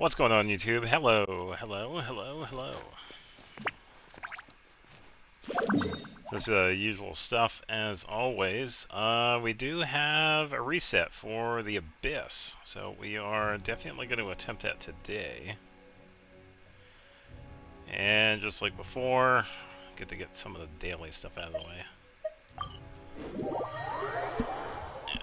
What's going on, YouTube? Hello, hello, hello, hello. This is usual stuff as always. We do have a reset for the Abyss, so we are definitely going to attempt that today. And just like before, get to get some of the daily stuff out of the way. Yeah.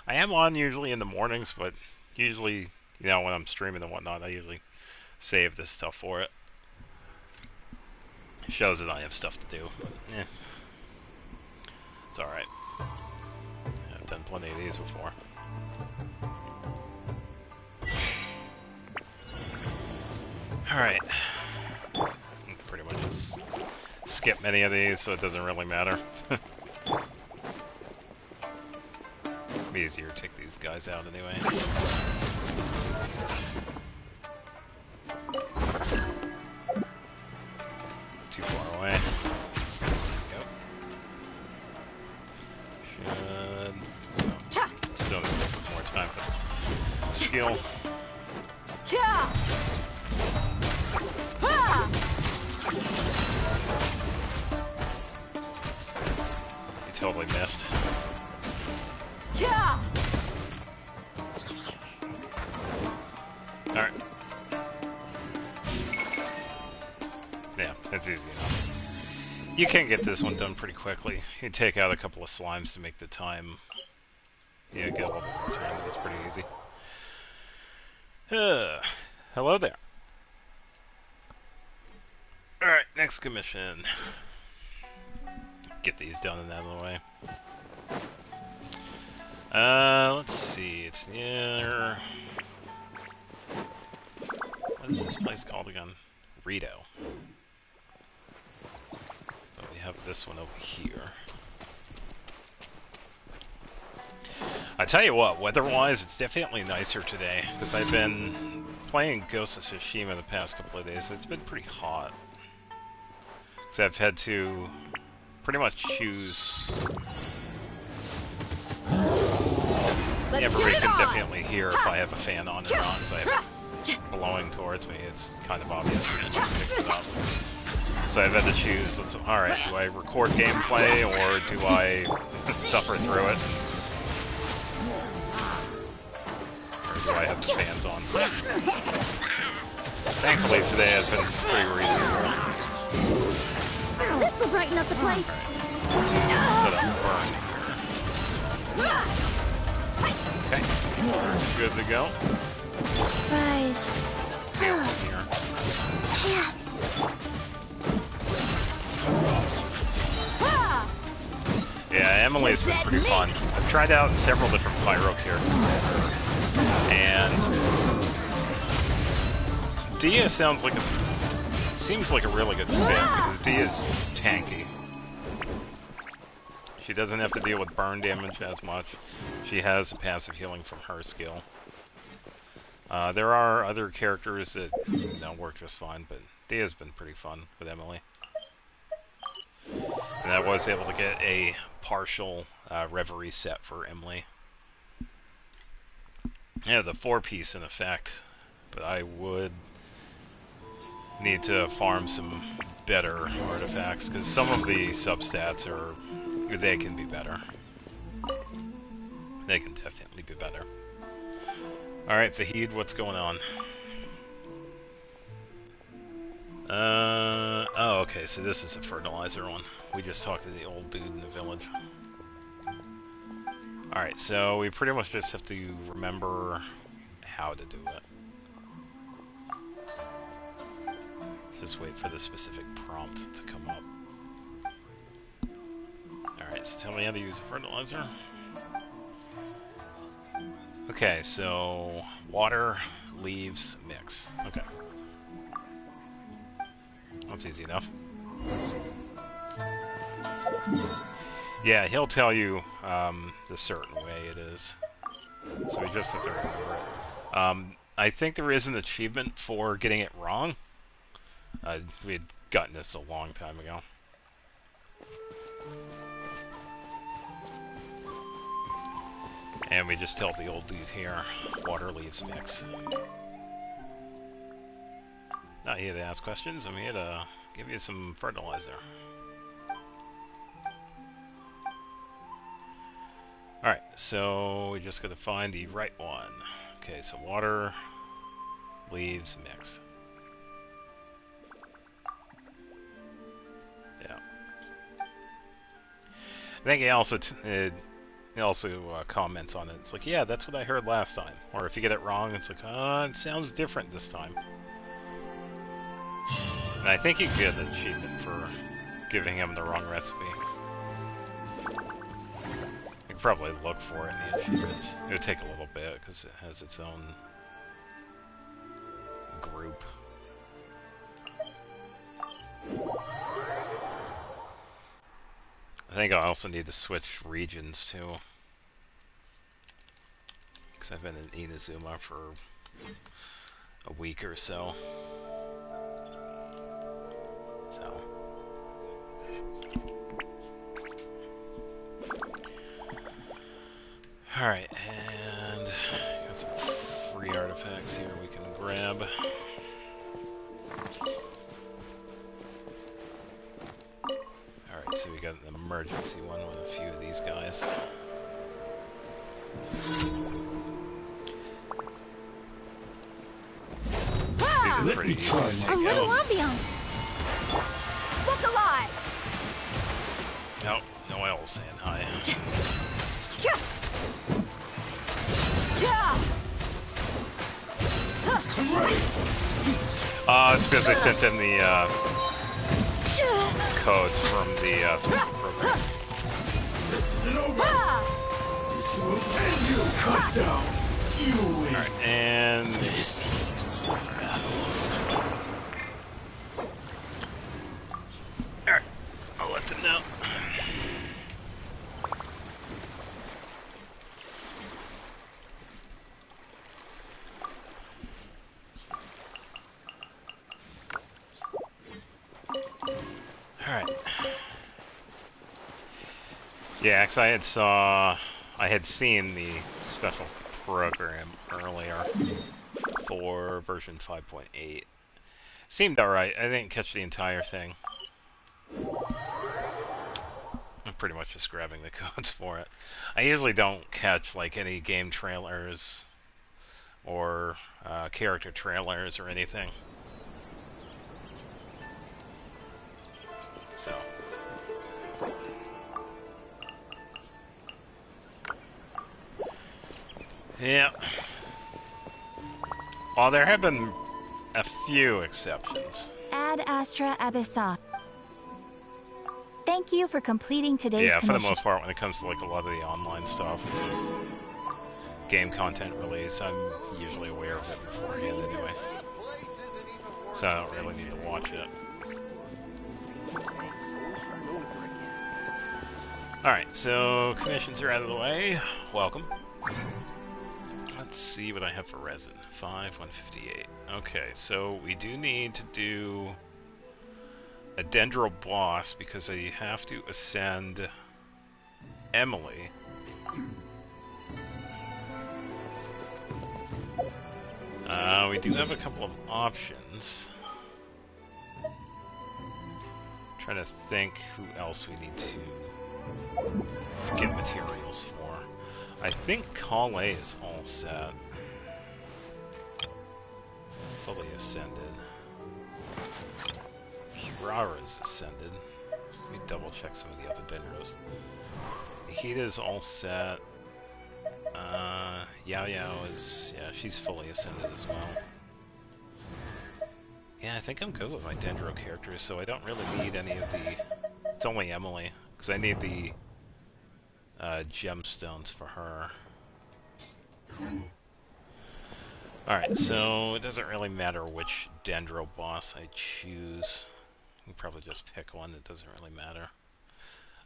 I am on usually in the mornings, but usually, you know, when I'm streaming and whatnot, I usually save this stuff for it. Shows that I have stuff to do, but eh. It's alright. I've done plenty of these before. Alright. Pretty much just skip many of these, so it doesn't really matter. It'd be easier to take these guys out anyway. Too far away. Still need a little bit more time for the skill. You totally missed. Alright. Yeah, that's easy enough. You can get this one done pretty quickly. You take out a couple of slimes to make the time. Yeah, get a little bit more time. It's pretty easy. Hello there. Alright, next commission. Get these done and out of the way. Let's see. It's near... What is this place called again? Rito. But we have this one over here. I tell you what, weather-wise, it's definitely nicer today, because I've been playing Ghost of Tsushima the past couple of days. It's been pretty hot. Because I've had to pretty much choose... Everybody can definitely hear if I have a fan on or not, because I have it blowing towards me. It's kind of obvious if I mix it up. So I've had to choose, alright, do I record gameplay, or do I suffer through it? Do I have the fans on? Thankfully today has been pretty reasonable. This will brighten up the place. Set up burn here. Okay. Good to go. Surprise. Here. Yeah, Emily's been pretty fun. I've tried out several different pyro characters. And Dia seems like a really good fit because Dia's tanky. She doesn't have to deal with burn damage as much. She has a passive healing from her skill. There are other characters that work just fine, but Dia's been pretty fun with Emily. And I was able to get a partial Reverie set for Emily. Yeah, the 4-piece in effect, but I would need to farm some better artifacts, because some of the substats they can be better. They can definitely be better. Alright, Fahid, what's going on? Oh, okay, so this is a fertilizer one. We just talked to the old dude in the village. Alright, so we pretty much just have to remember how to do it. Just wait for the specific prompt to come up. Alright, so tell me how to use the fertilizer. Okay, so water, leaves, mix. Okay. That's easy enough. Yeah, he'll tell you the certain way it is. So we just have to remember it. I think there is an achievement for getting it wrong. We had gotten this a long time ago. And we just tell the old dude here, water leaves mix. Not here to ask questions, I'm here to give you some fertilizer. Alright, so we just gotta find the right one. Okay, so water, leaves, mix. Yeah. I think he also comments on it. It's like, yeah, that's what I heard last time. Or if you get it wrong, it's like, it sounds different this time. And I think you get an achievement for giving him the wrong recipe. You can probably look for it in the achievements. It would take a little bit because it has its own group. I think I also need to switch regions too. Because I've been in Inazuma for a week or so. So. Alright, and got some free artifacts here we can grab. Alright, so we got an emergency one with a few of these guys. These are pretty easy to take A little out. ambiance. Look alive. No, Noel's saying hi. It's because I sent them the codes from the special program. Alright, and alright, I'll let them know. Alright. Yeah, cause I had seen the special program earlier for version 5.8. Seemed alright. I didn't catch the entire thing. I'm pretty much just grabbing the codes for it. I usually don't catch like any game trailers or character trailers or anything. So. Yeah. Well, there have been a few exceptions. Ad Astra Abyssa. Thank you for completing today's Yeah, for commission. the most part, when it comes to like a lot of the online stuff, it's a game content release. I'm usually aware of it beforehand anyway, so I don't really need to watch it. Alright, so commissions are out of the way. Welcome. Let's see what I have for resin. 158. Okay, so we do need to do a Dendro boss because I have to ascend Emily. We do have a couple of options. Trying to think who else we need to get materials for. I think Kale is all set. Fully ascended. Kirara's ascended. Let me double check some of the other Dendros. Hida's all set. Yao Yao is, yeah, she's fully ascended as well. Yeah, I think I'm good with my Dendro characters, so I don't really need any of the... It's only Emily, because I need the gemstones for her. Alright, so it doesn't really matter which Dendro boss I choose. I can probably just pick one, it doesn't really matter.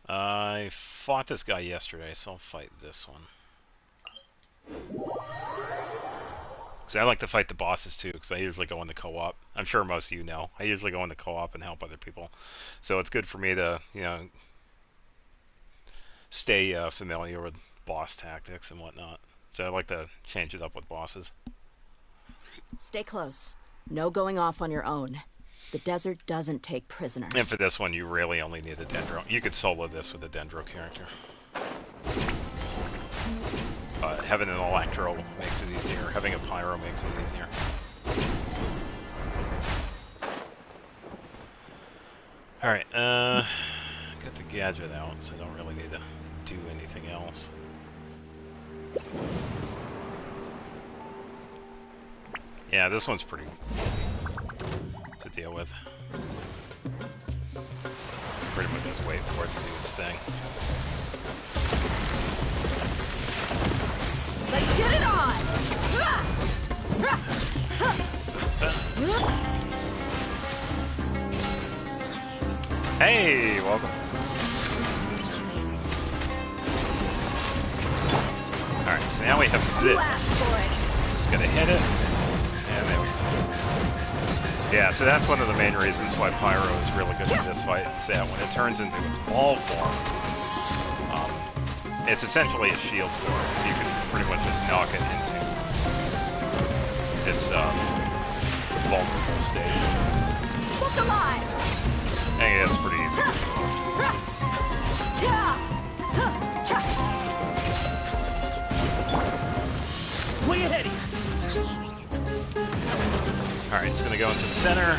I fought this guy yesterday, so I'll fight this one. Because I like to fight the bosses too, because I usually go into co-op. I'm sure most of you know. I usually go into co-op and help other people. So it's good for me to, you know, stay familiar with boss tactics and whatnot. So I like to change it up with bosses. Stay close. No going off on your own. The desert doesn't take prisoners. And for this one, you really only need a Dendro. You could solo this with a Dendro character. Having an Electro makes it easier. Having a Pyro makes it easier. Alright, got the gadget out, so I don't really need to do anything else. Yeah, this one's pretty easy to deal with. Pretty much just wait for it to do its thing. Let's get it on! Hey, welcome. Alright, so now we have this. Just gonna hit it. And there we go. Yeah, so that's one of the main reasons why Pyro is really good in this fight, is that when it turns into its ball form, it's essentially a shield for it, so you can pretty much just knock it into its vulnerable state. Look alive! Hey, that's pretty easy. Way ahead of you. Alright, it's gonna go into the center.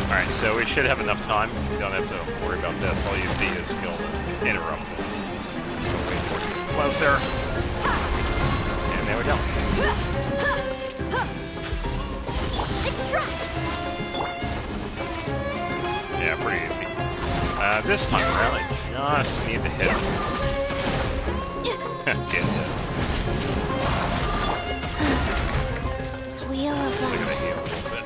Alright, so we should have enough time. We don't have to worry about this. I'll use Dia's skill to interrupt this. Just gonna wait for it to get closer. And there we go. Extract! Yeah, pretty easy. This time around, I just need to hit him. Get hit. Wheel of So I'm gonna heal a little bit.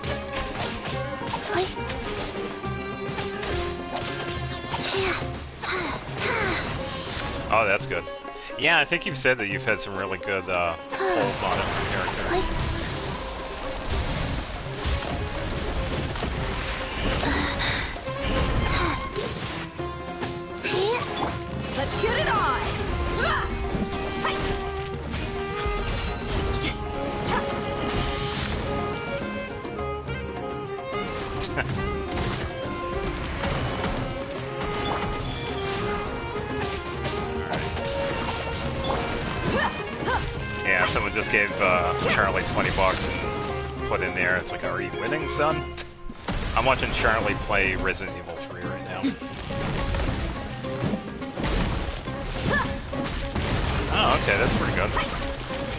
Oh, that's good. Yeah, I think you've said that you've had some really good pulls on it for character. Let's get it on! Yeah, someone just gave Charlie 20 bucks and put in there, it's like, are you winning, son? I'm watching Charlie play Resident Evil 3 right now. Oh, okay, that's pretty good.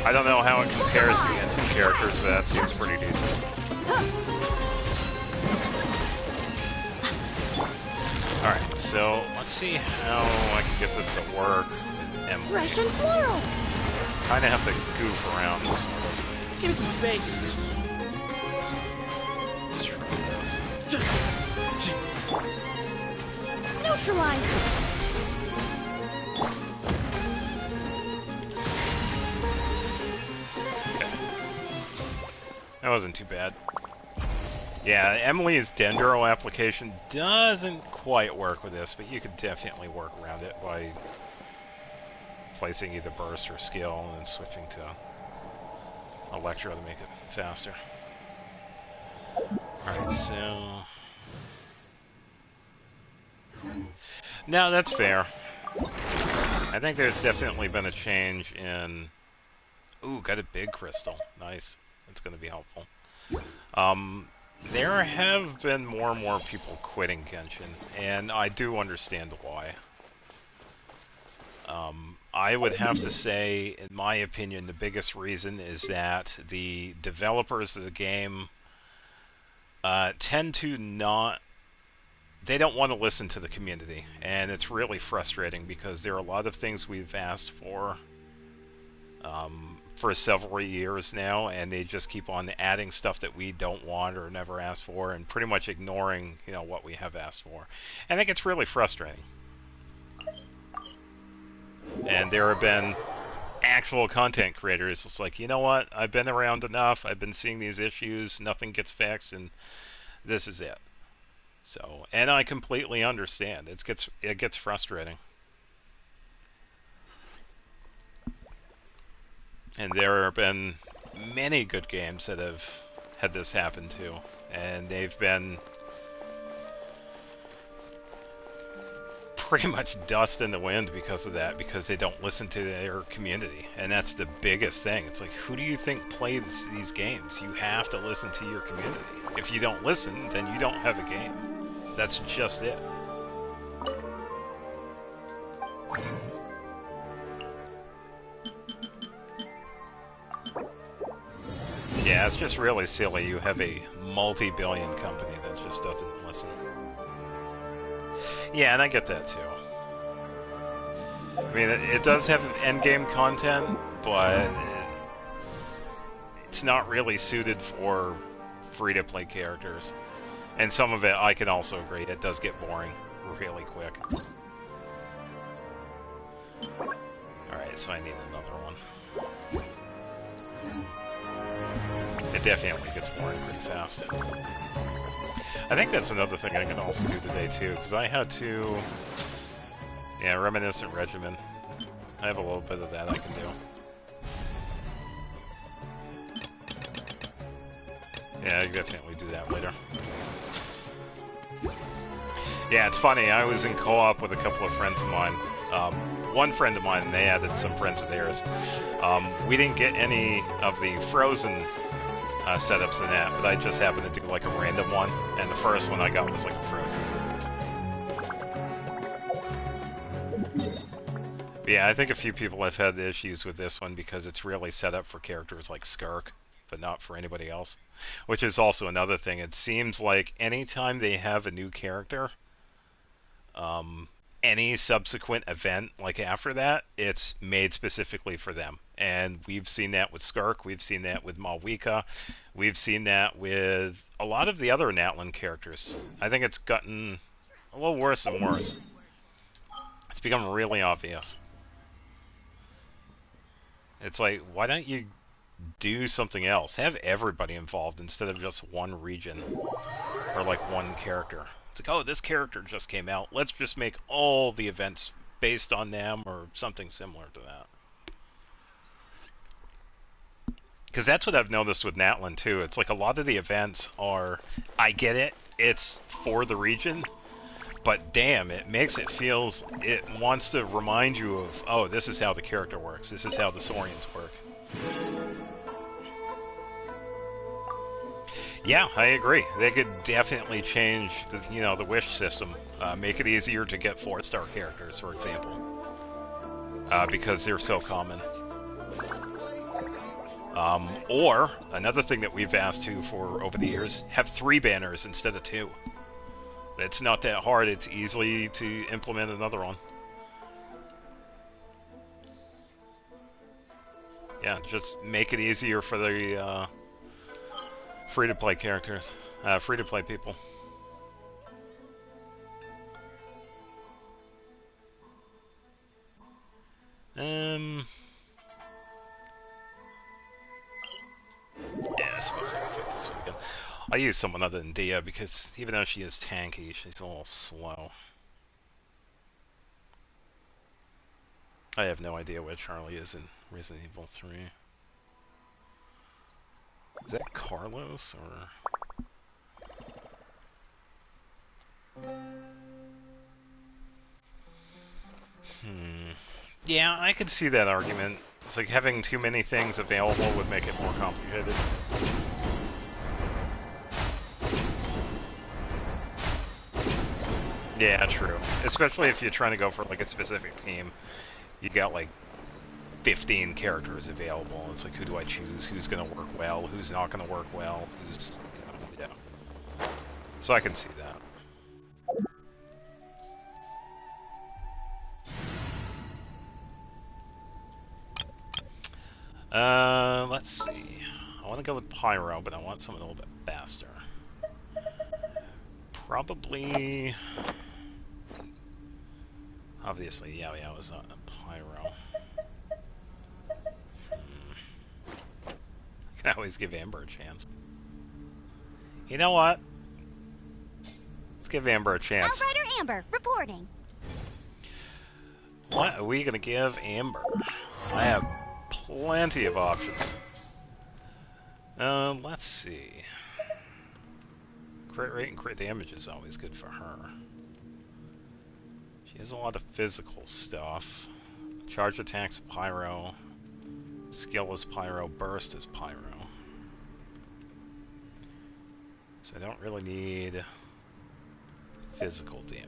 I don't know how it compares to the Genshin characters, but that seems pretty decent. Alright, so let's see how I can get this to work. Russian floral! Kinda have to goof around. Give me some space. Neutralize! Okay. That wasn't too bad. Yeah, Emily's Dendro application doesn't quite work with this, but you could definitely work around it by placing either burst or skill and then switching to Electro to make it faster. Alright, so... No, that's fair. I think there's definitely been a change in... Ooh, got a big crystal. Nice. That's going to be helpful. There have been more and more people quitting Genshin, and I do understand why. I would have to say, in my opinion, the biggest reason is that the developers of the game tend to not... They don't want to listen to the community, and it's really frustrating because there are a lot of things we've asked for several years now, and they just keep on adding stuff that we don't want or never asked for, and pretty much ignoring, you know, what we have asked for. And I think it's really frustrating. And there have been actual content creators. It's like, you know what? I've been around enough. I've been seeing these issues. Nothing gets fixed, and this is it. So, and I completely understand. It gets frustrating. And there have been, many good games that have had this happen too, and they've been pretty much dust in the wind because of that, because they don't listen to their community, and that's the biggest thing. It's like, who do you think plays these games? You have to listen to your community. If you don't listen, then you don't have a game. That's just it. Yeah, it's just really silly. You have a multi-billion company that just doesn't listen. Yeah, and I get that too. I mean, it does have endgame content, but it's not really suited for free-to-play characters. And some of it, I can also agree, it does get boring really quick. Alright, so I need another one. It definitely gets boring pretty fast. I think that's another thing I can also do today too, because I had to... Yeah, Reminiscent Regimen. I have a little bit of that I can do. Yeah, I can definitely do that later. Yeah, it's funny, I was in co-op with a couple of friends of mine. One friend of mine, and they added some friends of theirs. We didn't get any of the Frozen setups in that, but I just happened to do like a random one, and the first one I got was like a Frozen. But yeah, I think a few people have had issues with this one because it's really set up for characters like Skirk, but not for anybody else. Which is also another thing. It seems like anytime they have a new character, any subsequent event like after that, it's made specifically for them. And we've seen that with Skirk, we've seen that with Malwika, we've seen that with a lot of the other Natlan characters. I think it's gotten a little worse and worse. It's become really obvious. It's like, why don't you do something else? Have everybody involved instead of just one region or like one character. It's like, oh, this character just came out. Let's just make all the events based on them or something similar to that. Because that's what I've noticed with Natlan too. It's like a lot of the events are, I get it, it's for the region, but damn, it makes it feels, it wants to remind you of, oh, this is how the character works. This is how the Saurians work. Yeah, I agree. They could definitely change the, the wish system. Make it easier to get 4-star characters, for example. Because they're so common. Or, another thing that we've asked to for over the years, have 3 banners instead of 2. It's not that hard, it's easy to implement another one. Yeah, just make it easier for the free-to-play characters, free-to-play people. Yeah, I suppose I can fit this weekend. I'll use someone other than Dia because even though she is tanky, she's a little slow. I have no idea where Charlie is in Resident Evil 3. Is that Carlos or? Yeah, I could see that argument. It's like having too many things available would make it more complicated. Yeah, true. Especially if you're trying to go for like a specific team. You got like 15 characters available. It's like, who do I choose? Who's going to work well? Who's not going to work well? Who's, yeah. So I can see that. Let's see. I want to go with Pyro, but I want something a little bit faster. Probably... Obviously, yeah, it was a Pyro. I can always give Amber a chance. You know what? Let's give Amber a chance. Outrider Amber, reporting. What are we gonna give Amber? I have plenty of options. Let's see. Crit rate and crit damage is always good for her. She has a lot of physical stuff. Charge attacks Pyro. Skill is Pyro. Burst is Pyro. So I don't really need physical damage.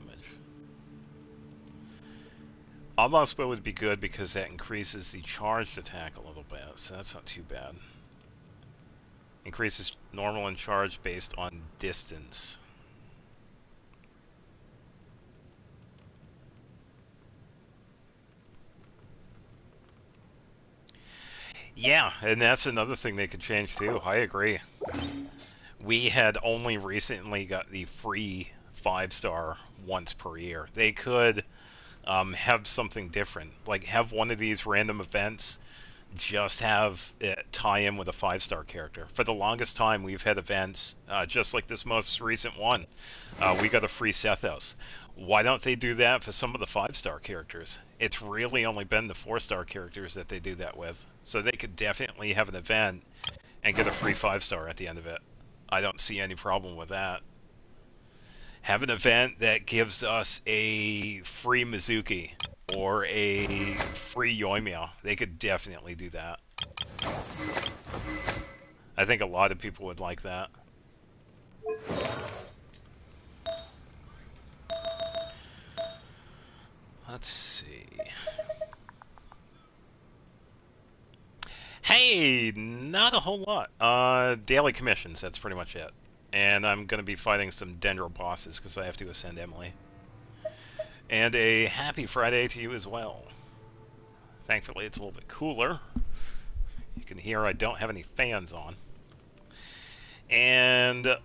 Almost Bow would be good because that increases the charged attack a little bit, so that's not too bad. Increases normal and charge based on distance. Yeah, and that's another thing they could change too. I agree. We had only recently got the free 5-star once per year. They could have something different, like have one of these random events just have it tie in with a 5-star character. For the longest time, we've had events just like this most recent one. We got a free Sethos. Why don't they do that for some of the 5-star characters? It's really only been the 4-star characters that they do that with. So they could definitely have an event and get a free 5-star at the end of it. I don't see any problem with that. Have an event that gives us a free Mizuki or a free Yoimiya. They could definitely do that. I think a lot of people would like that. Let's see. Hey, not a whole lot. Daily commissions, that's pretty much it. And I'm going to be fighting some Dendro bosses because I have to ascend Emily. And a happy Friday to you as well. Thankfully, it's a little bit cooler. You can hear I don't have any fans on. And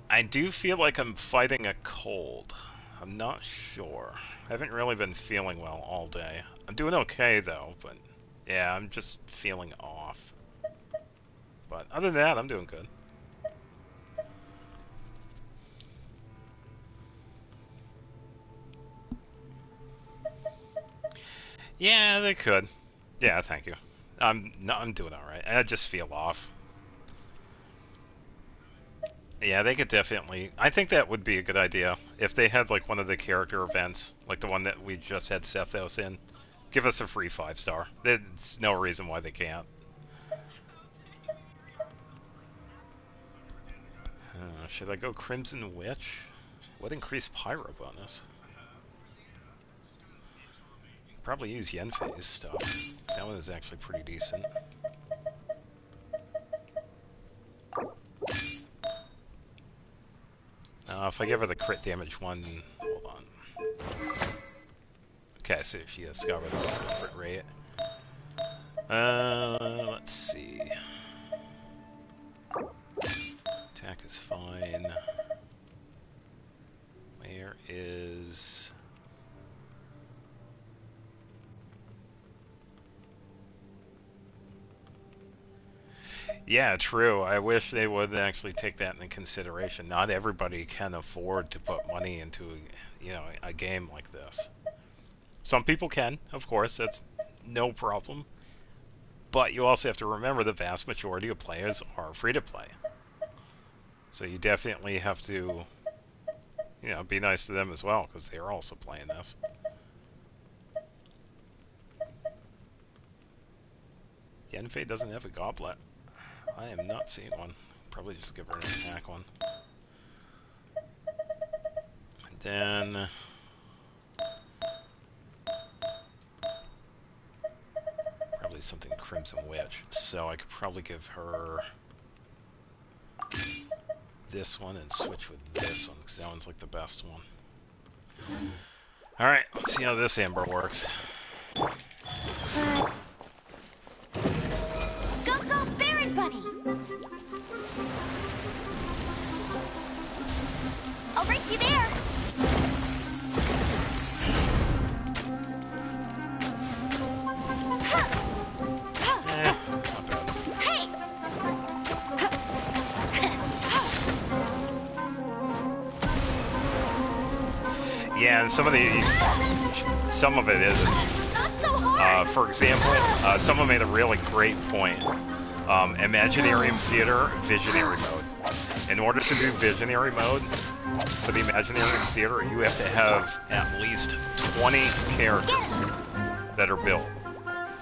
I do feel like I'm fighting a cold. I'm not sure. I haven't really been feeling well all day. I'm doing okay, though, but yeah, I'm just feeling off. But other than that, I'm doing good. Yeah, they could. Yeah, thank you. I'm doing all right. I just feel off. Yeah, they could definitely. I think that would be a good idea if they had like one of the character events, like the one that we just had Sethos in. Give us a free 5-star. There's no reason why they can't. Should I go Crimson Witch? What increased Pyro bonus? Probably use Yenfei's stuff. That one is actually pretty decent. If I give her the crit damage one, hold on. Okay, so she has discovered the crit rate. Let's see. Attack is fine. Where is... Yeah, true. I wish they would actually take that into consideration. Not everybody can afford to put money into, you know, a game like this. Some people can, of course. That's no problem. But you also have to remember the vast majority of players are free to play. So you definitely have to, you know, be nice to them as well, because they're also playing this. Yenfei doesn't have a goblet. I am not seeing one. Probably just give her an attack one. And then... probably something Crimson Witch. So I could probably give her this one and switch with this one, because that one's like the best one. Alright, let's see how this Amber works. Go, Baron Bunny! I'll race you there! Not bad. Hey! Yeah, and some of it isn't. Not so hard! For example, someone made a really great point. Imaginarium Theater Visionary mode. In order to do Visionary mode for the Imaginarium Theater, you have to have at least 20 characters that are built.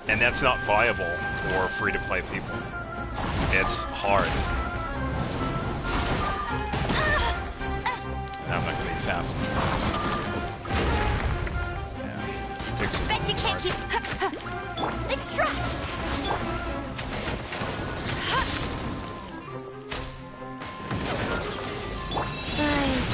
And that's not viable for free-to-play people. It's hard. I'm not going to be fast enough. Yeah. Takes Bet you can't keep. Extract. Guys.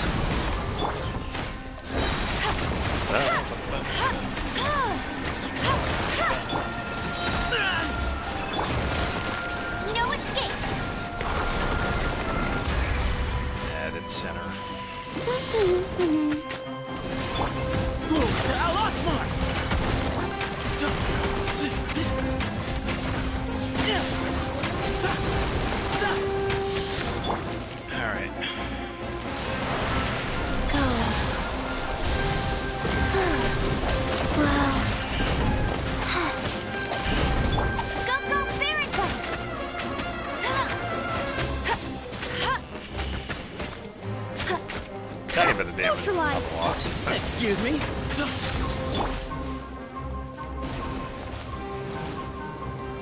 No escape. Added center. Blue to Al-Akmar! Alright. Go. Wow. Go, Baron Bunny. Tiny bit of damage. Neutralize. A lot. Excuse me?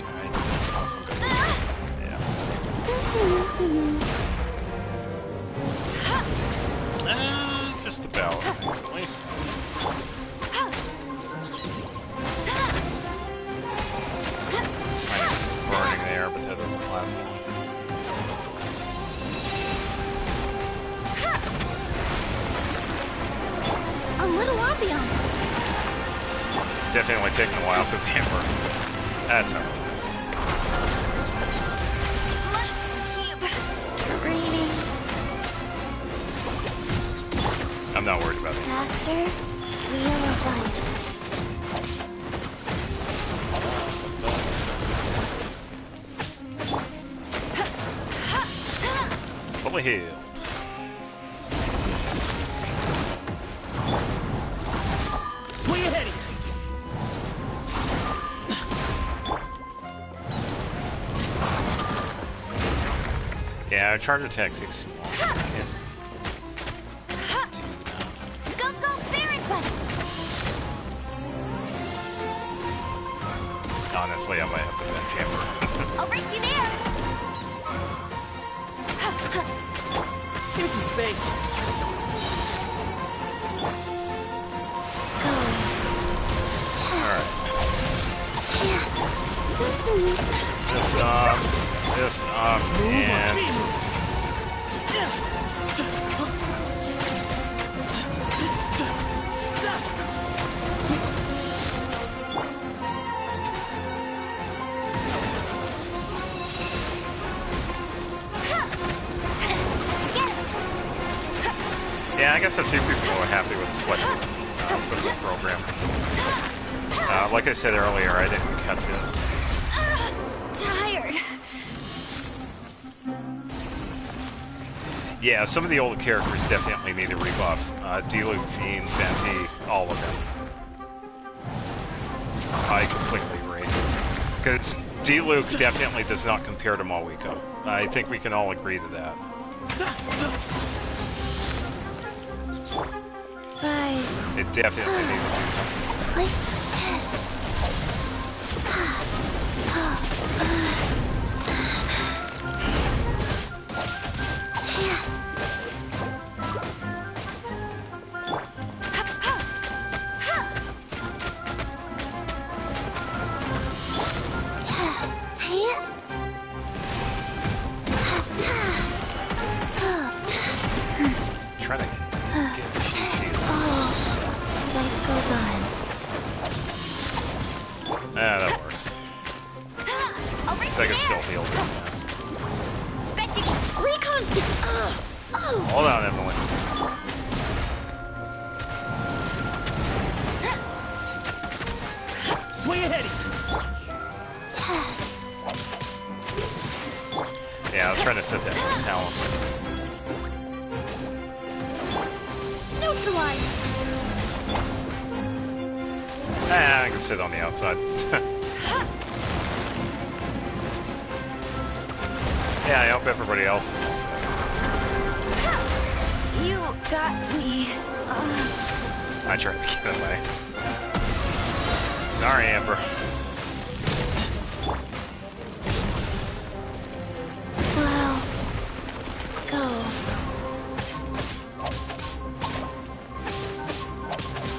Alright, that's awful good. Yeah. Just about, actually. It's kind of burning there, but that doesn't last long. A little ambiance. Definitely taking a while because hammer. That's alright. Must keep. Raining I'm not worried about it. faster. Wheel of life. Fully healed. Way ahead of you! Yeah, charge attack takes too long. Yeah. Go, Baron Bunny. Honestly, I might have to bench hammer. I'll race you there. Give me some space. Alright. This up, and... Yeah, I guess a few people are happy with the split program. Like I said earlier, I didn't catch it. Tired. Yeah, some of the older characters definitely need a rebuff. D-Luke, Jean, Venti, all of them. I completely agree. Because D-Luke definitely does not compare to Mawiko. I think we can all agree to that. Rise. It definitely needs to do something. Like. Try to get Life goes on. that works. I'll race So I you can still there. heal really fast. Bet you can. Recon stick. Oh. Hold on, Emily. Way ahead of you! Yeah, I was trying to set that talisman. Neutralize. I can sit on the outside. Yeah, I hope everybody else is also. You got me. I tried to get away. Sorry, Amber. Well, go.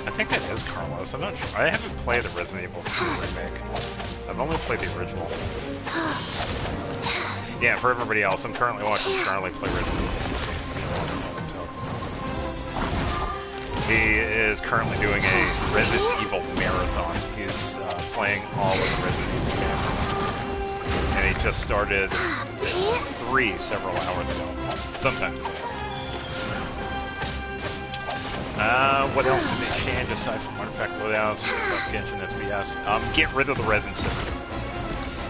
I think that is Carlos. I'm not sure. I haven't played the Resident Evil 2 remake. I've only played the original. Yeah, for everybody else, I'm currently watching Charlie play Resident Evil 2. He is currently doing a Resident Evil marathon. He's playing all of the Resident Evil games. And he just started 3 several hours ago. Sometime today. What else did they change aside from artifact loadouts, Genshin SBS? Get rid of the resin system.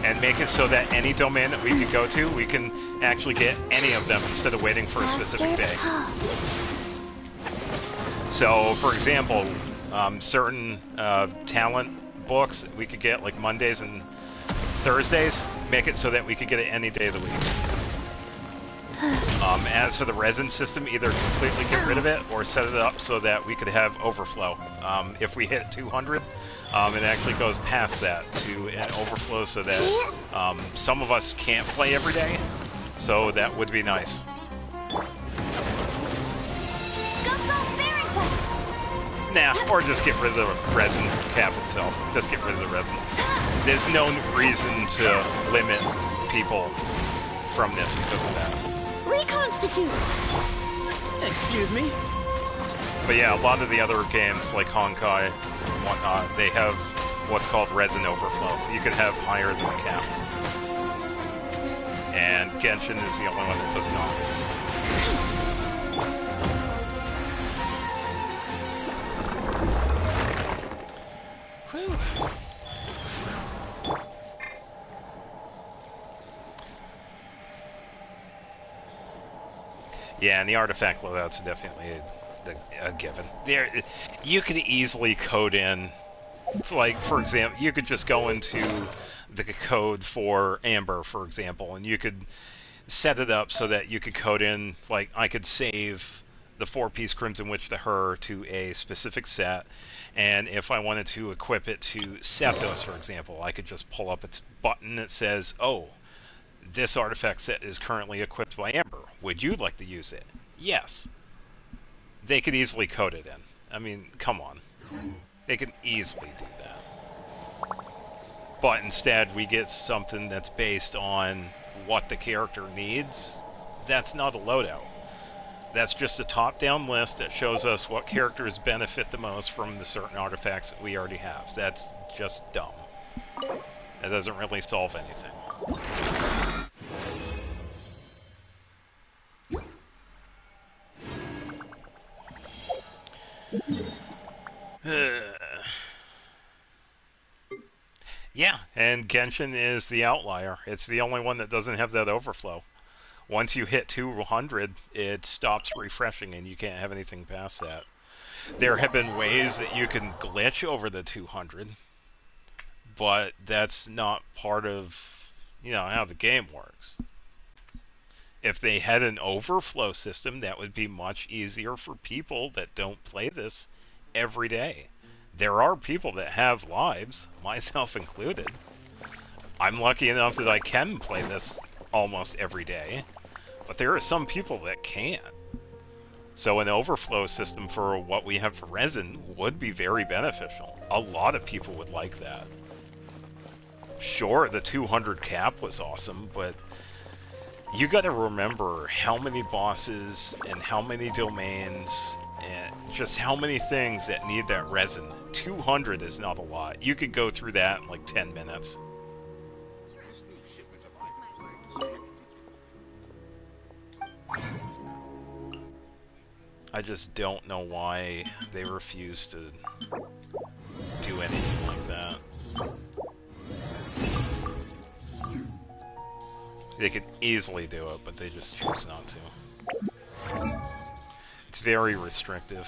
And make it so that any domain that we can go to, we can actually get any of them instead of waiting for a specific day. So, for example, certain talent books we could get like Mondays and Thursdays, make it so that we could get it any day of the week. As for the resin system, either completely get rid of it or set it up so that we could have overflow. If we hit 200, it actually goes past that to an overflow so that some of us can't play every day, so that would be nice. Nah, or just get rid of the resin cap itself. Just get rid of the resin. There's no reason to limit people from this because of that. Reconstitute! Excuse me? But yeah, a lot of the other games, like Honkai and whatnot, they have what's called resin overflow. You can have higher than the cap. And Genshin is the only one that does not. Whew. Yeah, and the artifact loadouts are definitely a given. There, you could easily code in. It's like, for example, you could just go into the code for Amber, for example, and you could set it up so that you could code in, like, I could save the 4-piece Crimson Witch to her to a specific set, and if I wanted to equip it to Septos, for example, I could just pull up its button that says, oh, this artifact set is currently equipped by Amber. Would you like to use it? Yes. They could easily code it in. I mean, come on. They could easily do that. But instead, we get something that's based on what the character needs. That's not a loadout. That's just a top-down list that shows us what characters benefit the most from the certain artifacts that we already have. That's just dumb. That doesn't really solve anything. Yeah, and Genshin is the outlier. It's the only one that doesn't have that overflow. Once you hit 200, it stops refreshing and you can't have anything past that. There have been ways that you can glitch over the 200, but that's not part of, how the game works. If they had an overflow system, that would be much easier for people that don't play this every day. There are people that have lives, myself included. I'm lucky enough that I can play this almost every day, but there are some people that can't. So an overflow system for what we have for resin would be very beneficial. A lot of people would like that. Sure, the 200 cap was awesome, but you gotta remember how many bosses and how many domains and just how many things that need that resin. 200 is not a lot. You could go through that in like 10 minutes. I just don't know why they refuse to do anything like that. They could easily do it, but they just choose not to. It's very restrictive.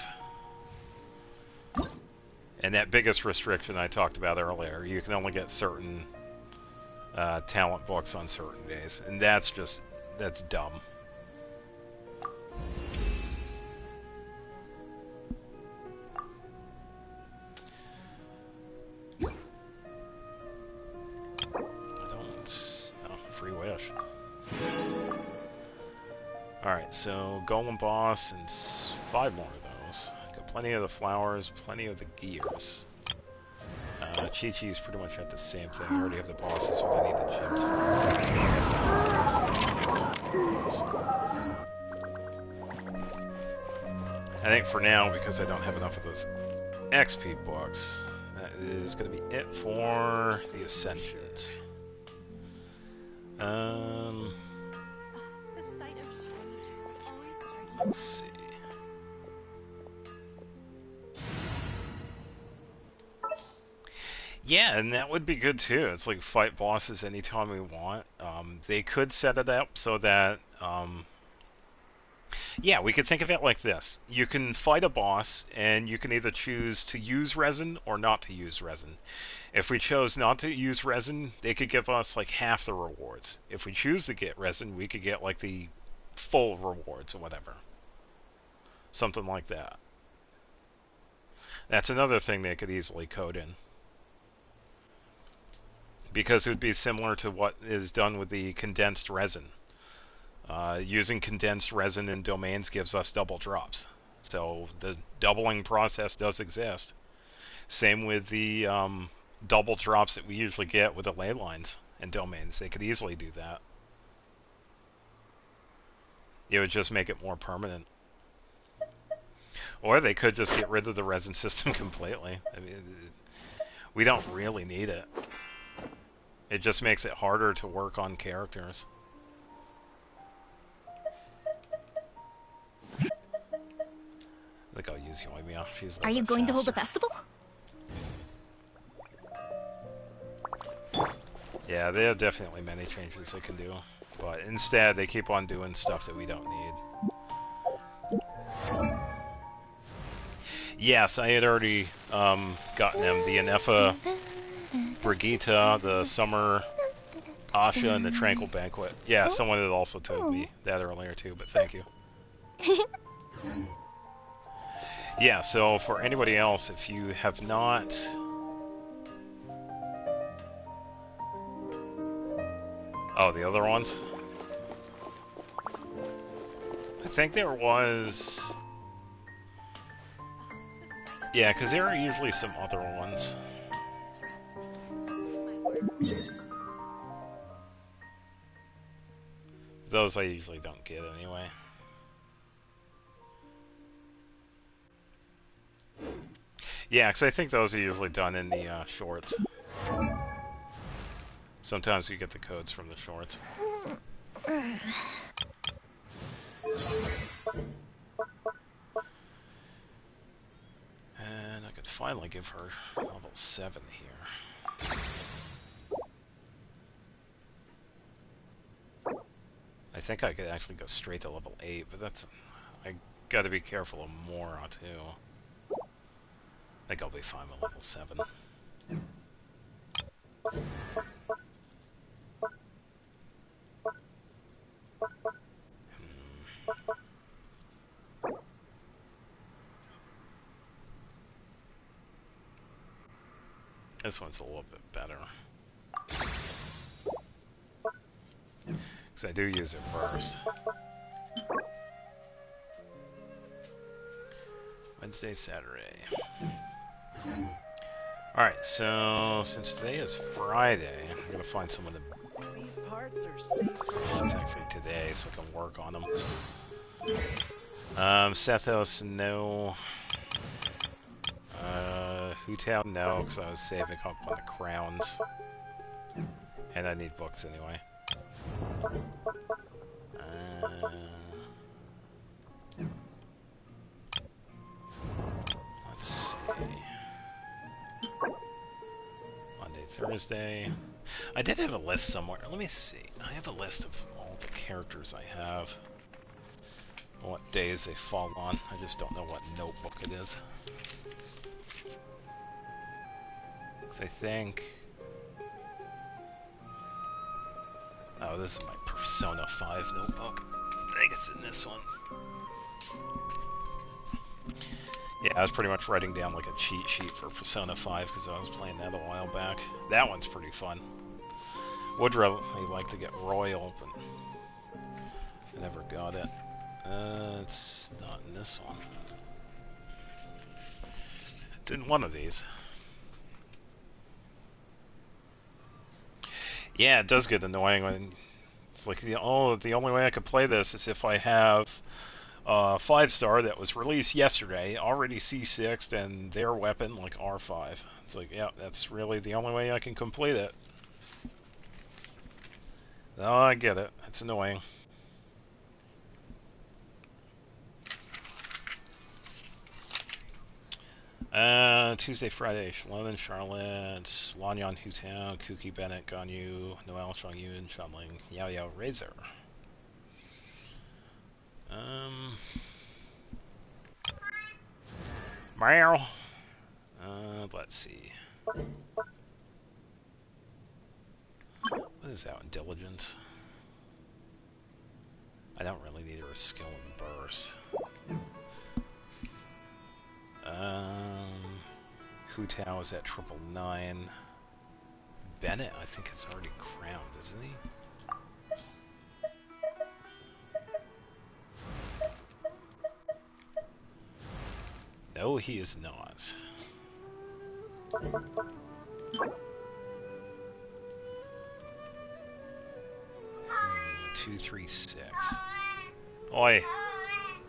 And that biggest restriction I talked about earlier, you can only get certain talent books on certain days. And that's just that's dumb. I don't. Oh, free wish. Alright, so Golem Boss and 5 more of those. Got plenty of the flowers, plenty of the gears. Chi-Chi's pretty much at the same thing. I already have the bosses, but I need the gems. I think for now, because I don't have enough of those XP books, that is going to be it for the Ascensions. Let's see. Yeah, and that would be good too. It's like fight bosses anytime we want. They could set it up so that, yeah, we could think of it like this. You can fight a boss, and you can either choose to use resin or not to use resin. If we chose not to use resin, they could give us like half the rewards. If we choose to get resin, we could get like the full rewards or whatever. Something like that. That's another thing they could easily code in. Because it would be similar to what is done with the condensed resin. Using condensed resin in domains gives us double drops. So the doubling process does exist. Same with the double drops that we usually get with the ley lines and domains. They could easily do that. It would just make it more permanent. Or they could just get rid of the resin system completely. I mean, we don't really need it. It just makes it harder to work on characters. I think I'll use Yoimiya. She's a Are little you bit going to hold a faster. festival? Yeah, there are definitely many changes they can do. But instead, they keep on doing stuff that we don't need. Yes, I had already gotten them. The Anefa, Brigitte, the Summer Asha, and the Tranquil Banquet. Yeah, someone had also told me that earlier too, but thank you. Yeah, so for anybody else, if you have not... Oh, the other ones? I think there was... Yeah, because there are usually some other ones. Those I usually don't get anyway. Yeah, because I think those are usually done in the shorts. Sometimes you get the codes from the shorts. And I could finally give her level 7 here. I think I could actually go straight to level 8, but that's... I gotta be careful of Mora, too. I think I'll be fine with level 7. This one's a little bit better. Because I do use it first. Wednesday, Saturday. Alright, so since today is Friday, I'm going to find someone to... These parts are safe. It's actually today, so I can work on them. Sethos, no. Hutao, no, because I was saving up on the crowns. And I need books anyway. Let's see. Monday, Thursday. I did have a list somewhere. Let me see. I have a list of all the characters I have. What days they fall on. I just don't know what notebook it is. Because I think... Oh, this is my Persona 5 notebook. I think it's in this one. Yeah, I was pretty much writing down like a cheat sheet for Persona 5 because I was playing that a while back. That one's pretty fun. Would really like to get Royal, but I never got it. It's not in this one. It's in one of these. Yeah, it does get annoying when it's like the only way I could play this is if I have 5-star that was released yesterday, already C6'd, and their weapon like R5. It's like, yeah, that's really the only way I can complete it. No, I get it. It's annoying. Tuesday, Friday, Shalom and Charlotte, Lanyan, Hutao, Kuki, Bennett, Ganyu, Noel, Shangyun, Shanling, Yao Yao, Razor. Meow. Let's see. What is that? Intelligence? I don't really need her skill and burst. Hutao is at 999. Bennett, I think, is already crowned, isn't he? No, he is not. 236. Oi!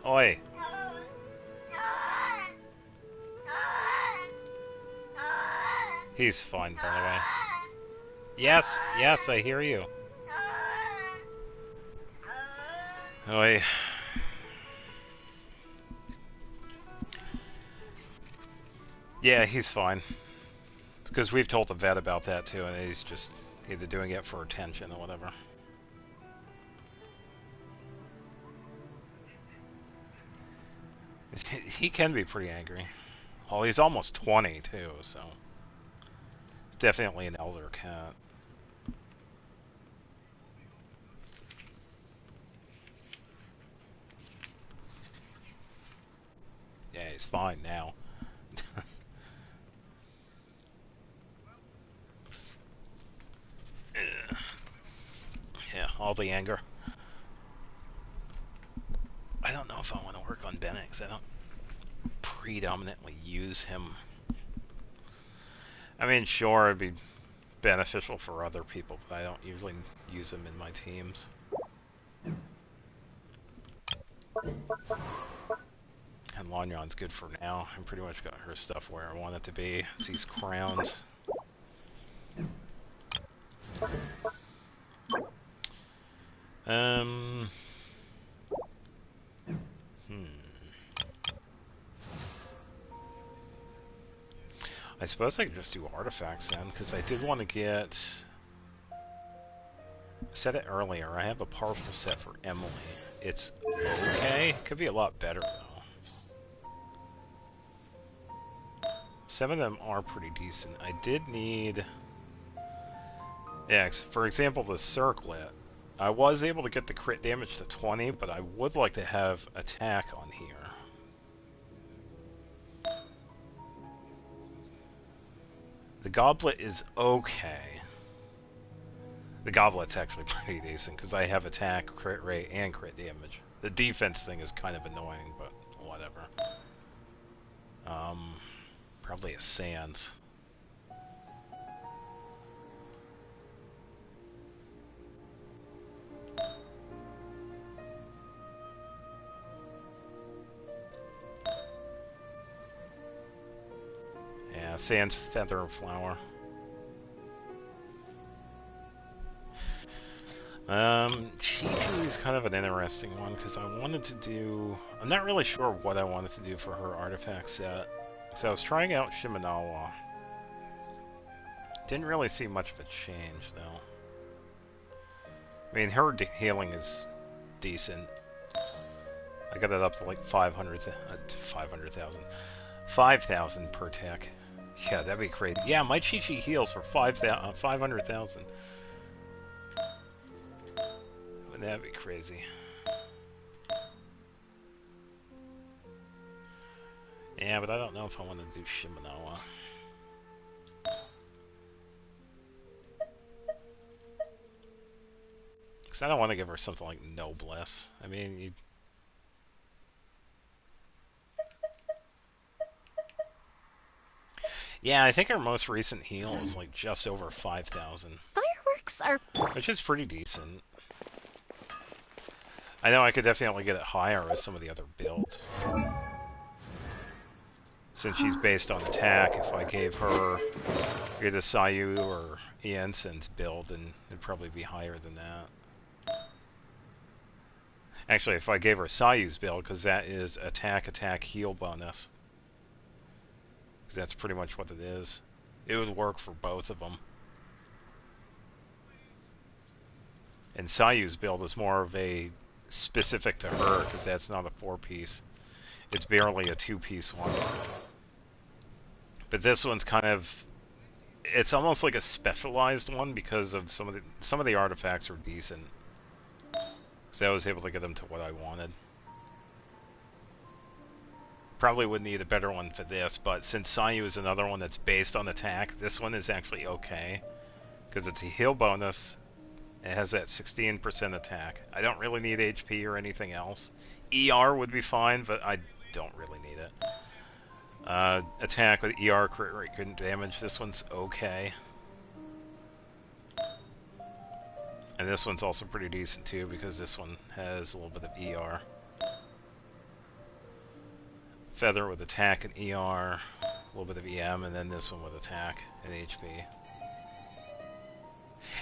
Oi! He's fine, by the way. Yes, yes, I hear you. Oi. Yeah, he's fine. Because we've told the vet about that too, and he's just either doing it for attention or whatever. He can be pretty angry. Well, he's almost 20 too, so it's definitely an elder cat. Yeah, he's fine now. Yeah, all the anger. I don't know if I want to work on Bennett, because I don't predominantly use him. I mean, sure, it'd be beneficial for other people, but I don't usually use him in my teams. And Lanyan's good for now. I pretty much got her stuff where I want it to be. These crowns. I suppose I could just do artifacts then, because I did want to get... I said it earlier, I have a powerful set for Emily. It's okay. Could be a lot better, though. Some of them are pretty decent. I did need... Yeah, for example, the Circlet. I was able to get the crit damage to 20, but I would like to have attack on here. The Goblet is okay. The Goblet's actually pretty decent, because I have attack, crit rate, and crit damage. The defense thing is kind of annoying, but whatever. Probably a Sans. Yeah, Sans, Feather, and Flower. Chi-Chi is kind of an interesting one, because I wanted to do... I'm not really sure what I wanted to do for her artifact set. So I was trying out Shimenawa. Didn't really see much of a change, though. I mean, her healing is decent. I got it up to like 500,000. 5,000 per tech. Yeah, that'd be crazy. Yeah, my Chi-Chi heals for 500,000. Wouldn't that be crazy? Yeah, but I don't know if I want to do Shimanawa. Because I don't want to give her something like Noblesse. I mean, you... Yeah, I think our most recent heal is like just over 5,000. Fireworks are... Which is pretty decent. I know I could definitely get it higher with some of the other builds. Since she's based on attack, if I gave her either Sayu or Iensen's build, then it'd probably be higher than that. Actually, if I gave her Sayu's build, because that is attack, heal bonus. Because that's pretty much what it is. It would work for both of them. And Sayu's build is more of a specific to her, because that's not a 4-piece. It's barely a 2-piece one. But this one's kind of... It's almost like a specialized one because of some of the artifacts are decent. So I was able to get them to what I wanted. Probably would need a better one for this, but since Sayu is another one that's based on attack, this one is actually okay. Because it's a heal bonus. It has that 16% attack. I don't really need HP or anything else. ER would be fine, but I don't really need it. Attack with ER, crit rate, couldn't damage. This one's okay. And this one's also pretty decent too, because this one has a little bit of ER. Feather with attack and ER, a little bit of EM, and then this one with attack and HP.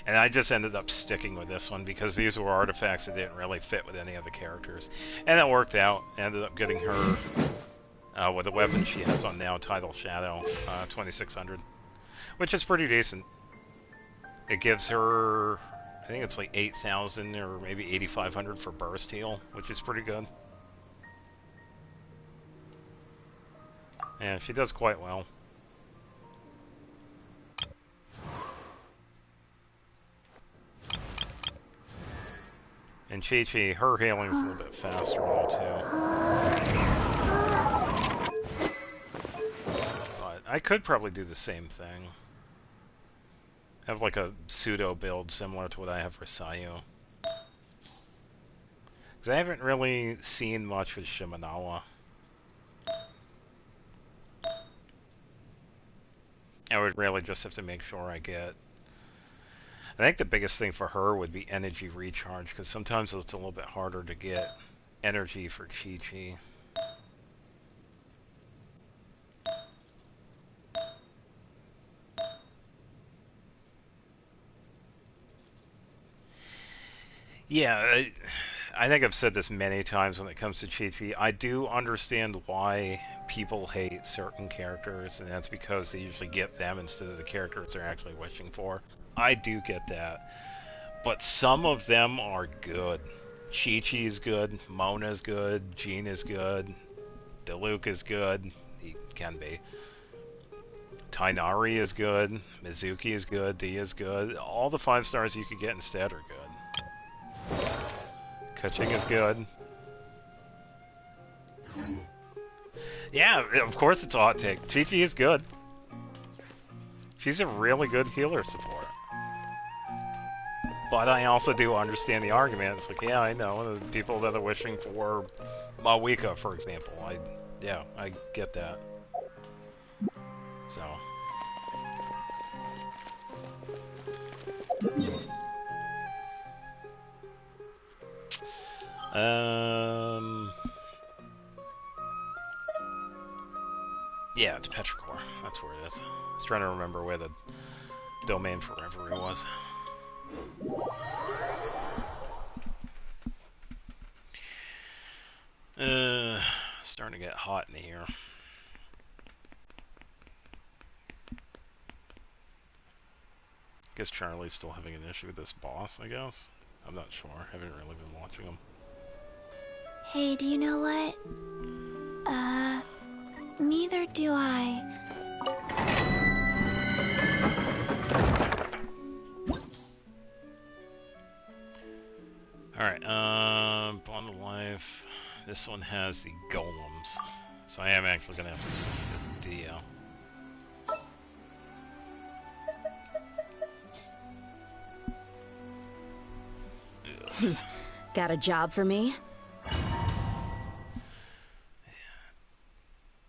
And I just ended up sticking with this one because these were artifacts that didn't really fit with any other characters. And it worked out. I ended up getting her with the weapon she has on now, Tidal Shadow, 2600. Which is pretty decent. It gives her, I think it's like 8,000 or maybe 8,500 for burst heal, which is pretty good. Yeah, she does quite well. And Chi-Chi, her healing's a little bit faster now too. But I could probably do the same thing. Have like a pseudo build similar to what I have for Sayu. Because I haven't really seen much with Shimanawa. I would really just have to make sure I get... I think the biggest thing for her would be energy recharge, because sometimes it's a little bit harder to get energy for Chi-Chi. Yeah, I think I've said this many times when it comes to Chi-Chi. I do understand why people hate certain characters, and that's because they usually get them instead of the characters they're actually wishing for. I do get that. But some of them are good. Chi-Chi is good, Mona's good, Jean is good, Diluc is good, he can be. Tainari is good, Mizuki is good, Dia is good. All the 5 stars you could get instead are good. Kuching is good. Yeah, of course it's a hot take. Chi-Chi is good. She's a really good healer support. But I also do understand the argument. It's like, yeah, I know, the people that are wishing for Mawika, for example. Yeah, I get that. So. Yeah, it's Petrichor. That's where it is. I was trying to remember where the domain for Reverie was. Starting to get hot in here. Guess Charlie's still having an issue with this boss, I guess. I'm not sure. I haven't really been watching him. Hey, do you know what? Neither do I. Alright, Bond of Life. This one has the golems. So I am actually going to have to switch to Dio. Got a job for me?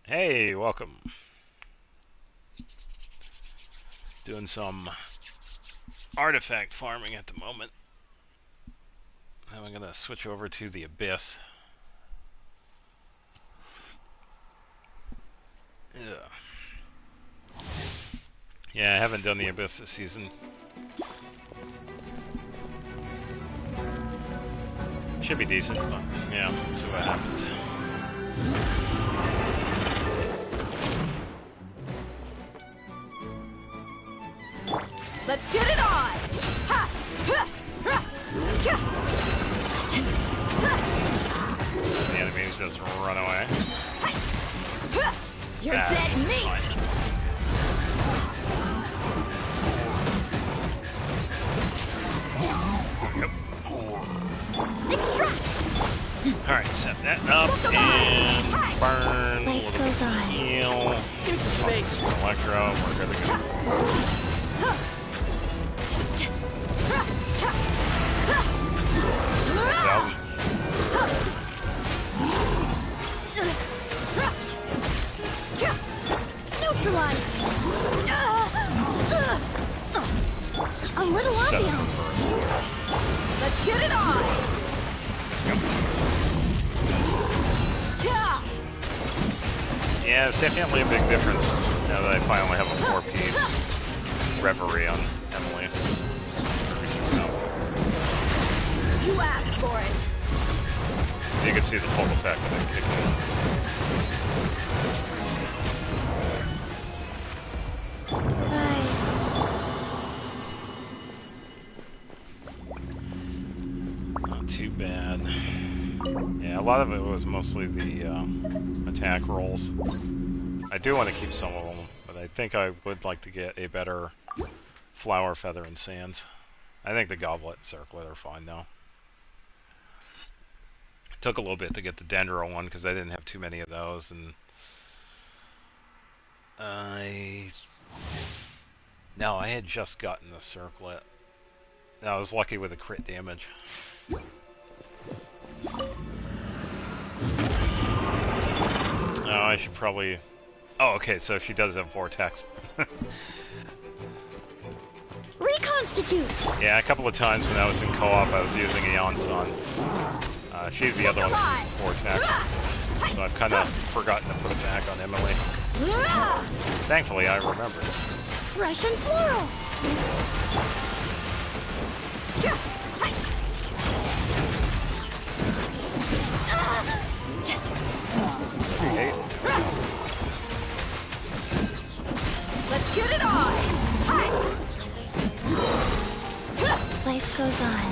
Hey, welcome. Doing some artifact farming at the moment. Then I'm gonna switch over to the Abyss. Yeah, I haven't done the Abyss this season. Should be decent, but yeah, we'll see what happens. Let's get it on! Ha! The enemies just run away. You're dead meat! Extract! Alright, set that up and burn. Life goes on. Heal. Get some space. Electro, we're good to go. Neutralize. A little ambiance. Let's get it on! Yeah, it's definitely a big difference now that I finally have a 4-piece Reverie on Emily. You asked for it. So you can see the full effect of it kicking Rise. in. Not too bad. Yeah, a lot of it was mostly the attack rolls. I do want to keep some of them, but I think I would like to get a better Flower, Feather, and Sands. I think the Goblet and Circlet are fine now. It took a little bit to get the Dendro one because I didn't have too many of those, and no, I had just gotten the Circlet. I was lucky with the crit damage. Oh, I should probably... Oh, okay, so she does have Vortex. Reconstitute. Yeah, a couple of times when I was in co-op, I was using Eonson. She's the other one that uses Vortex. So I've kind of forgotten to put it back on Emily. Thankfully, I remembered. Fresh and floral. Hey. Let's get it on! Life goes on.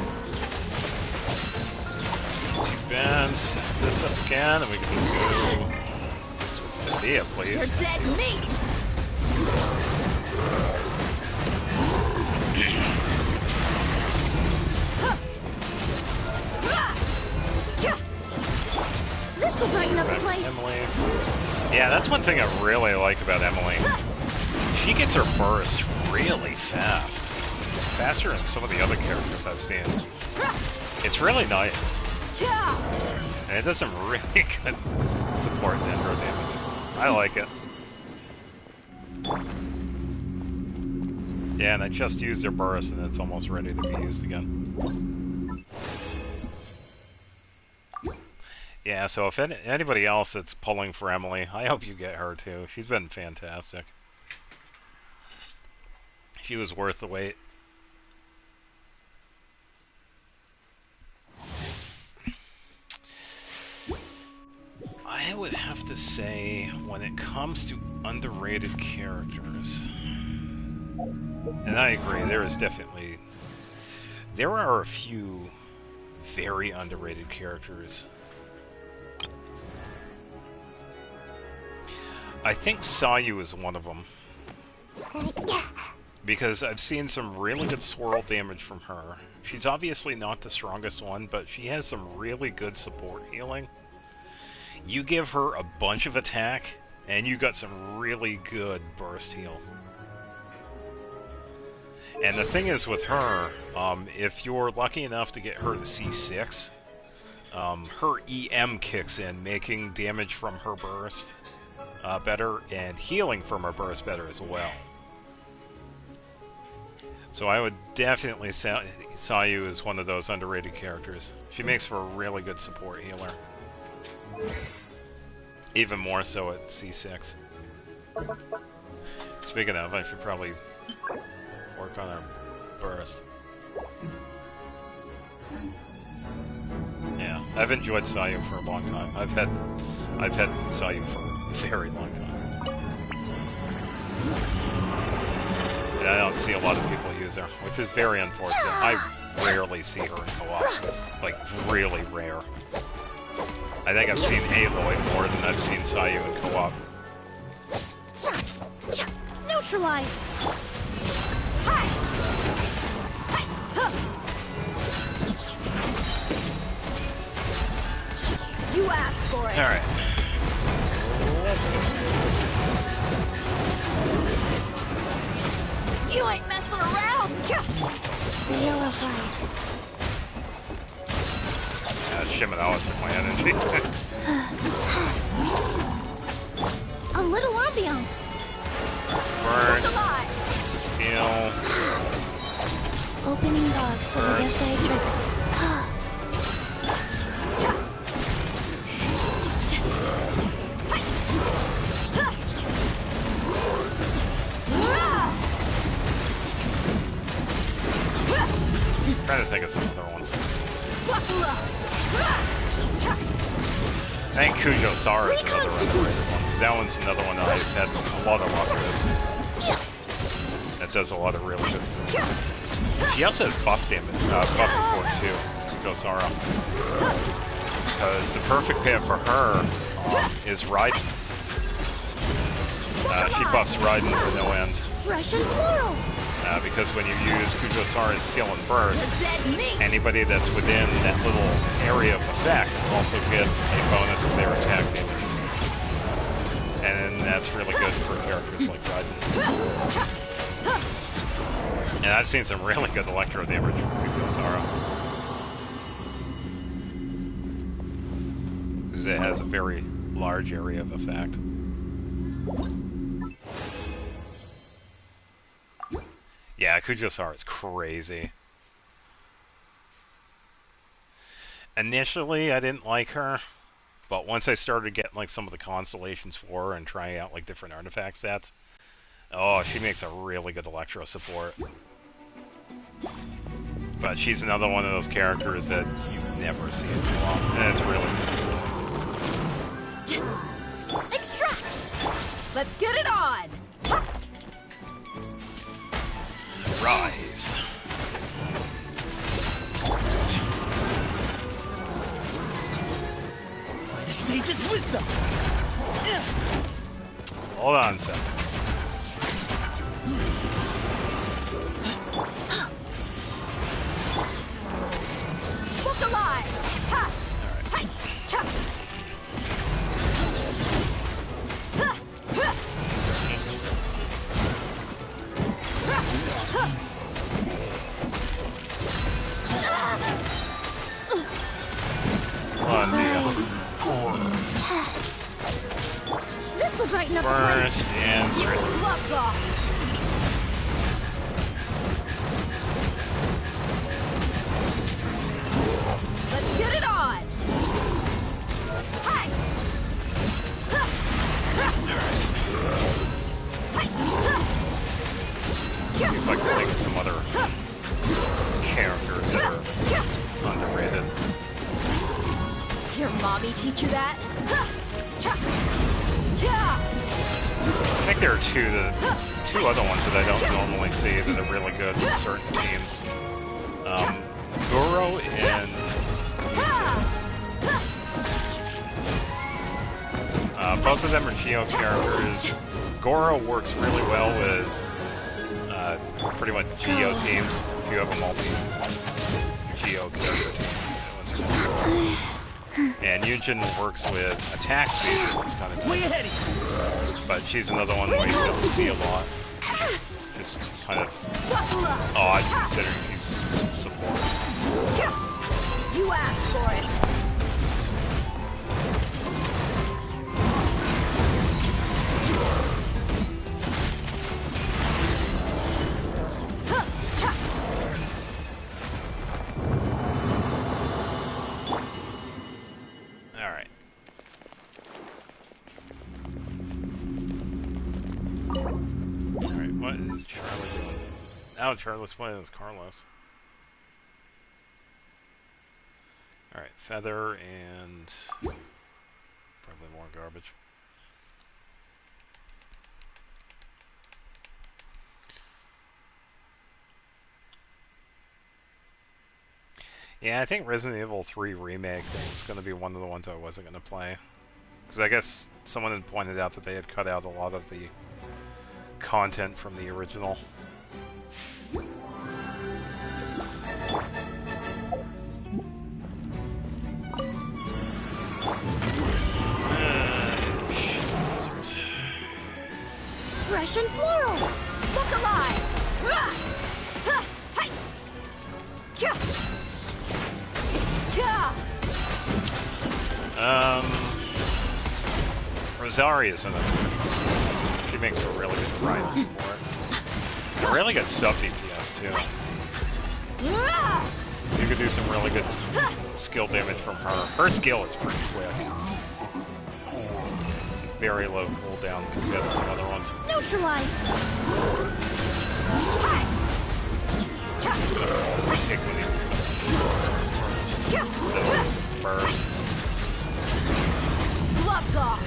Too bad. Set this up again, and we can just go switch to Dia, please. You're dead meat! This will brighten up the place. Emily. Yeah, that's one thing I really like about Emily. She gets her burst really fast. Faster than some of the other characters I've seen. It's really nice. And it does some really good support Dendro damage. I like it. Yeah, and I just used their burst and it's almost ready to be used again. Yeah, so if anybody else that's pulling for Emily, I hope you get her too. She's been fantastic. She was worth the wait. I would have to say, when it comes to underrated characters, and I agree, there are a few very underrated characters. I think Sayu is one of them. because I've seen some really good swirl damage from her. She's obviously not the strongest one, but she has some really good support healing. You give her a bunch of attack, and you got some really good burst heal. And the thing is with her, if you're lucky enough to get her to C6, her EM kicks in, making damage from her burst better, and healing from her burst better as well. So I would definitely say Sayu is one of those underrated characters. She makes for a really good support healer. Even more so at C6. Speaking of, I should probably work on her burst. Yeah, I've enjoyed Sayu for a long time. I've had Sayu for a very long time. And I don't see a lot of people use her, which is very unfortunate. I rarely see her in co-op. Like, really rare. I think I've seen Aloy more than I've seen Sayu in co-op. Neutralize! You asked for it. Alright. Let's go. You ain't messing around! Wheel of life. Shiminawa took my energy. A little ambiance. Burst. Skill. Opening box of the Death Tricks. Trying to think of some other ones. I think Kujo Sara is another underrated one, because that one's another one that I've had a lot of luck with. That does a lot of really good. She also has buff damage, buff support too, Kujo Sara. Because the perfect pair for her is Raiden. She buffs Raiden for no end. Fresh and floral. Because when you use Kujo Sara's skill and burst, anybody that's within that little area of effect also gets a bonus to their attack damage. And that's really good for characters like Raiden. And I've seen some really good electro damage from Kujo Sara. Because it has a very large area of effect. Yeah, Kujo Sara is crazy. Initially, I didn't like her, but once I started getting like some of the constellations for her and trying out like different artifact sets, oh, she makes a really good electro support. But she's another one of those characters that you never see it too often, and it's really disappointing. Extract! Let's get it on! Rise. By the sage's wisdom. Hold on a second. Look alive! Ha! Alright. Cha! Ha! Ha! This'll brighten up the Burst place. and straight. Gloves off! Let's get it on! Hi! See if I can think of some other characters that are underrated. Your mommy teach you that? I think there are two other ones that I don't normally see that are really good in certain teams. Goro and both of them are Geo characters. Goro works really well with pretty much Geo teams. If you have a multi-Geo character team. And Yunjin works with attack speed, which is kind of Way nice. ahead of you. But she's another one where you don't see a lot. Just kind of odd considering she's support. You asked for it. Alright. Alright, what is Charlie doing? Now Charlie's playing as Carlos. Alright, Feather and probably more garbage. Yeah, I think Resident Evil 3 Remake is going to be one of the ones I wasn't going to play. Because I guess someone had pointed out that they had cut out a lot of the content from the original. Fresh and floral. Look alive. Rosaria's another one. She makes a really good Rhino support. A really good sub DPS too. So you could do some really good skill damage from her. Her skill is pretty quick. It's a very low cooldown compared to some other ones. Neutralize. Take when he burst. Gloves off.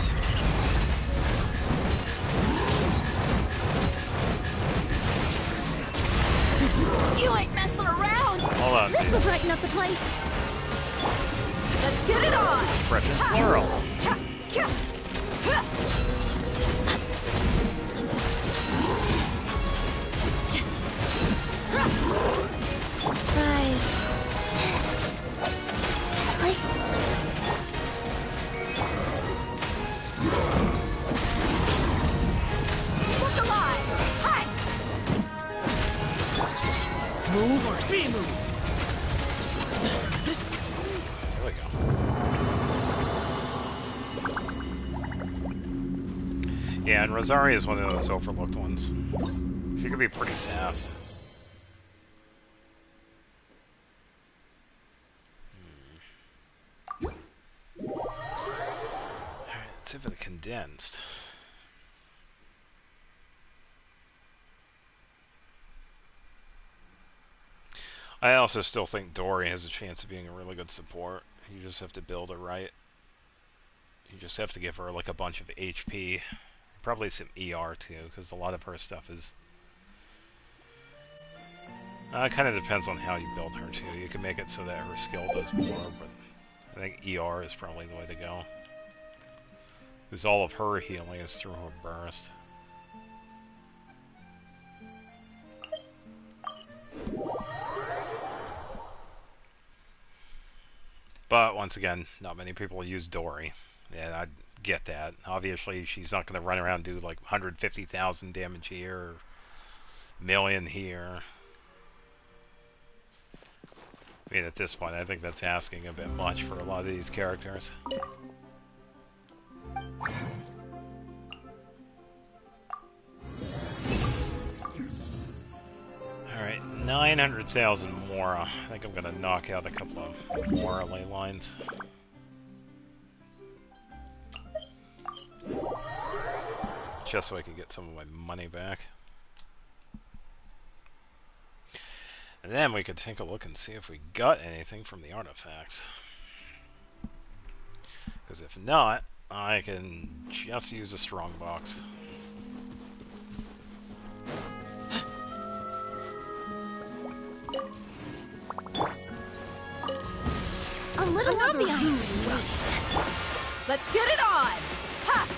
You ain't messing around. Hold on. This'll brighten up the place. Let's get it on. Fresh and floral. Nice. Look alive. Hi. Move or be moved. There we go. Yeah, and Rosaria is one of those overlooked ones. She could be pretty fast. Alright, let's see if it condensed. I also still think Dory has a chance of being a really good support. You just have to build her right. You just have to give her like a bunch of HP. Probably some ER too, because a lot of her stuff is... it kind of depends on how you build her too. You can make it so that her skill does more, but I think ER is probably the way to go. Because all of her healing is through her burst. But once again, not many people use Dory. Yeah, I get that. Obviously, she's not going to run around and do like 150,000 damage here, or million here. I mean, at this point, I think that's asking a bit much for a lot of these characters. Alright, 900,000 more. I think I'm going to knock out a couple of more ley lines. Just so I can get some of my money back. And then we could take a look and see if we got anything from the artifacts. Because if not, I can just use a strong box. A little ambiance. Let's get it on. Ha!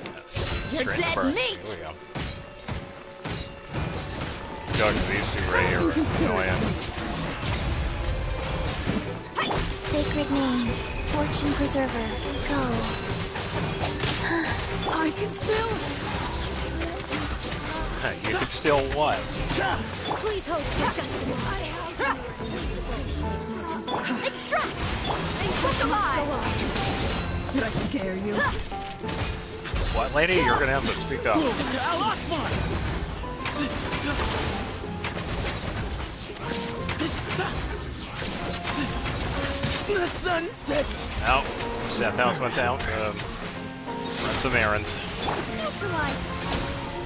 That's You're straight dead burst. meat. Here we go. Doug, these two right here are annoying. Sacred name, fortune preserver, go. I can still. You can still what? Please hold for just a moment. Extract! And put alive! Did I scare you? What, lady? You're gonna have to speak up. The sun sets. Oh, Seth House went down. Run some errands. Neutralize.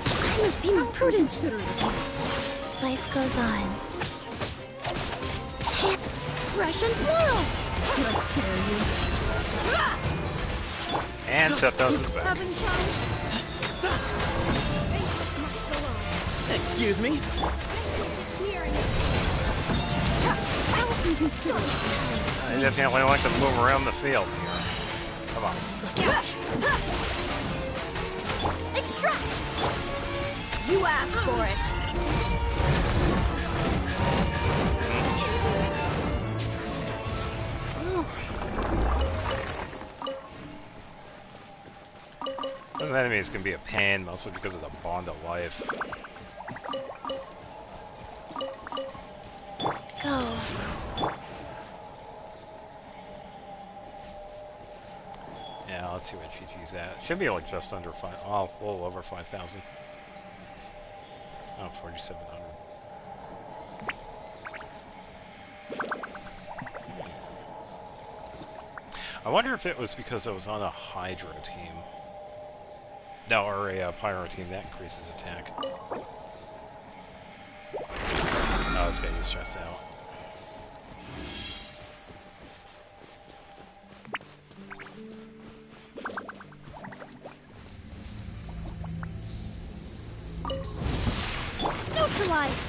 I must be more prudent. Life goes on. Russian plural. Did I scare you? And Seth House is back. Having fun? Excuse me. I definitely like to move around the field here. Come on. Extract! You asked for it. Those enemies can be a pain, mostly because of the bond of life. Go. Yeah, let's see what GG's at. Should be like just under 5. Oh, a little over 5,000. Oh, 4,700. I wonder if it was because I was on a Hydro team. No, or a Pyro team that increases attack. Oh, it's got you stressed out. Neutralize.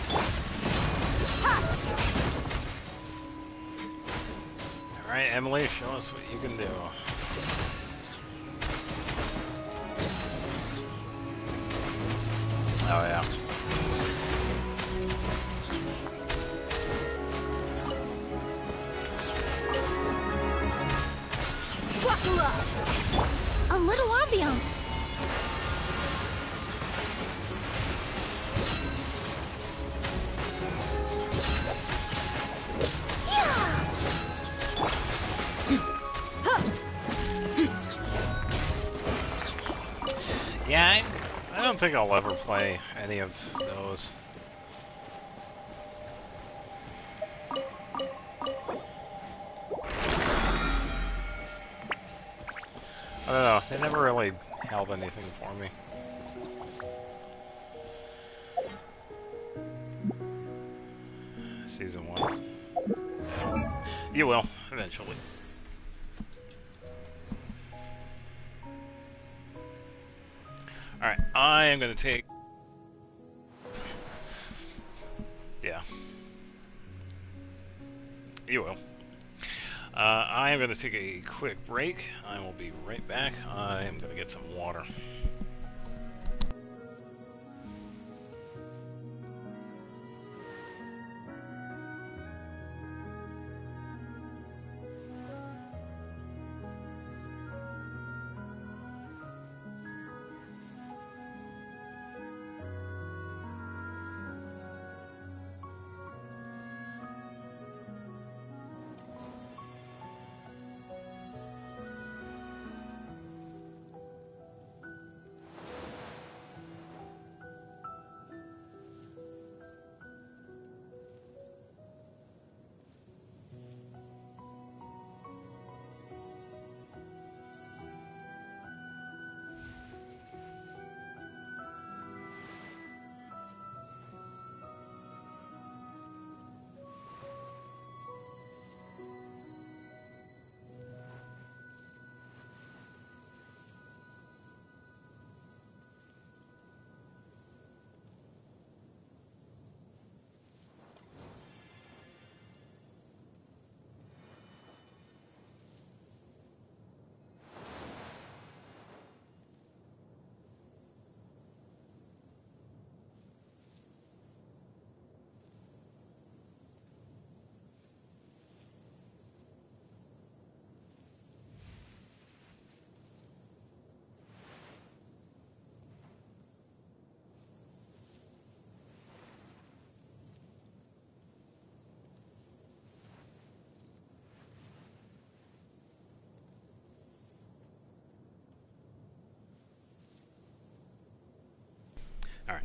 Alright, Emily, show us what you can do. Oh, yeah. Buckle up! A little ambiance. Yeah, I don't think I'll ever play any of those. I don't know, they never really held anything for me. Season 1. You will, eventually. Alright, I am going to take... Yeah. You will. I am going to take a quick break. I will be right back. I am going to get some water.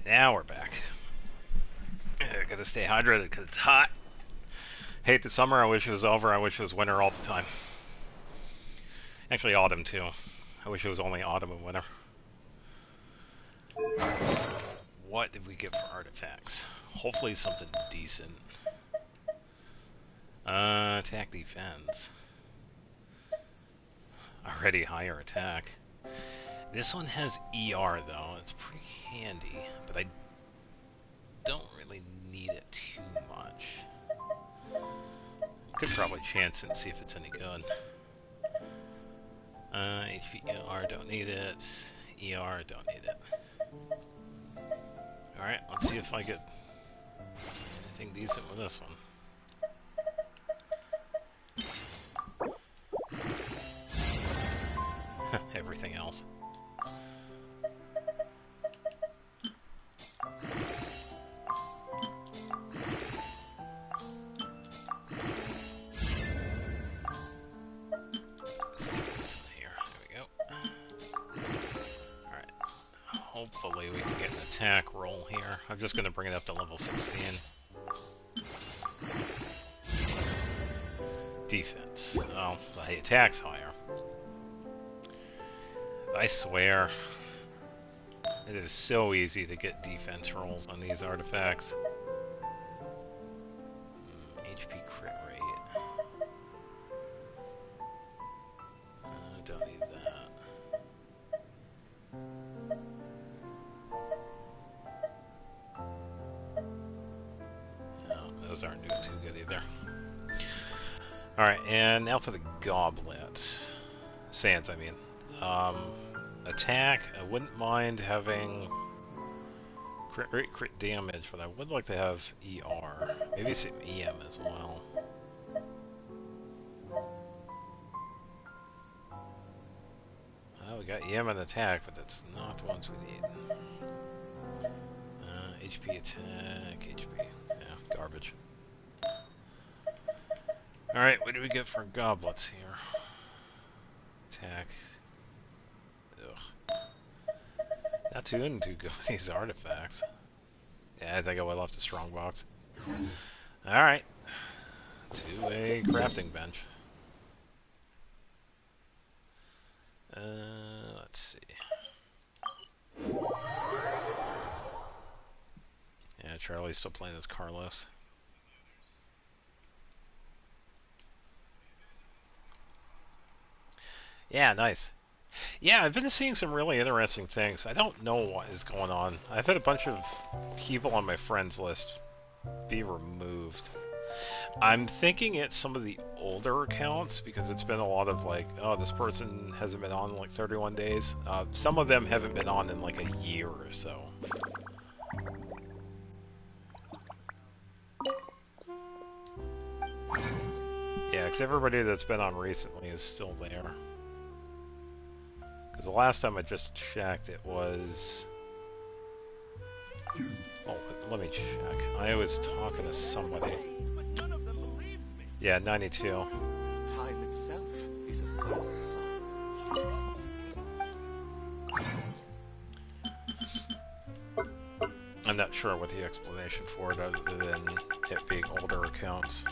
Now we're back. Gotta stay hydrated because it's hot. Hate the summer. I wish it was over. I wish it was winter all the time. Actually, autumn too. I wish it was only autumn and winter. What did we get for artifacts? Hopefully something decent. Attack defense. Already higher attack. This one has ER though. It's pretty handy, but I don't really need it too much. Could probably chance it and see if it's any good. HP ER, don't need it. ER, don't need it. Alright, let's see if I get anything decent with this one. Everything else. Hopefully we can get an attack roll here. I'm just going to bring it up to level 16. Defense. Oh, the attack's higher. I swear, it is so easy to get defense rolls on these artifacts. HP crit rate. Don't need that. Those aren't doing too good either. Alright, and now for the goblet. Sands, I mean. Attack, I wouldn't mind having crit rate, crit damage, but I would like to have ER. Maybe some EM as well. Well, we got EM and attack, but that's not the ones we need. HP attack, HP. Yeah, garbage. Alright, what do we get for goblets here? Attack. Ugh. Not too good with these artifacts. Yeah, I think I will have the strongbox. Alright. To a crafting bench. Let's see. Yeah, Charlie's still playing as Carlos. Yeah, nice. Yeah, I've been seeing some really interesting things. I don't know what is going on. I've had a bunch of people on my friends list be removed. I'm thinking it's some of the older accounts because it's been a lot of like, oh, this person hasn't been on in like 31 days. Some of them haven't been on in like a year or so. Yeah, because everybody that's been on recently is still there. Because the last time I just checked, it was... Oh, let me check. I was talking to somebody. Yeah, 92. Time itself is a silent song. I'm not sure what the explanation for it other than it being older accounts.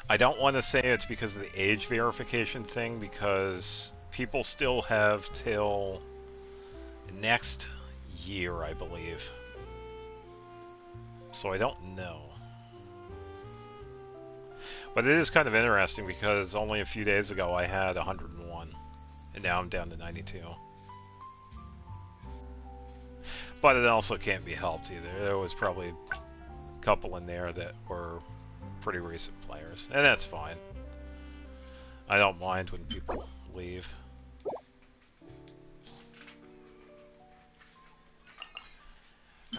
I don't want to say it's because of the age verification thing, because people still have till next year, I believe. So I don't know. But it is kind of interesting because only a few days ago I had 101, and now I'm down to 92. But it also can't be helped either. There was probably a couple in there that were pretty recent players, and that's fine. I don't mind when people leave.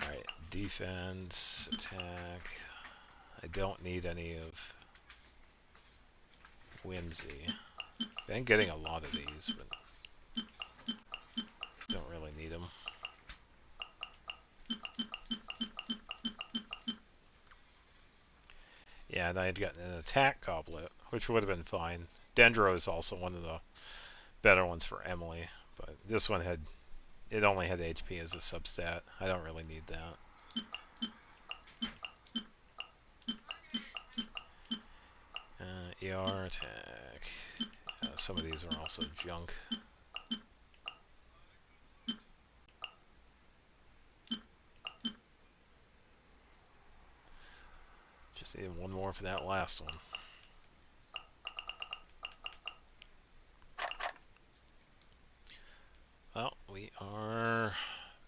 Alright, defense, attack. I don't need any of Whimsy. Been getting a lot of these, but don't really need them. Yeah, and I had gotten an attack goblet, which would have been fine. Dendro is also one of the better ones for Emily, but this one had it only had HP as a substat. I don't really need that. ER attack. Some of these are also junk. Just needed one more for that last one. Well, we are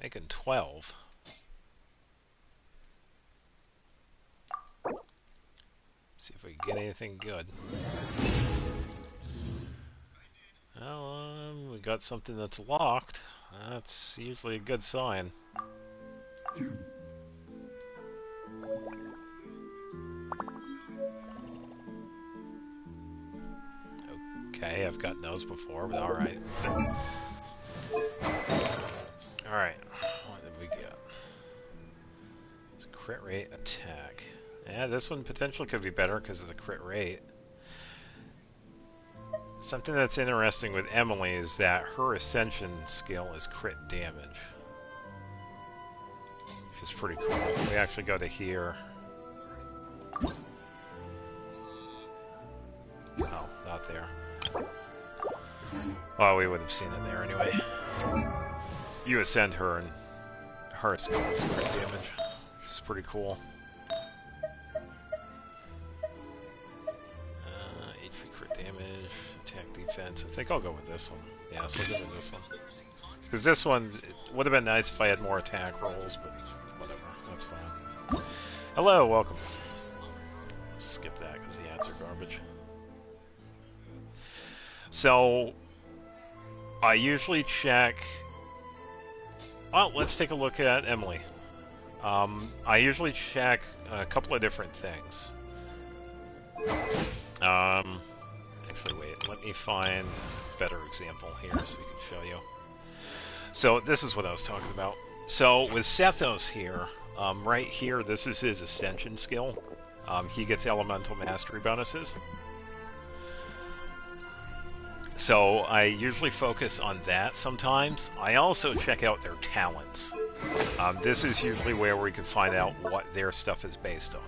making 12. See if we can get anything good. Well, we got something that's locked. That's usually a good sign. Okay, I've gotten those before, but alright. Alright, what did we get? It's crit rate attack. Yeah, this one potentially could be better because of the crit rate. Something that's interesting with Emily is that her ascension skill is crit damage. Which is pretty cool. We actually go to here. Oh, not there. Well, we would have seen it there anyway. You ascend her and her skill is crit damage. Which is pretty cool. HP crit damage, attack defense. I think I'll go with this one. Yeah, so I'll go with this one. Because this one, it would have been nice if I had more attack rolls, but whatever, that's fine. Hello, welcome. Skip that because the ads are garbage. So, I usually check... Well, let's take a look at Emily. I usually check a couple of different things. Actually, wait, let me find a better example here so we can show you. So, this is what I was talking about. So, with Sethos here, right here, this is his Ascension skill. He gets Elemental Mastery bonuses. So, I usually focus on that sometimes. I also check out their talents. This is usually where we can find out what their stuff is based on.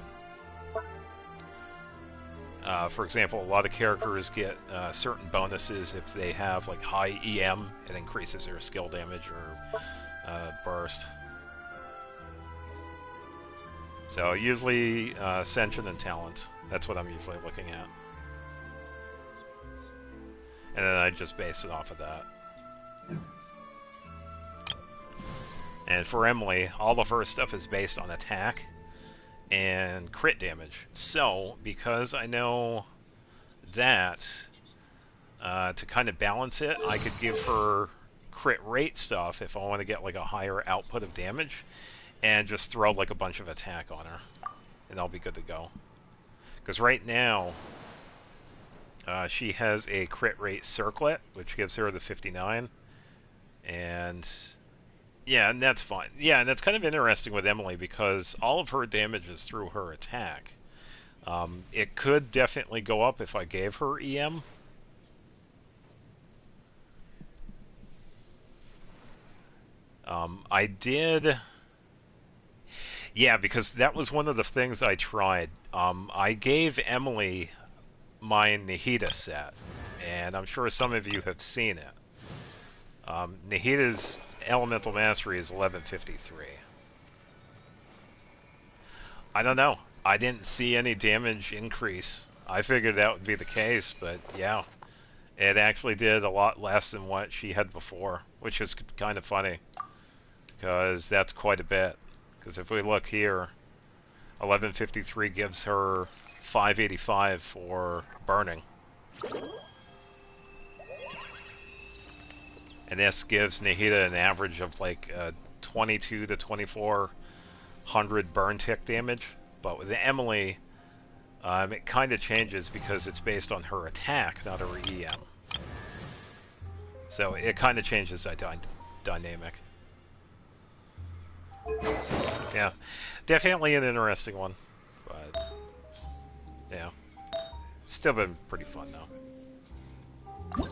For example, a lot of characters get certain bonuses if they have like high EM. It increases their skill damage or burst. So usually Ascension and talent. That's what I'm usually looking at. And then I just base it off of that. And for Emily, all of her stuff is based on attack and crit damage. So, because I know that, to kind of balance it, I could give her crit rate stuff if I want to get like a higher output of damage, and just throw like a bunch of attack on her, and I'll be good to go. Because right now, she has a crit rate circlet, which gives her the 59, and... yeah, and that's fine. Yeah, and that's kind of interesting with Emily because all of her damage is through her attack. It could definitely go up if I gave her EM. I did... yeah, because that was one of the things I tried. I gave Emily my Nahida set, and I'm sure some of you have seen it. Nahida's Elemental Mastery is 1153. I don't know. I didn't see any damage increase. I figured that would be the case, but yeah. It actually did a lot less than what she had before, which is kind of funny. Because that's quite a bit. Because if we look here, 1153 gives her 585 for burning. And this gives Nahida an average of like 22 to 2400 burn tick damage. But with Emily, it kind of changes because it's based on her attack, not her EM. So it kind of changes that dynamic. So, yeah, definitely an interesting one. But, yeah, still been pretty fun though.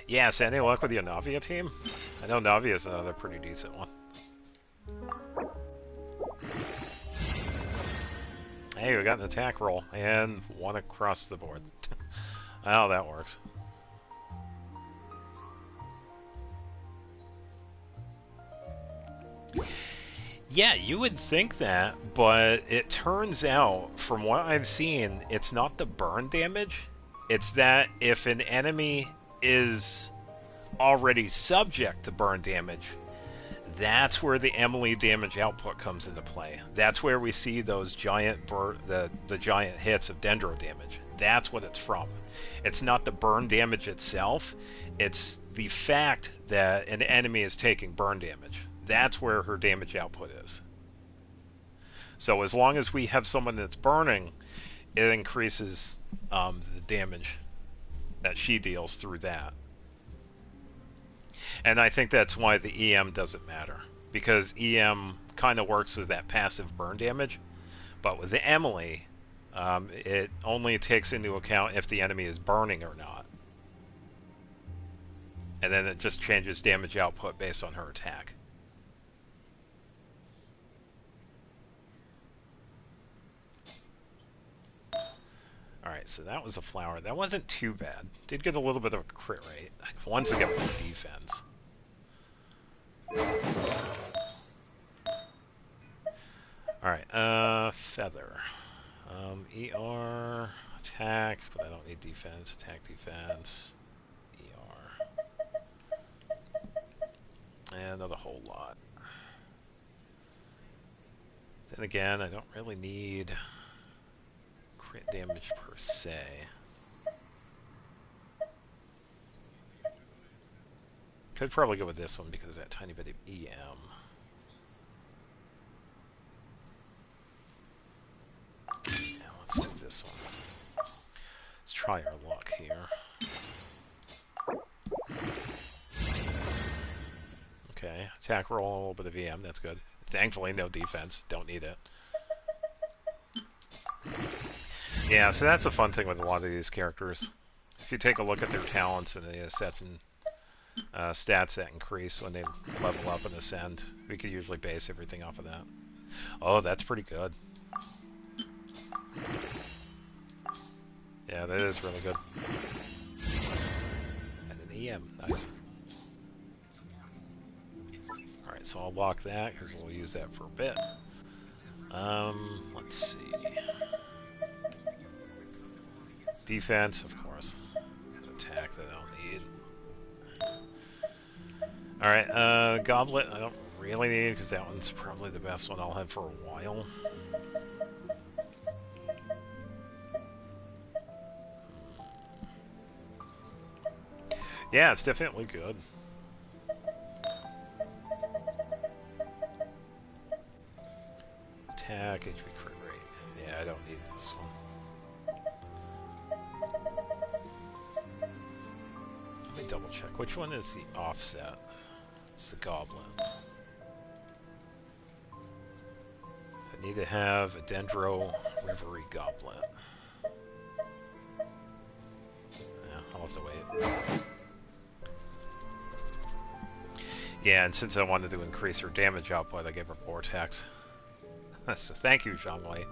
Yes, any luck with your Navia team? I know Navia's another pretty decent one. Hey, we got an attack roll, and one across the board. Oh, that works. Yeah, you would think that, but it turns out, from what I've seen, it's not the burn damage. It's that if an enemy is already subject to burn damage, that's where the Emily damage output comes into play. That's where we see those giant the giant hits of dendro damage. That's what it's from. It's not the burn damage itself. It's the fact that an enemy is taking burn damage. That's where her damage output is. So as long as we have someone that's burning, it increases the damage that she deals through that. And I think that's why the EM doesn't matter, because EM kind of works with that passive burn damage, but with the Emily, it only takes into account if the enemy is burning or not. And then it just changes damage output based on her attack. Alright, so that was a flower. That wasn't too bad. Did get a little bit of a crit rate. Once again with the defense. Alright, feather. ER, attack, but I don't need defense. Attack, defense, ER. And not a whole lot. Then again, I don't really need crit damage per se. Could probably go with this one because of that tiny bit of EM. Now let's do this one. Let's try our luck here. Okay, attack roll, a little bit of EM, that's good. Thankfully, no defense, don't need it. Yeah, so that's a fun thing with a lot of these characters. If you take a look at their talents and the certain stats that increase when they level up and ascend, we could usually base everything off of that. Oh, that's pretty good. Yeah, that is really good. And an EM, nice. Alright, so I'll lock that because we'll use that for a bit. Let's see. Defense, of course. Attack that I don't need. Alright, Goblet I don't really need because that one's probably the best one I'll have for a while. Yeah, it's definitely good. Attack, HP crit rate. Yeah, I don't need this one. Let me double check. Which one is the offset? It's the Goblin. I need to have a Dendro Reverie Goblet. Yeah, I'll have to wait. Yeah, and since I wanted to increase her damage output, I gave her Vortex. So thank you, Zhongli.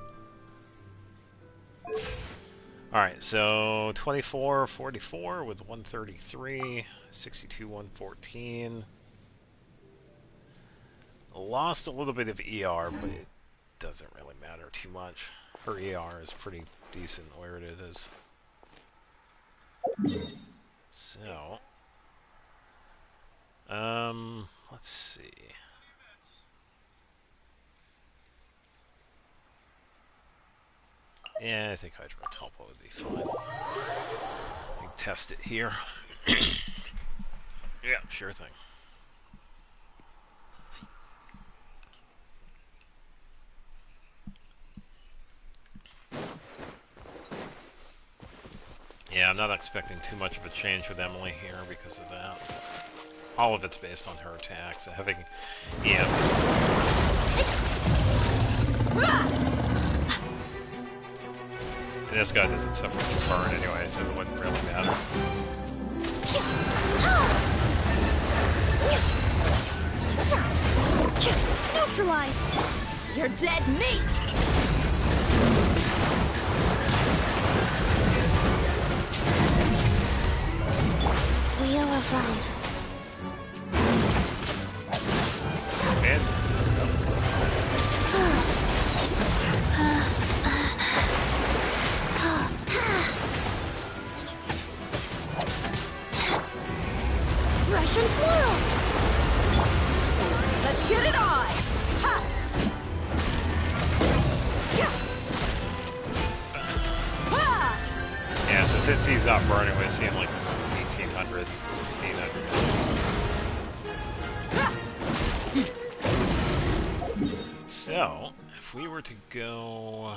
Alright, so 24, 44 with 133, 62, 114. Lost a little bit of ER, but it doesn't really matter too much. Her ER is pretty decent where it is. So, let's see. Yeah, I think Hydro Tulpa would be fine. We can test it here. Yeah, sure thing. Yeah, I'm not expecting too much of a change with Emily here because of that. All of it's based on her attacks. Having EM and this guy doesn't suffer from burn anyway, so it wouldn't really matter. Neutralize! You're dead meat! Wheel of life. Spin. Fresh and floral. Let's get it on! Ha! Ha! Yeah, so since he's up burning, we see him like 1800, 1600. So, if we were to go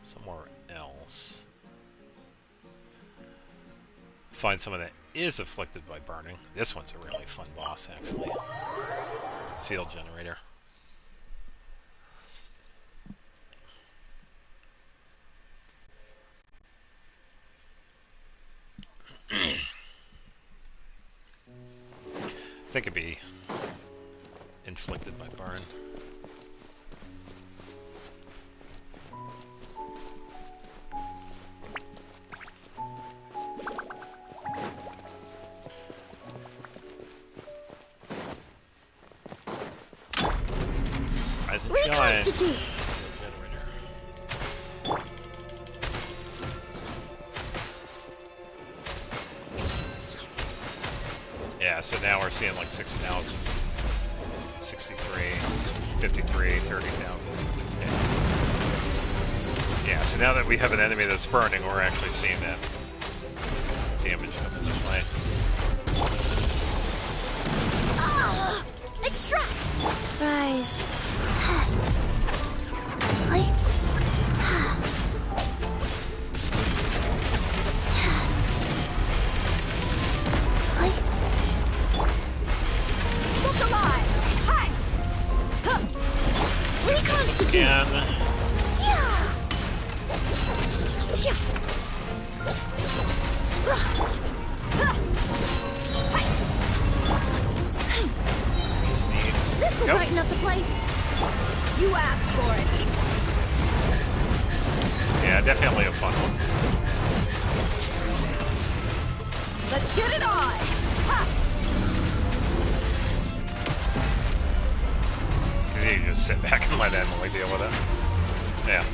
somewhere else, find someone that is afflicted by burning. This one's a really fun boss, actually. Field generator. I think it'd be inflicted by burn. Rise and shine. Reconstitute! Yeah, so now we're seeing like 6,000, 63, 53, 30,000. Yeah, so now that we have an enemy that's burning, we're actually seeing that damage come into play. Extract! Rise. Look alive! Hi! Reconstitute! Again. Sneak. This'll Yep. brighten up the place. You asked for it! Yeah, definitely a fun one. Let's get it on! Ha! Because you just sit back and let Emily deal with it. Yeah.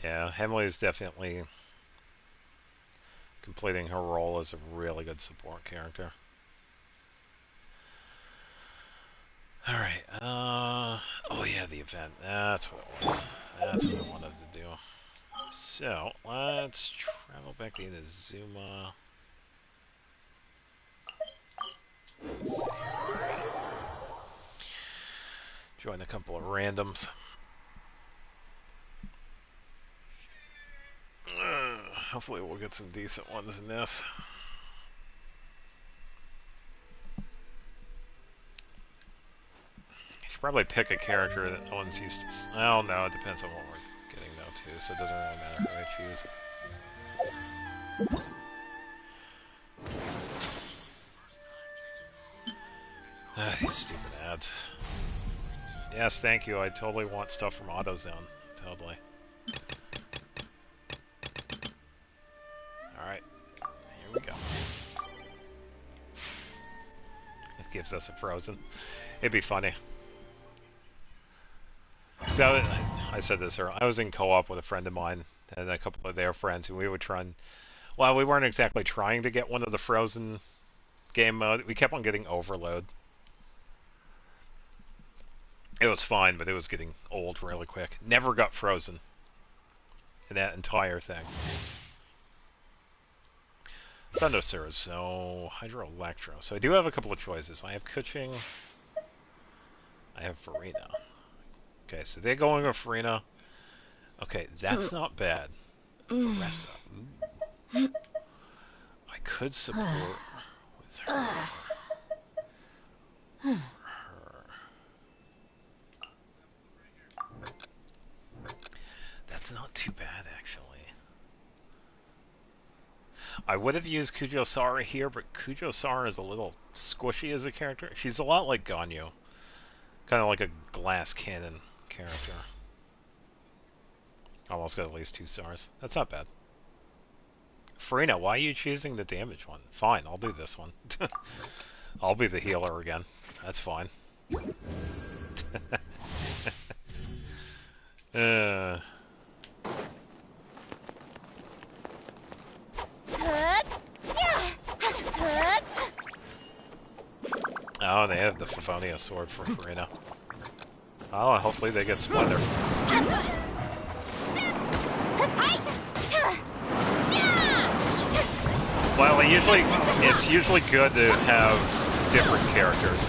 Yeah, Emily is definitely completing her role as a really good support character. Alright, oh yeah, the event. That's what it was. That's what I wanted to do. So, let's travel back to Inazuma. Let's see here. Join a couple of randoms. Hopefully we'll get some decent ones in this. You should probably pick a character that no one's used to. Oh no, it depends on what we're getting though too, so it doesn't really matter who I choose. These stupid ads. Yes, thank you. I totally want stuff from AutoZone. Totally. Alright. Here we go. It gives us a Frozen. It'd be funny. So, I said this earlier. I was in co-op with a friend of mine and a couple of their friends, and we would try and... Well, we weren't exactly trying to get one of the Frozen game mode. We kept on getting Overload. It was fine, but it was getting old really quick. Never got Frozen in that entire thing. Thundersurge, so Hydro Electro. So I do have a couple of choices. I have Kuching. I have Farina. Okay, so they're going with Farina. Okay, that's not bad. Veressa. Ooh. I could support with her. It's not too bad, actually. I would have used Kujo-Sara here, but Kujo-Sara is a little squishy as a character. She's a lot like Ganyu. Kind of like a glass cannon character. Almost got at least 2 stars. That's not bad. Farina, why are you choosing the damage one? Fine, I'll do this one. I'll be the healer again. That's fine. Oh, they have the Favonius sword for Farina. Oh, hopefully they get Splendor. Well, it's usually good to have different characters.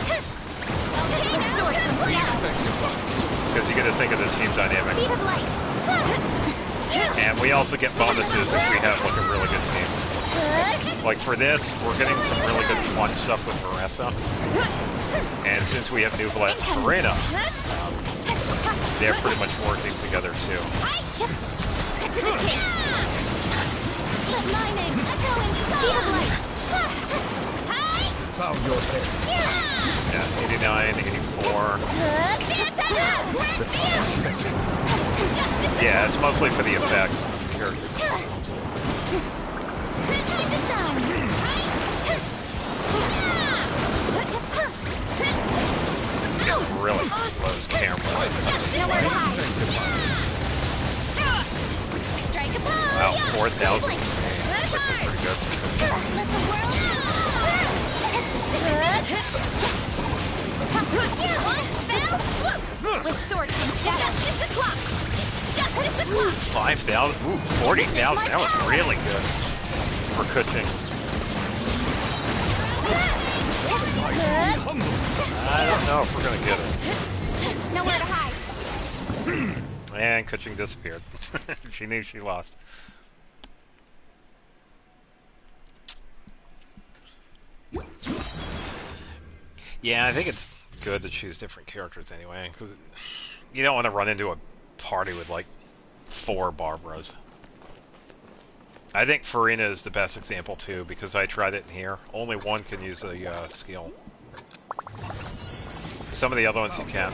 Because you get to think of the team dynamics. And we also get bonuses if we have like a really good team. Like for this, we're getting some really good fun stuff with Marissa. And since we have Nublet and Farina, they're pretty much working together too. Found your head. Yeah, 89, 84. Yeah, it's mostly for the effects of the characters themselves. Get really close camera. Wow, 4,000. That's actually pretty good. With sword and justice o'clock. Justice o'clock. 5,000. Ooh, 40,000. That was really good for Kuching. I don't know if we're gonna get it. Nowhere to hide. And Kuching disappeared. She knew she lost. Yeah, I think it's good to choose different characters anyway, because you don't want to run into a party with like 4 Barbaras. I think Farina is the best example too, because I tried it in here. Only one can use a skill. Some of the other ones you can.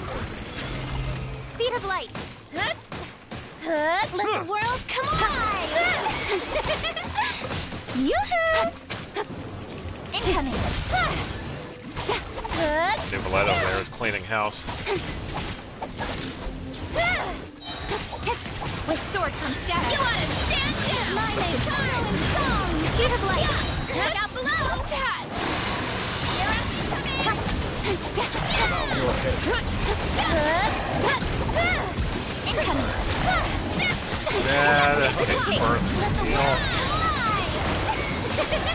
Speed of light. Let the world come alive. Yoo-hoo! Incoming. Nublet over there is cleaning house. With sword comes shadow. You wanna stand down? My name's Carl and Song. Speed of light. Look out below. Incoming. Yeah, that's the first heal.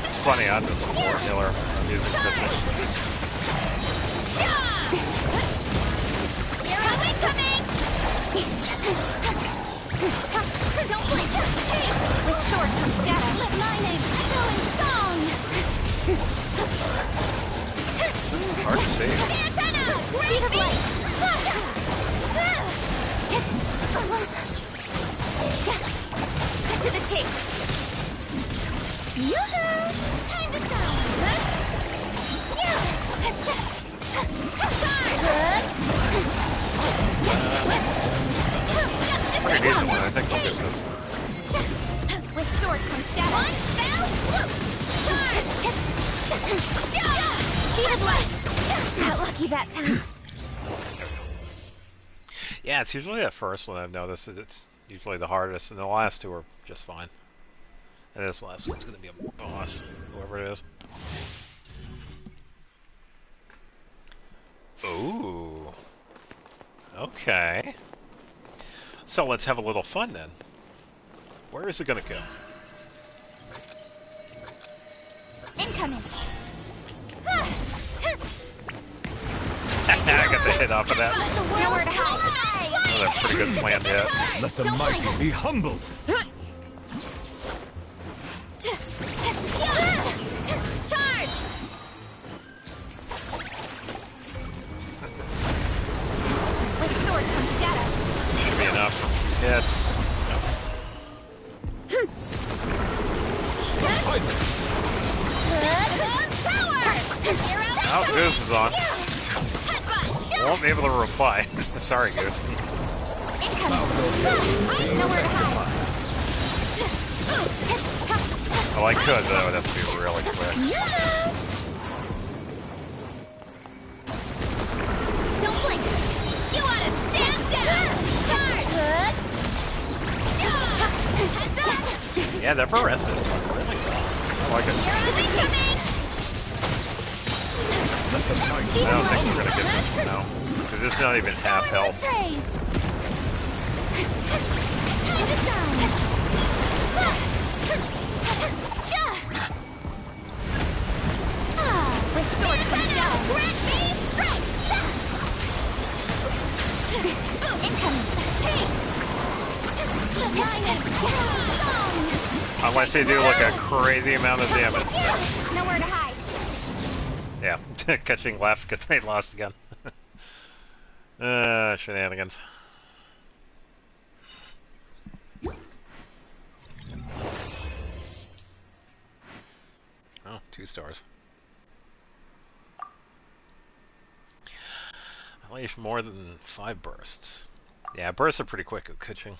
It's funny, I'm the support healer. I'm using Kuching. Don't blink! With sword comes shadow. Let my name echo in song! Hard to see. Antenna! Speed of light! Cut to the chase! Yoo-hoo! Time to shine! Pretty decent one, I think we'll get this one. With sword comes shadow. One fell swoop! Charge! Speed of light! Got lucky that time. Yeah, it's usually that first one I've noticed. It's usually the hardest, and the last 2 are just fine. And this last one's going to be a boss, whoever it is. Ooh. Okay. So let's have a little fun then. Where is it going to go? Incoming. I got the hit off of that. Nowhere to hide. Oh, that's a pretty good plan hit. Let the mighty be humbled. Charge! With sword comes shadow. Should be enough hits. Nope. silence. Oh, Goose is on. Headbutt. Won't be able to reply. Sorry, Goose. Nowhere to hide. Oh, I could, but that would have to be really quick. Don't blink. You want to stand down. Charge. Heads up. Yeah, that Varese is doing really well. I like it. You're incoming. Let the might I don't think we're gonna get this one now. Because it's not even half health. Praise. Time to shine. With sword from down. Grant me strength. Incoming. Hey. Unless they do like a crazy amount of damage. Nowhere to hide. Yeah, catching left because they lost again. Shenanigans. Oh, 2 stars. Unleash more than 5 bursts. Yeah, bursts are pretty quick at catching.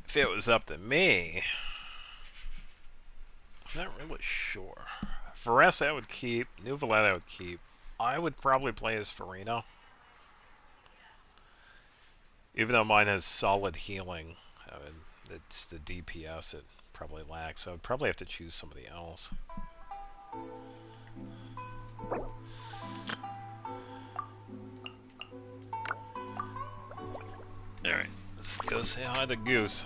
If it was up to me, I'm not really sure. Varese I would keep. New Valette I would keep. I would probably play as Farina. Even though mine has solid healing, it's the DPS it probably lacks, so I'd probably have to choose somebody else. Alright, let's go say hi to Goose.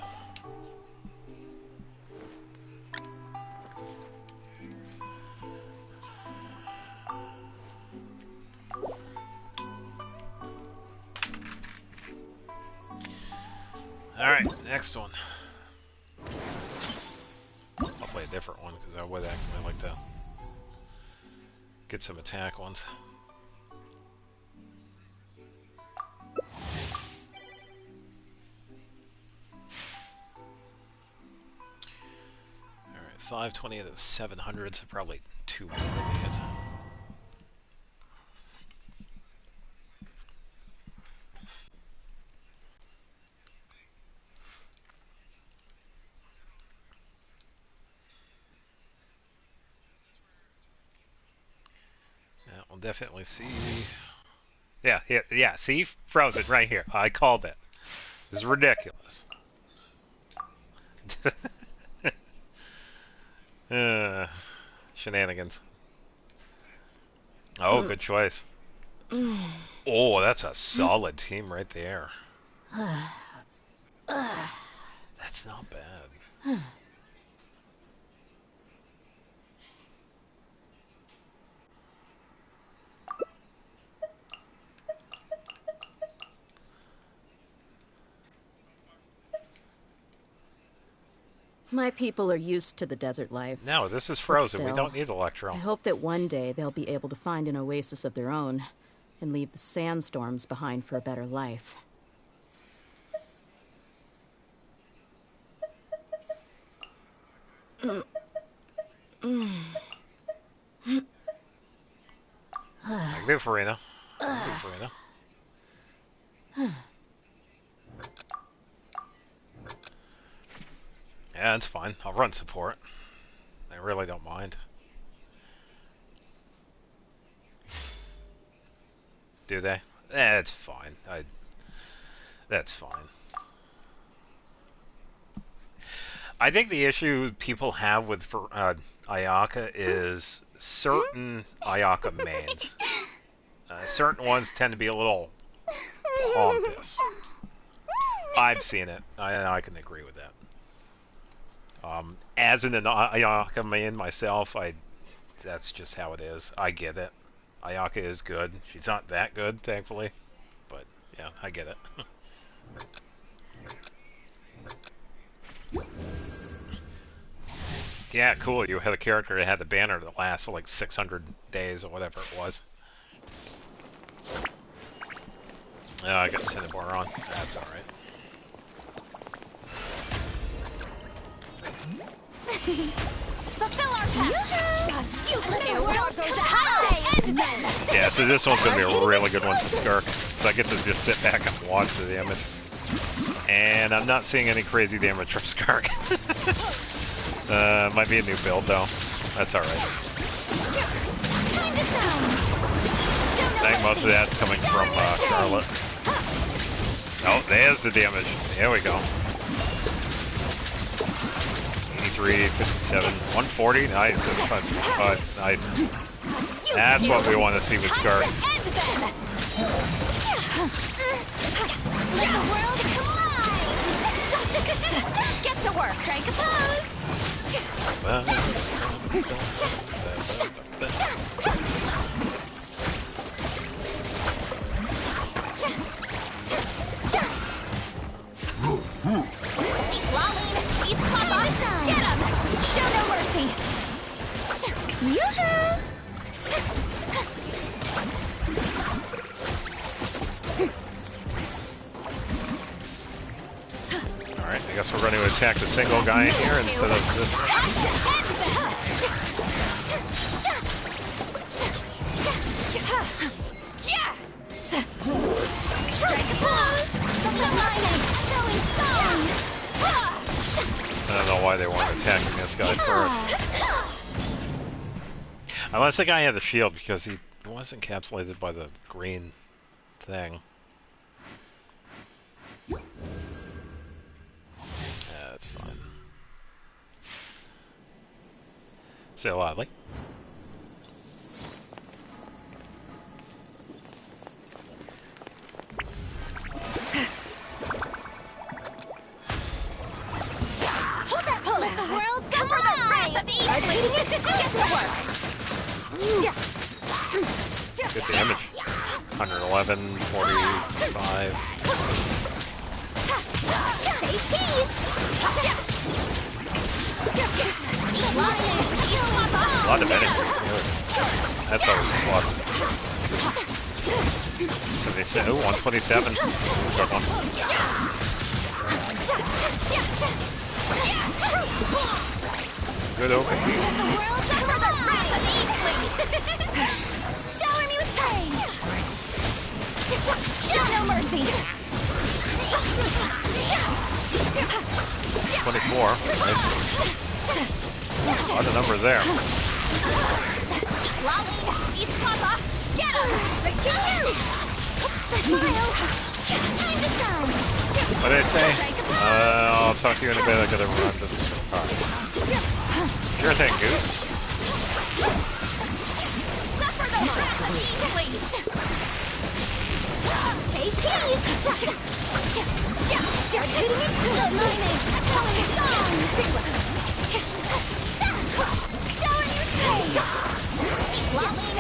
Alright, next one. I'll play a different one because I would actually like to get some attack ones. Alright, 520 out of 700, so probably 2 more of these. Yeah, we'll definitely see. Yeah, yeah, see? Frozen right here. I called it. This is ridiculous. Shenanigans. Oh, good choice. Oh, that's a solid team right there. That's not bad. My people are used to the desert life. No, this is But frozen. We still, don't need Electro. I hope that one day they'll be able to find an oasis of their own and leave the sandstorms behind for a better life. I can do Farina. I can do Farina. Yeah, it's fine. I'll run support. I really don't mind. Do they? It's fine. That's fine. I think the issue people have with Ayaka is certain Ayaka mains. Certain ones tend to be a little pompous. I've seen it. I can agree with that. As an Ayaka main myself, that's just how it is. I get it. Ayaka is good. She's not that good, thankfully. But, yeah, I get it. Yeah, cool. You had a character that had the banner that lasts for like 600 days or whatever it was. Oh, I got Cinnabar on. That's alright. Fulfill our path. You let the world go to high. Yeah, so this one's going to be a really good one for Skirk. So I get to just sit back and watch the damage. And I'm not seeing any crazy damage from Skirk. Might be a new build though. That's alright. I think most of that's coming from Charlotte. Oh, there's the damage. There we go. 83, 57, 140. Nice. 65, 65. Nice. That's what we want to see with Skirk. Let the world collide! Get to work. Strike a pose. Keep lolling. Keep popping. Get him. Show no mercy. Yoo-hoo! Alright, I guess we're going to attack the single guy here instead of this. I don't know why they weren't attacking this guy first. Unless the guy had the shield, because he was encapsulated by the green thing. Yeah, that's fine. Say loudly. Hold that pose! Let the world come for the wrath of evil! Get to work! Good damage. 111, 45. Say cheese! A lot of energy. That's always a plus. So they said, oh, 127. Good one. Good open. Shower me with praise! Show no mercy! 24. Nice. A lot of numbers there. Get him! Smile! Time to shine! What did I say? I'll talk to you in a bit. I gotta run to this. Sure thing, Goose. Say cheese! Rotating it, good morning! Telling a song! Showing your praise! Lolling!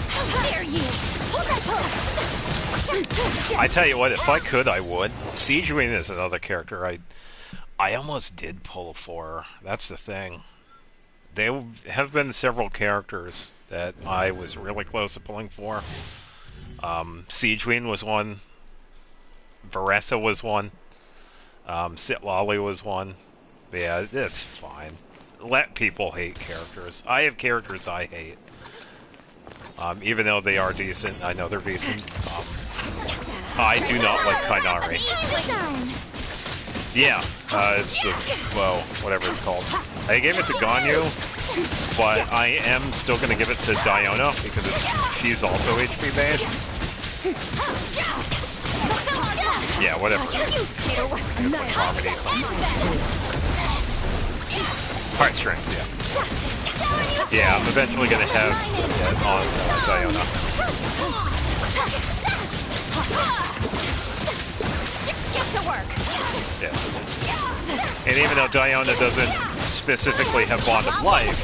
How dare you! Hold that pose! I tell you what, if I could, I would. Siege Wing is another character I almost did pull for. That's the thing. There have been several characters that I was really close to pulling for. Siege Wing was one. Varessa was one. Sitlali was one. Yeah, it's fine. Let people hate characters. I have characters I hate. Even though they are decent, I know they're decent. I do not like Tainari. Yeah, it's the, well, whatever it's called. I gave it to Ganyu, but I am still going to give it to Diona because she's also HP based. Yeah, whatever. Harmony Heartstrings, yeah. Yeah, I'm eventually going to have that on Diona. Get to work! Yeah. And even though Diona doesn't specifically have Bond of Life,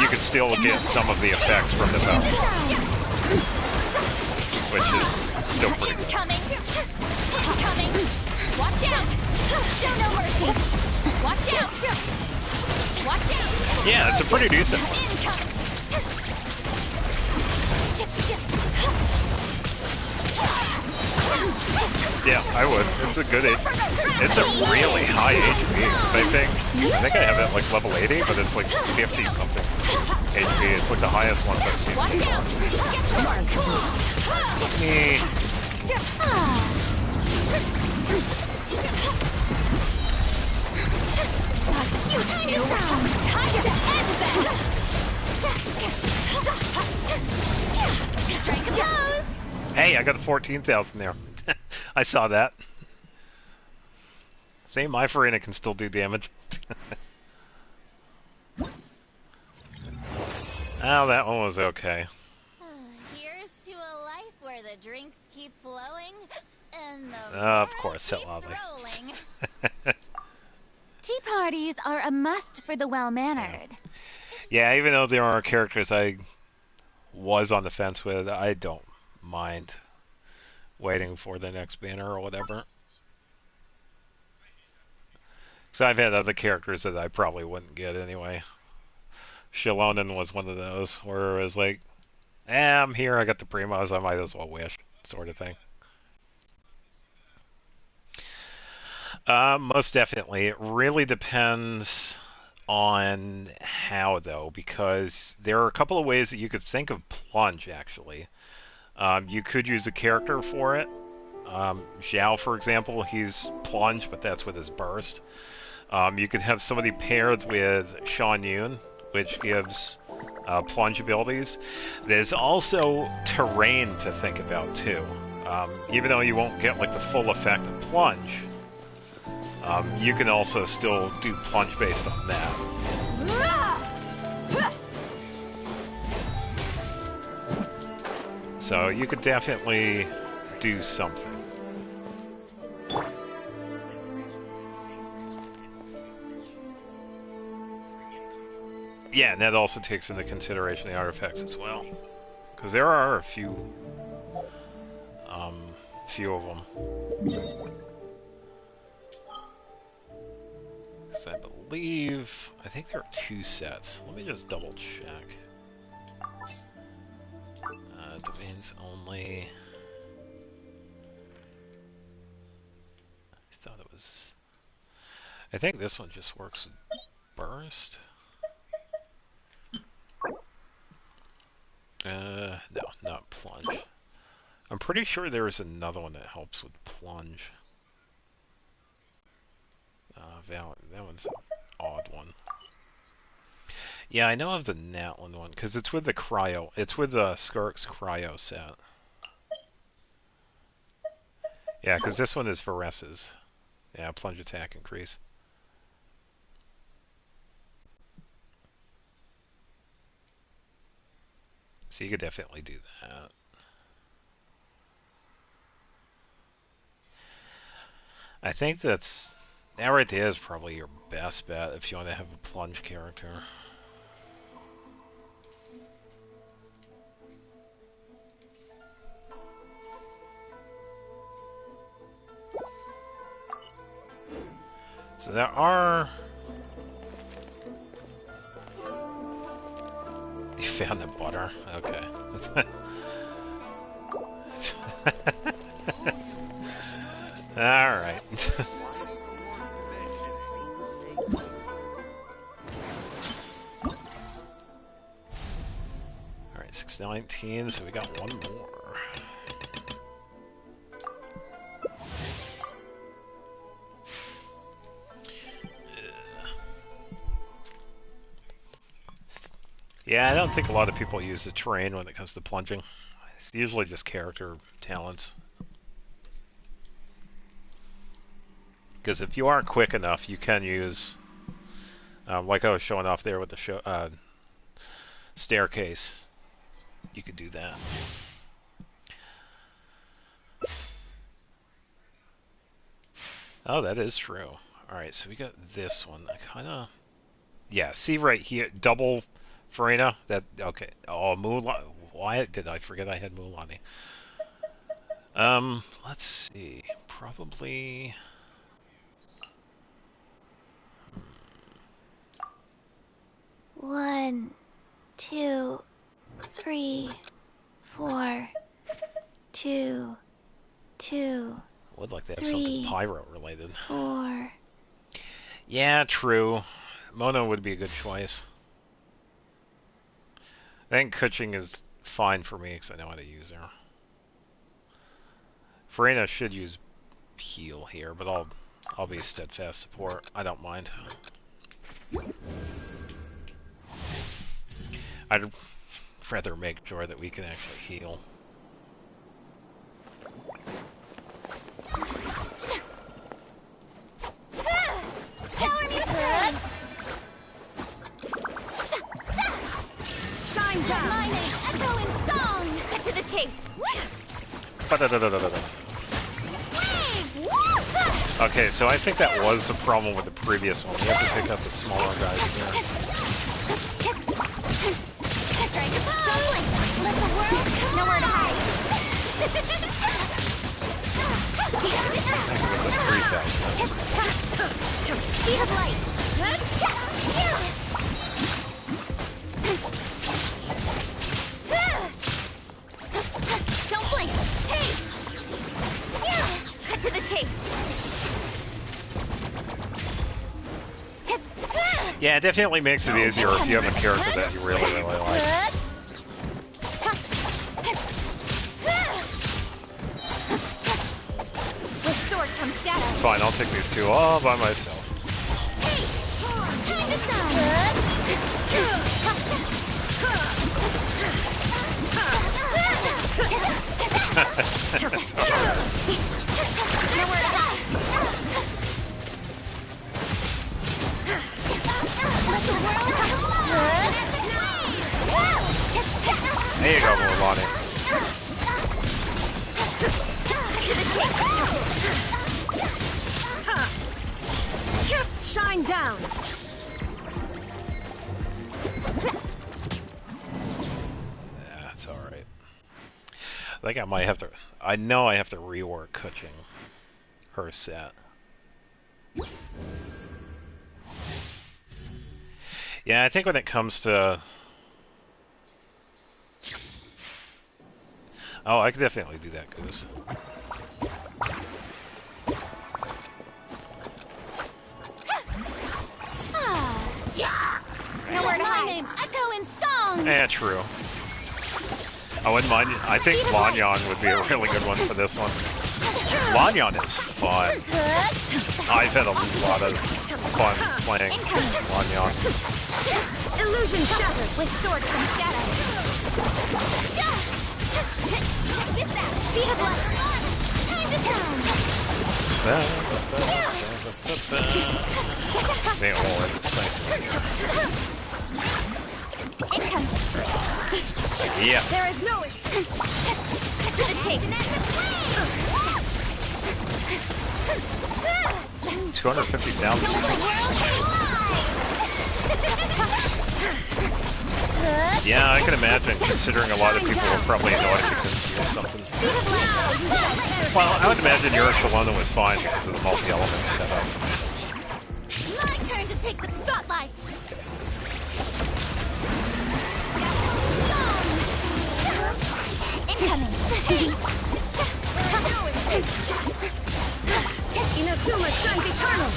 you can still get some of the effects from the bow, which is still pretty good. Coming! Watch out! Show no mercy. Watch out. Watch out. Yeah, it's a pretty decent one. Yeah, I would. It's a good it's a really high HP. I think I have it like level 80, but it's like 50 something HP. It's like the highest one I've seen so far. Hey, I got 14,000 there. I saw that. Same, my Farina can still do damage. Oh, that one was okay. Here's to a life where the drinks keep flowing and the Of barrel course, keeps Loudly. rolling. Tea parties are a must for the well-mannered. Yeah, even though there are characters I was on the fence with, I don't mind waiting for the next banner or whatever. So I've had other characters that I probably wouldn't get anyway. Shilonen was one of those where it was like, I'm here, I got the primos, I might as well wish, sort of thing. Most definitely. It really depends on how, though, because there are a couple of ways that you could think of plunge, actually. You could use a character for it. Xiao, for example, he's plunge, but that's with his burst. You could have somebody paired with Shan Yun, which gives plunge abilities. There's also terrain to think about, too. Even though you won't get like the full effect of plunge, you can also still do plunge based on that. So you could definitely do something. Yeah, and that also takes into consideration the artifacts as well, because there are a few of them. Because I think there are 2 sets. Let me just double check. Domains only. I thought it was. I think this one just works with burst. No, not plunge. I'm pretty sure there is another one that helps with plunge. That one's an odd one. Yeah, I know of the Natlin one, because it's with the cryo. It's with the Skirk's cryo set. Yeah, because this one is Vares's. Yeah, plunge attack increase. So you could definitely do that. I think that right there is probably your best bet if you want to have a plunge character. So there are... You found the butter? Okay. Alright. Alright, 619, so we got one more. Yeah, I don't think a lot of people use the terrain when it comes to plunging. It's usually just character talents. Because if you aren't quick enough, you can use, like I was showing off there with the staircase, you could do that. Oh, that is true. Alright, so we got this one. I kind of... Yeah, see right here, double Farina? That, okay. Oh, Mulan. Why did I forget I had Mulani? Let's see. Probably... 1, 2, 3, 4, 2, 2, Would like to have something pyro related. 4. Yeah, true. Mono would be a good choice. I think Kuching is fine for me because I know how to use her. Farina should use heal here, but I'll be steadfast support. I don't mind. I'd rather make sure that we can actually heal. Shower me with praise! Shine down! My name, echo in song! Cut to the chase! Okay, so I think that was the problem with the previous one. We have to pick up the smaller guys here. Strike a pose! Let the world nowhere to hide! Speed of light! Don't blink! Hey! Cut to the chase! Yeah, it definitely makes it easier if you have a character that you really, really like. With sword comes shadow. It's fine, I'll take these two all by myself. Hey! Time to shine! Nowhere to hide! Let the world There you go, Milani. Shine down! That's alright. I think I might have to... I know I have to rework Kuching. Her set. Yeah, I think when it comes to... Oh, I could definitely do that, Goose. Nowhere to hide. My name, echo in song! Eh, true. I wouldn't mind... I think Lanyan would be a really good one for this one. Lanyan is fun. I've had a lot of fun playing Lanyan. Illusion shattered with sword from shadow. Speed of light. Time to shine. Man, oh, it's nice in here. Income. Yeah. There is no escape. To the chase. 250,000. Yeah, I can imagine, considering a lot of people were probably annoyed because you do something. Well, I would imagine your Shalona was fine because of the multi-element setup. My turn to take the spotlight. Incoming. Inazuma shines eternal.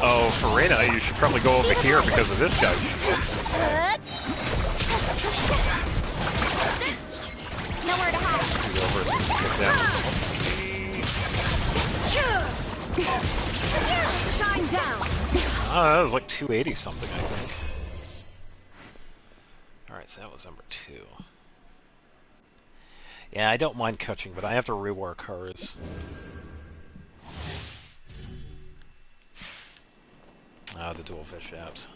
Oh, Farina, you should probably go over here because of this guy. Nowhere to hide. Scoot over so we can get down. Shine down. Oh, that was like 280 something, I think. Alright, so that was number 2. Yeah, I don't mind Kuching, but I have to rework hers. The dual fish apps.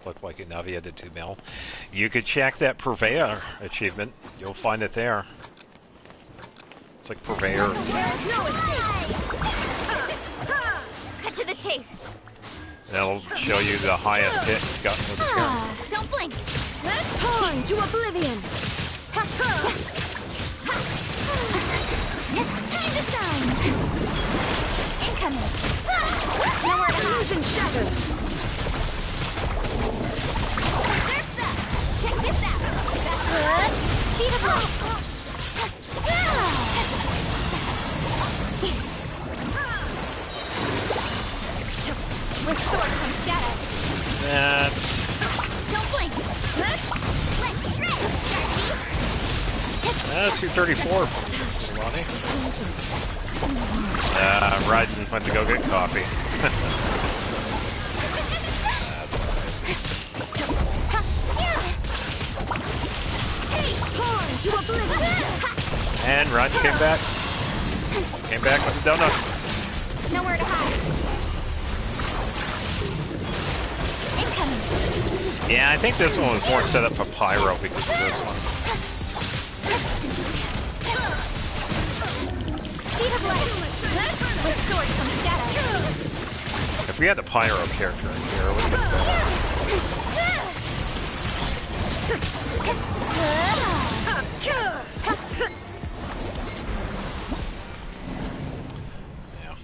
Looked like Unavia did 2 mil. You could check that Purveyor achievement. You'll find it there. It's like Purveyor. There's no escape. Cut to the chase. That'll show you the highest hit you've gotten with the character. Don't blink. Torn to oblivion. Time to shine. Incoming. Nowhere to hide. Illusion shattered. Speed of light! Restore from shadow! That's... Don't blink! Let's shred! 234 from Ronnie. Ryden went to go get coffee. That's To oblivion! alright. And Ryden came back. Came back with the donuts. Nowhere to hide. Incoming. Yeah, I think this one was more set up for Pyro because of this one. Speed of light. Restored from shadow. If we had the Pyro character in here, it would have been better. Yeah.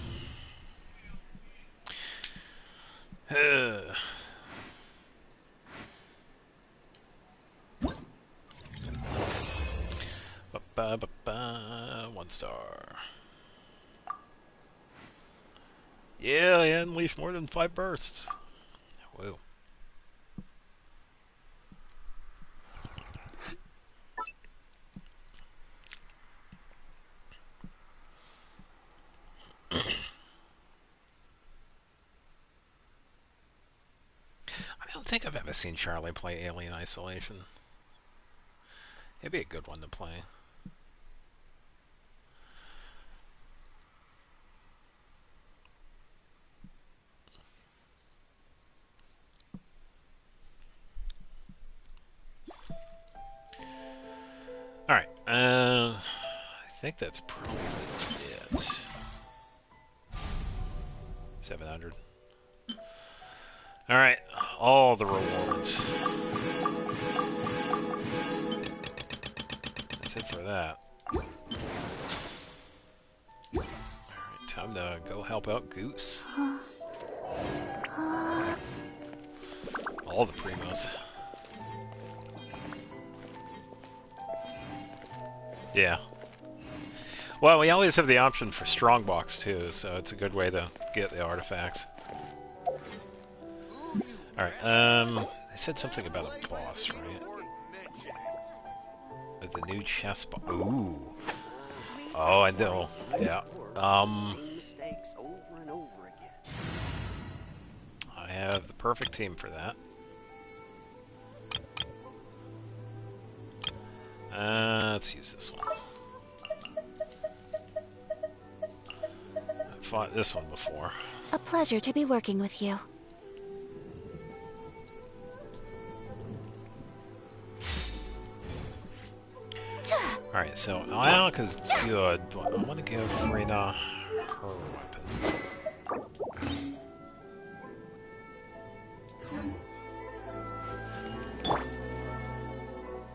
1 star. Yeah, I unleashed more than 5 bursts. Whoa. I don't think I've ever seen Charlie play Alien Isolation. It'd be a good one to play. Alright, I think that's probably it. 700. Alright, all the rewards. That's it for that. Alright, time to go help out Goose. All the primos. Yeah. Well, we always have the option for Strongbox too, so it's a good way to get the artifacts. Alright, they said something about a boss, right? With the new chest boss. Ooh. Oh, I know. Yeah. I have the perfect team for that. Let's use this one. I've fought this one before. A pleasure to be working with you. Alright, so Ionica's good, but I want to give Rena her weapon.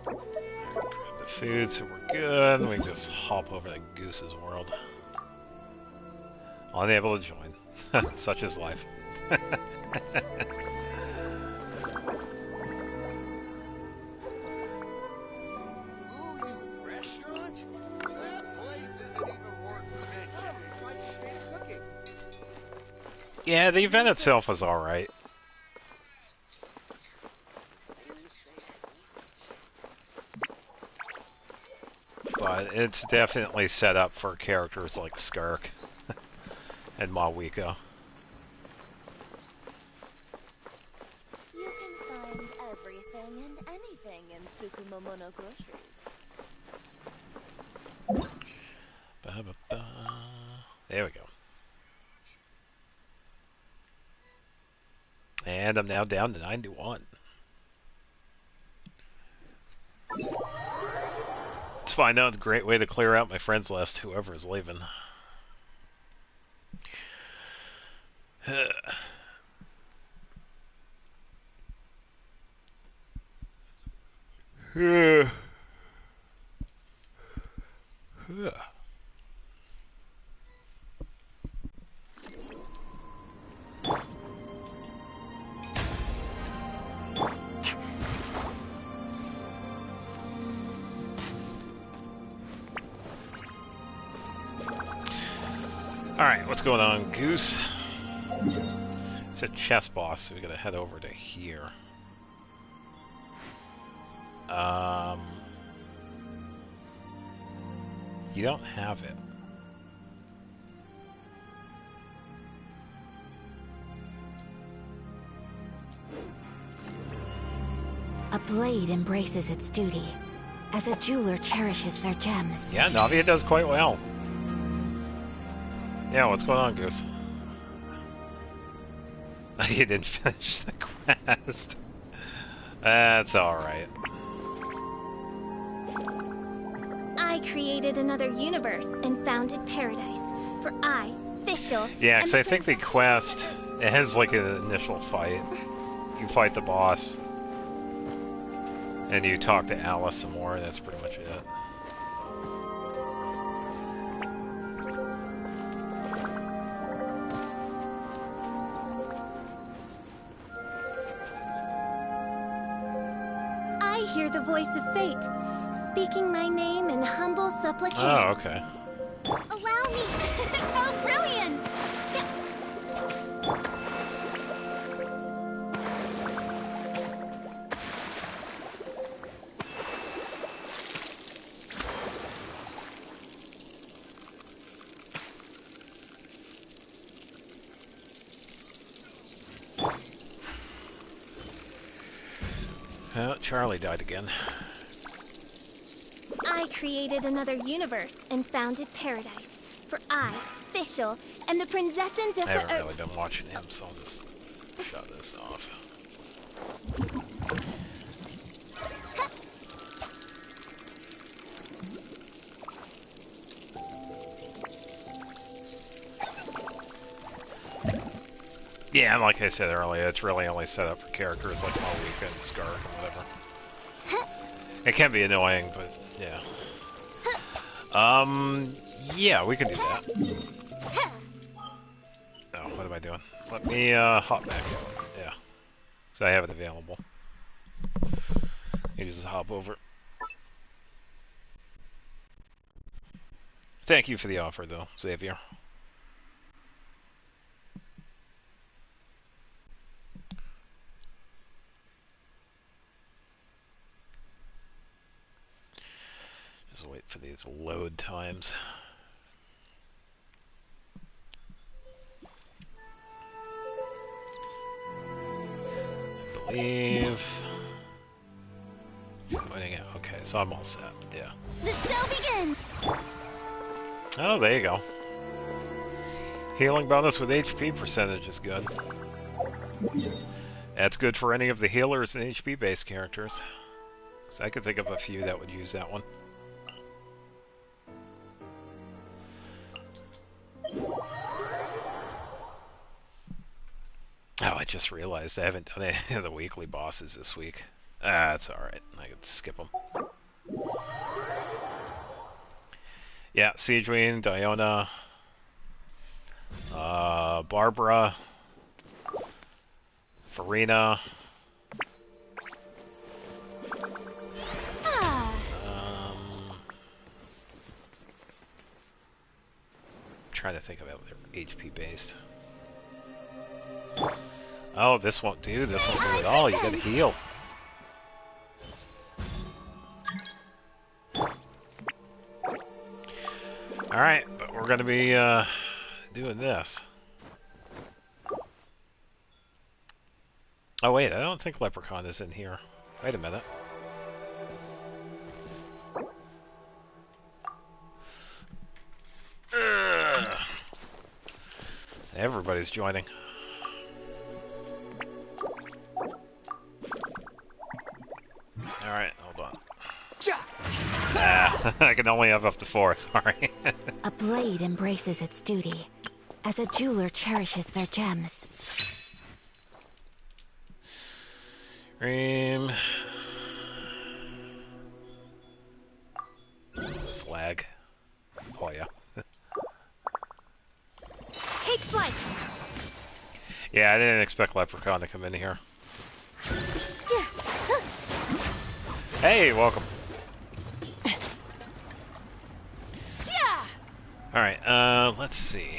Grab the food so we're good, and we can just hop over to Goose's world. Unable to join. Such is life. Yeah, the event itself was alright. But it's definitely set up for characters like Skirk and Mawiko. You can find everything and anything in Tsukumomono groceries. Ba-ba-ba. There we go. And I'm now down to 91. It's fine now. It's a great way to clear out my friends list, whoever is leaving. Alright, what's going on, Goose? It's a chess boss, so we gotta head over to here. You don't have it. A blade embraces its duty, as a jeweler cherishes their gems. Yeah, Navia does quite well. Yeah, what's going on, Goose? You didn't finish the quest. That's alright. I created another universe and founded paradise. For I, Fischl. Yeah, because I think the quest, it has like an initial fight. You fight the boss. And you talk to Alice some more, and that's pretty much it. I hear the voice of fate, speaking my name in humble supplication. Oh, okay. Allow me! How brilliant! Oh, Charlie died again. I created another universe and founded paradise. For I, Fischl, and the princessins of I haven't the really been watching him, so I'll just shut this off. Yeah, and like I said earlier, it's really only set up for characters like Malika and Scar and whatever. It can be annoying, but yeah. Yeah, we can do that. Oh, what am I doing? Let me hop back. Yeah, so I have it available. You just hop over. Thank you for the offer, though, Xavier. Just wait for these load times. I believe. Waiting out. Okay, so I'm all set. Yeah. The show begins! Oh, there you go. Healing bonus with HP percentage is good. That's good for any of the healers and HP-based characters. So I could think of a few that would use that one. Oh, I just realized I haven't done any of the weekly bosses this week. Ah, that's alright. I could skip them. Yeah, Siegeween, Diona, Barbara, Farina. Trying to think about their HP based. Oh, this won't do. This won't do at all. You gotta heal. Alright, but we're gonna be doing this. Oh wait, I don't think Leprechaun is in here. Wait a minute. Ugh. Everybody's joining. Alright, hold on. Ah, I can only have up to 4, sorry. A blade embraces its duty, as a jeweler cherishes their gems. Ream. Slag. Oh yeah. Take flight! Yeah, I didn't expect Leprechaun to come in here. Hey, welcome. Alright, let's see.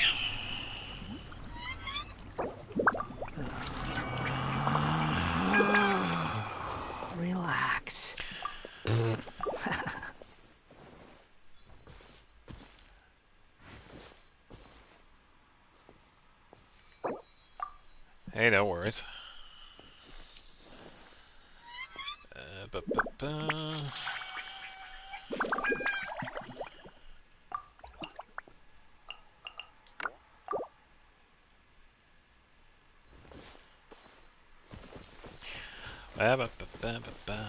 Hey, no worries. Ba-ba-ba. Ba-ba-ba-ba-ba.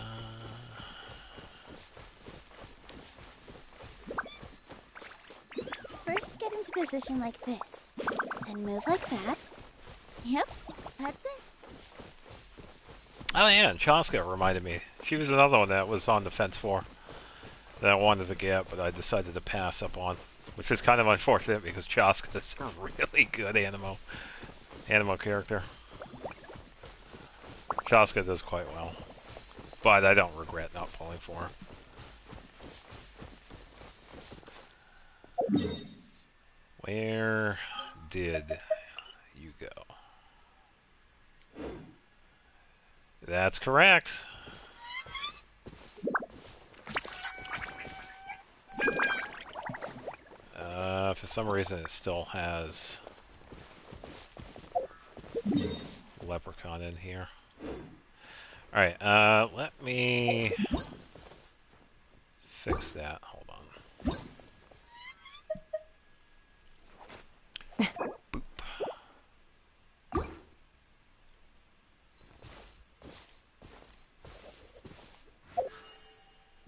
First, get into position like this. Then move like that. Yep, that's it. Oh yeah, and Chaska reminded me. She was another one that was on the fence for that I wanted to get, but I decided to pass up on, which is kind of unfortunate because Chaska is a really good animo character. Chaska does quite well, but I don't regret not pulling for her. Where did you go? That's correct. For some reason it still has Leprechaun in here. Alright, let me fix that. Hold on.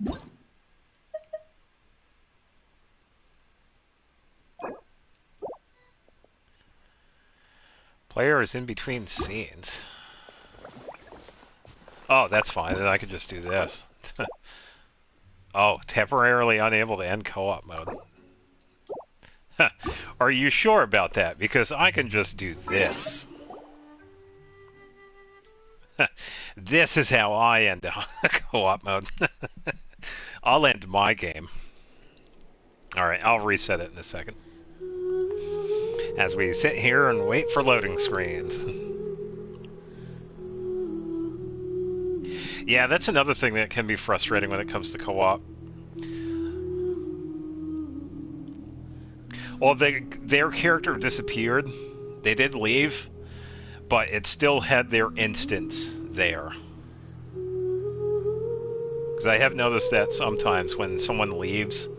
Boop. Player is in between scenes. Oh, that's fine. Then I could just do this. Oh, temporarily unable to end co-op mode. Are you sure about that? Because I can just do this. This is how I end co-op mode. I'll end my game. Alright, I'll reset it in a second. As we sit here and wait for loading screens. Yeah, that's another thing that can be frustrating when it comes to co-op. Well, their character disappeared. They did leave, but it still had their instance there. Because I have noticed that sometimes when someone leaves,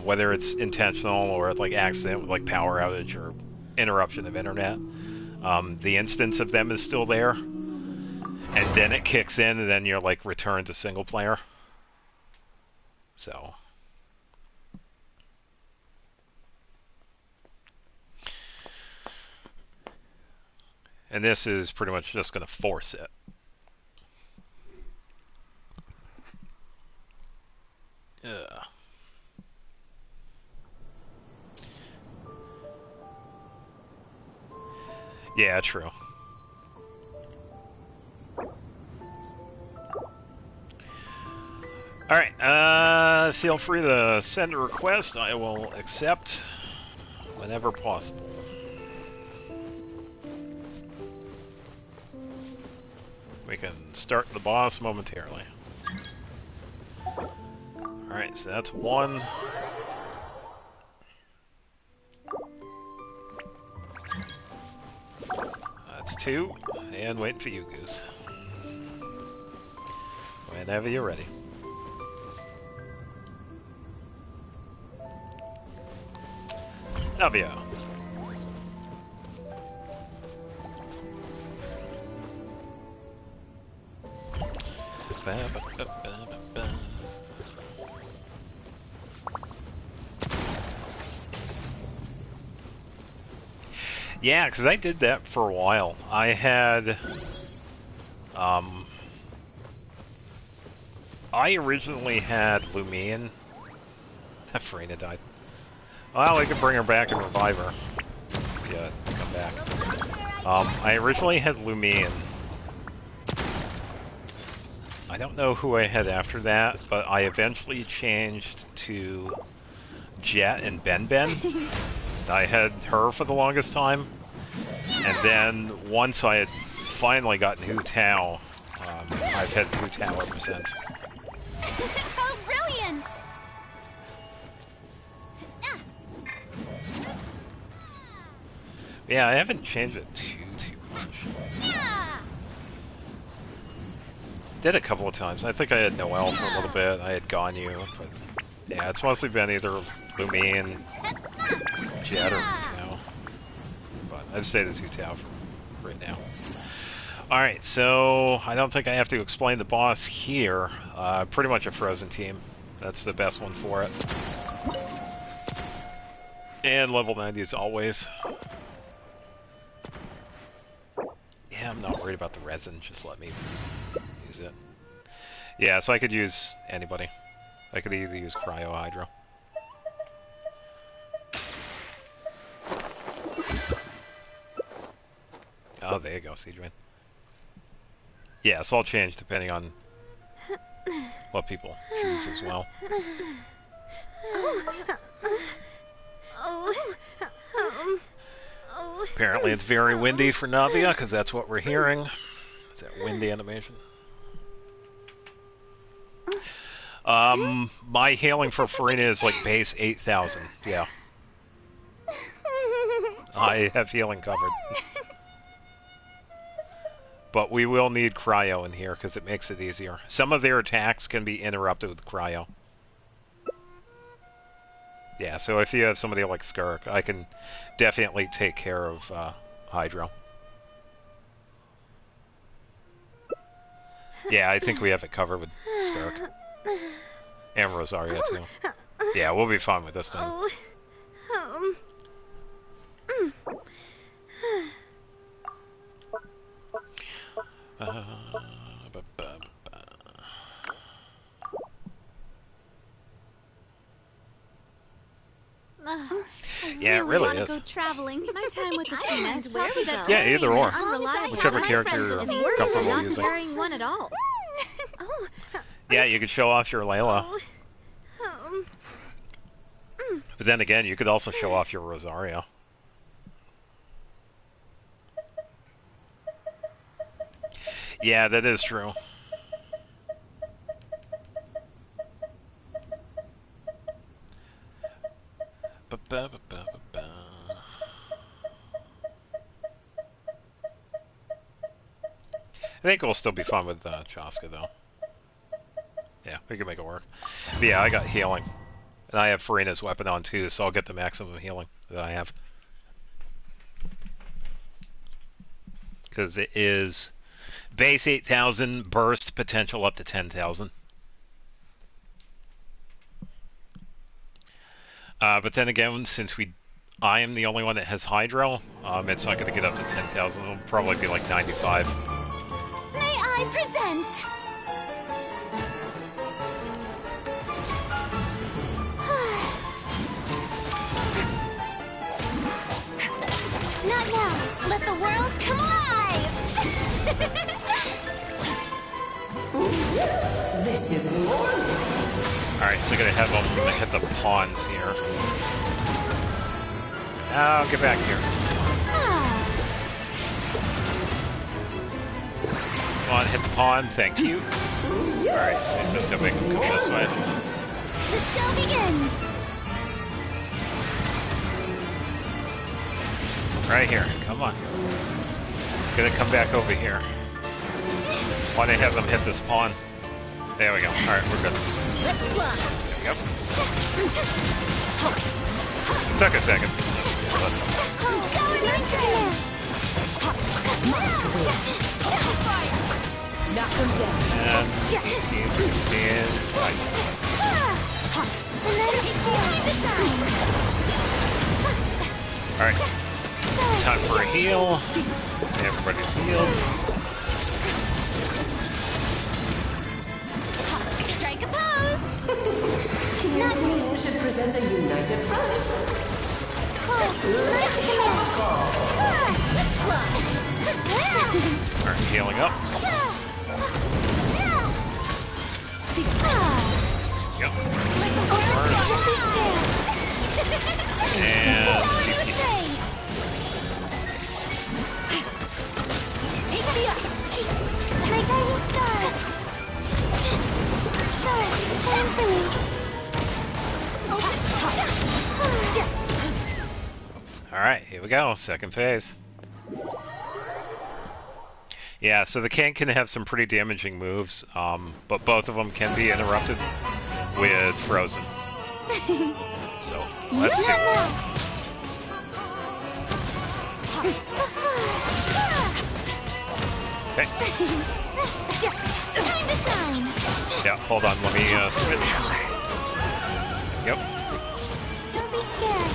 whether it's intentional or like accident with like power outage or interruption of internet, the instance of them is still there. And then it kicks in, and then you're like returned to single player. So. And this is pretty much just going to force it. Yeah. Yeah, true. Alright, feel free to send a request. I will accept whenever possible. We can start the boss momentarily. Alright, so that's one. That's two. And waiting for you, Goose. Whenever you're ready. Navia. Yeah, because I did that for a while. I had, I originally had Lumion. Farina died. Well, we could bring her back and revive her. Yeah, come back. I originally had Lumion. I don't know who I had after that, but I eventually changed to Jet and Ben. I had her for the longest time, and then once I had finally gotten Hu Tao, I've had Hu Tao ever since. Oh, brilliant! Yeah, I haven't changed it too much. Yeah. Did a couple of times. I think I had Noelle for a little bit. I had Ganyu, but yeah, it's mostly been either Lumine, Jet, or Tao. But I've stayed as Tao for right now. Alright, so I don't think I have to explain the boss here. Pretty much a frozen team. That's the best one for it. And level 90 as always. Yeah, I'm not worried about the resin, just let me use it. Yeah, so I could use anybody. I could either use Cryo Hydro. Oh, there you go, Siegewin. Yeah, so I'll change depending on what people choose as well. Apparently it's very windy for Navia, because that's what we're hearing. It's that windy animation. My healing for Farina is like base 8,000. Yeah. I have healing covered. But we will need Cryo in here because it makes it easier. Some of their attacks can be interrupted with Cryo. Yeah, so if you have somebody like Skirk, I can definitely take care of Hydro. Yeah, I think we have it covered with Skirk. And Rosaria, too. Yeah, we'll be fine with this time. Yeah, it really is. Go traveling. My time with the scheme ends where we go. Yeah, either or. Unreliable. Whichever My character friends you're is worse than comfortable not using. wearing one at all. Yeah, you could show off your Layla. But then again, you could also show off your Rosario. Yeah, that is true. I think we'll still be fun with Chaska, though. Yeah, we can make it work. But yeah, I got healing. And I have Farina's weapon on, too, so I'll get the maximum healing that I have. Because it is base 8,000, burst potential up to 10,000. But then again, since I am the only one that has Hydro, it's not going to get up to 10,000. It'll probably be like 95. May I present? Not now. Let the world come alive. This is more. Alright, so I'm going to have them hit the pawns here. Oh, get back here. Come on, hit the pawn. Thank you. Alright, so I'm just going to make them come this way. The show begins. Right here. Come on. Gonna come back over here. Why don't I have them hit this pawn? There we go. Alright, we're good. Let's fly. There we go. Took a second. Knock them down. 10, 15, 16. Nice. Alright. Time for a heal. Everybody's healed. Strike a pose. We should present a united front. Alright, healing up. Yep. And TP. Take me up. Can I guide you stars? Stars, shine for me. Alright, here we go. Second phase. Yeah, so the king can have some pretty damaging moves, but both of them can be interrupted with Frozen. So, let's see. Okay. Time to shine. Yeah, hold on, let me switch. Yep. Don't be scared.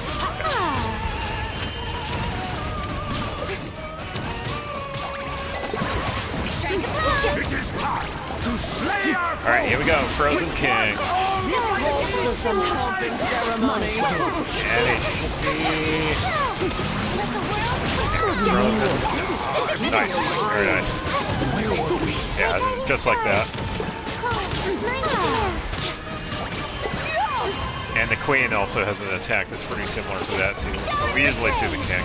Strike a blow. It is time to slay our Alright, here we go, Frozen King. This calls for some pomp and ceremony. And it should be Let the world Frozen. Nice, very nice. Yeah, just like that. And the Queen also has an attack that's pretty similar to that too. But we usually see the King.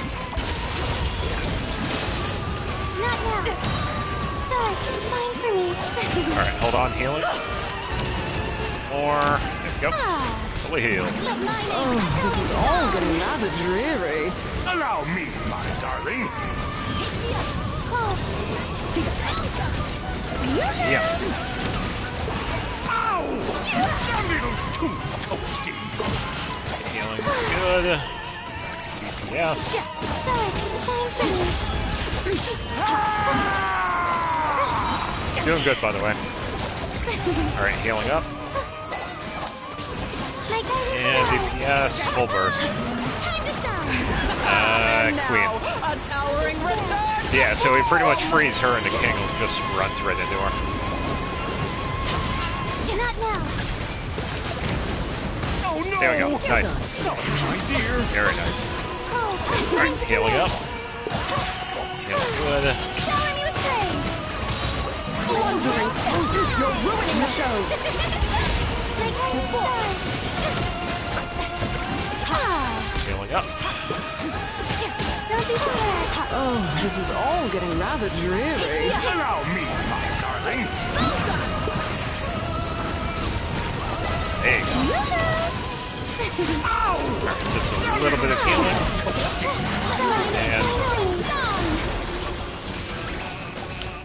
Not now. Stars, shine for me. Alright, hold on, healing. Or, there we go. Fully healed. Let my name Oh, this is all getting rather dreary. Allow me, my darling. Yeah. Ow! A little too toasty. Healing is good. DPS. Stars, shine for me. Doing good, by the way. Alright, healing up. My guidance And stars. DPS, full burst. Time to shine. Queen. A towering return. Yeah, so we pretty much freeze her and the King just runs right into her. Not now. Oh no! There we go. Nice. Sorry, my dear. Very nice. Alright, healing up. Healing good. Shower me with praise. Blundering. You're ruining the show. My guidance stars. Healing up. Don't be scared. Oh, this is all getting rather dreary. Allow me, my darling. There you go. Alright, just a little bit of healing.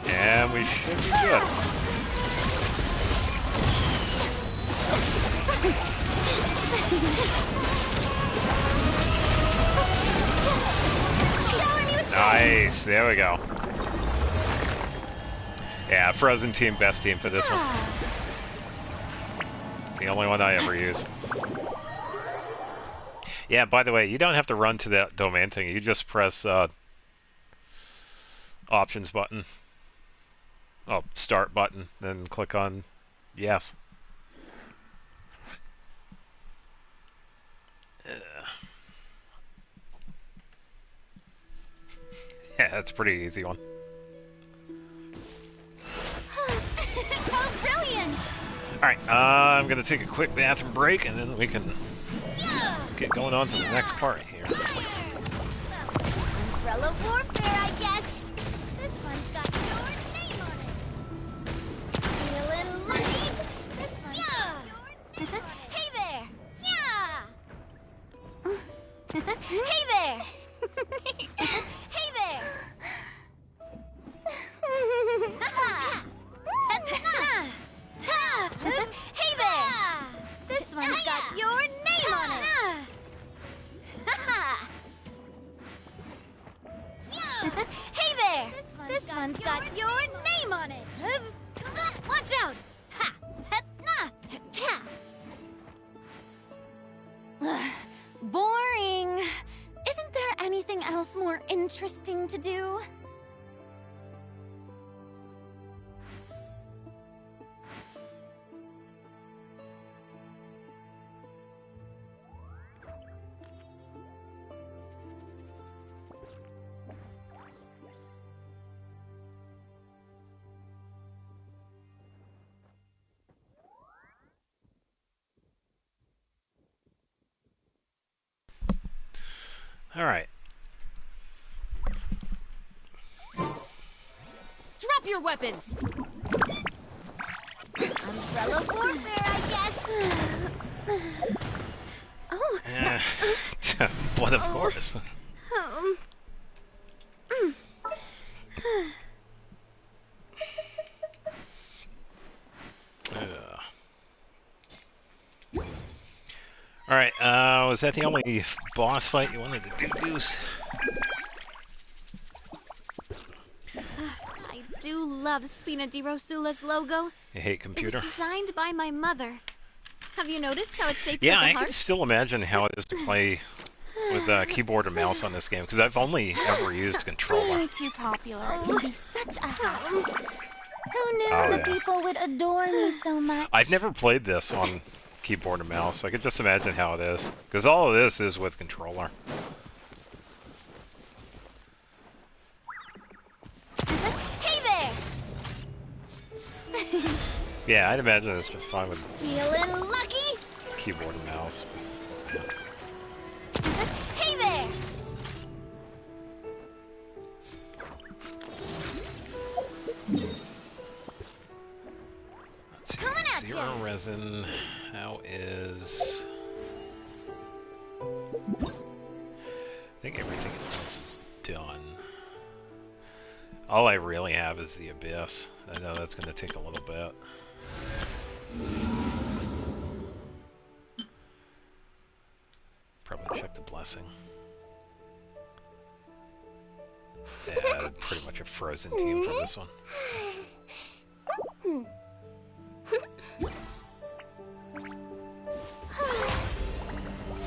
And we should be good. Nice, there we go. Yeah, Frozen team, best team for this one. It's the only one I ever use. Yeah, by the way, you don't have to run to that domain thing. You just press options button. Oh, start button, then click on yes. Yeah, that's a pretty easy one. Oh, brilliant! Alright, I'm gonna take a quick bathroom break and then we can get going on to the next part here. Umbrella warfare, I guess. This one's got your name on it. Feeling lucky? This one's got your name. Hey there! Yeah! Hey there! Hey there! Hey there! This one's got your name on it. Hey there! This one's got your name on it. Watch out! Ha! Cha! Boring. Isn't there anything else more interesting to do? Alright. Drop your weapons! Umbrella warfare, I guess. Oh. But of course. is that the only boss fight you wanted to do, Goose? I do love Spina di Rosula's logo. You hate It computer? was designed by my mother. Have you noticed how it's shaped Yeah, like I a can heart? still imagine how it is to play with a keyboard and mouse on this game, because I've only ever used controller. Way too popular. It can be such a hassle. Who knew Oh, the yeah. people would adore me so much? I've never played this on keyboard and mouse, so I could just imagine how it is. Because all of this is with controller. Hey there! Yeah, I'd imagine it's just fine with Feeling lucky? keyboard and mouse. Hey there! Let's see. Coming at Zero ya. resin. How is... I think everything else is done. All I really have is the Abyss. I know that's going to take a little bit. Probably check the blessing. Yeah, pretty much a frozen team for this one.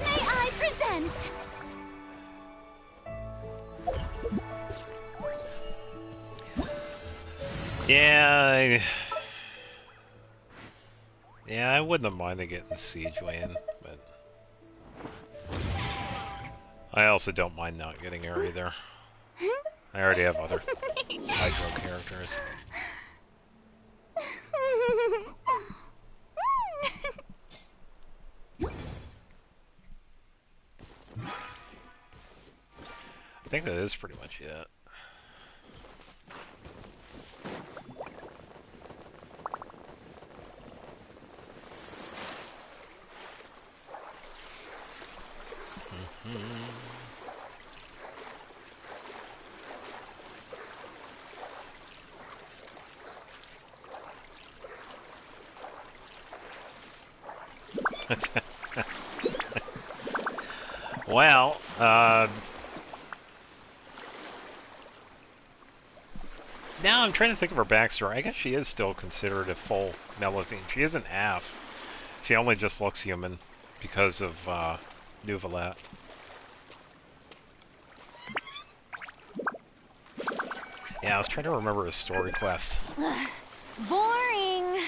May I present? Yeah, I wouldn't have minded getting Siege Way in, but I also don't mind not getting her either. I already have other Hydro characters. I think that is pretty much it. Well, now I'm trying to think of her backstory. I guess she is still considered a full Melusine. She isn't half. She only just looks human because of Nuvalat. Yeah, I was trying to remember his story quest. Boring.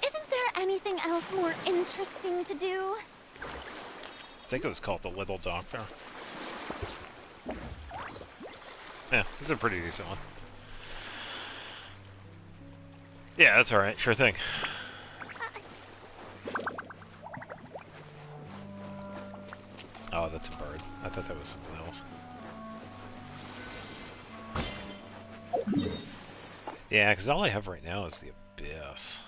Isn't there anything else more interesting to do? I think it was called The Little Doctor. Yeah, it's a pretty decent one. Yeah, that's alright. Sure thing. Oh, that's a bird. I thought that was something else. Yeah, because all I have right now is the Abyss.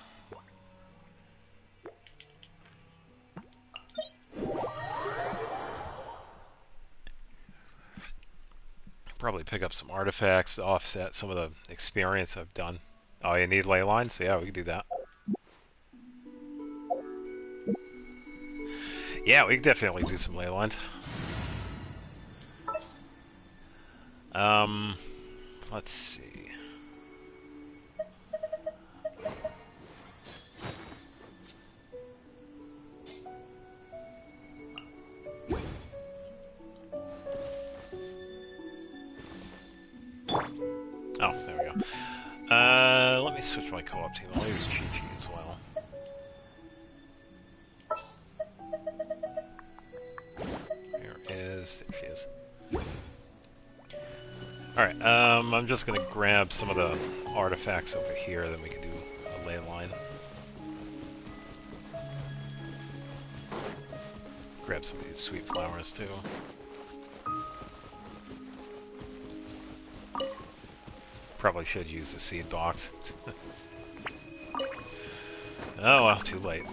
Probably pick up some artifacts to offset some of the experience I've done. Oh, you need ley lines? Yeah, we can do that. Yeah, we can definitely do some ley lines. Let's see. Oh, there we go. Let me switch my co-op team. I'll use Chi-Chi as well. There she is. Alright, I'm just gonna grab some of the artifacts over here, then we can do a ley line. Grab some of these sweet flowers too. Probably should use the seed box. Oh well, too late.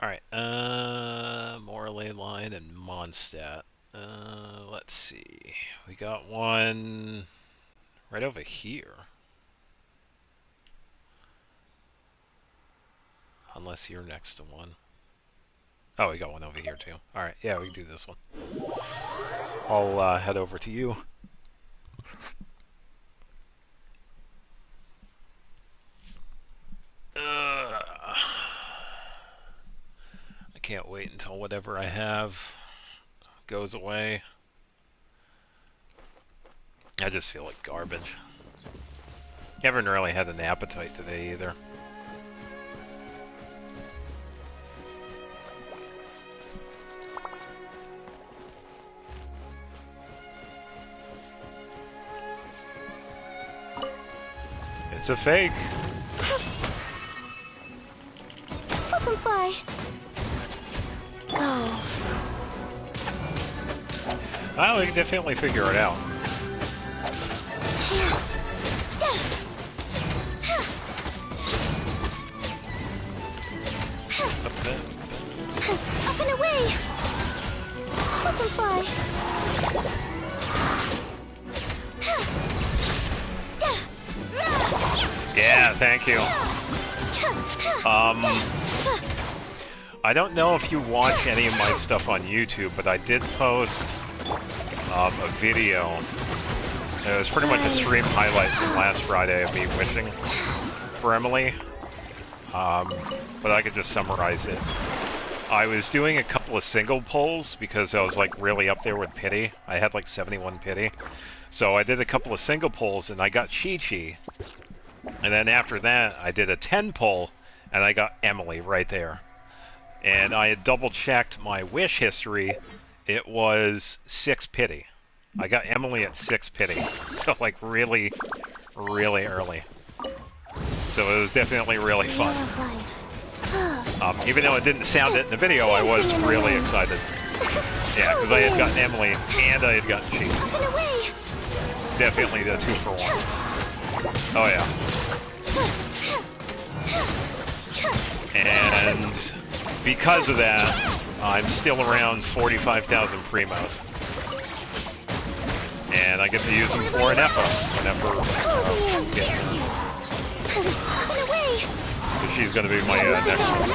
Alright, one stat. Let's see. We got one right over here. Unless you're next to one. Oh, we got one over here too. Alright, yeah, we can do this one. I'll head over to you. I can't wait until whatever I have goes away. I just feel like garbage. Haven't really had an appetite today either. It's a fake. Welcome, fly. Go. Well, we can definitely figure it out. Up and away. Welcome, fly. Yeah, thank you. I don't know if you watch any of my stuff on YouTube, but I did post a video. It was pretty much a stream highlight from last Friday of me wishing for Emily. But I could just summarize it. I was doing a couple of single pulls because I was like really up there with pity. I had like 71 pity. So I did a couple of single pulls and I got Chi-Chi. And then after that, I did a 10 pull and I got Emily right there. And I had double checked my wish history. It was 6 pity. I got Emily at 6 pity. So like really, really early. So it was definitely really fun. Even though it didn't sound it in the video, I was really excited. Yeah, because I had gotten Emily and I had gotten Chi. Definitely the 2 for 1. Oh yeah. And because of that, I'm still around 45,000 primos. And I get to use them for an EPA whenever so she's going to be my next one.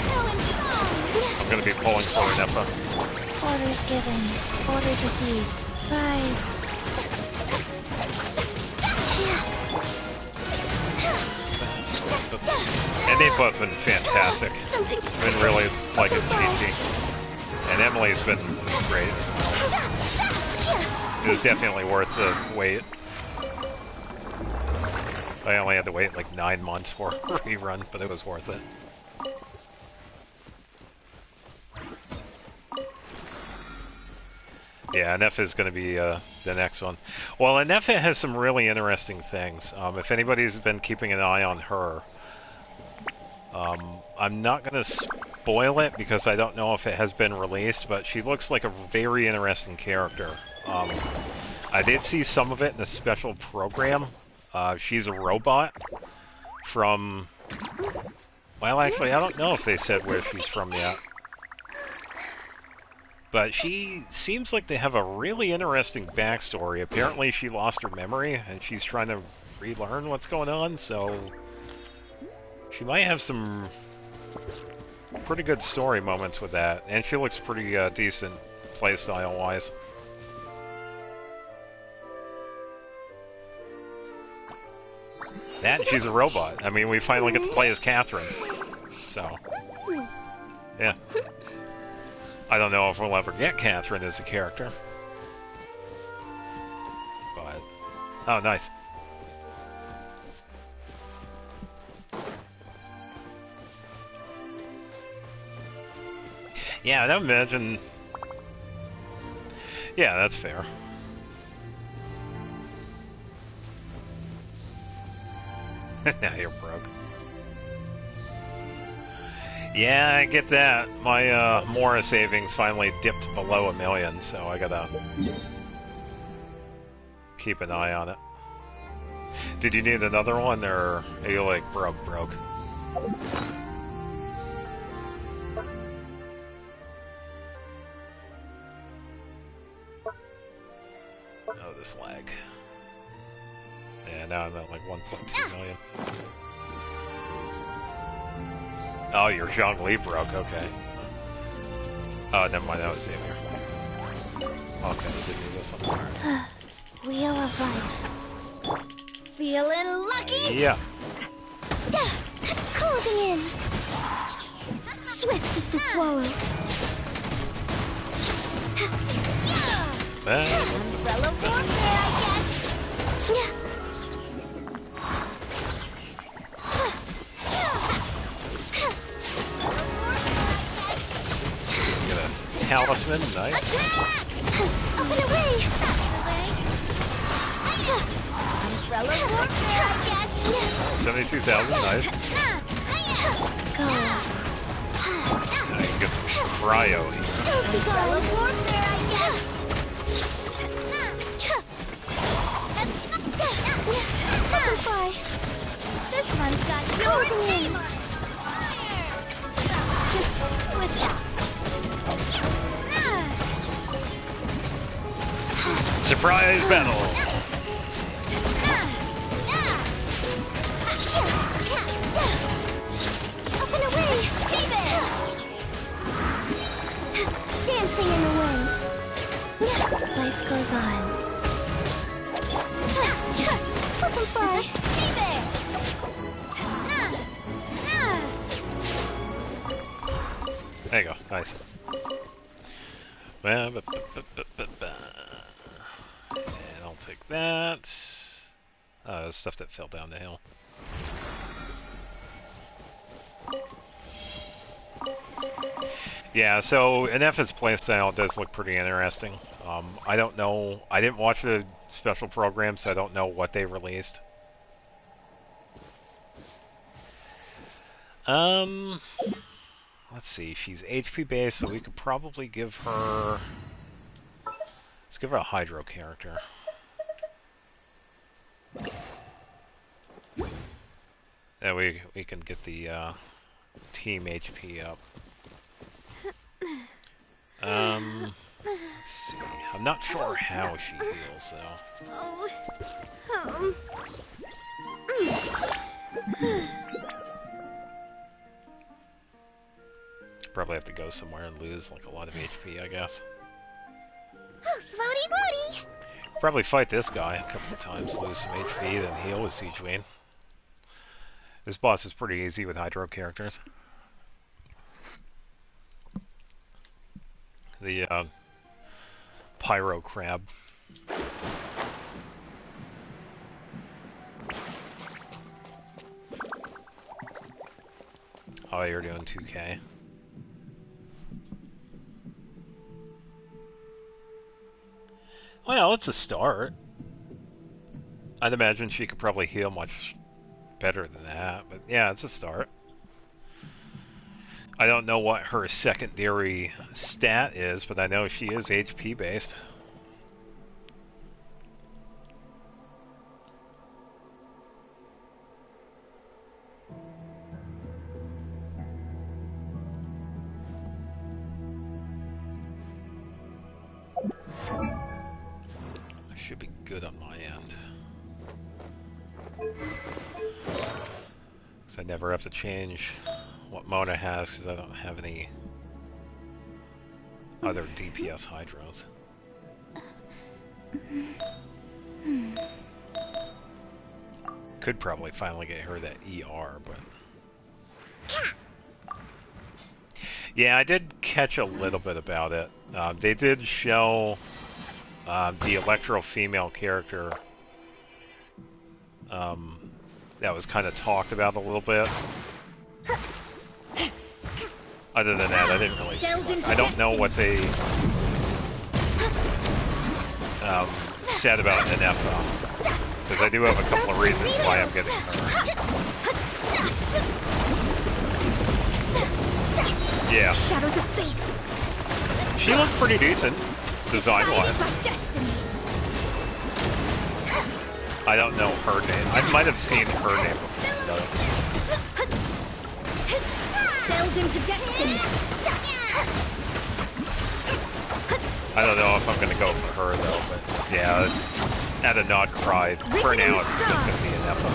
I'm going to be pulling for an EPA. Orders given. Orders received. Rise. And they've both been fantastic. I've been really liking Chi-Chi. And Emily's been great as well. It was definitely worth the wait. I only had to wait like 9 months for a rerun, but it was worth it. Yeah, Nefa is going to be the next one. Well, Nefa has some really interesting things. If anybody's been keeping an eye on her, I'm not going to spoil it because I don't know if it has been released, but she looks like a very interesting character. I did see some of it in a special program. She's a robot from... Well, actually, I don't know if they said where she's from yet. But she seems like they have a really interesting backstory. Apparently she lost her memory, and she's trying to relearn what's going on, so... She might have some pretty good story moments with that, and she looks pretty decent playstyle-wise. And she's a robot. I mean, we finally get to play as Catherine. So, yeah. I don't know if we'll ever get Catherine as a character. But, oh, nice. Yeah, I imagine... Yeah, that's fair. Now you're broke. Yeah, I get that. My Mora savings finally dipped below 1 million, so I gotta keep an eye on it. Did you need another one, or are you like broke? this lag? Yeah, now I'm at like 1.2 million. Oh, your Zhongli broke, okay. Oh, never mind, that was Xavier. Okay, give me this one. Right. Wheel of life. Feeling lucky? Yeah. Closing in. Swift as the swallow. Umbrella warfare, I guess. Get a talisman, nice. Up and away. Umbrella warfare, I guess. 72,000, nice. Go. Now you can get some cryo here. Umbrella warfare, I guess. Butterfly. This one's got closing in. With that. Surprise battle! Up and away. Hey there. Dancing in the wind. Life goes on. Butterfly. Hey there. There you go, nice. And I'll take that. Oh, stuff that fell down the hill. Yeah, so NF's playstyle does look pretty interesting. I don't know. I didn't watch the special program, so I don't know what they released. Let's see. She's HP based, so we could probably give her. Let's give her a Hydro character. Yeah, we can get the team HP up. Let's see. I'm not sure how she heals, though. Probably have to go somewhere and lose like a lot of HP, I guess. Floaty booty. Probably fight this guy a couple of times, lose some HP, then heal with Siege Wayne. This boss is pretty easy with Hydro characters. The Pyro Crab. Oh, you're doing 2K. Well, it's a start. I'd imagine she could probably heal much better than that, but yeah, it's a start. I don't know what her secondary stat is, but I know she is HP based. I should be good on my end. Because I never have to change what Mona has, because I don't have any other DPS Hydros. Could probably finally get her that ER, but... Yeah, I did catch a little bit about it. They did show the Electro female character that was kind of talked about a little bit. Other than that, I didn't really see much. I don't know what they said about NF, because I do have a couple of reasons why I'm getting her. Yeah. Shadows of fate. She looked pretty decent, design-wise. I don't know her name. I might have seen her name before, though. Delve into destiny. I don't know if I'm gonna go for her though, but yeah, at a nod cry. For now, it's just going to be an Echo.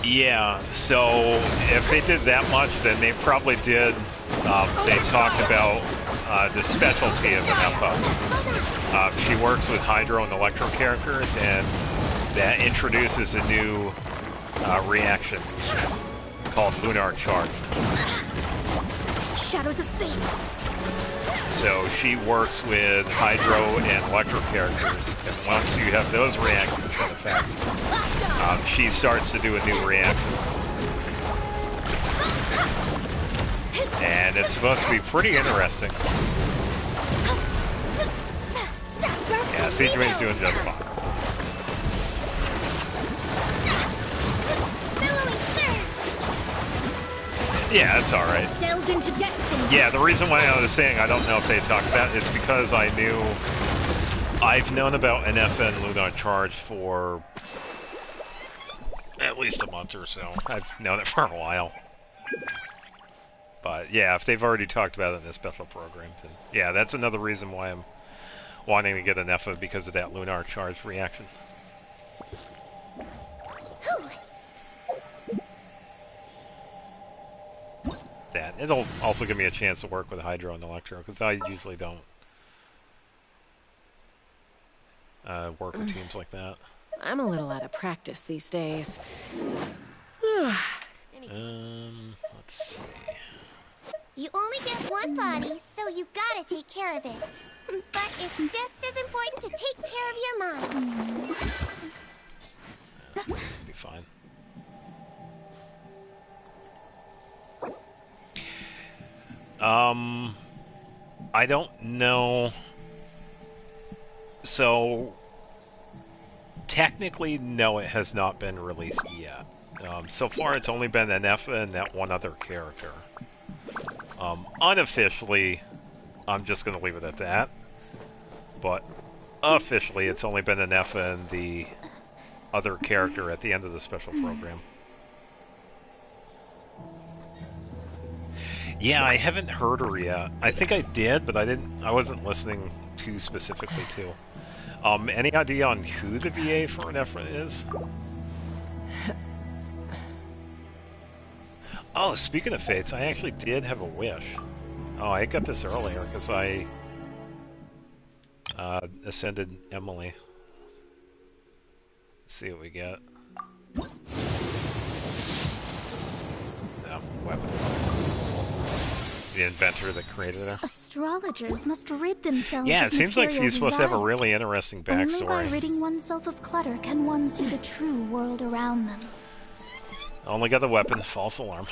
Yeah, so if they did that much, then they probably did, they talked about the specialty of an Echo. She works with Hydro and Electro characters, and that introduces a new reaction called Lunar Charged. Shadows of Fate. So she works with Hydro and Electro characters, and once you have those reactions in effect, she starts to do a new reaction. And it's supposed to be pretty interesting. Yeah, Siege Wing's doing just fine. Yeah, it's alright. Delve into destiny. Yeah, the reason why I was saying I don't know if they talked about it is because I've known about NFN Lunar Charge for at least a month or so. I've known it for a while. But yeah, if they've already talked about it in a special program, then yeah, that's another reason why I'm wanting to get an EFA, because of that Lunar Charge reaction. That. It'll also give me a chance to work with Hydro and Electro, because I usually don't work with teams like that. I'm a little out of practice these days. Let's see. You only get one body, so you gotta take care of it. But it's just as important to take care of your mind. It'll be fine. I don't know. So, technically, no, it has not been released yet. So far, it's only been an EFA and that one other character. Unofficially, I'm just going to leave it at that. But officially, it's only been an EFA and the other character at the end of the special program. Yeah, I haven't heard her yet. I think I did, but I wasn't listening too specifically to. Any idea on who the VA for an EFA is? Oh, speaking of fates, I actually did have a wish. Oh, I got this earlier because I ascended Emily. Let's see what we get. No, weapon. The inventor that created her. Astrologers must rid themselves Yeah, of it seems like material she's supposed to have a desires. really interesting Only by backstory. ridding oneself of clutter can one see the true world around them. Only got the weapon, false alarm.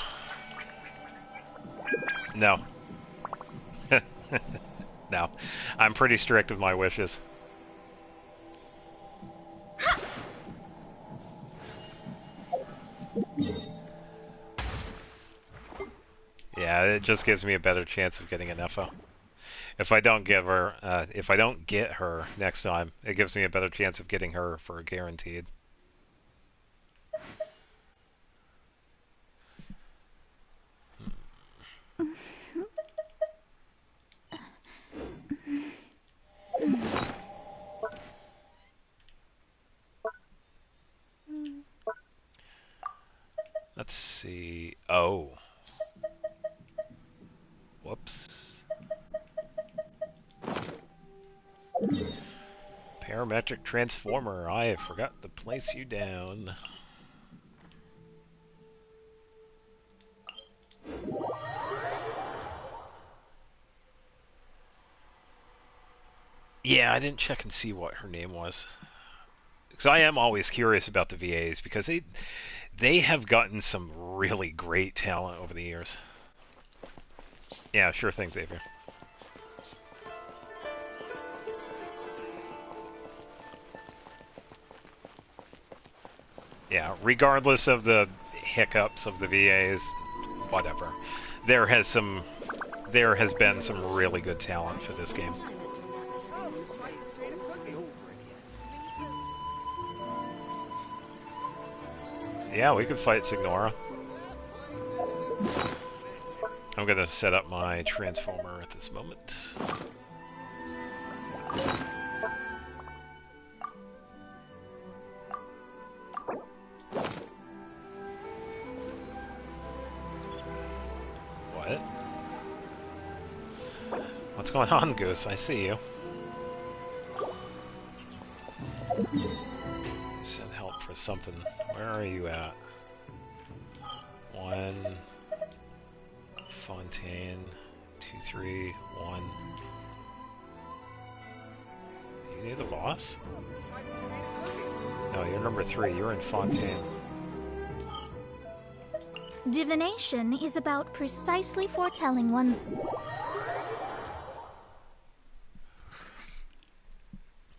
No. No. I'm pretty strict with my wishes. Yeah, it just gives me a better chance of getting an EFA. If I don't get her next time, it gives me a better chance of getting her for a guaranteed. Let's see. Oh. Whoops. Parametric transformer. I forgot to place you down. Yeah, I didn't check and see what her name was. Because I am always curious about the VAs, because they have gotten some really great talent over the years. Yeah, sure thing, Xavier. Yeah, regardless of the hiccups of the VAs, whatever. There has been some really good talent for this game. Yeah, we could fight Signora. I'm gonna set up my transformer at this moment. What? What's going on, Goose? I see you. Send help for something. Where are you at? One. Fontaine. 2, 3, 1. You near the boss? No, you're number 3. You're in Fontaine. Divination is about precisely foretelling one's...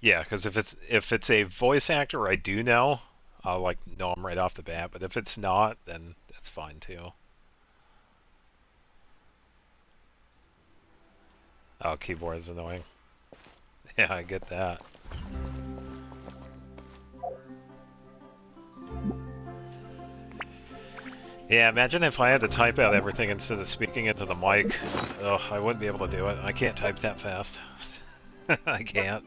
Yeah, because if it's a voice actor I do know, I'll like know him right off the bat. But if it's not, then that's fine too. Oh, keyboard is annoying. Yeah, I get that. Yeah, imagine if I had to type out everything instead of speaking into the mic. Ugh, I wouldn't be able to do it. I can't type that fast. I can't.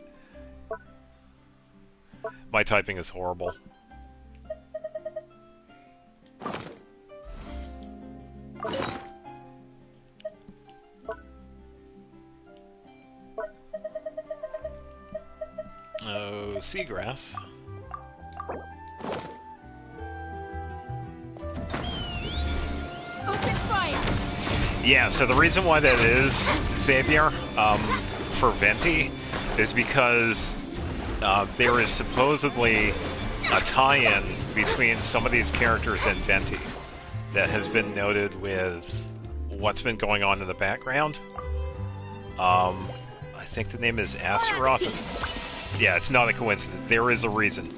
My typing is horrible. Oh, seagrass. Open fire! Yeah, so the reason why that is, Xavier, for Venti, is because there is supposedly a tie-in between some of these characters and Venti that has been noted with what's been going on in the background. I think the name is Astaroth. Yeah, it's not a coincidence. There is a reason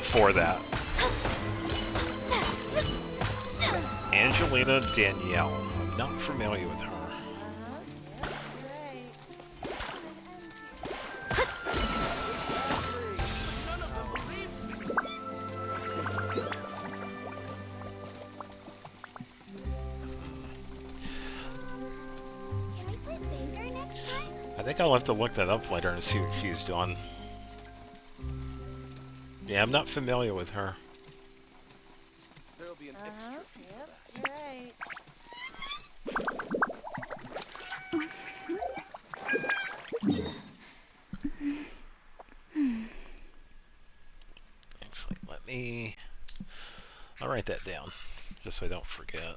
for that. Angelina Danielle. I'm not familiar with her. Can we play Vader next time? I think I'll have to look that up later and see what she's doing. Yeah, I'm not familiar with her. There'll be an extra fee for that. Right. Actually, let me... I'll write that down, just so I don't forget.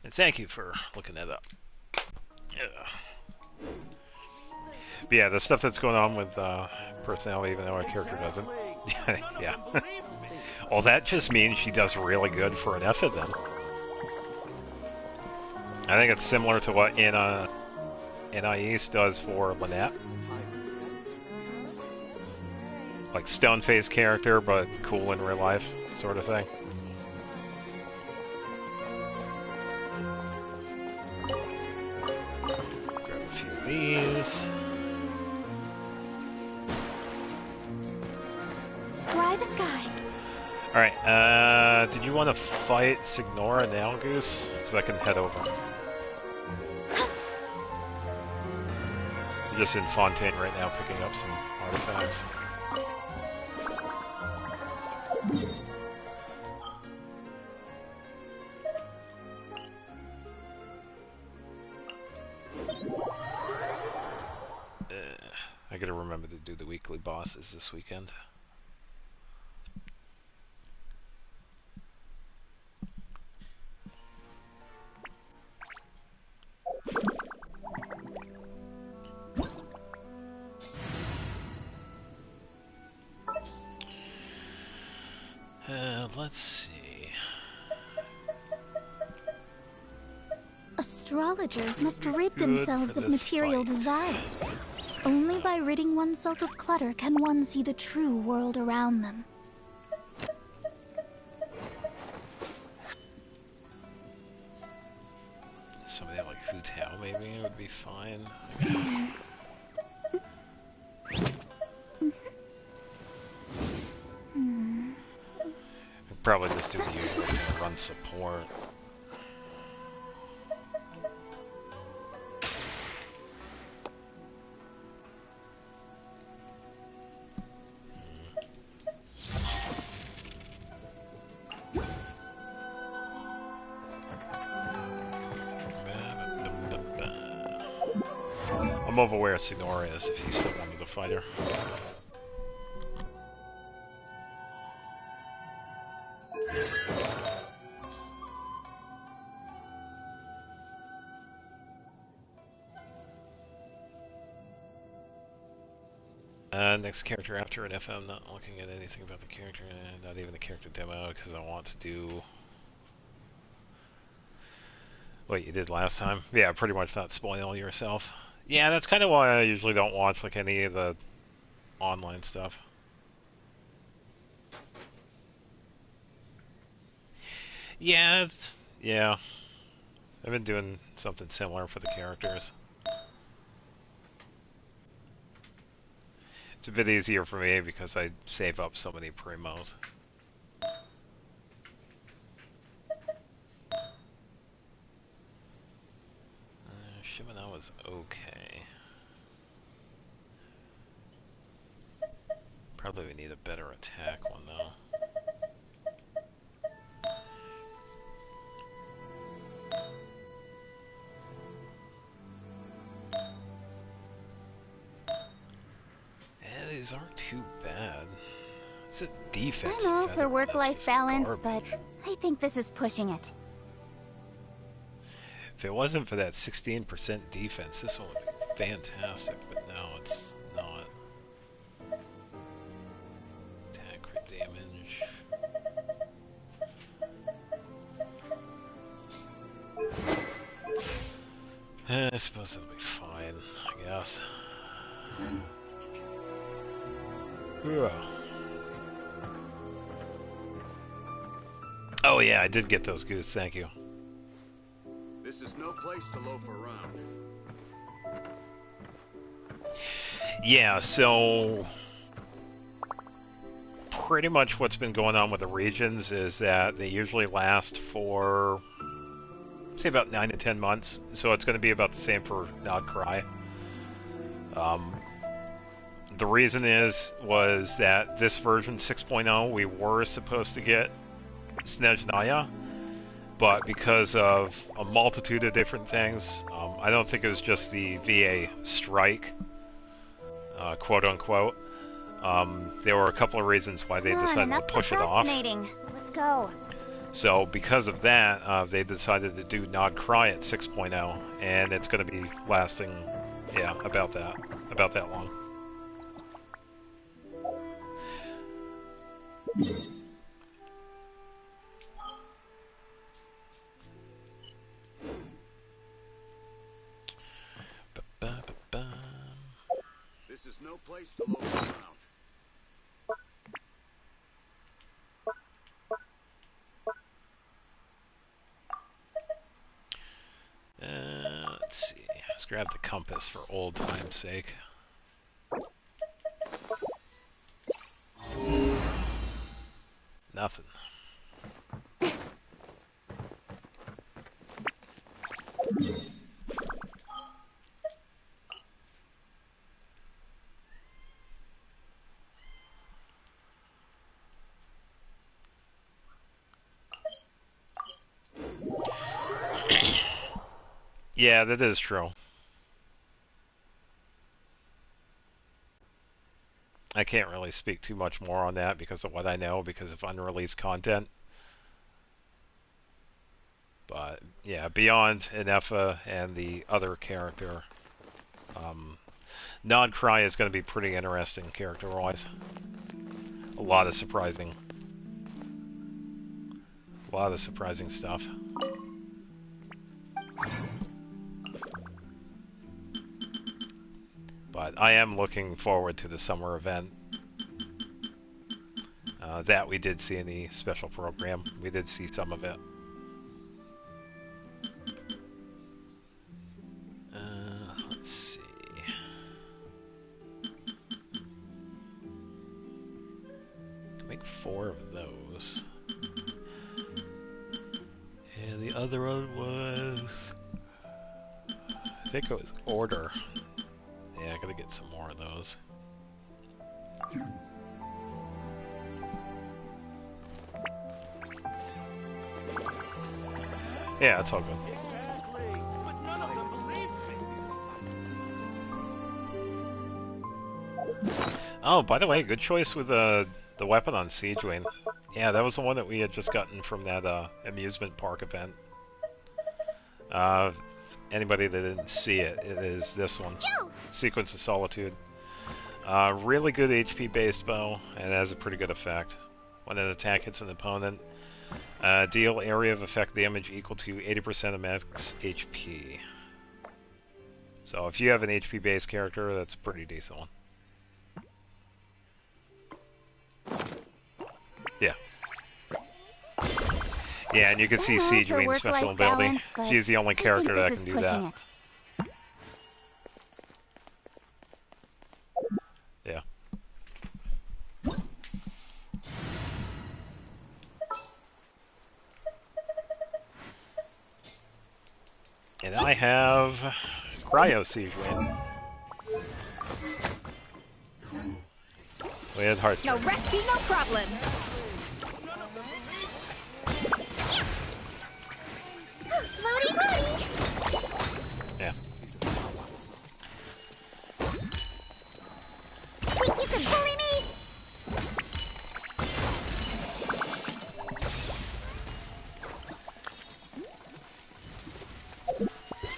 And thank you for looking that up. Yeah. But yeah, the stuff that's going on with personality, even though our character doesn't. Yeah. Well, that just means she does really good for an F then. I think it's similar to what Anais does for Lynette. Like stone-faced character, but cool in real life, sort of thing. Grab a few of these. Scry the sky. Alright, did you want to fight Signora now, Goose? Because I can head over. I'm just in Fontaine right now picking up some artifacts. I gotta remember to do the weekly bosses this weekend. Let's see. Astrologers must rid Good themselves for of this material fight. desires. Only by ridding oneself of clutter can one see the true world around them. Somebody like Hu Tao maybe would be fine, I guess. I'd probably just do the usual thing, run support. I'm over where Signora is if you still wanted to fight her. Next character after an FM, not looking at anything about the character, not even the character demo, because I want to do what you did last time. Yeah, pretty much not spoil yourself. Yeah, that's kind of why I usually don't watch like any of the online stuff. Yeah, yeah. I've been doing something similar for the characters. It's a bit easier for me because I save up so many primos. Shimano was okay. Probably we need a better attack one though. These aren't too bad. It's a defense. I'm all for feather work-life that's balance, but garbage. I think this is pushing it. If it wasn't for that 16% defense, this one would be fantastic, but no, it's not. Attack crit damage. I suppose it'll be fine, I guess. Ugh. Oh yeah, I did get those goose, thank you. This is no place to loaf around. Yeah, so pretty much what's been going on with the regions is that they usually last for, say, about 9 to 10 months. So it's going to be about the same for Nod Cry. The reason was that this version 6.0 we were supposed to get Snezhnaya, but because of a multitude of different things, I don't think it was just the VA strike, quote unquote. There were a couple of reasons why they decided to push it off. Let's go. So because of that, they decided to do Nod Cry at 6.0, and it's going to be lasting, yeah, about that long. This is no place to loaf around. Let's see. Let's grab the compass for old time's sake. Nothing. Yeah, that is true. I can't really speak too much more on that because of what I know, because of unreleased content. But yeah, beyond Inefa and the other character, Nod Cry is going to be pretty interesting character-wise. A lot of surprising stuff. But I am looking forward to the summer event. That we did see in the special program. We did see some of it. Let's see. Can make 4 of those. And the other one was... I think it was Order. Yeah, I gotta get some more of those. Yeah, it's all good. Exactly. But none of them believe me. Oh, by the way, good choice with the weapon on Siege Wing. Yeah, that was the one that we had just gotten from that amusement park event. Anybody that didn't see it, it is this one. Sequence of Solitude. Really good HP based bow, and it has a pretty good effect. When an attack hits an opponent, deal area of effect damage equal to 80% of max HP. So if you have an HP based character, that's a pretty decent one. Yeah. Yeah, and you can see Siege Wing's special ability. She's the only character that can do that. Yeah. And I have Cryo Siege Wing. We had Hearthstone. No rescue, no problem. Floaty, floaty. Yeah. Wait, you can bully me?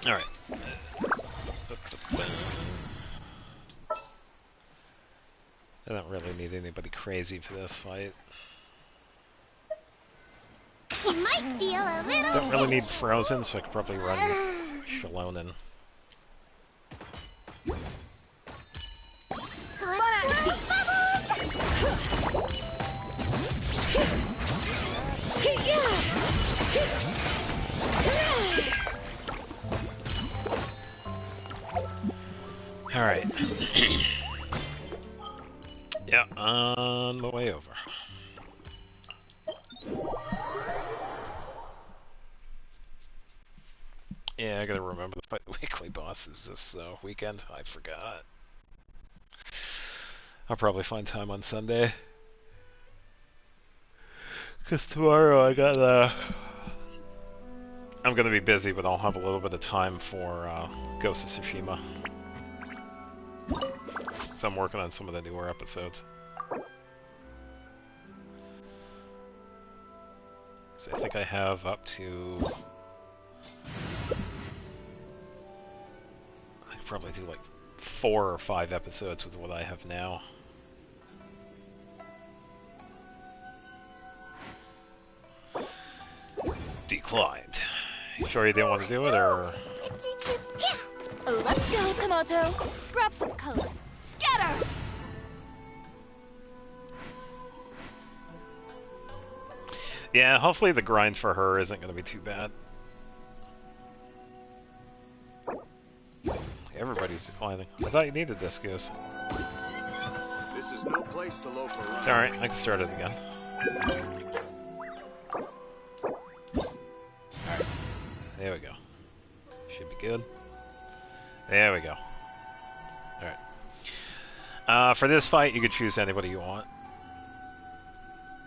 All right. I don't really need anybody crazy for this fight. You might feel a little... Don't really need Frozen, so I could probably run Shalonen. Alright. Yeah, on my way over. Yeah, I gotta remember to fight the weekly bosses this weekend. I forgot. I'll probably find time on Sunday. Because tomorrow I got I'm gonna be busy, but I'll have a little bit of time for Ghost of Tsushima. So I'm working on some of the newer episodes. So I think I have up to... I could probably do like 4 or 5 episodes with what I have now. Declined. You sure you didn't want to do it, or...? Let's go, Tomato. Scraps of color. Scatter! Yeah, hopefully the grind for her isn't going to be too bad. Everybody's declining. I thought you needed this, Goose. This is no place to loaf around. Alright, I can start it again. Alright. There we go. Should be good. There we go. Alright. For this fight, you could choose anybody you want.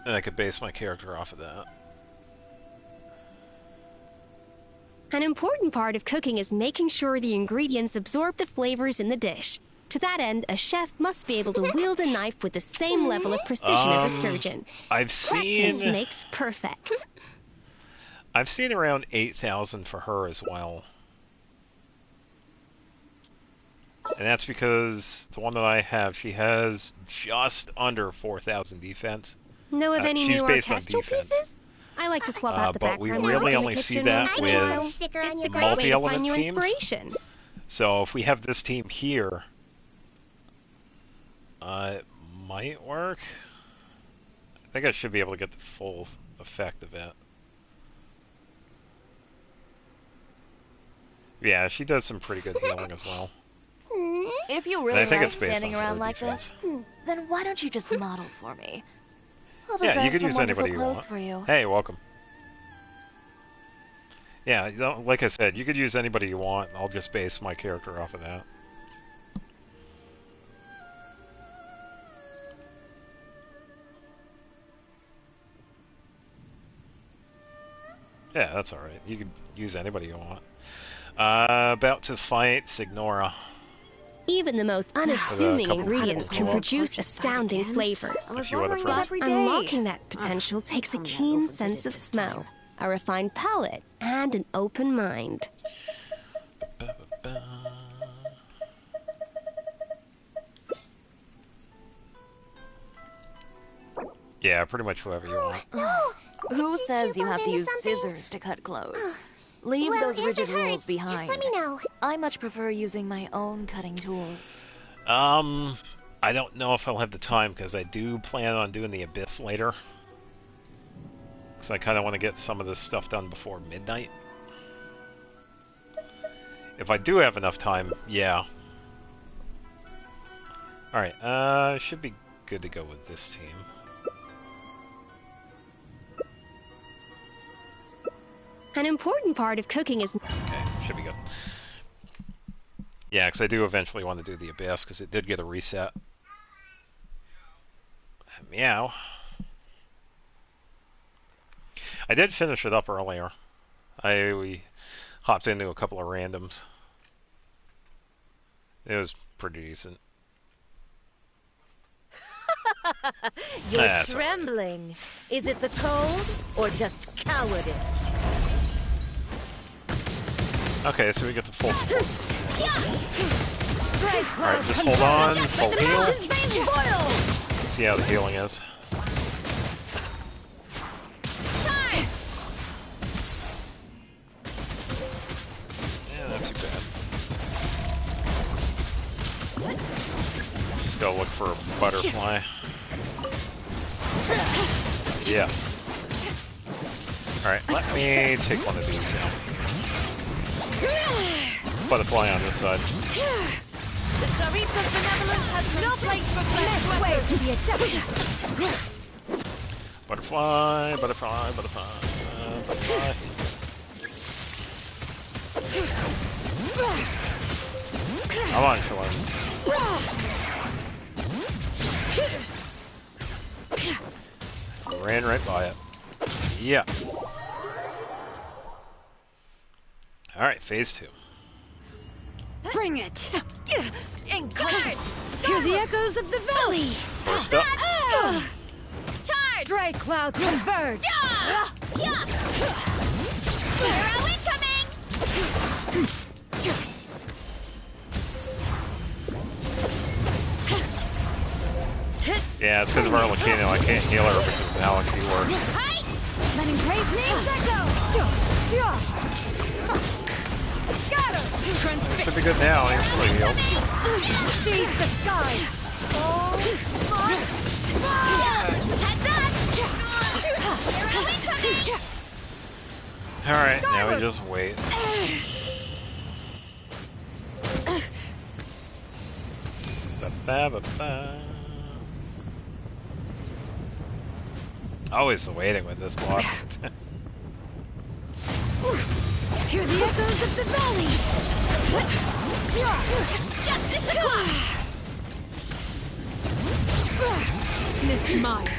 And I could base my character off of that. An important part of cooking is making sure the ingredients absorb the flavors in the dish. To that end, a chef must be able to wield a knife with the same level of precision as a surgeon. I've Practice seen... makes perfect. I've seen around 8,000 for her as well. And that's because the one that I have, she has just under 4,000 defense. Know of any she's new based on orchestral defense. pieces? I like to swap out the but we background really music in only the see kitchen that once in a while. with It's a great way to find multi-element new teams. inspiration. So if we have this team here, It might work. I think I should be able to get the full effect of it. Yeah, she does some pretty good healing as well. If you And I really think like it's based standing on around her like defense. this, then why don't you just model for me? I'll Yeah, design you could some use wonderful anybody you clothes want. for you. Hey, welcome. Yeah, you know, like I said, you could use anybody you want. I'll just base my character off of that. Yeah, that's alright. You can use anybody you want. About to fight Signora. Even the most unassuming couple ingredients people can involved. produce astounding flavor. A few other friends. every day. Unlocking that potential takes a keen sense of smell, a refined palate, and an open mind. Yeah, pretty much whoever you want. Who says you bump have to into use something? scissors to cut clothes? Leave Well, those if rigid it rules hurts, behind. just let me know. I much prefer using my own cutting tools. I don't know if I'll have the time because I do plan on doing the Abyss later. Because I kind of want to get some of this stuff done before midnight. If I do have enough time, yeah. Alright, should be good to go with this team. An important part of cooking is Okay, should be good. Yeah, because I do eventually want to do the Abyss because it did get a reset. Meow. I did finish it up earlier. We hopped into a couple of randoms. It was pretty decent. You're That's all right. trembling. Is it the cold or just cowardice? Okay, so we get the full support. Strike Alright, while just hold on, full the heal. mountain's veins boil. See how the healing is. Yeah, not too bad. Just gotta look for a butterfly. Yeah. Alright, let me take one of these out. Butterfly on this side. The Tsaritsa's benevolence has no place for transgressors. Butterfly, butterfly, butterfly, butterfly. Come on, Shalom. Ran right by it. Yeah. Alright, phase 2. Bring it! Encourage! Hear the echoes of the valley! First up. Charge! Stray clouds converge! Hero incoming! Yeah, it's because of Arlecchino. I can't heal her because of how she works. Letting brave names echo! Scatter! Should be good now. He's fully healed. Seize the sky! Heads up! Hero incoming! Alright, now we just wait. Ba-ba-ba-ba. Always the waiting with this boss. Hear the echoes of the valley! Justice! Miss mine!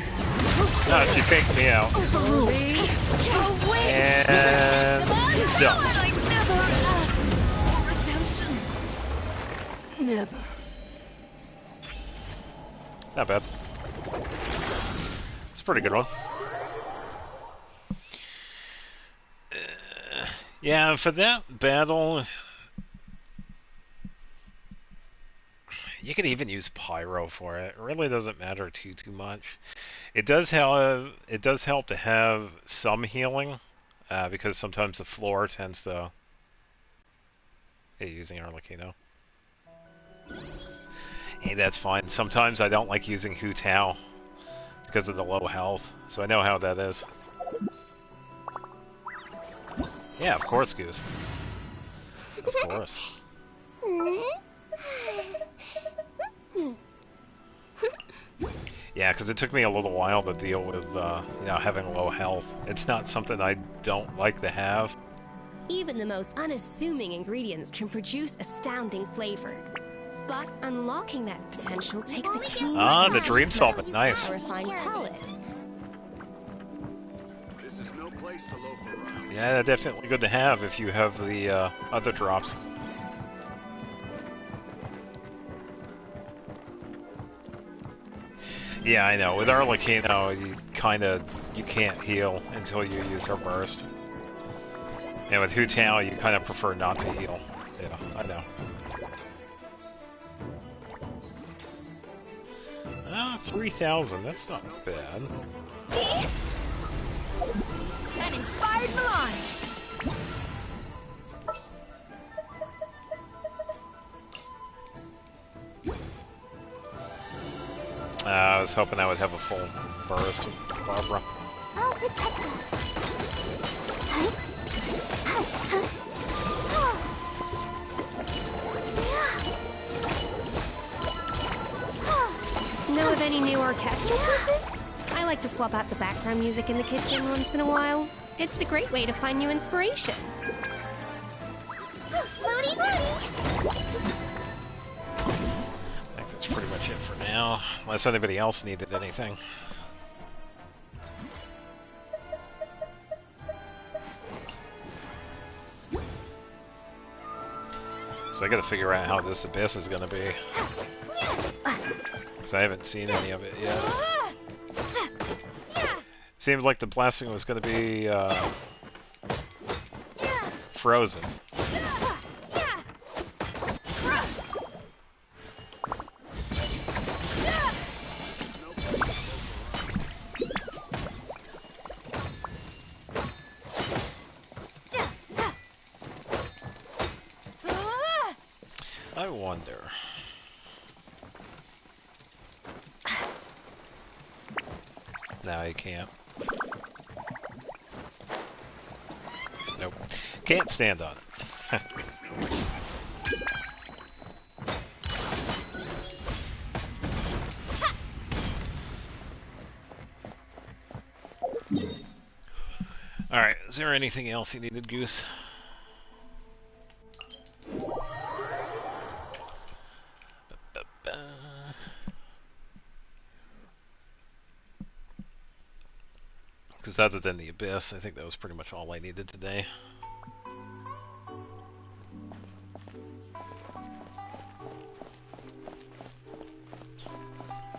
No, she faked me out. And done. Redemption! Never. Not bad. It's a pretty good one. Yeah, for that battle, you could even use pyro for it. It really doesn't matter too much. It does help to have some healing, because sometimes the floor tends to. Hey, using Arlecchino. Hey, that's fine. Sometimes I don't like using Hu Tao because of the low health, so I know how that is. Yeah, of course, Goose. Of course. Yeah, because it took me a little while to deal with, you know, having low health. It's not something I don't like to have. Even the most unassuming ingredients can produce astounding flavor. But unlocking that potential takes a keen the dream solvent, nice. a refined palate. This is no place to loaf around. Yeah, definitely good to have if you have the other drops. Yeah, I know. With Arlecchino, you can't heal until you use her burst. And with Hu Tao, you kind of prefer not to heal. Yeah, I know. 3,000, that's not bad. An inspired melange. I was hoping I would have a full burst with Barbara. I'll protect us. Know of any new orchestral pieces? I like to swap out the background music in the kitchen once in a while. It's a great way to find new inspiration. Floaty, floaty. I think that's pretty much it for now, unless anybody else needed anything. So I gotta figure out how this abyss is gonna be. Because I haven't seen any of it yet. Seems like the blasting was gonna be frozen. I wonder. No, you can't. Nope. Can't stand on it. Alright, is there anything else you needed, Goose? Because other than the abyss, I think that was pretty much all I needed today.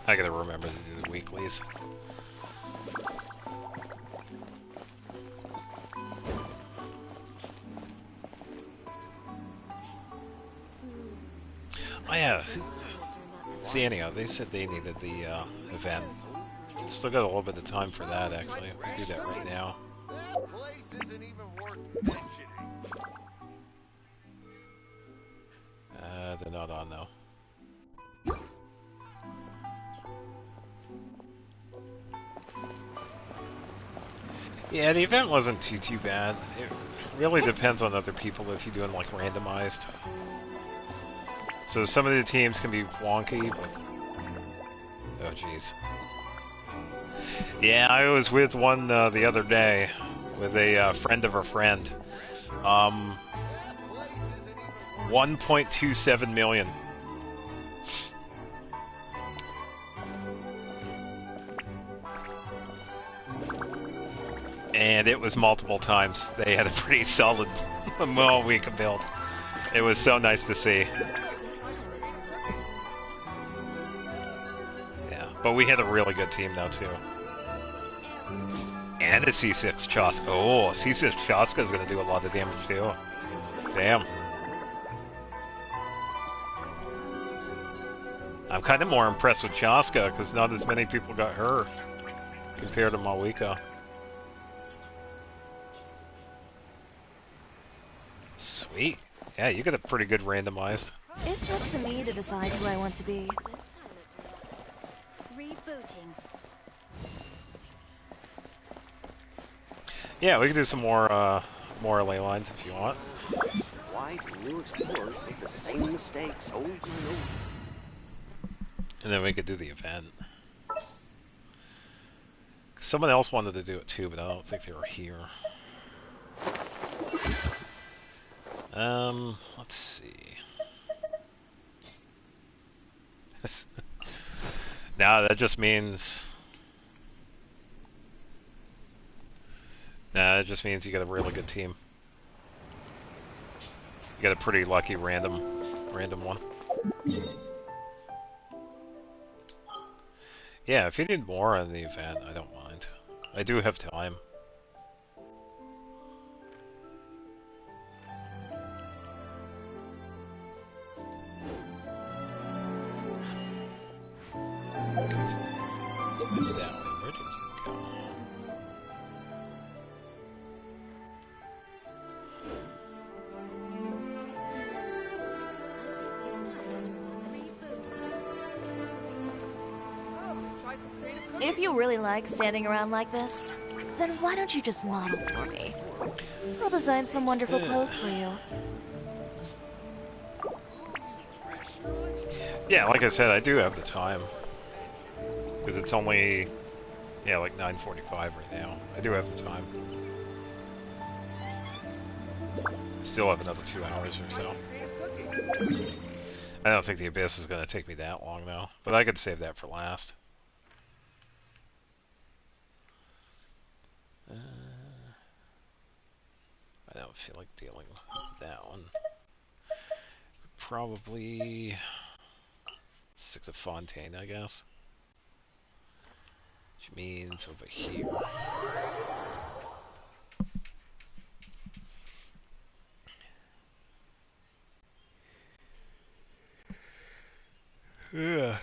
I gotta remember to do the weeklies. Oh yeah, Xanio, they said they needed the event. Still got a little bit of time for that, actually. We'll do that right now. That place isn't even worth mentioning. They're not on, though. Yeah, the event wasn't too bad. It really depends on other people if you're doing, like, randomized. So some of the teams can be wonky, but... Oh, jeez. Yeah, I was with one the other day, with a friend of a friend. 1.27 million. And it was multiple times. They had a pretty solid week build. It was so nice to see. Yeah, but we had a really good team now too. And a C6 Chaska. Oh, C6 Chaska is going to do a lot of damage too. Damn. I'm kind of more impressed with Chaska because not as many people got her compared to Malwika. Sweet. Yeah, you got a pretty good randomized. It's up to me to decide who I want to be. rebooting. Yeah, we can do some more ley lines if you want. Why do new explorers make the same mistakes over and over? And then we could do the event. Someone else wanted to do it too, but I don't think they were here. Let's see. Now that just means... Nah, it just means you got a really good team. You got a pretty lucky random one. Yeah, if you need more on the event, I don't mind. I do have time. That way, where did you go? If you really like standing around like this, then why don't you just model for me? I'll design some wonderful clothes for you. Yeah, like I said, I do have the time. Because it's only, yeah, like 9:45 right now. I do have the time. Still have another 2 hours or so. I don't think the Abyss is going to take me that long, though. But I could save that for last. I don't feel like dealing with that one. Probably Six of Fontaine, I guess. Which means over here. Yeah.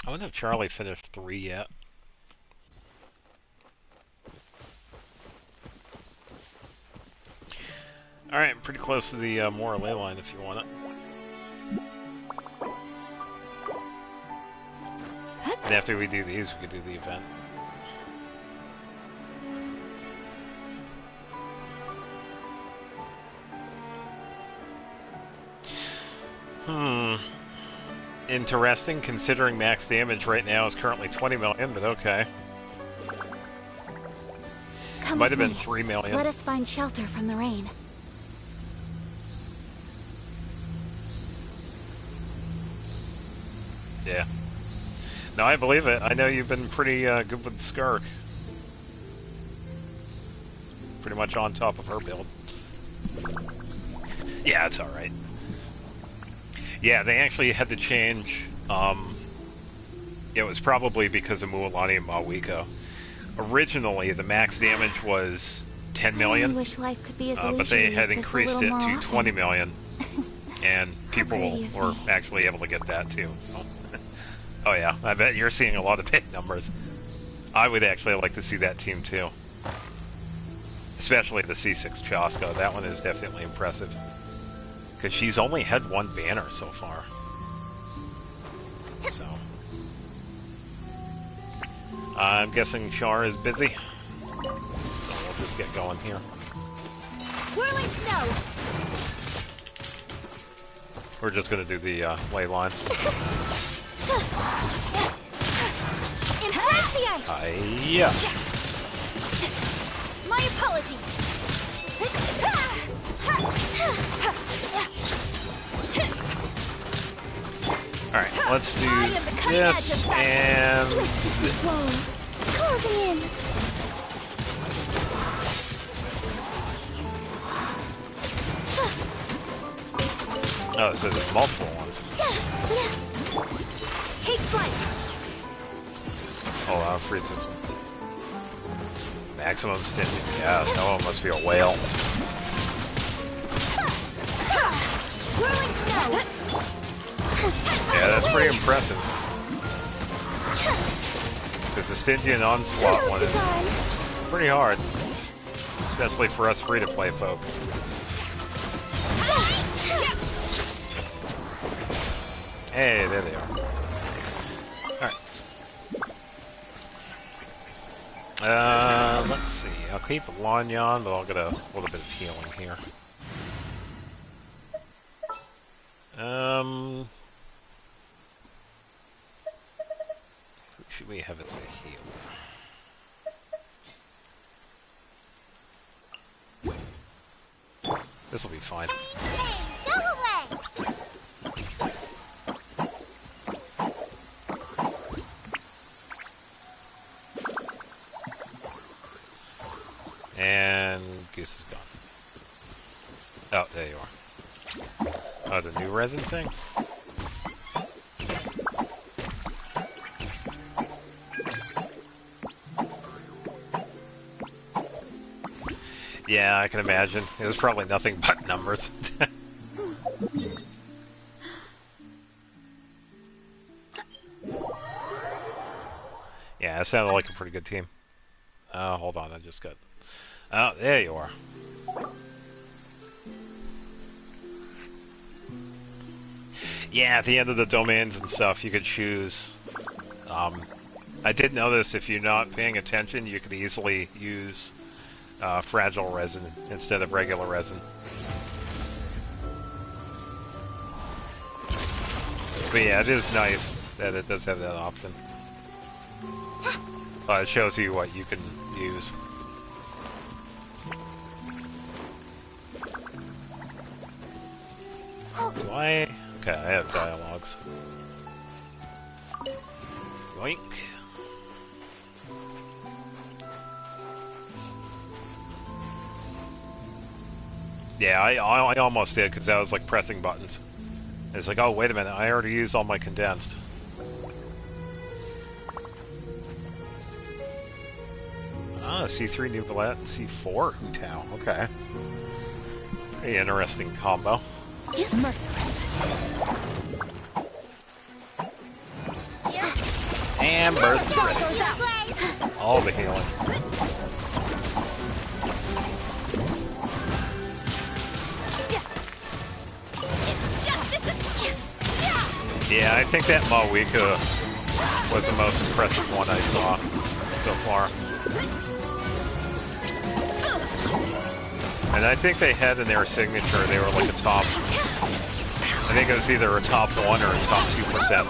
I wonder if Charlie finished 3 yet. Alright, I'm pretty close to the Mora ley line if you want it. And after we do these, we could do the event. Interesting, considering max damage right now is currently 20 million, but okay. Come Might have with been me. 3 million. Let us find shelter from the rain. Yeah. No, I believe it. I know you've been pretty good with Skirk. Pretty much on top of her build. Yeah, it's alright. Yeah, they actually had to change. It was probably because of Mualani and Mawiko. Originally, the max damage was 10 million, I wish life could be as but they leisurely had as this a increased little it to more 20 often. million, and people pretty of were me. actually able to get that too. So, oh yeah, I bet you're seeing a lot of big numbers. I would actually like to see that team too, especially the C6 Chaska. That one is definitely impressive because she's only had 1 banner so far. So, I'm guessing Char is busy. So we'll just get going here. Whirling snow! We're just gonna do the ley line. Embrace the ice! Yeah. My apologies! Alright, let's do I am the cutting edge this of battle. and Swift as the swallow. Closing in. oh, so there's multiple ones. Take flight. Hold on, freeze this one. Maximum stingy. Yeah, that one must be a whale. Whirling snow. Yeah, that's pretty impressive. Because the Stygian Onslaught one is pretty hard. Especially for us free-to-play folk. Hey, there they are. Alright. Let's see. I'll keep Lanyon, but I'll get a little bit of healing here. Who should we have as a healer? This will be fine. Go away! And Goose is gone. Oh, there you are. Oh, the new resin thing? Yeah, I can imagine. It was probably nothing but numbers. Yeah, it sounded like a pretty good team. Hold on, I just got... Oh, there you are. Yeah, at the end of the domains and stuff, you could choose. I did notice if you're not paying attention, you could easily use fragile resin instead of regular resin. But yeah, it is nice that it does have that option. It shows you what you can use. Do I? Okay, I have dialogues. Yoink. Yeah, I almost did because I was like pressing buttons. It's like, oh wait a minute, I already used all my condensed. C3 New Galette and C4 Hutao. Okay. Very interesting combo. And burst is ready. All the healing. Yeah, I think that Mawika was the most impressive one I saw so far. And I think they had in their signature, they were like a top, I think it was either a top 1 or a top 2%.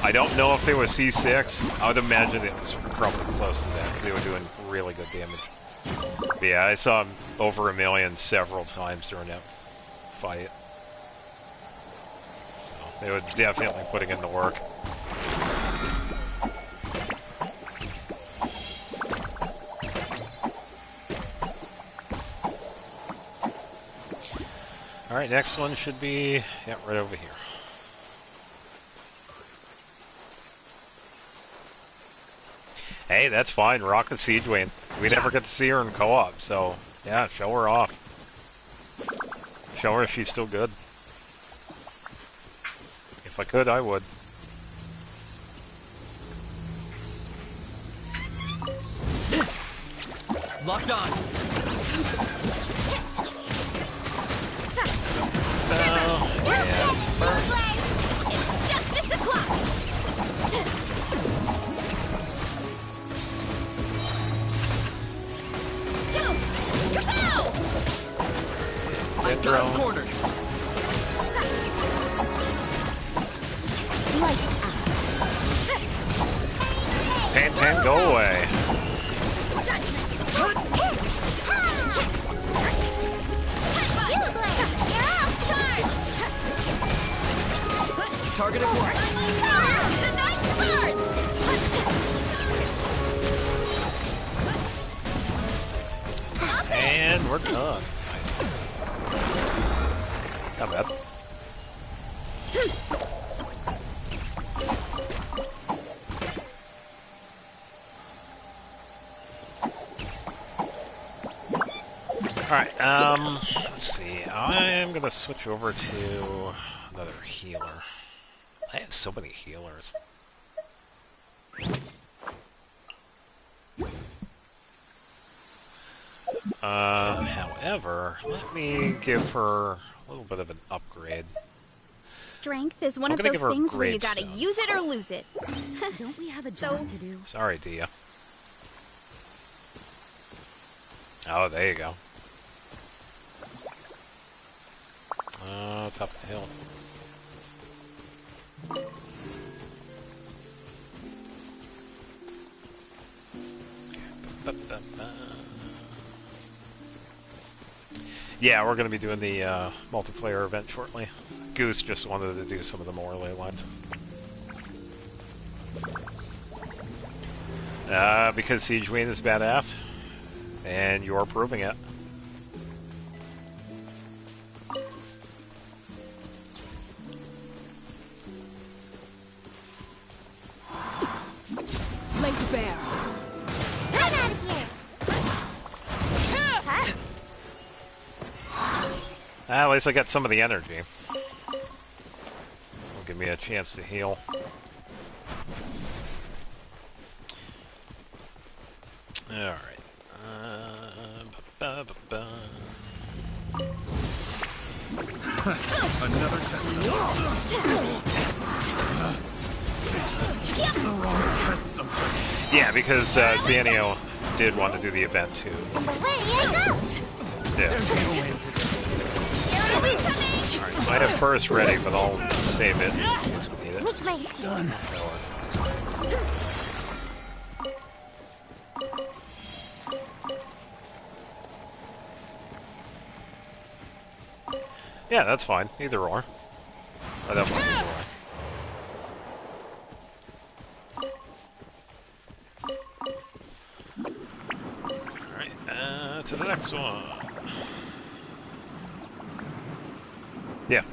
I don't know if they were C6, I would imagine it was probably close to that, because they were doing really good damage. But yeah, I saw them over 1 million several times during that fight. So, they were definitely putting in the work. Alright, next one should be, yeah, right over here. Hey, that's fine. Rocket Siege Wayne. We never get to see her in co-op, so yeah, show her off. Show her if she's still good. If I could, I would. Locked on. It's justice o'clock! Kapow! Get drone. Cornered. Pan, go away. Target acquired. The night burns! And we're done. Nice. Not bad. Alright, let's see. I'm gonna switch over to another healer. I have so many healers. However, let me give her a little bit of an upgrade. Strength is one I'm of gonna those give her a things where you grade gotta soon. use it or lose it. Don't we have a job to do? Sorry, Dia. Oh, there you go. Top of the hill. Yeah, we're going to be doing the multiplayer event shortly. Goose just wanted to do some of the more ley lines. Because Siege Queen is badass, and you're proving it. Laid bare. Get out of here! At least I got some of the energy. Will give me a chance to heal. Alright. Another test. Yeah, because Zanio did want to do the event too. Away I go! Yeah. Alright, so I have first ready, but I'll save it in case we need it. With my skin. Yeah, that's fine. Either or. I don't mind either way. Alright, to the next one. Yeah.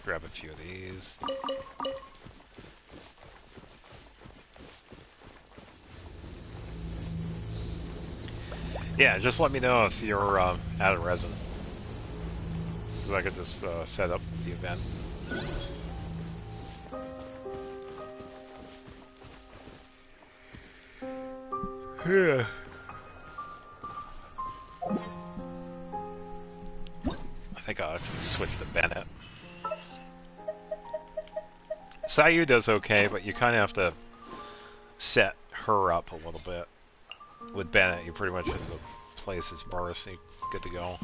Grab a few of these. Yeah, just let me know if you're out of resin. Because I could just set up the event. Yeah. I think I'll actually switch to Bennett. Sayu does okay, but you kind of have to set her up a little bit. With Bennett, you pretty much have to place his burst and you're good to go.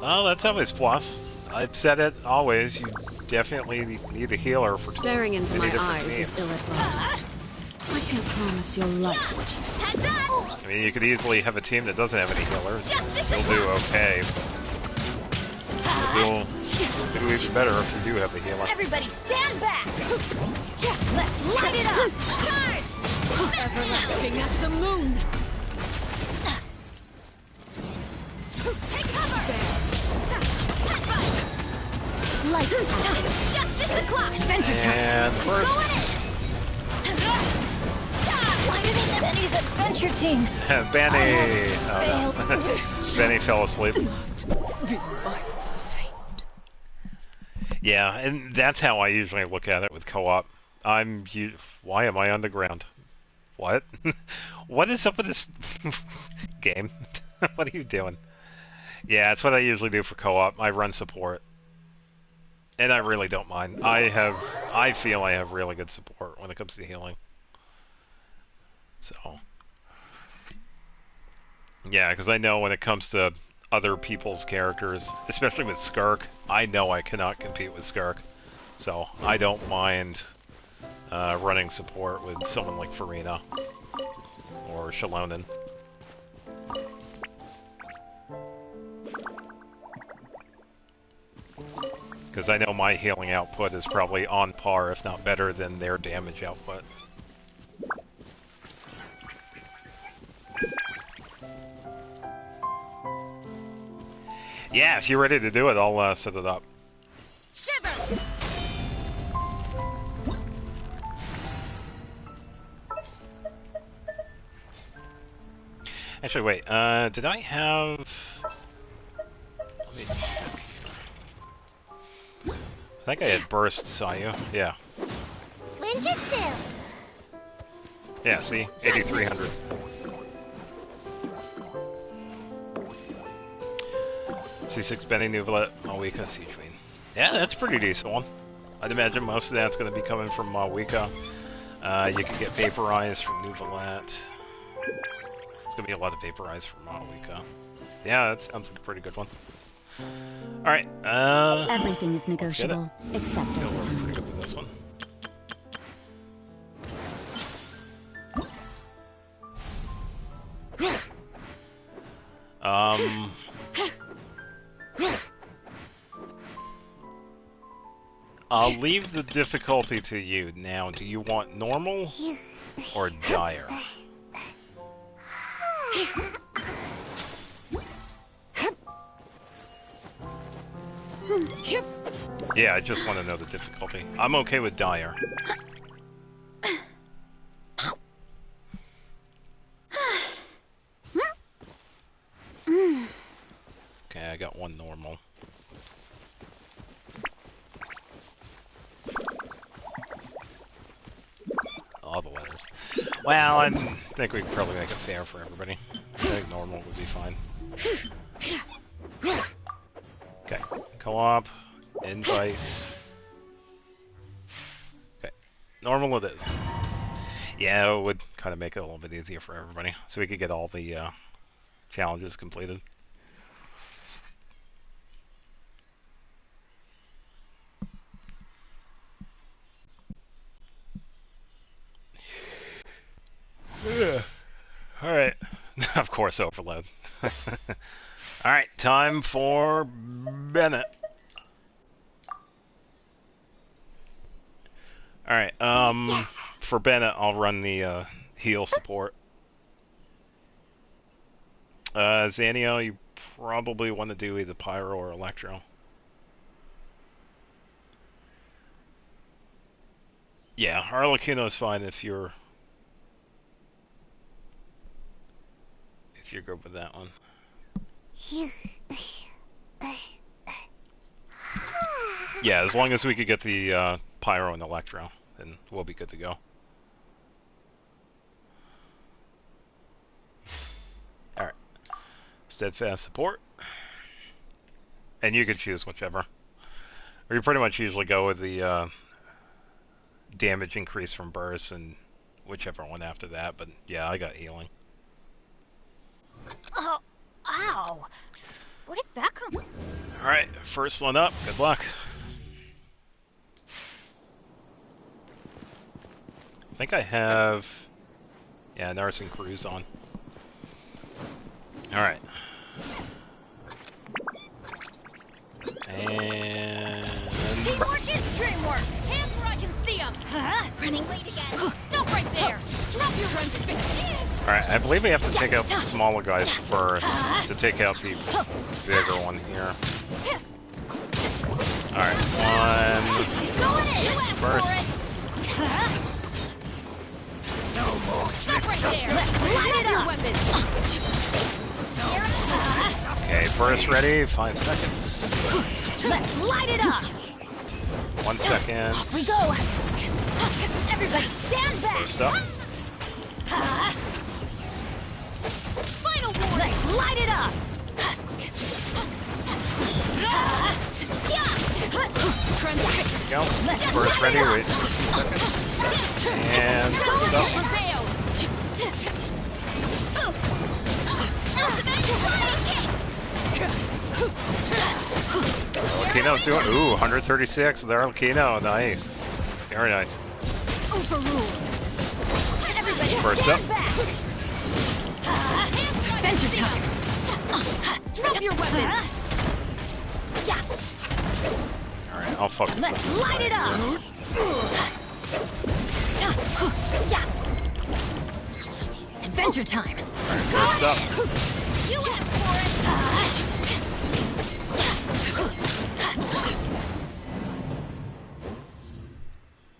Oh, that's always plus. I've said it always. You definitely need a healer for Staring into many my different eyes teams. is ill-advised. I can't promise you'll like what you see. Heads up! I mean, you could easily have a team that doesn't have any healers. You'll do okay. You'll do even better if you do have the healer. Everybody stand back! Let's light it up! Charge! Everlasting as the moon. Take cover! Light Justice o'clock! Adventure And first, Why do they Benny's adventure team? Benny. Oh, no. Benny fell asleep. Yeah, and that's how I usually look at it with co-op. Why am I underground? What? What is up with this game? What are you doing? Yeah, that's what I usually do for co-op. I run support. And I really don't mind. I feel I have really good support when it comes to healing. So, yeah, because I know when it comes to other people's characters, especially with Skark, I know I cannot compete with Skark. So, I don't mind running support with someone like Farina or Shalonen. Because I know my healing output is probably on par, if not better, than their damage output. Yeah, if you're ready to do it, I'll set it up. Shiver! Actually, wait, did I have... Let me check here. I think I had burst, saw you. Yeah. Ninjutsu! Yeah, see? 8,300. C6 Benny Nuvalet, Malwika, Siege Queen. Yeah, that's a pretty decent one. I'd imagine most of that's going to be coming from Malwika. You could get Vaporize from Nuvalet. It's going to be a lot of Vaporize from Malwika. Yeah, that sounds like a pretty good one. Alright, Everything is negotiable, except yeah, over we're time. pretty good with this one. I'll leave the difficulty to you. Now, do you want normal or dire? Yeah, I just want to know the difficulty. I'm okay with dire. Okay, I got one normal. All the letters. Well, I think we could probably make it fair for everybody. I think normal would be fine. Okay, co-op, invites. Okay, normal it is. Yeah, it would kind of make it a little bit easier for everybody, so we could get all the challenges completed. Yeah. Alright. Of course, overload. Alright, time for Bennett. Alright, for Bennett, I'll run the heal support. Zanio, you probably want to do either Pyro or Electro. Yeah, Arlecchino is fine if you're good with that one. Yeah, as long as we could get the Pyro and Electro, then we'll be good to go. Alright. Steadfast support. And you could choose whichever. Or you pretty much usually go with the damage increase from burst and whichever one after that, but yeah, I got healing. Oh, ow! Where did that come from? Alright, first one up. Good luck. I think I have... Yeah, Nursing Cruise on. Alright. And... Teamwork is dreamwork! Hands where I can see them! Running late again! Stop right there! Drop your run spin! Alright, I believe we have to take out the smaller guys first to take out the bigger one here. Alright, one... First. Stop right there! Light it up! Okay, burst ready, 5 seconds. Let's light it up! 1 second. Off we go! Everybody stand back! Burst up. Final warning! Let's light it up! There we go. Burst ready, wait 2 seconds. And burst up. Arlecchino's doing, ooh, 136 with Arlecchino, nice. Very nice. Overruled. Everybody First up. Adventure time. Drop your weapons. Alright, I'll focus on Let's this light guy. it up. Adventure time. Alright, first up. You asked for it.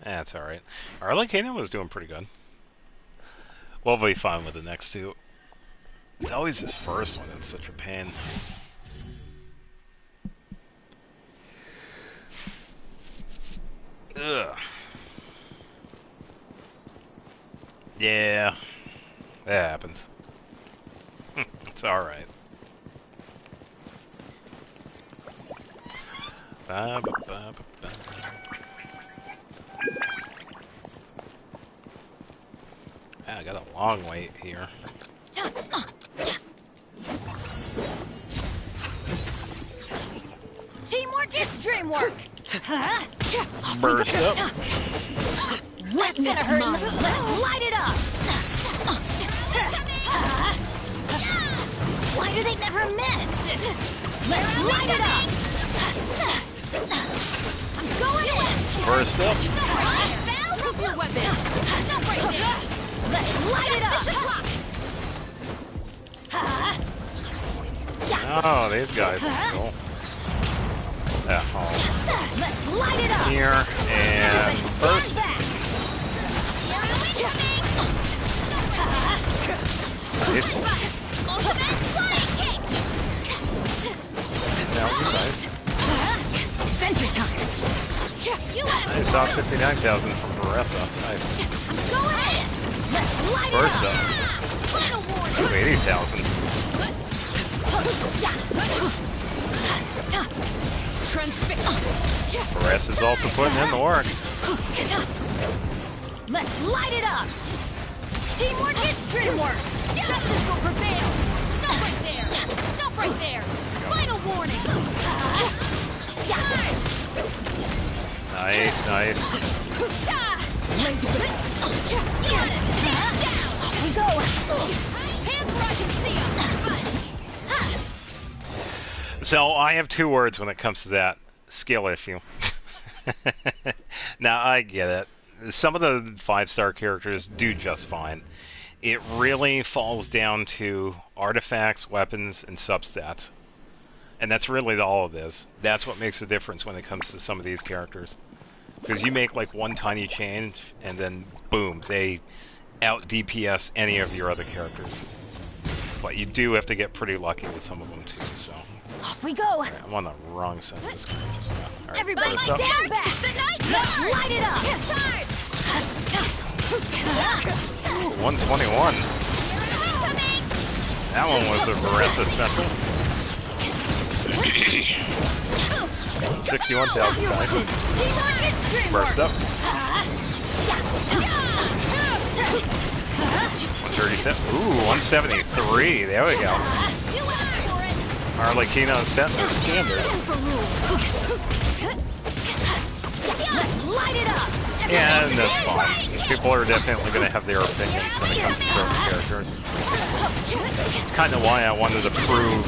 That's alright. Arlecchino was doing pretty good. We'll be fine with the next two. It's always this first one that's such a pain. Ugh. Yeah, that happens. It's alright. I got a long wait here. Teamwork is dreamwork. Burst up. Let's hurt. Let's light it up. Why do they never miss? Let's light it up. I'm going in. Burst up. Drop your weapons. Stop right there. Let's light it up. Oh, these guys are cool. Yeah, Let's light it up. here and burst. Nice. Now, nice. Adventure time. I saw 59,000 from Baressa. Nice. Go ahead. Let's light Burst it up. up. Ooh, 80,000. Baressa's also putting in the work. Let's light it up. Teamwork is dreamwork. Justice will prevail. Stop right there. Stop right there. Final warning. Nice, nice. Go. Hands where I can see them. So I have two words when it comes to that skill issue. Now I get it. Some of the 5-star characters do just fine. It really falls down to artifacts, weapons, and substats. And that's really all of this. That's what makes the difference when it comes to some of these characters. Because you make like one tiny change, and then boom, they out DPS any of your other characters. But you do have to get pretty lucky with some of them too, so. Off we go. Right, I'm on the wrong side of this guy. Just got. All right, Everybody first up. stand back. The night Let's light it up. Ooh, 121. That one was a Baressa special. 61,000 guys. Burst up. 137. Ooh, 173. There we go. Arlecchino setting the standard. Yeah, and that's fine. People are definitely going to have their opinions when it comes to certain characters. It's kind of why I wanted to prove.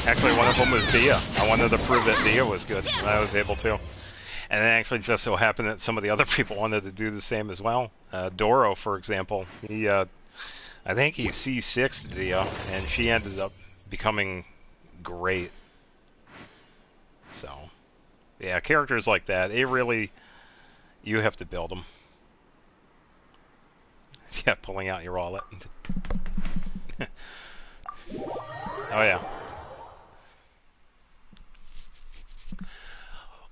Actually, one of them was Dia. I wanted to prove that Dia was good, and I was able to. And it actually just so happened that some of the other people wanted to do the same as well. Doro, for example, he, I think he C6'd Dia, and she ended up becoming great. So, yeah, characters like that, they really, you have to build them. Yeah, pulling out your wallet. Oh, yeah.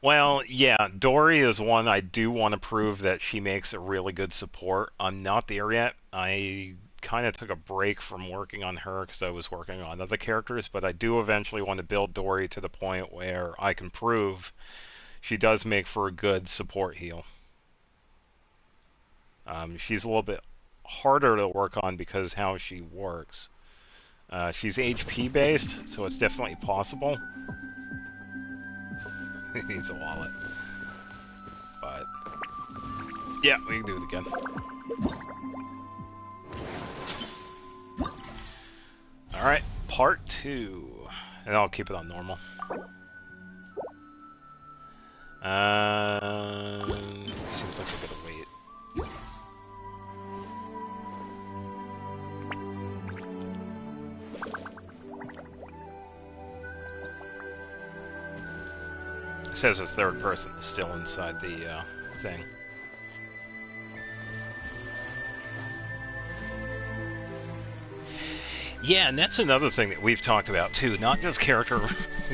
Well, yeah, Dory is one I do want to prove that she makes a really good support. I'm not there yet. I kind of took a break from working on her because I was working on other characters, but I do eventually want to build Dory to the point where I can prove she does make for a good support heal. She's a little bit harder to work on because how she works. She's HP based, so it's definitely possible. He needs a wallet. But yeah, we can do it again. Alright, part 2. And I'll keep it on normal. Seems like I gotta wait. It says his third person is still inside the thing. Yeah, and that's another thing that we've talked about too. Not just character,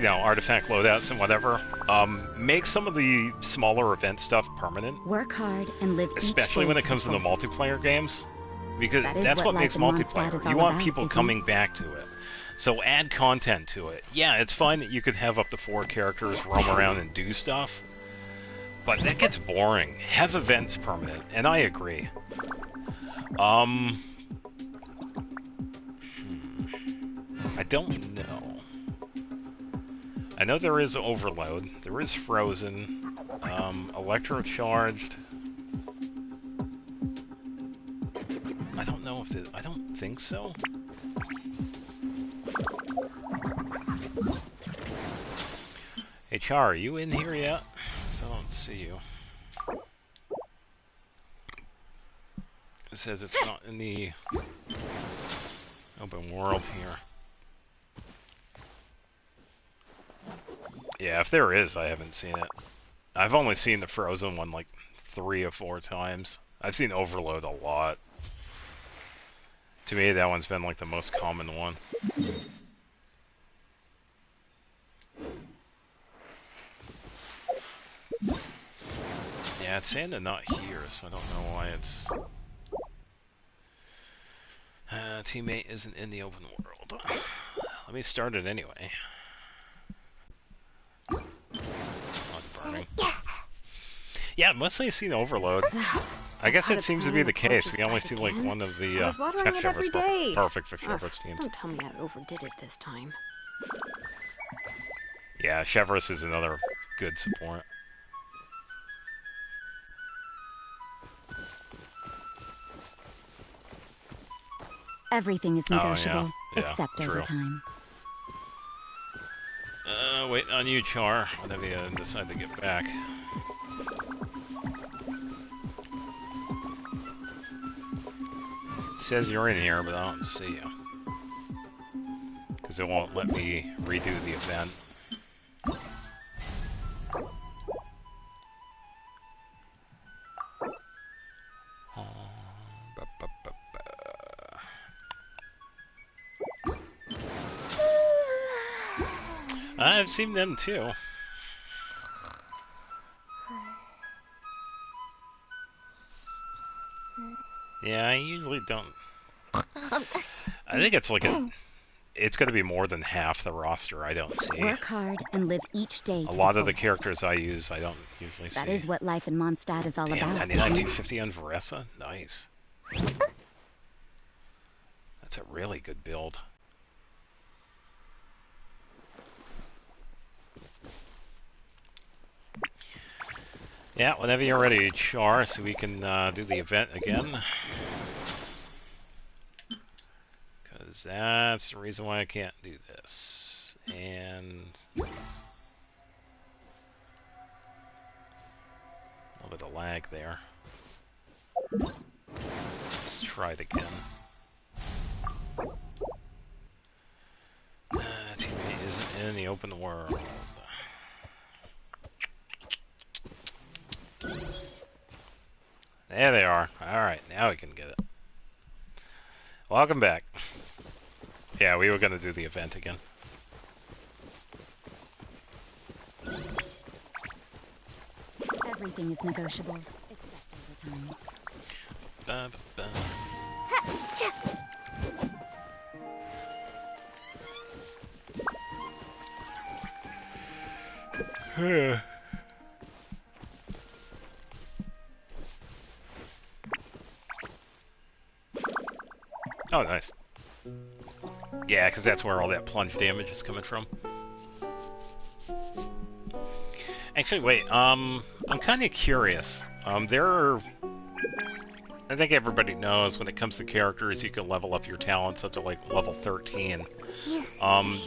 artifact loadouts and whatever. Make some of the smaller event stuff permanent. Work hard and live especially each day when it to comes to the fullest. multiplayer games, because That is that's what what makes life in Mondstadt multiplayer. is You all want about, people isn't coming it? back to it. So add content to it. Yeah, it's fine that you could have up to 4 characters roam around and do stuff, but that gets boring. Have events permanent, and I agree. I don't know. I know there is Overload. There is Frozen. Electrocharged. I don't know if I don't think so. Hey Char, are you in here yet? 'Cause I don't see you. It says it's not in the open world here. Yeah, if there is, I haven't seen it. I've only seen the Frozen one like 3 or 4 times. I've seen Overload a lot. To me, that one's been like the most common one. Yeah, it's saying they're not here, so I don't know why it's... teammate isn't in the open world. Let me start it anyway. Oh, it's burning. Yeah, mostly I've seen Overload. I guess that seems to be the case. We only see like one of the I was watering it every day. perfect for Chevrolet's teams. Don't tell me I overdid it this time. Yeah, Chevrolet is another good support. Everything is negotiable, yeah, except true. overtime. Waiting on you, Char, whenever you decide to get back. It says you're in here, but I don't see you. Because it won't let me redo the event. I've seen them too. Yeah, I usually don't. I think it's like it's going to be more than half the roster I don't see. Work hard and live each day A to lot the of the fullest. characters I use, I don't usually see. That is what life in Mondstadt is all Damn, about. 99,250 on Varessa? Nice. That's a really good build. Yeah, whenever you're ready, Char, so we can do the event again. Because that's the reason why I can't do this. And... a little bit of lag there. Let's try it again. Teammate isn't in the open world. There they are. Alright, now we can get it. Welcome back. Yeah, we were going to do the event again. Everything is negotiable, except overtime. Oh, nice. Yeah, because that's where all that plunge damage is coming from. Actually, wait, I'm kind of curious. I think everybody knows when it comes to characters, you can level up your talents up to like level 13.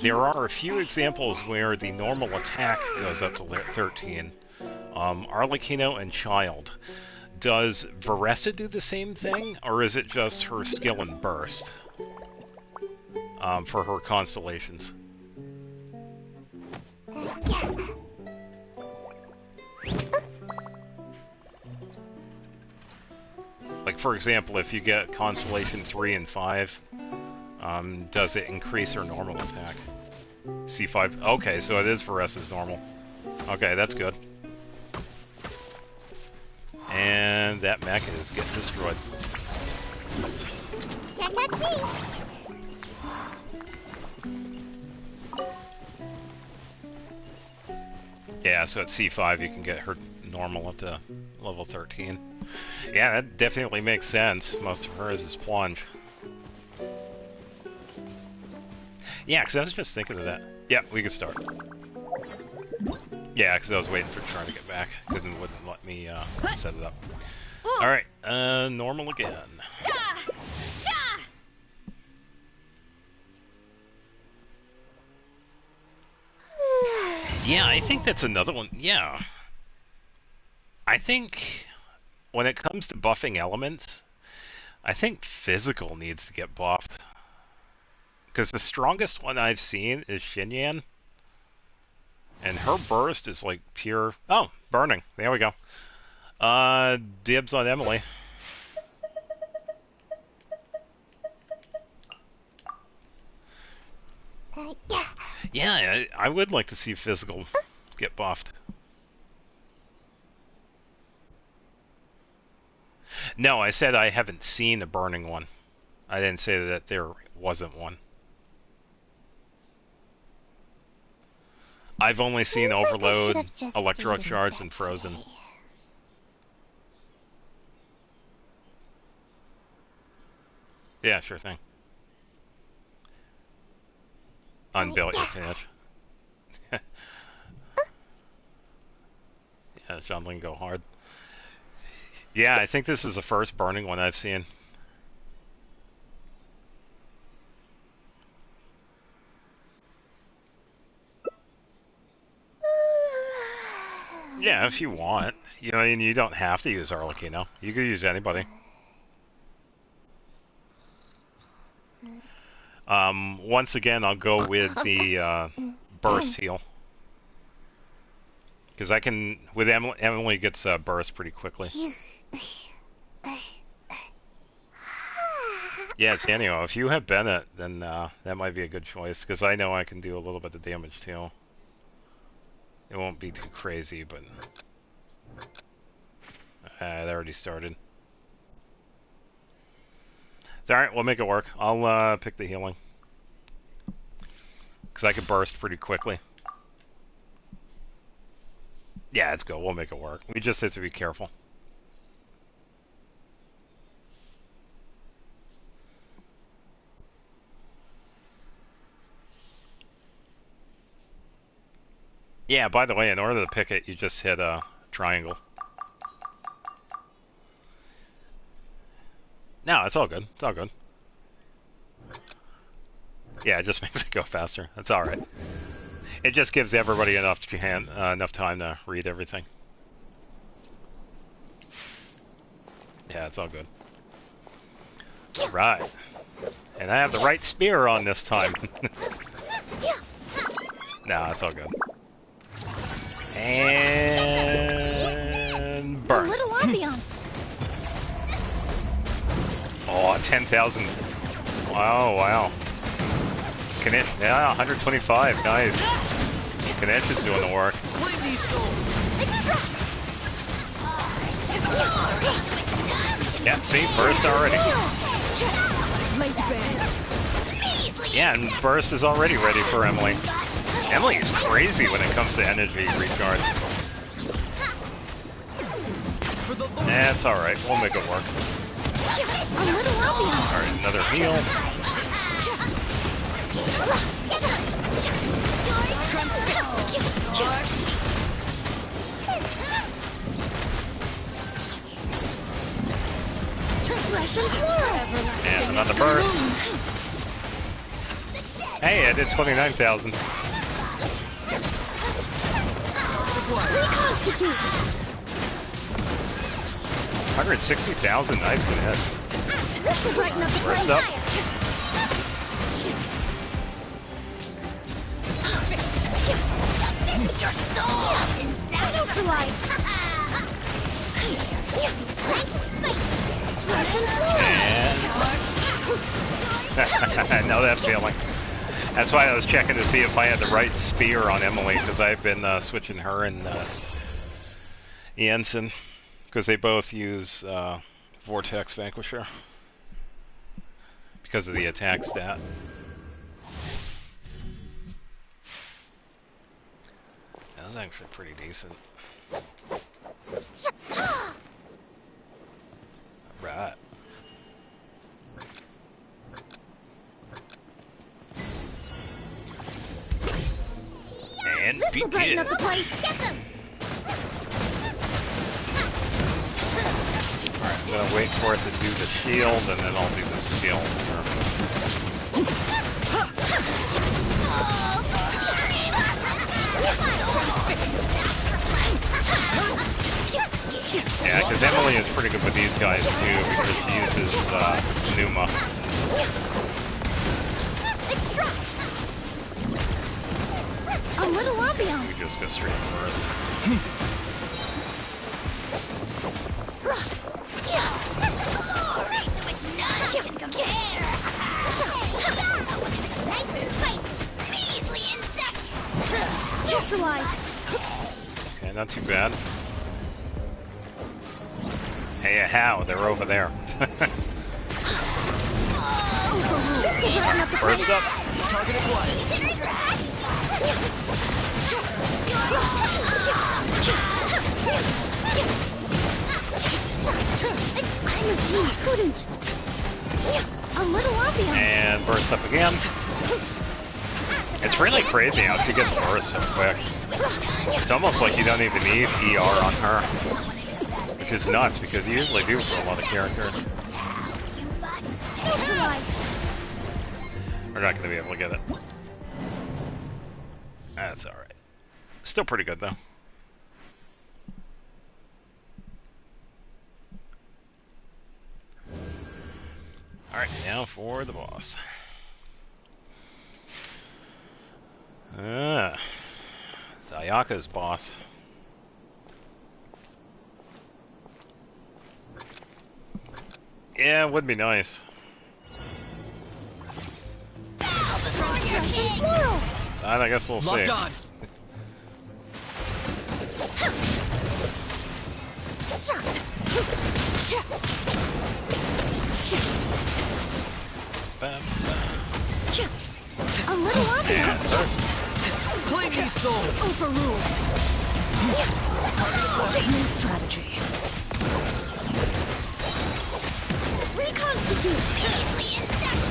There are a few examples where the normal attack goes up to 13. Arlecchino and Child. Does Varessa do the same thing, or is it just her skill and burst for her constellations? Like, for example, if you get Constellation 3 and 5, Does it increase her normal attack? C5. Okay, so it is Varesa's normal. Okay, that's good. And that mech is getting destroyed. Can't catch me. Yeah, so at C5 you can get her normal up to level 13. Yeah, that definitely makes sense. Most of hers is plunge. Yeah, because I was just thinking of that. Yeah, we can start. Yeah, because I was waiting for trying to get back, because it wouldn't let me set it up. Alright, normal again. Yeah, I think that's another one. Yeah. I think when it comes to buffing elements, I think physical needs to get buffed. Because the strongest one I've seen is Xinyan. And her burst is like pure... Oh, burning. There we go. Dibs on Emily. Yeah, I would like to see physical get buffed. No, I said I haven't seen a burning one. I didn't say that there wasn't one. I've only seen Overload, Electro Charge, and Frozen. Yeah, sure thing. Unbelt your catch. Yeah, Xianling go hard. Yeah, I think this is the first burning one I've seen. Yeah, if you want. You know, and you don't have to use Arlecchino. You could use anybody. Once again, I'll go with the burst heal. Because I can, with Emily gets burst pretty quickly. Yes, anyhow, if you have Bennett, then that might be a good choice. Because I know I can do a little bit of damage too. It won't be too crazy, but it already started. It's alright, we'll make it work. I'll pick the healing. Because I can burst pretty quickly. Yeah, let's go. We'll make it work. We just have to be careful. Yeah, by the way, in order to pick it, you just hit a triangle. No, it's all good. It's all good. Yeah, it just makes it go faster. That's alright. It just gives everybody enough time to read everything. Yeah, it's all good. Right. And I have the right spear on this time. Nah, it's all good. And burn. A little ambiance. Oh, 10,000. Wow, wow. Yeah, 125. Nice. Ganesh is doing the work. Yeah, see, burst already. Yeah, and burst is already ready for Emily. Emily is crazy when it comes to energy recharge. That's alright, we'll make it work. Alright, another heal. And another burst. Hey, I did 29,000. Reconstitute. 160,000, nice, good hit. This will brighten up the Burst up. Your soul! Neutralize! Nice and spicy! Russian And I know that feeling. That's why I was checking to see if I had the right spear on Emily, because I've been switching her and Jensen, because they both use Vortex Vanquisher because of the attack stat. That was actually pretty decent. Right. And This'll brighten up begin. the place. Get them. Alright, I'm gonna wait for it to do the shield, and then I'll do the skill. Yeah, because Emily is pretty good with these guys too, because she uses Numa. Extract. A little ambiance. We just go straight first. Glory to which none can compare. Nice and spicy. Measly insect. Neutralize. Okay, not too bad. Hey, how? They're over there. First up. Target acquired. I was being prudent. A little ambiance. And burst up again. It's really crazy how she gets burst so quick. It's almost like you don't even need ER on her. Which is nuts, because you usually do for a lot of characters. We're not going to be able to get it. That's alright. Still pretty good, though. Alright, now for the boss. It's Ayaka's boss. Yeah, it would be nice. And I guess we'll see. Locked on. Bam, A little ambiance. and first. Claim these souls. Overruled. New strategy. Reconstitute. Measly insect.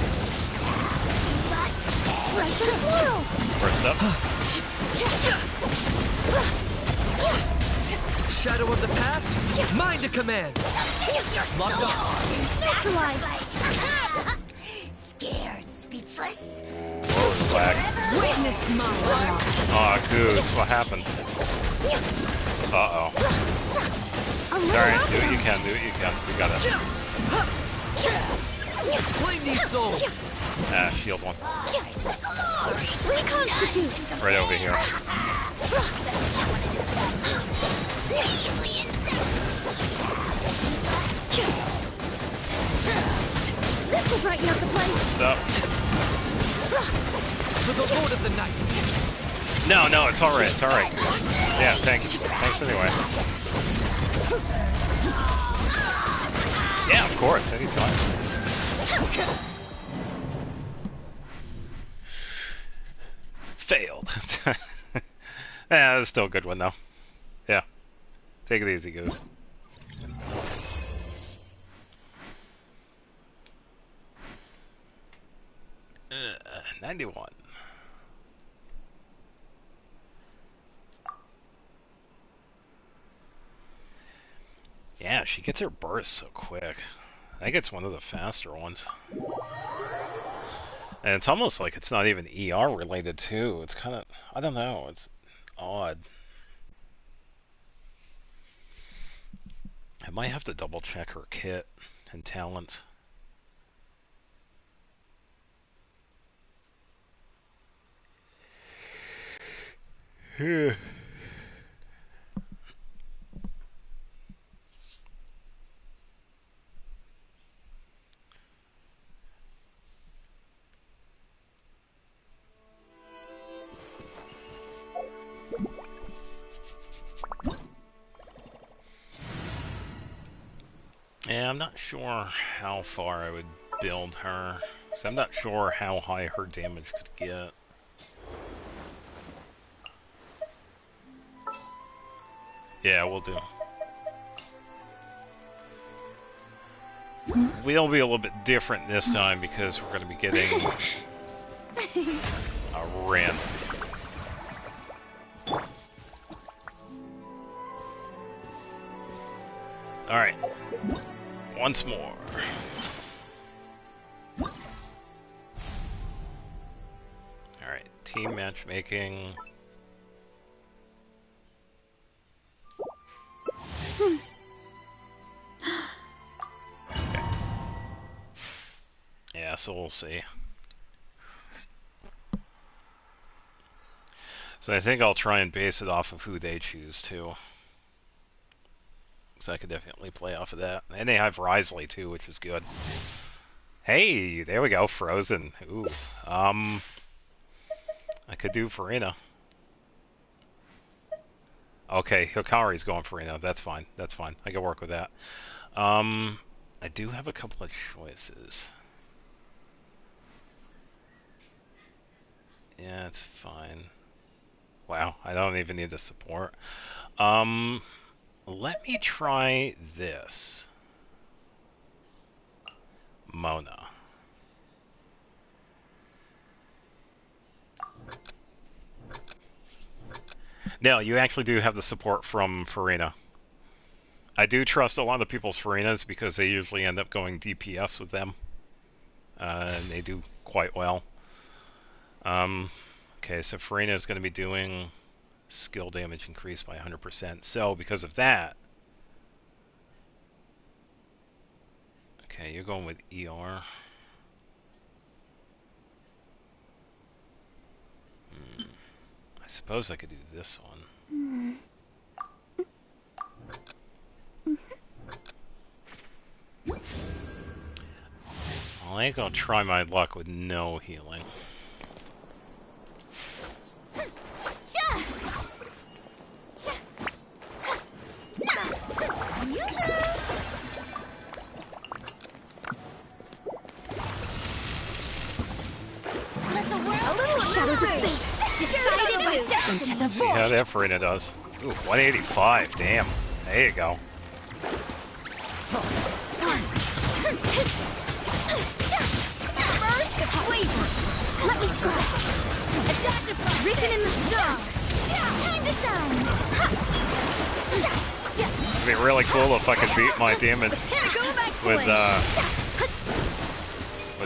Fresh and floral. First up. Shadow of the past. Mind to command. Locked on. Neutralize. Scared, speechless. Whoa, lag. Witness my wrath. Aw, Goose, what happened? Uh-oh. Sorry, do what you can, do what you can. We got it. Claim these souls. Shield one. Reconstitute. Right over here. This will brighten up the place. Stop. To the Lord of the Night. No, no, it's alright, it's alright. Yeah, thanks. Thanks anyway. Yeah, of course, anytime. Failed. Yeah, that's still a good one though. Yeah. Take it easy, Goose. 91. Yeah, she gets her burst so quick. I think it's one of the faster ones. And it's almost like it's not even ER related too. It's kind of, I don't know, it's odd. I might have to double check her kit and talent. I'm not sure how far I would build her. So I'm not sure how high her damage could get. Yeah, we'll do. We'll be a little bit different this time because we're going to be getting a Rin. Alright. Once more. Alright, team matchmaking. Okay. Yeah, so we'll see. So I think I'll try and base it off of who they choose too. So I could definitely play off of that. And they have Risley too, which is good. Hey, there we go, Frozen. Ooh. I could do Farina. Okay, Hikari's going Farina. That's fine. That's fine. I can work with that. I do have a couple of choices. Yeah, it's fine. Wow, I don't even need the support. Let me try this. Mona. No, you actually do have the support from Farina. I do trust a lot of people's Farinas because they usually end up going DPS with them. And they do quite well. Okay, so Farina is going to be doing skill damage increased by 100%. So because of that... Okay, you're going with ER. I suppose I could do this one. Well, I ain't gonna try my luck with no healing. Shadows of fate. Decidedly into the See how that Farina does. Ooh, 185. Damn. There you go. Burst of flavor. Let me scratch. Written in the stars. Time to shine. It'd be really cool if I could beat my damage with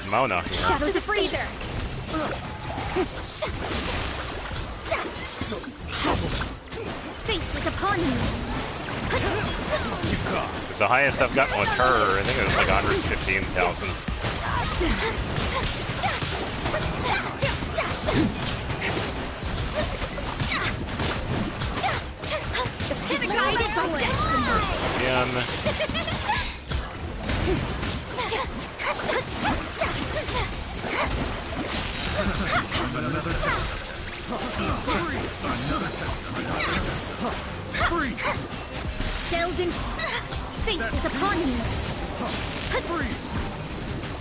Mona here. Shadows of freezer. Fate is upon you. Because the highest I've gotten with her, I think it was like 115,000. Again. Delvin, fate is upon you.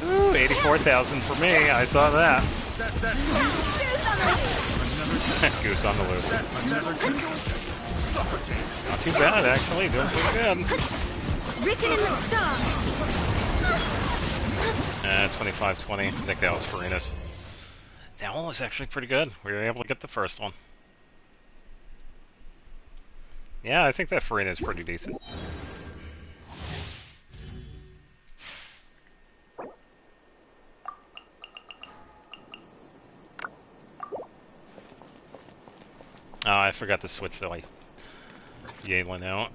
Ooh, 84,000 for me. I saw that. Goose on the loose. Not too bad, actually. Doing pretty good. Written in the stars. 25-20. I think that was Farina's. That one was actually pretty good. We were able to get the first one. Yeah, I think that Farina is pretty decent. Oh, I forgot to switch the Yalen out.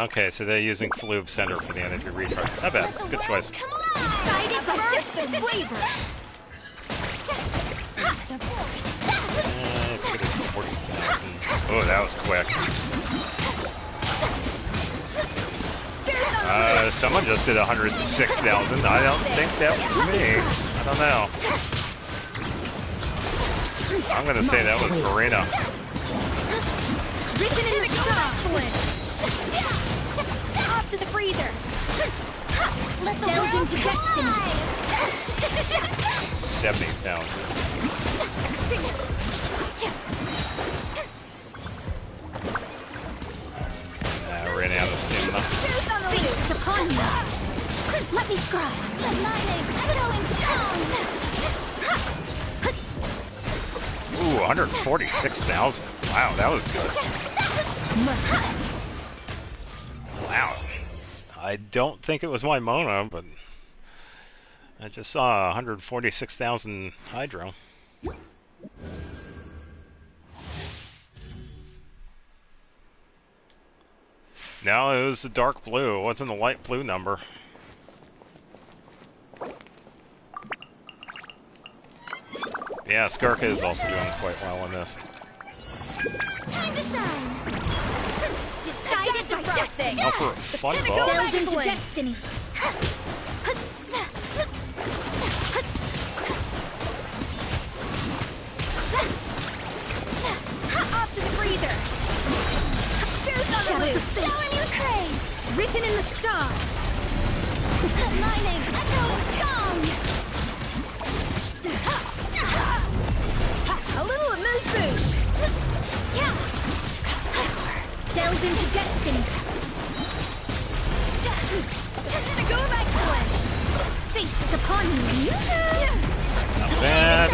Okay, so they're using Flube Center for the energy recharge. Not bad. Good choice. Decided burst of flavor. I think it is 40,000. Oh, that was quick. Someone just did 106,000. I don't think that was me. I don't know. I'm gonna say that was Farina. to the freezer. Let the Delve world into destiny. 70,000. I ran out of stamina. Fate's upon me. Let me scribe. Let my name echo in sound. Ooh, 146,000. Wow, that was good. Merciless. Wow. I don't think it was my Mona, but I just saw 146,000 Hydro. No, it was the dark blue. It wasn't the light blue number. Yeah, Skarka is also doing quite well in this. Time to shine. Decided by destiny. Now for a fun boss. Delve into destiny. Off to the freezer. Shadows of fate. Showing you craze. Written in the stars. Let my name echo in song. A little amuse-bouche. Yeah. Delve into destiny. Go back to it. Fate is upon me. Not bad.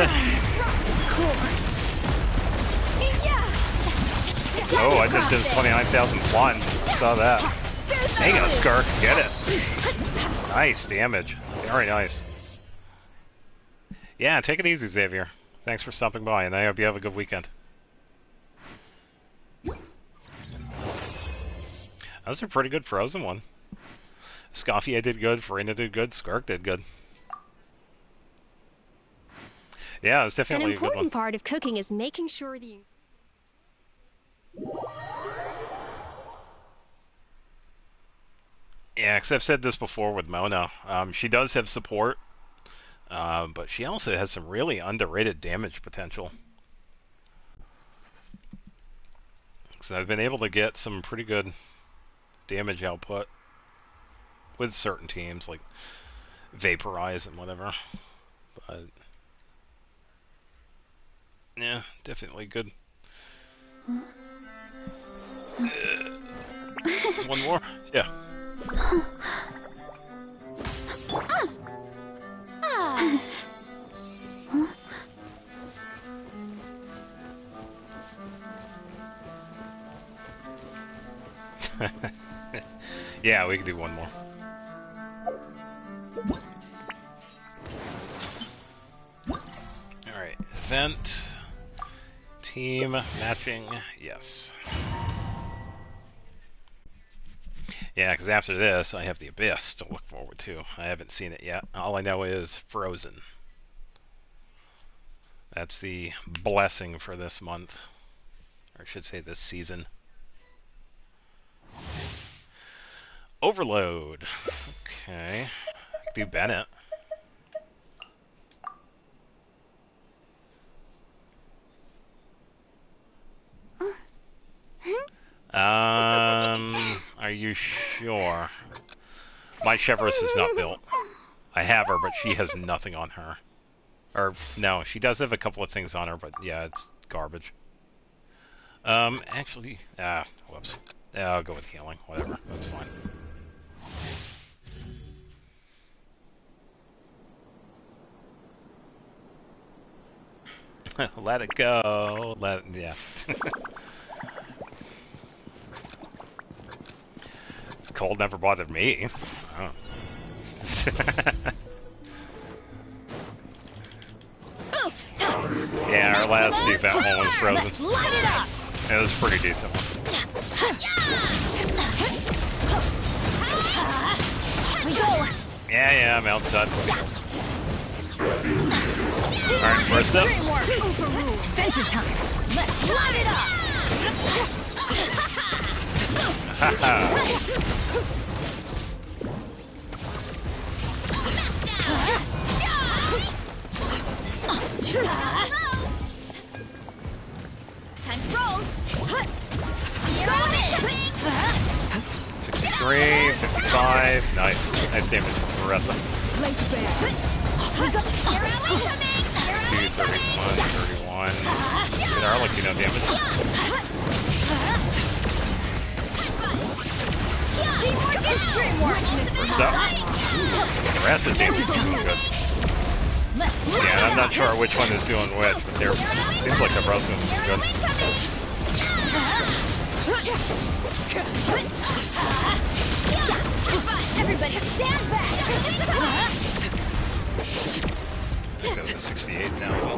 Oh, I just did 29,001. Saw that. Hang on, Skark. Get it. Nice damage. Very nice. Yeah, take it easy, Xavier. Thanks for stopping by, and I hope you have a good weekend. That was a pretty good Frozen one. Scoffia did good, Farina did good, Skark did good. Yeah, it's definitely An a good one. important part of cooking is making sure the... Yeah, because I've said this before with Mona. She does have support, but she also has some really underrated damage potential. So I've been able to get some pretty good damage output with certain teams, like Vaporize and whatever. But yeah, definitely good. There's one more? Yeah. Yeah, we can do one more. Alright, event, team, matching, yes. Yeah, because after this, I have the Abyss to look forward to. I haven't seen it yet. All I know is Frozen. That's the blessing for this month. Or I should say this season. Overload. Okay. I can do Bennett. Are you sure? My Chevrolet is not built. I have her, but she has nothing on her. Or, no, she does have a couple of things on her, but yeah, it's garbage. Actually, whoops. I'll go with healing, whatever, that's fine. Let it go, yeah. Cold never bothered me. Oh. Yeah, our last event one was Frozen. Light it up. It was a pretty decent one. We go. Yeah, I'm outside. Alright, first up. Adventure time. Let's light it up. Time to roll. 62. 53, 55. Nice. Nice damage from Marissa. 2, 31, 31. Good Arlecchino damage. First up. Marissa damage is doing good. Yeah, I'm not sure which one is doing which, but they're seems like they're both doing good. Everybody stand back! I think that was a 68,000.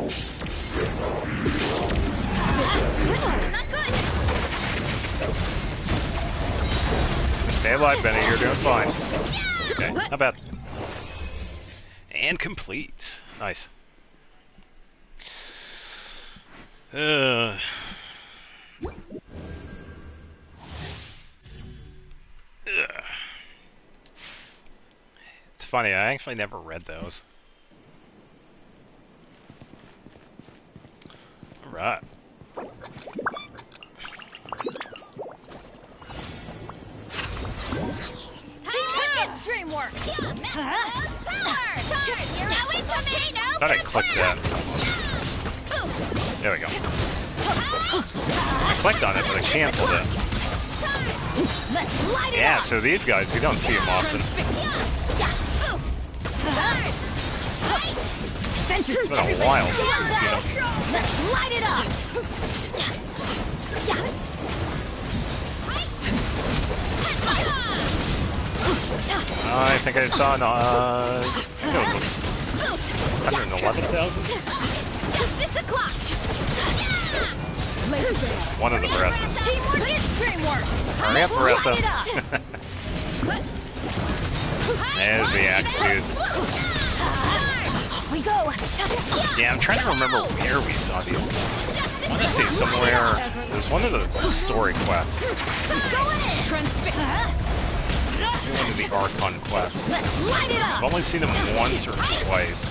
Not good! Stay alive, Benny, you're doing fine. Okay, not bad. And complete. Nice. It's funny, I actually never read those. Alright. Dreamwork! Thought I clicked that. There we go. I clicked on it, but I canceled it. Yeah, so these guys, we don't see them often. It's been a while since we've seen them. Light it up! I think I saw I think it was 111,000? Justice o'clock! One of the Maresses. Teamwork is dreamwork! Hurry up, Marissa. There's the axe, dude. We go! Yeah, I'm trying to remember where we saw these. I want to say somewhere. There's one of the story quests. Maybe one of the Archon quests. I've only seen them once or twice,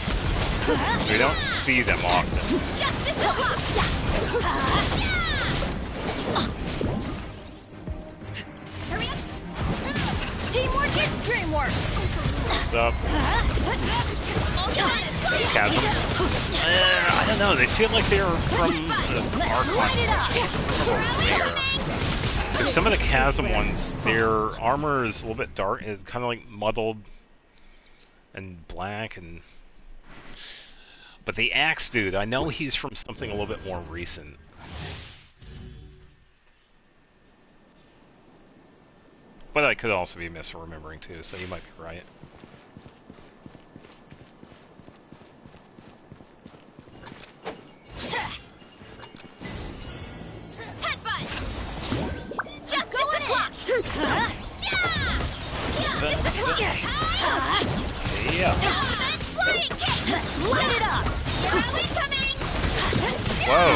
so we don't see them often. Teamwork is dreamwork! Stop. Chasm. I don't know, they feel like they're from the Archon quest. I can't remember where. Because some of the Chasm ones, their armor is a little bit dark, it's kind of like muddled and black, and but the axe dude, I know he's from something a little bit more recent. But I could also be misremembering too, so you might be right. Yeah. Light it up! Whoa!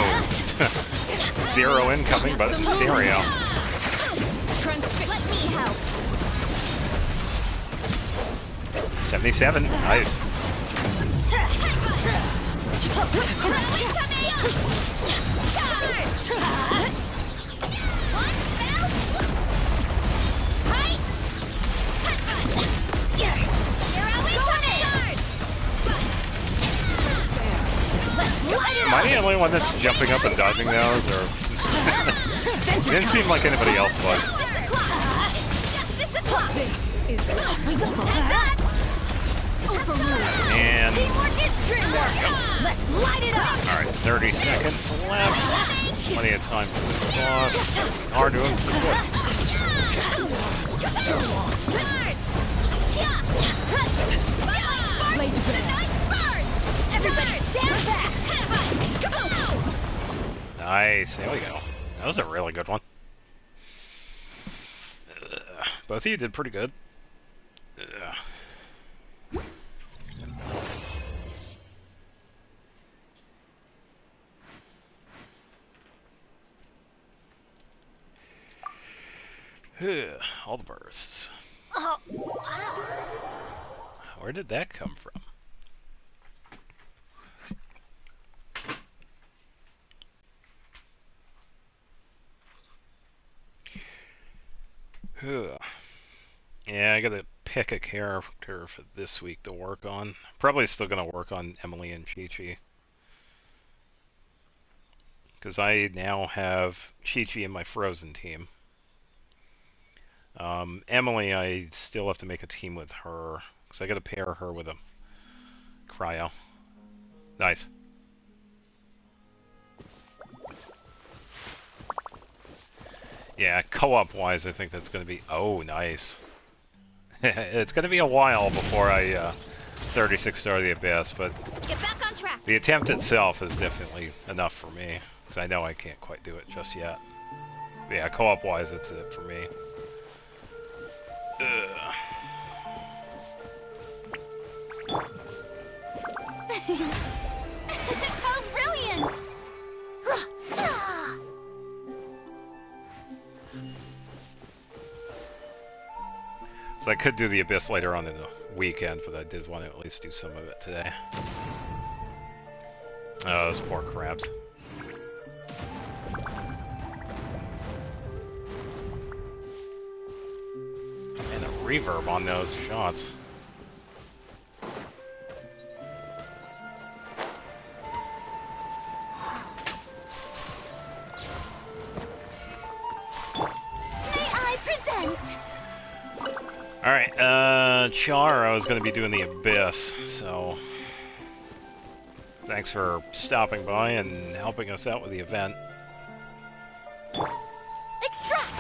Zero incoming, but it's stereo. Let me help. 77, nice. Am I the only one that's jumping up and dodging those, or... It didn't seem like anybody else was. And... Alright, 30 seconds left. Plenty of time for the boss. Are doing pretty good. Nice, there we go. That was a really good one. Both of you did pretty good. All the bursts. Where did that come from? Yeah, I gotta pick a character for this week to work on. Probably still gonna work on Emily and Chi-Chi. Because I now have Chi-Chi in my Frozen team. Emily, I still have to make a team with her. Because I gotta pair her with a Cryo. Nice. Yeah, co-op wise, I think that's gonna be... Oh, nice. It's gonna be a while before I 36 Star the Abyss, but Get back on track. the attempt itself is definitely enough for me, because I know I can't quite do it just yet. But yeah, co-op wise, that's it for me. How brilliant! So I could do the Abyss later on in the weekend, but I did want to at least do some of it today. Oh, those poor crabs. And a reverb on those shots. May I present? Alright, Char, I was going to be doing the Abyss, so... Thanks for stopping by and helping us out with the event. Extract!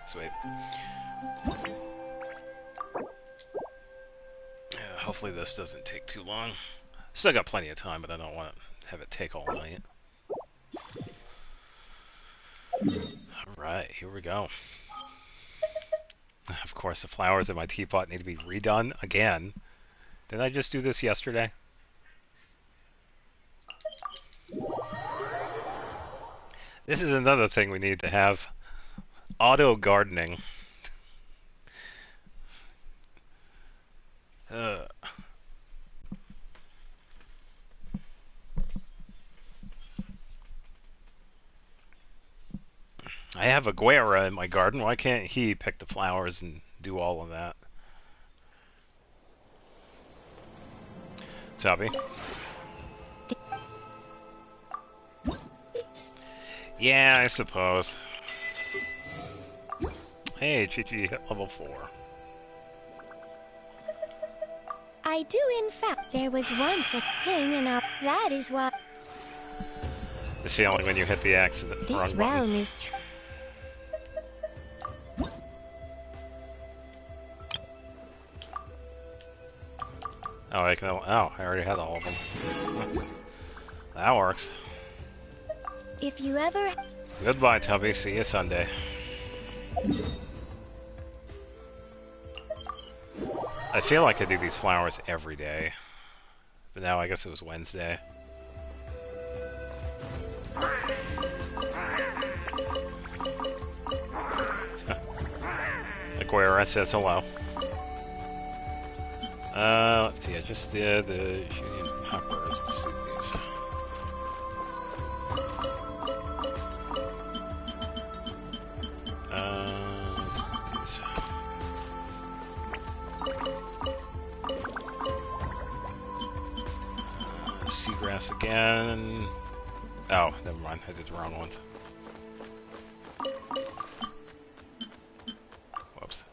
Sweet. Hopefully this doesn't take too long. Still got plenty of time, but I don't want to have it take all night. Alright, here we go. Of course, the flowers in my teapot need to be redone again. Didn't I just do this yesterday? This is another thing we need to have. Auto gardening. I have a Guerra in my garden. Why can't he pick the flowers and do all of that? Tubby. Yeah, I suppose. Hey, Chi-Chi hit level 4. I do, in fact. There was once a king, and now that is why The feeling when you hit the accident this wrong realm button. is. Oh, I can. Oh, I already had all of them. That works. If you ever. Goodbye, Tubby. See you Sunday. I feel like I do these flowers every day, but now I guess it was Wednesday. Aguera says hello. Let's see, I just did the shooting peppers. Let's do these. Let's do these. Seagrass again. Oh, never mind, I did the wrong ones. Whoops.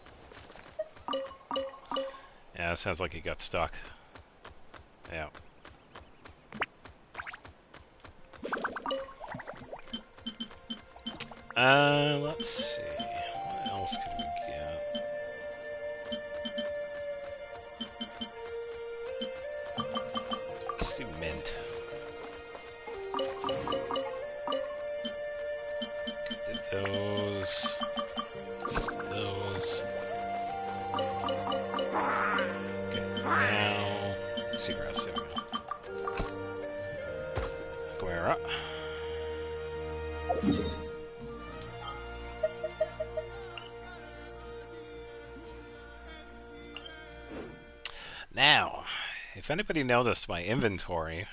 Yeah, it sounds like he got stuck. Yeah. Let's see. What else could we get? Let's do mint. Did those. Those. Now, seagrass, there we go. Guerra. Now, if anybody noticed my inventory,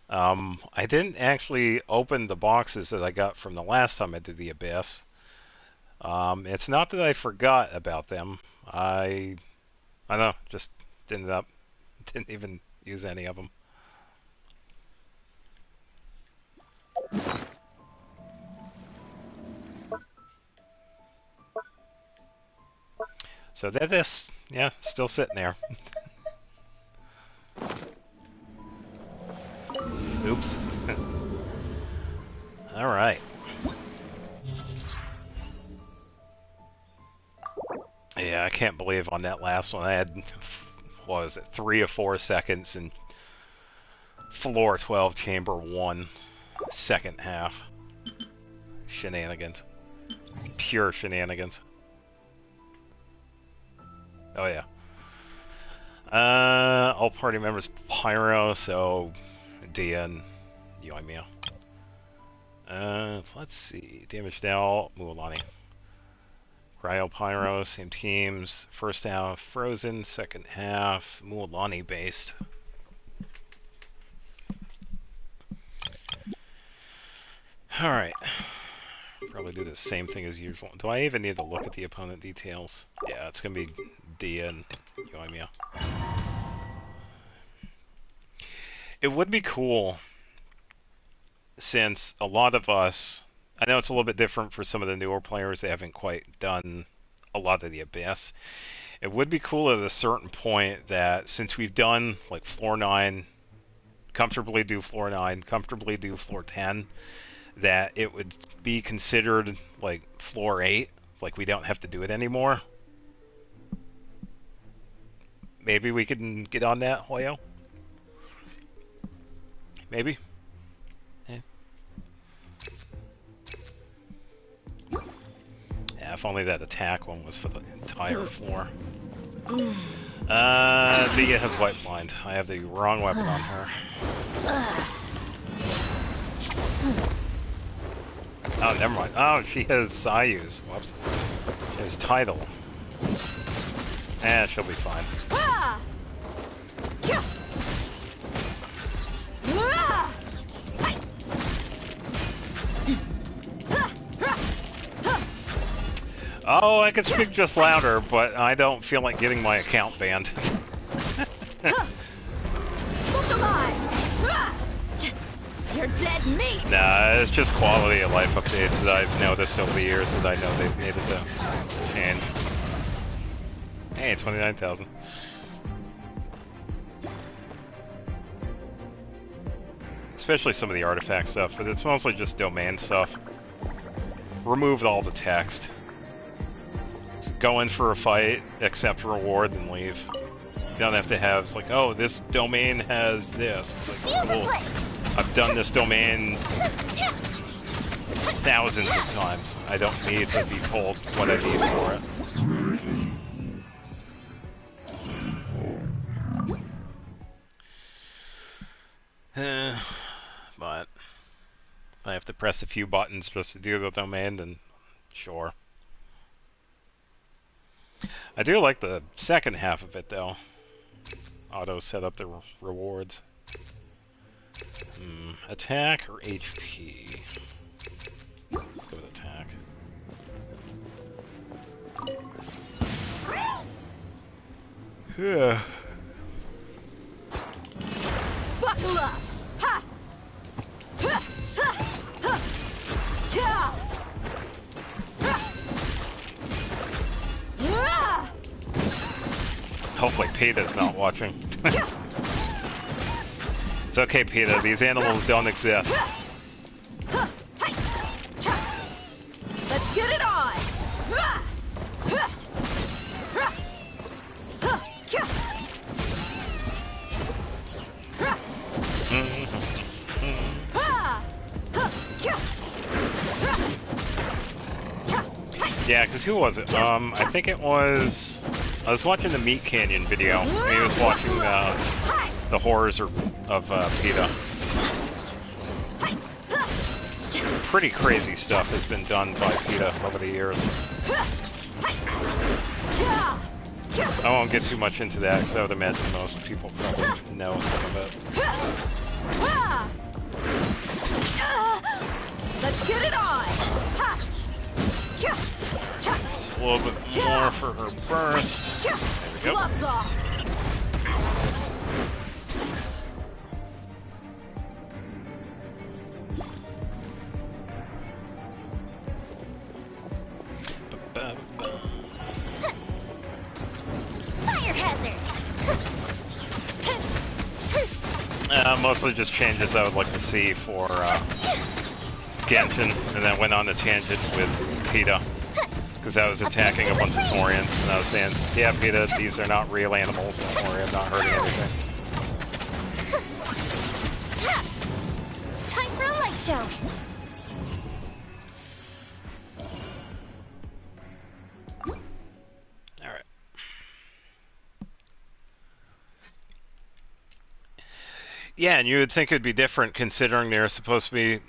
I didn't actually open the boxes that I got from the last time I did the Abyss. It's not that I forgot about them. I don't know, just didn't even use any of them. So that is, yeah, still sitting there. Oops. All right. Yeah, I can't believe on that last one I had, what was it, 3 or 4 seconds in floor 12, chamber 1, second half. Shenanigans. Pure shenanigans. Oh yeah. All party members Pyro, so Dia and Yoimiya. Let's see. Damage Dell, Mualani. Cryo Pyro, same teams. First half Frozen, second half Mualani based. Alright. Probably do the same thing as usual. Do I even need to look at the opponent details? Yeah, it's gonna be Dia and Yoimiya. It would be cool, since a lot of us, I know it's a little bit different for some of the newer players that haven't quite done a lot of the Abyss. It would be cool at a certain point that since we've done like floor 9, comfortably do floor 9, comfortably do floor 10, that it would be considered like floor 8, like we don't have to do it anymore. Maybe we can get on that, Hoyo? Maybe? Yeah. Yeah, if only that attack one was for the entire floor. Dia has white blind. I have the wrong weapon on her. Oh, never mind. Oh, she has Sayu's. Whoops. She has Tidal. She'll be fine. Oh, I could speak just louder, but I don't feel like getting my account banned. You're dead meat. Nah, it's just quality of life updates that I've noticed over the years that I know they've needed to change. Hey, 29,000. Especially some of the artifact stuff, but it's mostly just domain stuff. Removed all the text. Go in for a fight, accept a reward, then leave. You don't have to have, it's like, oh, this domain has this. It's like, cool. I've done this domain thousands of times. I don't need to be told what I need for it. But if I have to press a few buttons just to do the domain, then sure. I do like the second half of it, though. Auto set up the rewards. Attack or HP? Let's go with attack. Yeah. Buckle up! Ha! Ha! Ha! Ha! Yeah! Hopefully PETA's not watching. It's okay, PETA, these animals don't exist. Let's get it on! Yeah, because who was it? I think it was... I was watching the Meat Canyon video, and he was watching the horrors of PETA. Some pretty crazy stuff has been done by PETA over the years. I won't get too much into that, because I would imagine most people probably know some of it. Let's get it on! Ha! Just a little bit more for her burst. There we go. Gloves off! Fire hazard! Mostly just changes I would like to see for Genshin, and then went on a tangent with PETA, because I was attacking a bunch of Saurians, and I was saying, yeah, PETA, these are not real animals, don't worry, I'm not hurting anything. Time for a light show! Alright. Yeah, and you would think it'd be different considering they're supposed to be,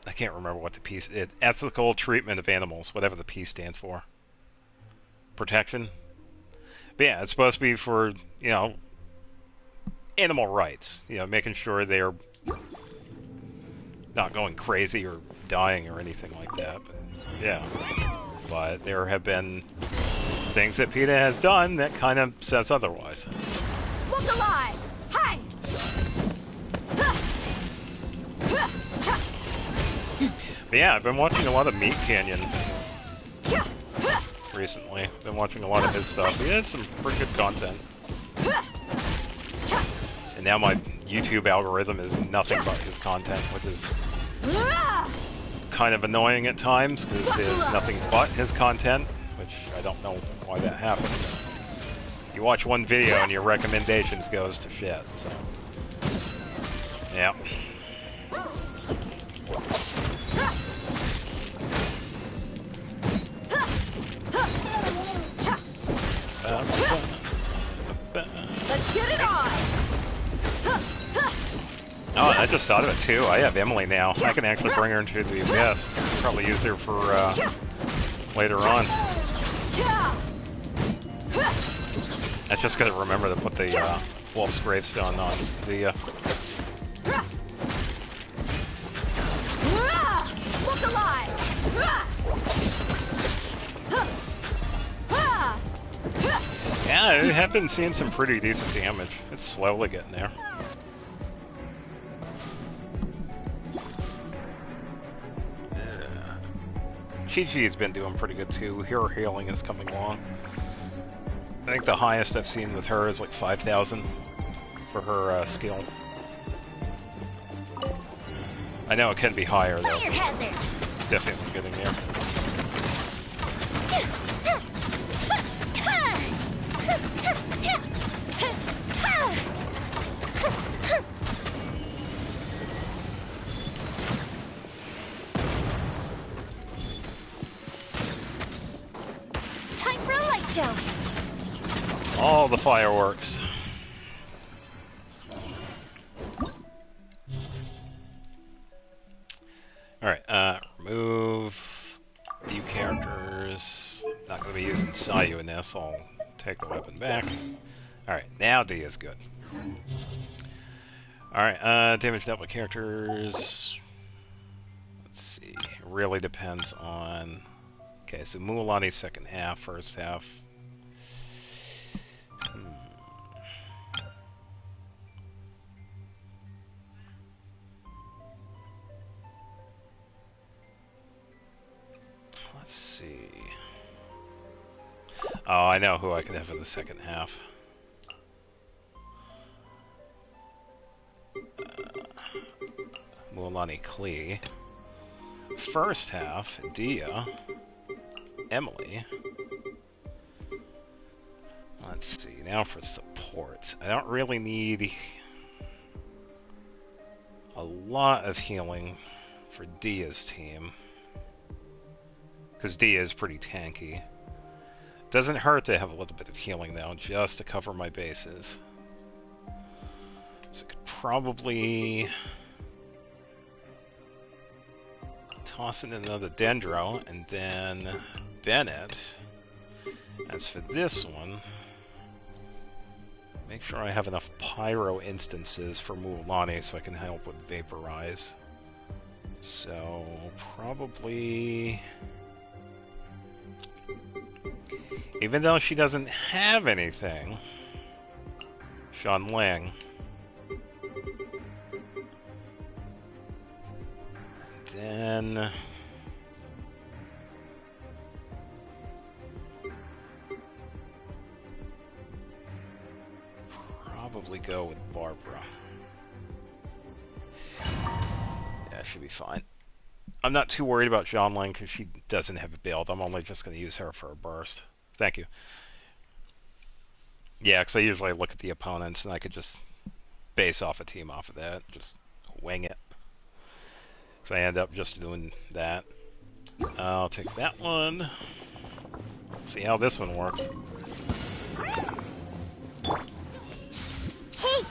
I can't remember what the P is. Ethical treatment of animals, whatever the P stands for. Protection? But yeah, it's supposed to be for, you know, animal rights. You know, making sure they're not going crazy or dying or anything like that. But, yeah. But there have been things that PETA has done that kind of says otherwise. Look alive! Hi! But yeah, I've been watching a lot of Meat Canyon recently. Been watching a lot of his stuff. He has some pretty good content. And now my YouTube algorithm is nothing but his content, which is kind of annoying at times, because it is nothing but his content, which I don't know why that happens. You watch one video and your recommendations goes to shit, so... Yeah. Let's get it on! Oh, I just thought of it too. I have Emily now. I can actually bring her into the abyss. Probably use her for later on. I just gotta remember to put the Wolf's Gravestone on the. Look alive! Yeah, I have been seeing some pretty decent damage. It's slowly getting there. Chi-Chi's been doing pretty good too. Her healing is coming along. I think the highest I've seen with her is like 5,000 for her skill. I know it can be higher though. Fire hazard! Definitely getting there. Time for a light show! All the fireworks. Alright, remove new characters. Not going to be using Sayu in this, I'll take the weapon back. Alright, now D is good. Alright, damage dealt by characters. Let's see, it really depends on... Okay, so Mualani's second half, first half. Let's see. Oh, I know who I could have in the second half. Mualani Klee. First half, Dia. Emily. Let's see, now for support. I don't really need a lot of healing for Dia's team, because Dia is pretty tanky. Doesn't hurt to have a little bit of healing though, just to cover my bases. So I could probably toss in another Dendro, and then Bennett. As for this one, Make sure I have enough pyro instances for Mulan so I can help with Vaporize. So, probably... Even though she doesn't have anything, Shan Ling. Then... probably go with Barbara. Yeah, should be fine. I'm not too worried about Shan Ling because she doesn't have a build. I'm only just going to use her for a burst. Thank you. Yeah, because I usually look at the opponents and I could just base off a team off of that. Just wing it. So I end up just doing that. I'll take that one. See how this one works. Hey!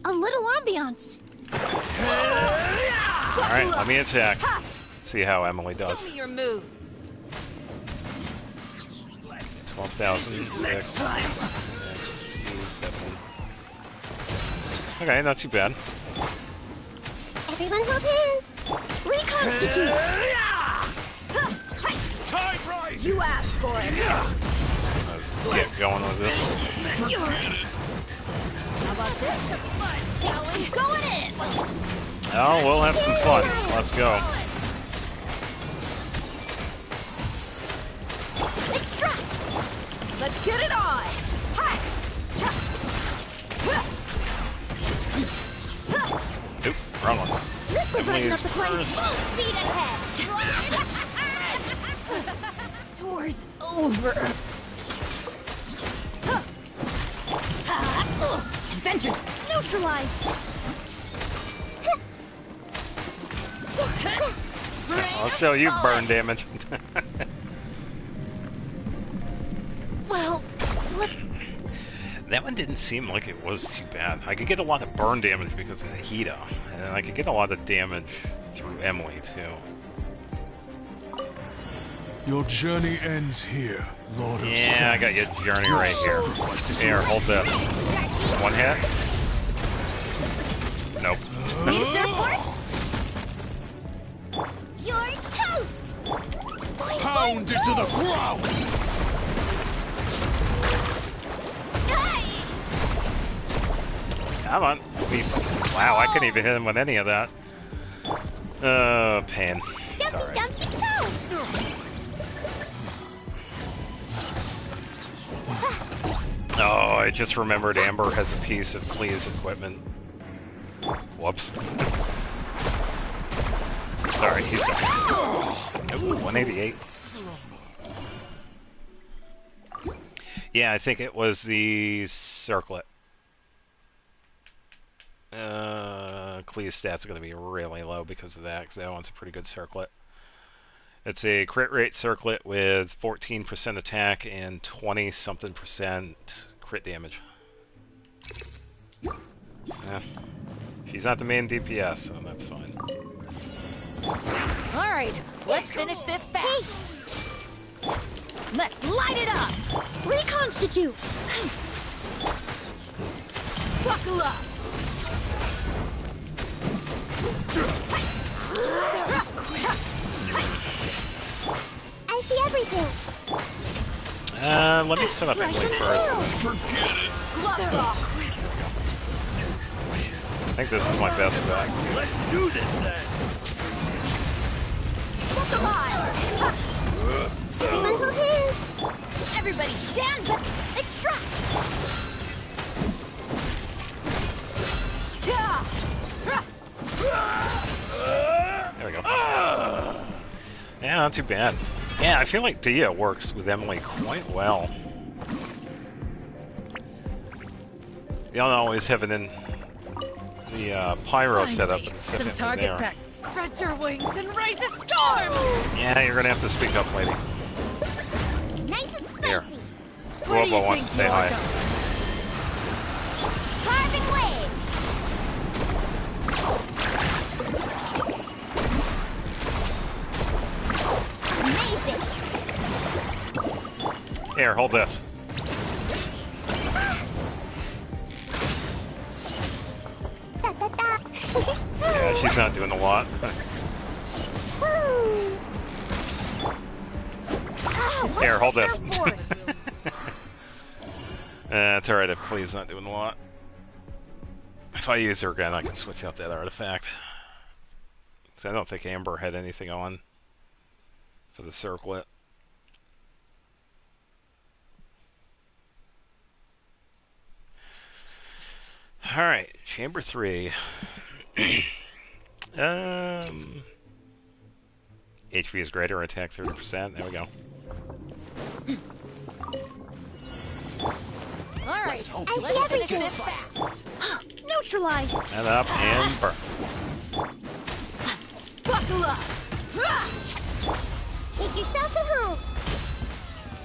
A little ambiance. Alright, let me attack. See how Emily does. Show me your moves. 12,000, 6, 67. Okay, not too bad. Everyone hold hands. Reconstitute. Time rise! You asked for it. Let's get going with this. How about this? Shall we? Going in. Oh, we'll have some fun. Let's go. Extract. Let's get it on. Hi. Oop, wrong one. This will brighten up Emily's the place. first. Full speed ahead. Tour's over. Adventure Neutralize. I'll show you burn damage. Well, what? That one didn't seem like it was too bad. I could get a lot of burn damage because of the Hida, and I could get a lot of damage through Emily too. Your journey ends here, Lord of Yeah, I got your journey right here. Here, hold this. One hit? Nope. New surfboard? You're toast! Pound it to the ground! Come on. Wow, I couldn't even hit him with any of that. Pain. It's alright. Oh, I just remembered Amber has a piece of Clee's equipment. Whoops. Sorry, he's done. Ooh, 188. Yeah, I think it was the circlet. Clee's stats are going to be really low because of that, because that one's a pretty good circlet. It's a crit rate circlet with 14% attack and 20-something% crit damage. Yeah. She's not the main DPS, so that's fine. All right, let's finish this fast. Let's light it up. Reconstitute. Buckle up. I see everything. Let me set up Emily first. Forget it! Gloves off. I think this is my best bet. Let's do this then! Look alive. Everyone hold hands. Everybody stand back. Extract. There we go. Yeah, not too bad. Yeah, I feel like Dia works with Emily quite well. You don't always have it in the pyro setup. Some target practice. Spread your wings and raise a storm! Yeah, you're gonna have to speak up, lady. Nice and spicy. Here. Robo wants to say hi. Carving waves. Amazing. Here, hold this. Yeah, she's not doing a lot. Here, hold this. It's alright if Clee's not doing a lot. If I use her again, I can switch out that artifact. Because I don't think Amber had anything on for the circlet. Alright, Chamber 3. HP is greater, attack 30%. There we go. Alright, I see everything. Neutralize! And up and burn. Buckle up! Make yourselves at home.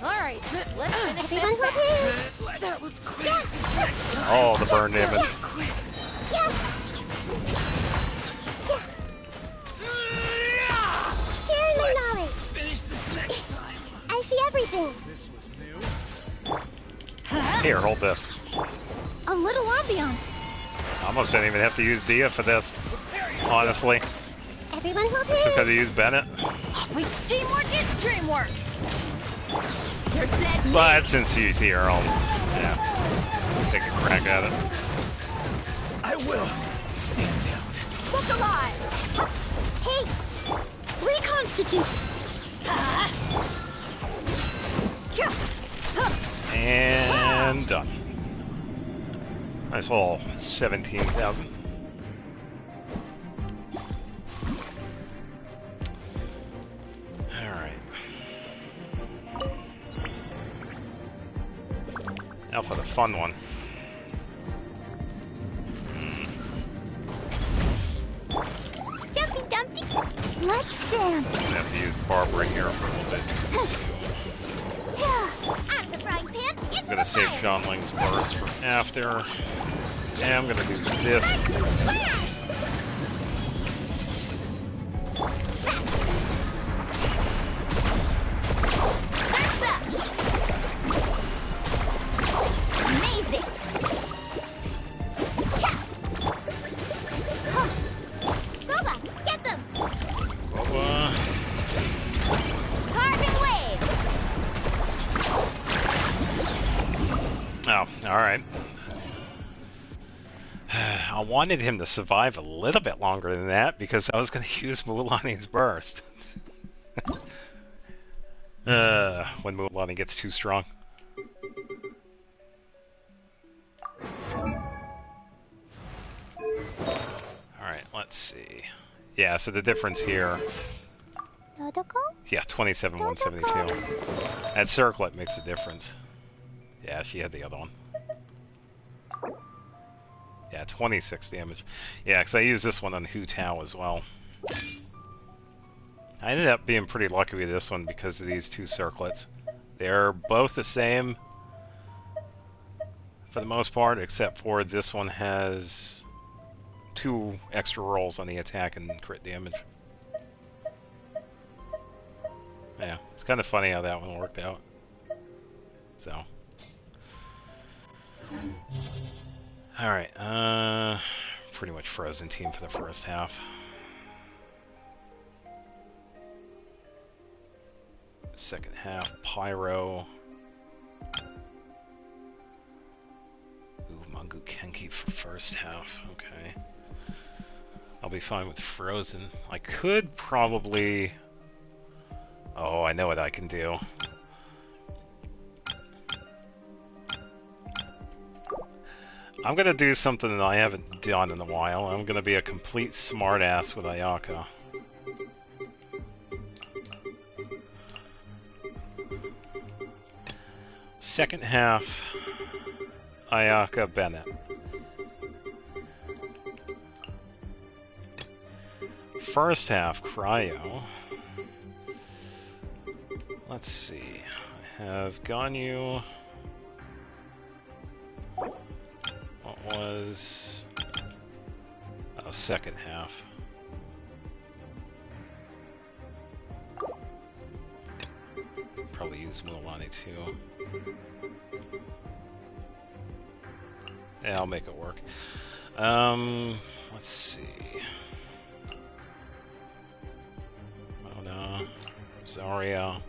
Alright, let's finish Everyone this hold hands. That was quick. Oh, the burn damage. Yeah. Sharing my knowledge. Finish this next time. I see everything. This was new. Here, hold this. A little ambiance. I almost didn't even have to use Dia for this, honestly. Everyone hold Just hands. had to use Bennett. Teamwork is dreamwork. You're dead meat. But since she's here, I'll take a crack at it. I will. Stand down. Look alive. Hey, reconstitute. And done. Nice little 17,000. Alright. Now for the fun one. Dumpy Dumpty. Let's dance. I'm gonna have to use Barbara here for a little bit. Out of the frying pan, I'm into gonna the save fire. Xianling's burst for after. And I'm gonna do this. Amazing. Boba, get them. Carving wave. Oh, alright. I wanted him to survive a little bit longer than that because I was going to use Mulaney's burst. When Mulaney gets too strong. Alright, let's see. Yeah, so the difference here... Dodoko? Yeah, 27,172. That circlet makes a difference. Yeah, she had the other one. Yeah, 26 damage. Yeah, because I used this one on Hu Tao as well. I ended up being pretty lucky with this one because of these two circlets. They're both the same for the most part, except for this one has 2 extra rolls on the attack and crit damage. Yeah, it's kind of funny how that one worked out. So. Alright, pretty much frozen team for the first half. Second half, Pyro. Ooh, Mangu Kenki for first half, okay. I'll be fine with frozen. I could probably... Oh, I know what I can do. I'm gonna do something that I haven't done in a while. I'm gonna be a complete smartass with Ayaka. Second half, Ayaka Bennett. First half, Cryo. Let's see. I have Ganyu. What was... second half. Probably use Mulaney too. Yeah, I'll make it work. let's see. Oh no. Zarya.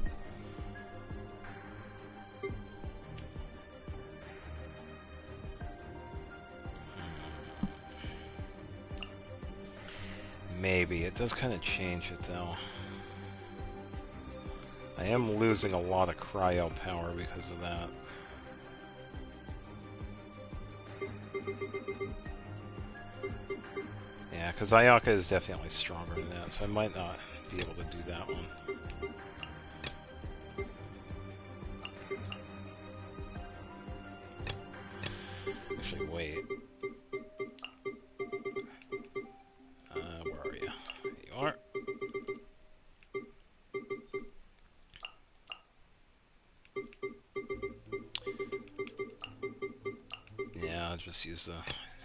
Maybe. It does kind of change it though. I am losing a lot of cryo power because of that. Yeah, because Ayaka is definitely stronger than that, so I might not be able to do that one. Actually, wait. Where are you? There you are. Yeah, I'll just use the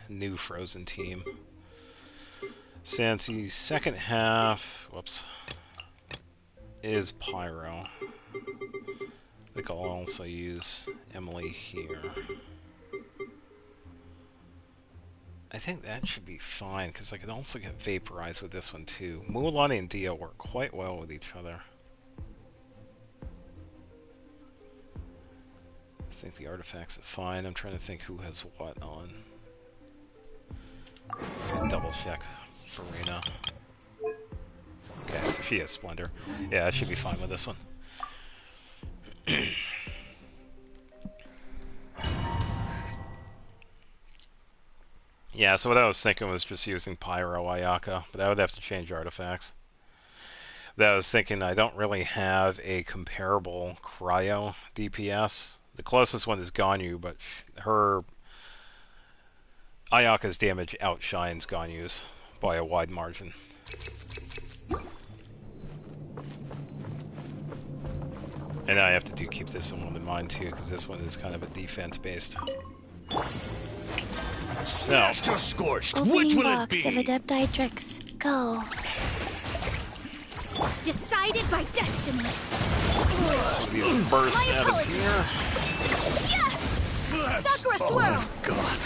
new Frozen team. Sansi's second half, whoops, is Pyro. I think I'll also use Emily here. I think that should be fine, because I can also get vaporized with this one too. Mulan and Dio work quite well with each other. I think the artifacts are fine. I'm trying to think who has what on. Double check for Reyna. Okay, so she has Splendor. Yeah, I should be fine with this one. Yeah, so what I was thinking was just using Pyro Ayaka, but I would have to change artifacts. But I was thinking I don't really have a comparable Cryo DPS. The closest one is Ganyu, but her Ayaka's damage outshines Ganyu's by a wide margin. And I have to keep this one in mind too, because this one is kind of a defense-based. So, scorched. Opening box of Adeptitrix. Go. Decided by destiny. some of these bursts out of here. Yeah! Sakura swirl! God.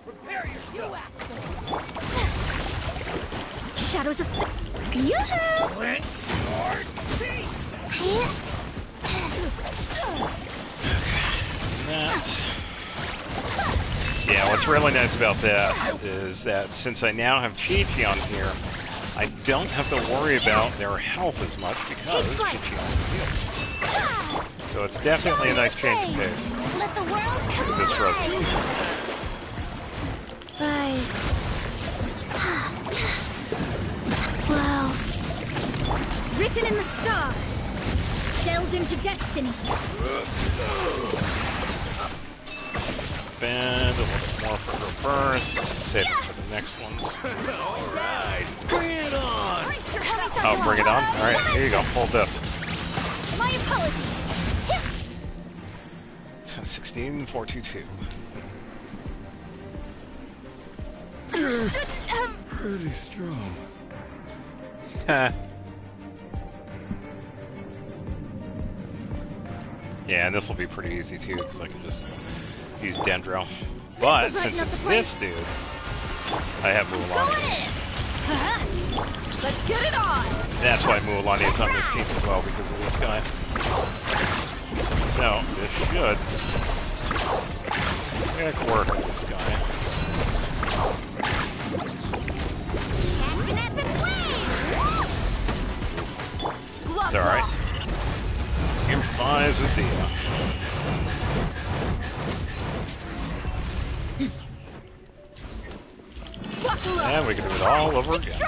Prepare yourself! Shadows of Yoo-hoo! Let's start. That. Yeah, what's really nice about that is that since I now have Chi-Chi on here, I don't have to worry about their health as much because Chi-Chi also heals. So it's definitely a nice change of pace. Let the world come With this Frozen team. Rise. Wow. Written in the stars. Delve into destiny. Bend a little bit more for her burst. Save it for the next ones. Alright, bring it on! Oh, bring it on? Alright, here you go. Hold this. My apologies. 16422. Shouldn't have. Pretty strong. Yeah, and this will be pretty easy too, because I can just use Dendro. But since it's this dude, I have Mulan. Let's get it on. That's why Mulan is on this team as well, because of this guy. So, this should work with this guy. Catching epic waves. It's alright. Improvise with Dia. And we can do it all over again.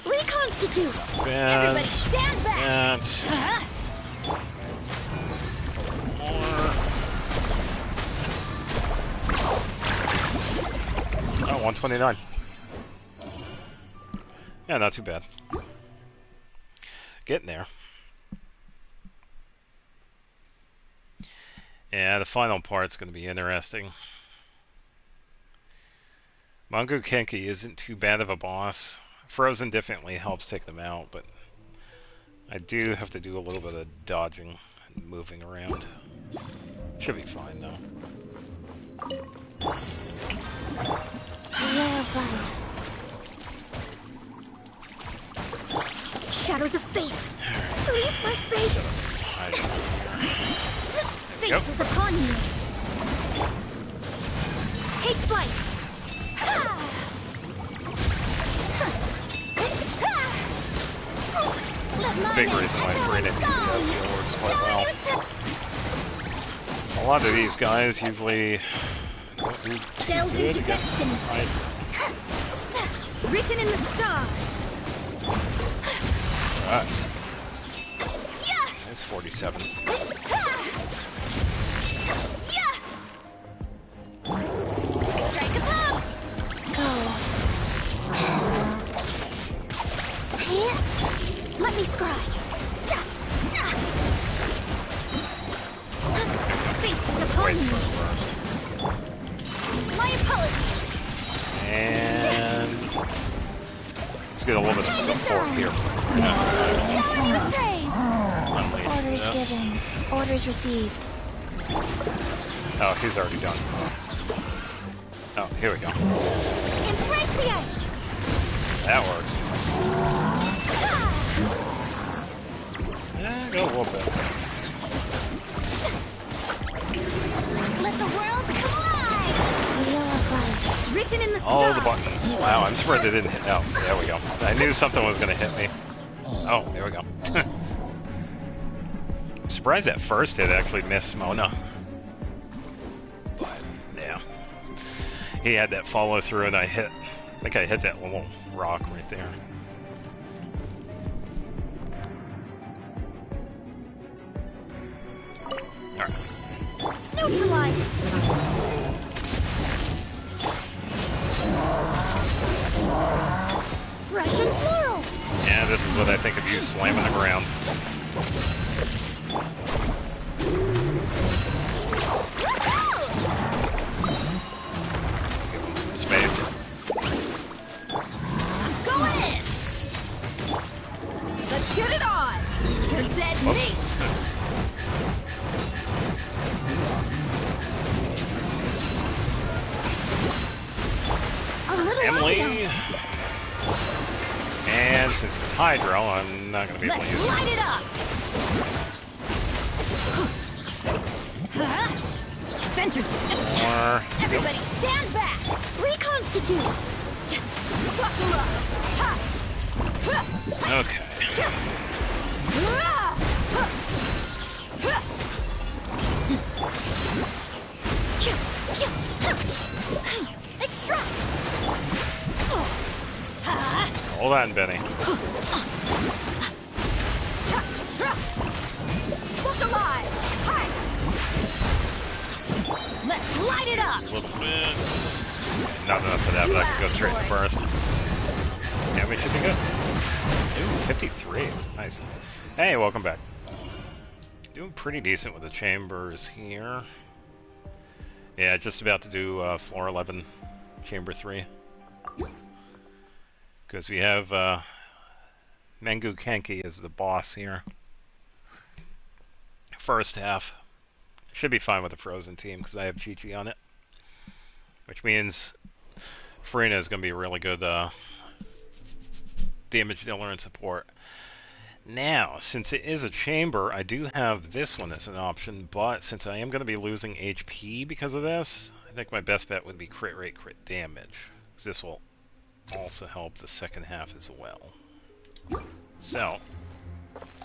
Reconstitute. Bend, Everybody stand back. More. Oh, 129. Yeah, not too bad. Getting there. Yeah, the final part's going to be interesting. Mangu Kenki isn't too bad of a boss. Frozen definitely helps take them out, but I do have to do a little bit of dodging and moving around. Should be fine though. Shadows of fate. Leave my space. Fate is upon you. Take flight. Big reason why Brandon DPS works quite well. A lot of these guys usually don't do too good against fight. Written in the stars. Alright. That's 47. Strike above. Go. Let me scry. Fate is upon you. My apologies. And let's get a little bit of support here. Showering you with praise. Orders given. Orders received. Oh, he's already done. Oh, here we go. Embrace the ice. That works. Yeah, go a little bit. Let the world come alive. Written in the stars. All the buttons. Wow, I'm surprised it didn't hit. Oh, there we go. I knew something was going to hit me. Oh, there we go. I'm surprised that first hit actually missed Mona. But, yeah. He had that follow through and I think I hit that little rock right there. Alright. Neutralize. Fresh and floral. Yeah, this is what I think of you slamming the ground. Give him some space. Going in. Let's get it on. You're dead meat. Emily. And since it's Hydro, I'm not going to be able to use it. Light it up. More. Everybody stand back. Reconstitute. Buckle up. Okay. Extract. Hold on, Benny. Look alive. Hi. Let's light it up. A little bit. Not enough for that, but I can go straight to first. Yeah, we should be good. Ooh, 53. Nice. Hey, welcome back. Doing pretty decent with the chambers here. Yeah, just about to do floor 11, chamber 3. Because we have Mangu Kenki as the boss here. First half. Should be fine with the Frozen team because I have Chi-Chi on it. Which means Farina is going to be a really good damage dealer and support. Now, since it is a chamber, I do have this one as an option, but since I am going to be losing HP because of this, I think my best bet would be crit rate, crit damage. Because this will also help the second half as well. So,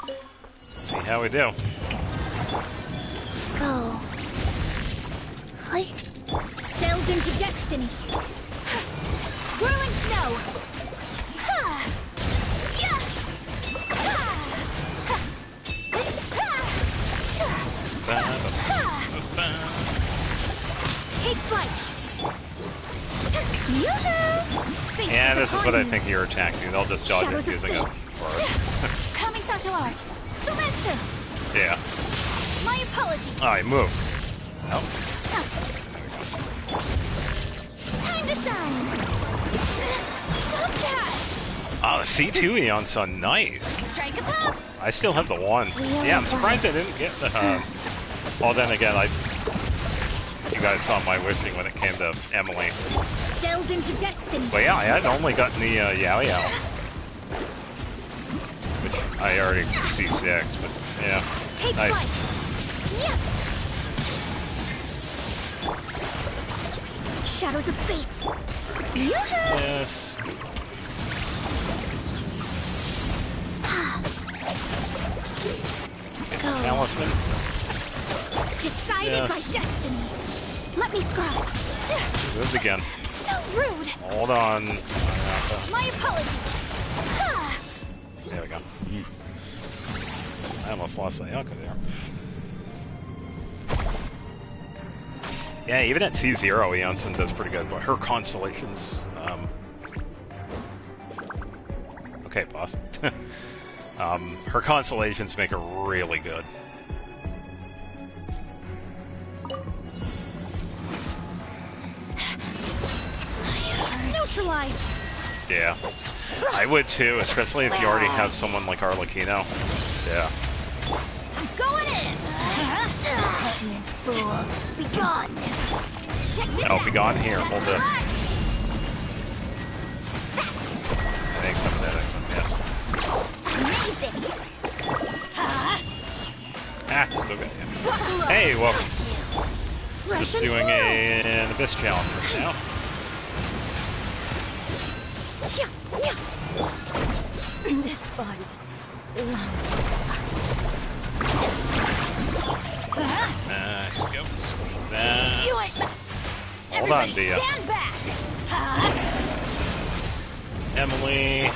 let's see how we do. Go. Hi. Delve into destiny. Whirling snow. Take flight. Yeah, this is what I think your attack do. They'll just dodge it using it first. Kamisato art. Sumetsu. Yeah. My apologies. Oh, he moved. Oh. Time to to shine. Stop that! Oh, the C2 Eon Sun, nice. Strike a pop. I still have the one. Yeah, I'm surprised I didn't get the. Well, then again, you guys saw my wishing when it came to Emily. Delve into destiny. But yeah, I had only gotten the Yao Yao, which I already C6. But yeah, Take nice. flight. Yeah. Shadows of fate. Yes. Talisman. Decided by destiny. Let me scroll. Moved again. So rude. Hold on. My apologies. There we go. I almost lost Sayaka there. Yeah, even at C0, Eonson does pretty good, but her constellations, okay, boss. Her constellations make her really good. Neutralize. Yeah. I would too, especially if you already have someone like Arlecchino. Yeah. I'm going in. Impertinent fool. Be gone. Check this Oh, out. be gone here. Hold this. I think some of that I missed. Amazing. Ah, still good. Yeah. Hey, welcome. Just doing an Abyss challenge right now. This body belongs. Here we go. Switch that. Hold on, Dia. Stand back. Emily.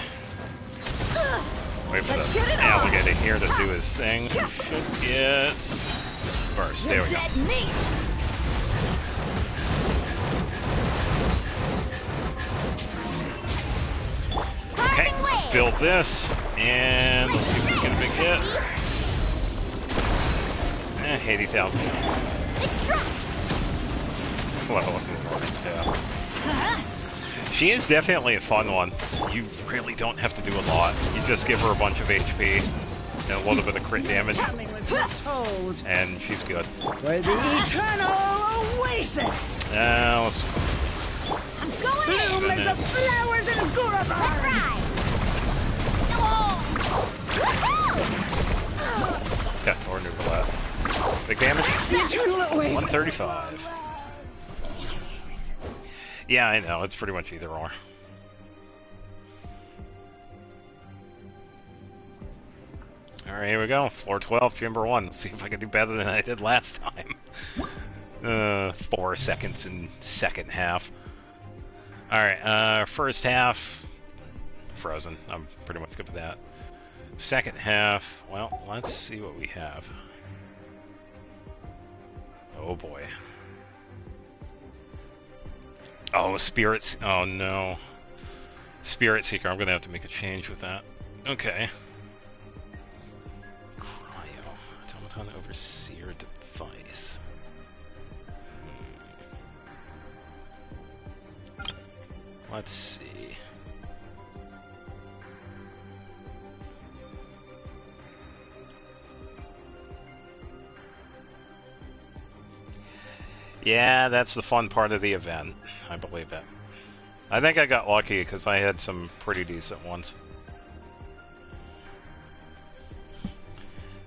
Wait for the alligator here to do his thing. Should get burst. There we go. Dead meat. Okay, let's build this, and let's see if we can get a big hit. 80,000. Extract. Level up yeah. She is definitely a fun one. You really don't have to do a lot. You just give her a bunch of HP and a little bit of crit damage, and she's good. For the eternal oasis. Let's I'm going in. Bloom as the flowers in Gurabar. yeah, or neutral that. Big damage. 135. Yeah, I know. It's pretty much either or. Alright, here we go. Floor 12, chamber 1. Let's see if I can do better than I did last time. 4 seconds in second half. Alright, first half, frozen. I'm pretty much good with that. Second half, well, let's see what we have. Oh boy. Oh, Spirits. Oh no. Spirit Seeker. I'm gonna have to make a change with that. Okay. Cryo. Automaton Overseer Device. Let's see. Yeah, that's the fun part of the event. I believe it. I think I got lucky because I had some pretty decent ones.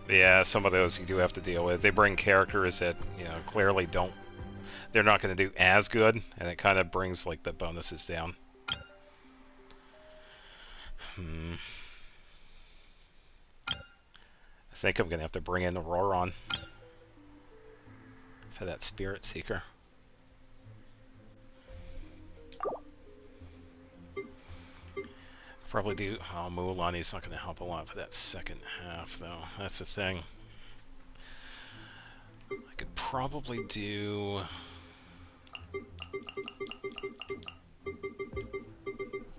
But yeah, some of those you do have to deal with. They bring characters that, you know, clearly don't... They're not going to do as good, and it kind of brings, like, the bonuses down. I think I'm going to have to bring in the Roron for that Spirit Seeker. Probably do... Oh, Mualani's not going to help a lot for that second half, though. That's the thing. I could probably do...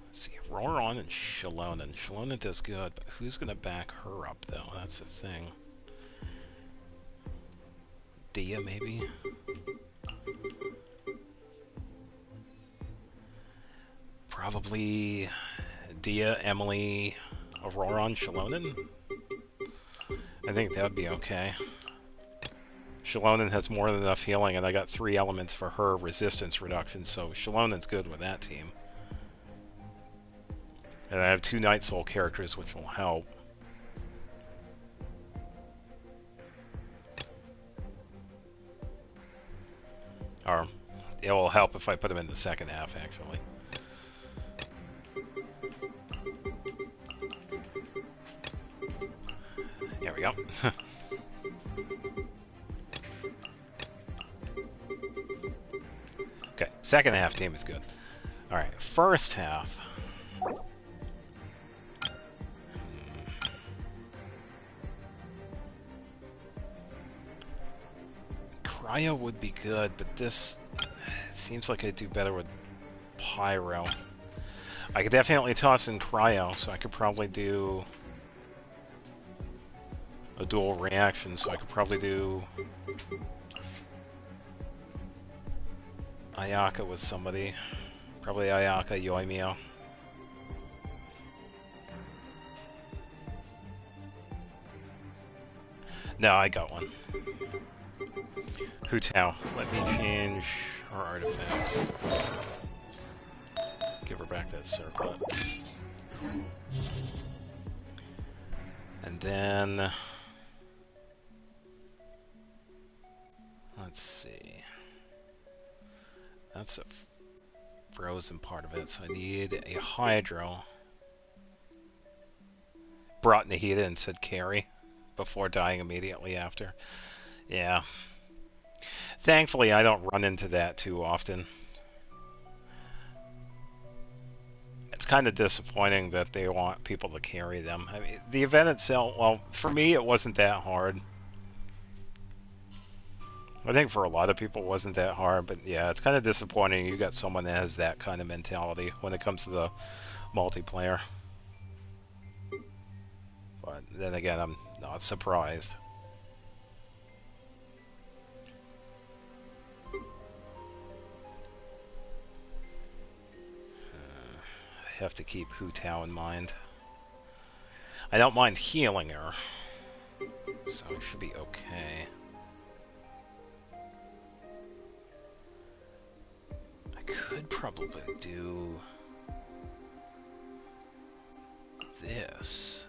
Let's see, Roron and Shalona. And Shalona does good, but who's going to back her up, though? That's the thing. Dia, maybe? probably Dia, Emily, Aurora, and Shalonen. I think that'd be okay. Shalonen has more than enough healing, and I got 3 elements for her resistance reduction, so Shalonen's good with that team. And I have 2 Night Soul characters, which will help. Or, it will help if I put them in the second half, actually. There we go. Okay, second half team is good. Alright, first half. Cryo would be good, but this it seems like I'd do better with Pyro. I could definitely toss in Cryo, so I could probably do a dual reaction, so I could probably do Ayaka with somebody. Probably Ayaka, Yoimiya. No, I got one. Hu Tao. Let me change our artifacts. Give her back that circlet. And then... let's see. That's a frozen part of it, so I need a Hydro. Brought Nahida and said carry before dying immediately after. Yeah. Thankfully, I don't run into that too often. It's kind of disappointing that they want people to carry them. I mean, the event itself, well, for me, it wasn't that hard. I think for a lot of people it wasn't that hard, but yeah, it's kind of disappointing you got someone that has that kind of mentality when it comes to the multiplayer. But then again, I'm not surprised. I have to keep Hu Tao in mind. I don't mind healing her, so it should be okay. I could probably do this.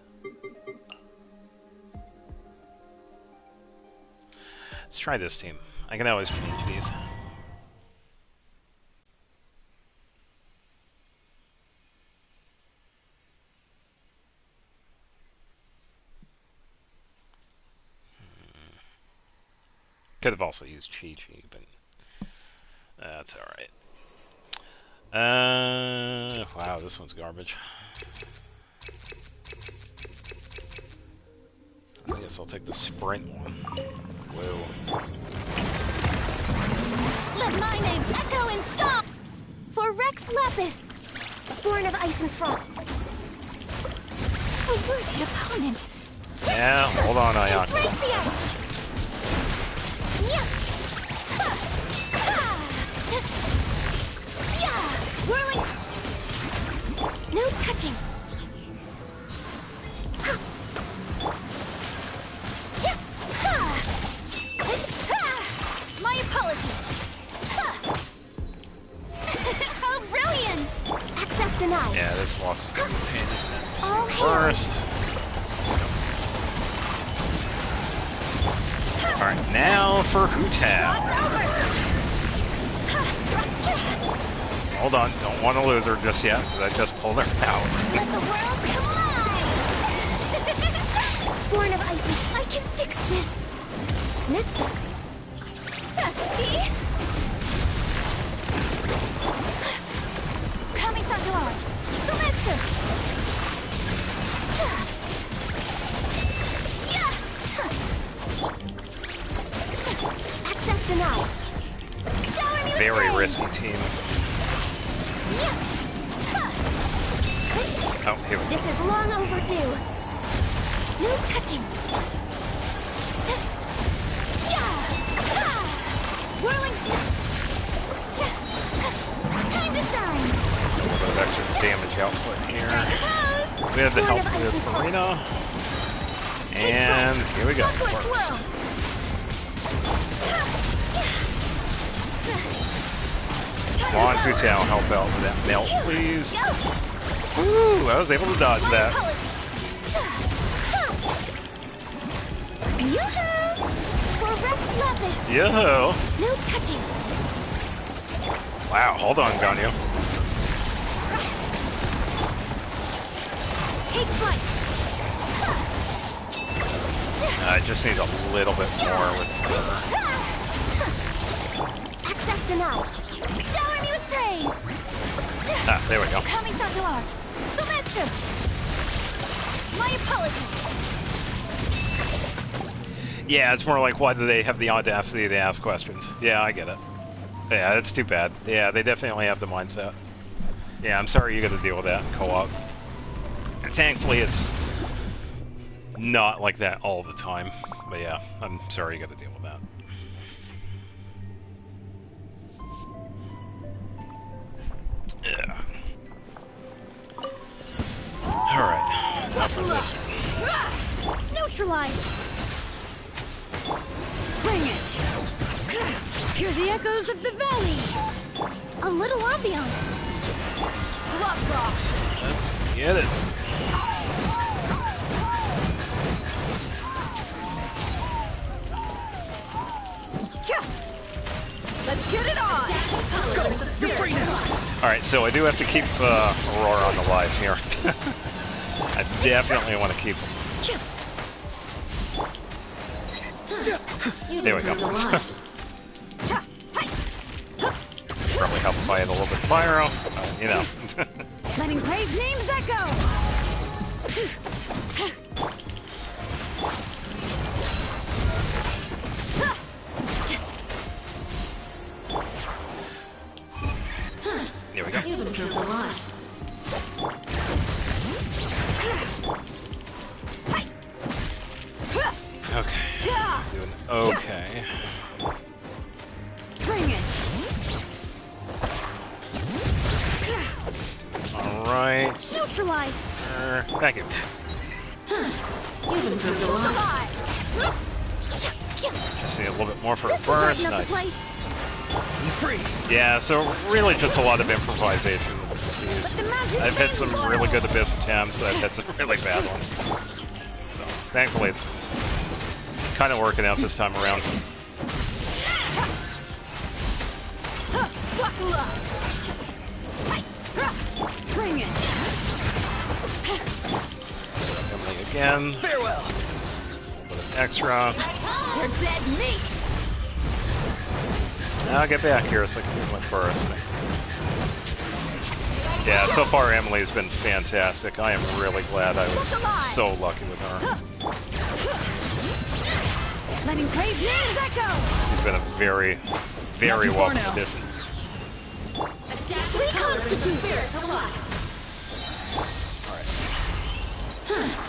Let's try this team. I can always change these. Could have also used Chi-Chi, but that's alright. Wow, this one's garbage. I guess I'll take the sprint one. Whoa. Let my name echo in song! For Rex Lapis, born of ice and frost. A worthy opponent. Yeah, hold on, Ayaka. Embrace the ice! Yeah! Whirling! No touching! My apologies! How brilliant! Access denied! Yeah, this boss is gonna be a pain to snap. All First! Alright, now for Hu Tao. Hold on, don't want to lose her just yet, because I just pulled her out. Let the world collide! Born of ice, I can fix this! Next up. Tea? Kami-sato art! Sumetsu! Access denied. Shower me with Very rain. risky team. Oh, here we go. This is long overdue. No touching. Whirling snap. Time to shine. A little bit of extra with the help with Marina. And here we go. Works. Come on, Futao, help out with that melt, please. Woo! I was able to dodge that. Yo! No touching. Wow, hold on, Ganyu. Take flight. I just need a little bit more with her. Access denied. Shower me with praise. Ah, there we go. Coming to art. Sumetsu. My apologies. Yeah, it's more like, why do they have the audacity to ask questions? Yeah, I get it. Yeah, that's too bad. Yeah, they definitely have the mindset. Yeah, I'm sorry you got to deal with that in co-op. And thankfully, it's not like that all the time. But yeah, I'm sorry you got to deal with that. Yeah. Alright. Neutralize. Bring it! Hear the echoes of the valley! A little ambiance. Gloves off! Let's get it. Let's get it on! Go! You're free now! Alright, so I do have to keep Aurora on the live here. I definitely want to keep him. There we go. Probably help if I had a little bit of pyro. You know. Letting brave names echo! There we go. You've improved a lot. Okay. Doing okay. Bring it! Alright. Neutralize. Thank you. You've improved a lot. Just need a little bit more for a This will burst. brighten up the Nice. place. Free. Yeah, so really just a lot of improvisation with these. I've had some really good abyss attempts, I've had some really bad ones. So, thankfully it's kind of working out this time around. Bring it! So, Emily again. Farewell. Just a little bit of extra. You're dead meat! I'll get back here so I can use my burst. Yeah, so far Emily's been fantastic. I am really glad I was so lucky with her. Letting brave names echo! She's been a very, very Not too far welcome now. addition. Reconstitute.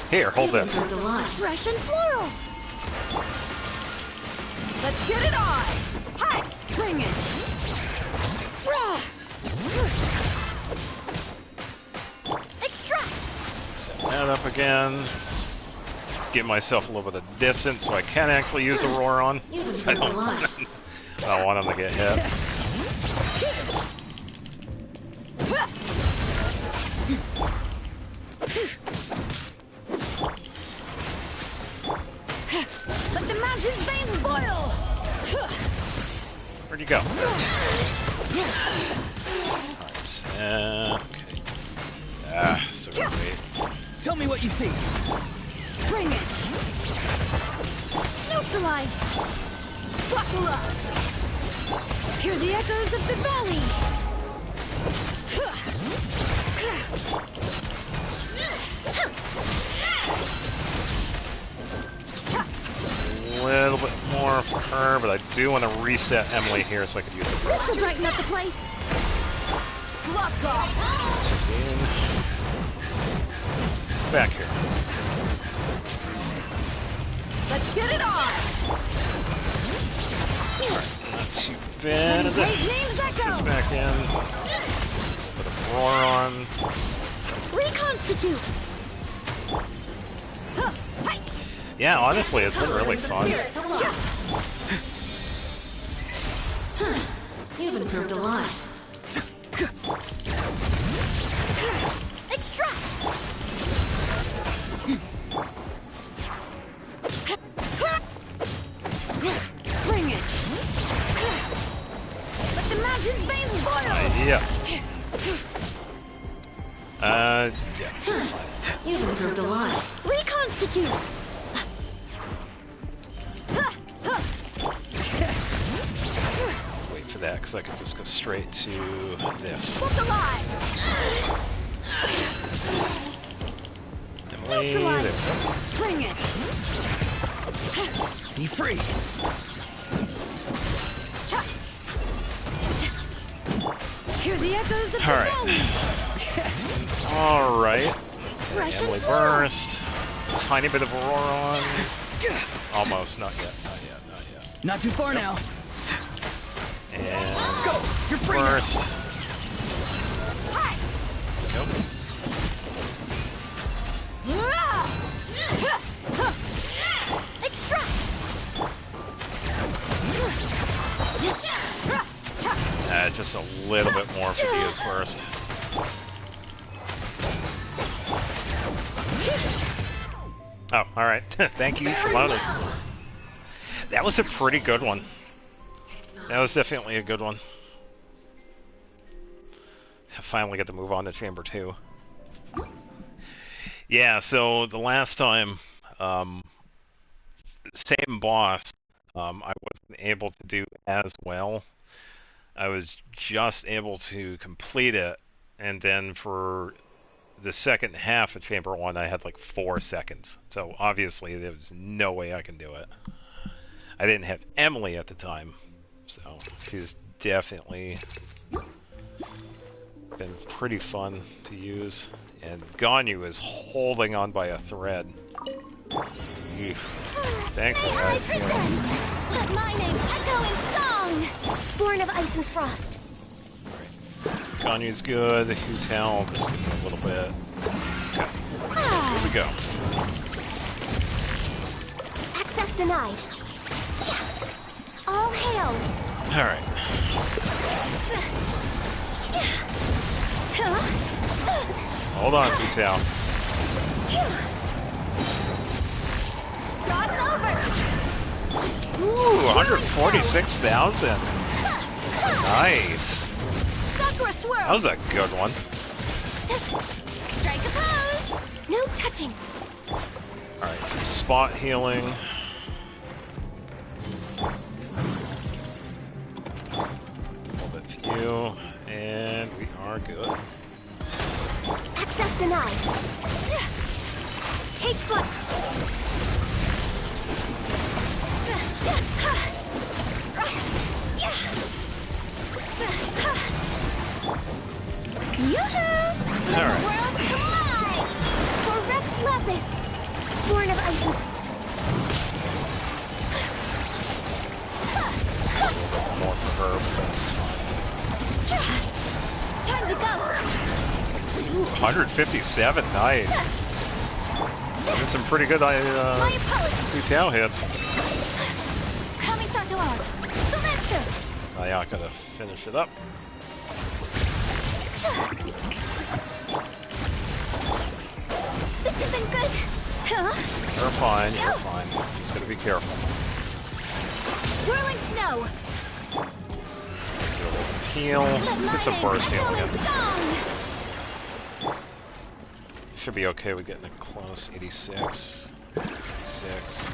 Here, hold this. Improved a lot. Fresh and floral. Let's get it on! Hi! Bring it! Extract. Set that up again. Give myself a little bit of distance so I can actually use the roar on. You've I improved a don't, lot. I don't want him to get hit. Let the mountain's veins boil! Where'd you go? Alright, okay. Ah, so great. Tell me what you see. Bring it! Neutralize. Buckle up! Hear the echoes of the valley! A little bit more for her, but I do want to reset Emily here so I can use the This burst. will brighten up the place. Gloves off! Back here. Let's get it on! Not too bad. Letting brave names This echo! back in. Put a roar on. Reconstitute. Yeah, honestly, it's been really fun. You've improved a lot. Extract! Bring it! Let the mountain's veins boil! Yeah. Yeah. You've improved a lot. Reconstitute! Wait for that, because I could just go straight to this. Look alive! Emily, Neutralize. there we go. Bring it! Be free. Hear the echoes of the Alright. zone! Alright. Russian Emily floor. burst. Tiny bit of Aurora on. Almost. Not yet. Not yet. Not yet. Not too far now. And Go! You're free now. burst. Nope. Extract! Just a little bit more for Dia's burst. Oh, alright. Thank you for loading. That was a pretty good one. That was definitely a good one. I finally get to move on to Chamber 2. Yeah, so the last time, same boss, I wasn't able to do as well. I was just able to complete it, and then for the second half of Chamber 1, I had like 4 seconds. So obviously there was no way I can do it. I didn't have Emily at the time, so she's definitely been pretty fun to use. And Ganyu is holding on by a thread. Eesh. Thankfully, May I present! Let my name echo in song! Born of ice and frost. Ganyu's good. Hu Tao, just give him a little bit. Okay. Here we go. Access denied. All hail! Alright. Hold on, Hu Tao. Rod over! Ooh, 146,000. Nice. Sakura swirl! That was a good one. Strike a pose! No touching! Alright, some spot healing. A little bit few. And we are good. Access denied. Take flight. Yoo-hoo! All right. World collide! For Rex Lapis, born of ice and... More for her, but Time to go! ooh, 157, nice. There's some pretty good My opponent! Hu Tao hits. Kamisato art! Semetsu! Ayaka to finish it up. This isn't good! Huh? You're fine, you're fine. Just gotta be careful. Whirling snow! Do a little heal. Let's get some burst healing in. Should be okay with getting it close. 86. 86.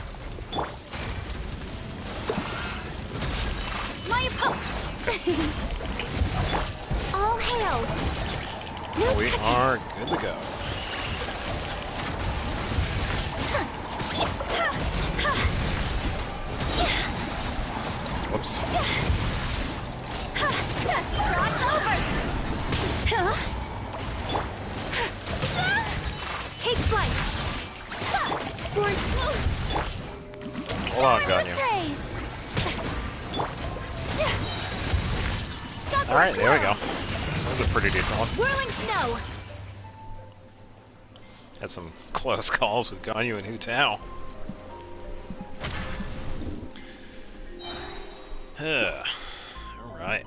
My opponent! All hail! No We touching! are good to go. Whoops. Rod over! Huh? Take flight! Born... Hold on, Ganyu. Alright, there we go. That was a pretty decent one. Whirling snow! Had some close calls with Ganyu and Hu Tao. Alright.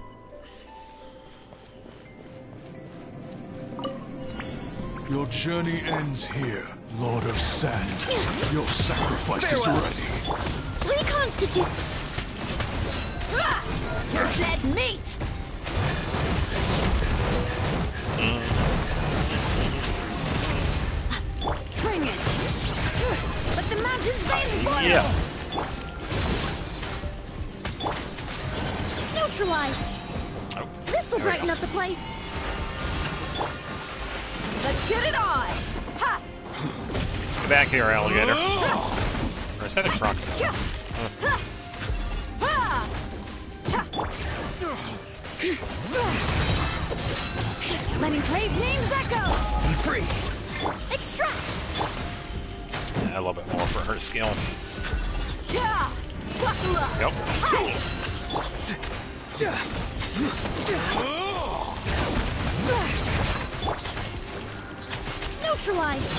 Your journey ends here, Lord of Sand. Your sacrifice is ready. Reconstitute! You're dead meat! Bring it! Let the mountain's veins boil! Yeah. Neutralize! Oh, This'll there we brighten go. up the place. Let's get it on! Ha! Get back here, alligator. Or is that a crocodile? Ha! Cha! Letting crave names echo! Be free. Extract! Yeah, a little bit more for her skill. Yeah! Buckle up! Yep. Neutralize!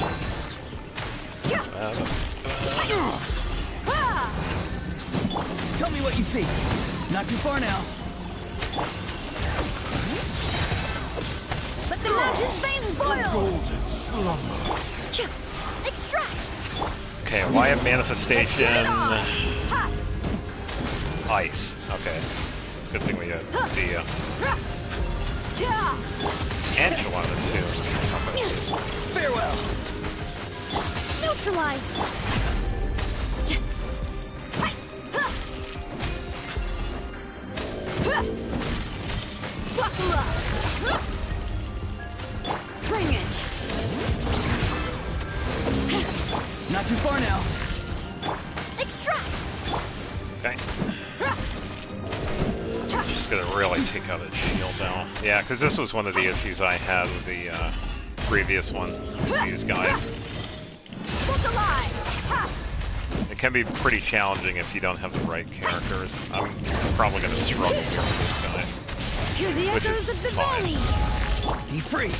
Tell me what you see. Not too far now. Let the mountain's veins boil! Golden slumber. Extract! Okay, why have manifestation? Get it on! Ha! Ice. Okay. So it's a good thing we have Dia. Yeah! Angela too. Farewell. Neutralize! Buckle up! Bring it! Not too far now. Extract! Okay. Just gonna really take out its shield now. Yeah, because this was one of the issues I had with the previous one. These guys. Look alive! Ha! It can be pretty challenging if you don't have the right characters. I'm probably gonna struggle here with this guy. Hear the Which echoes is of the fine. valley! Be free.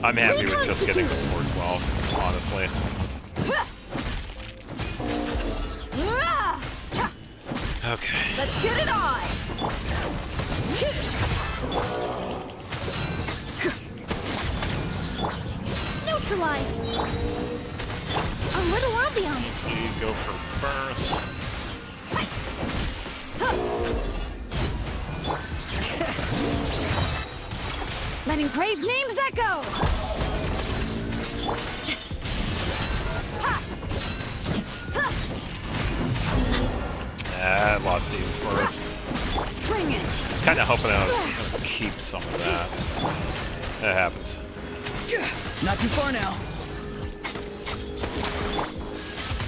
I'm happy with just getting the floor 12, honestly. Okay. Let's get it on! Neutralize! A little ambiance! You go for burst. Letting crave names echo! I lost Eve's burst. Bring it! I was kind of hoping I was going to keep some of that. That happens. Not too far now.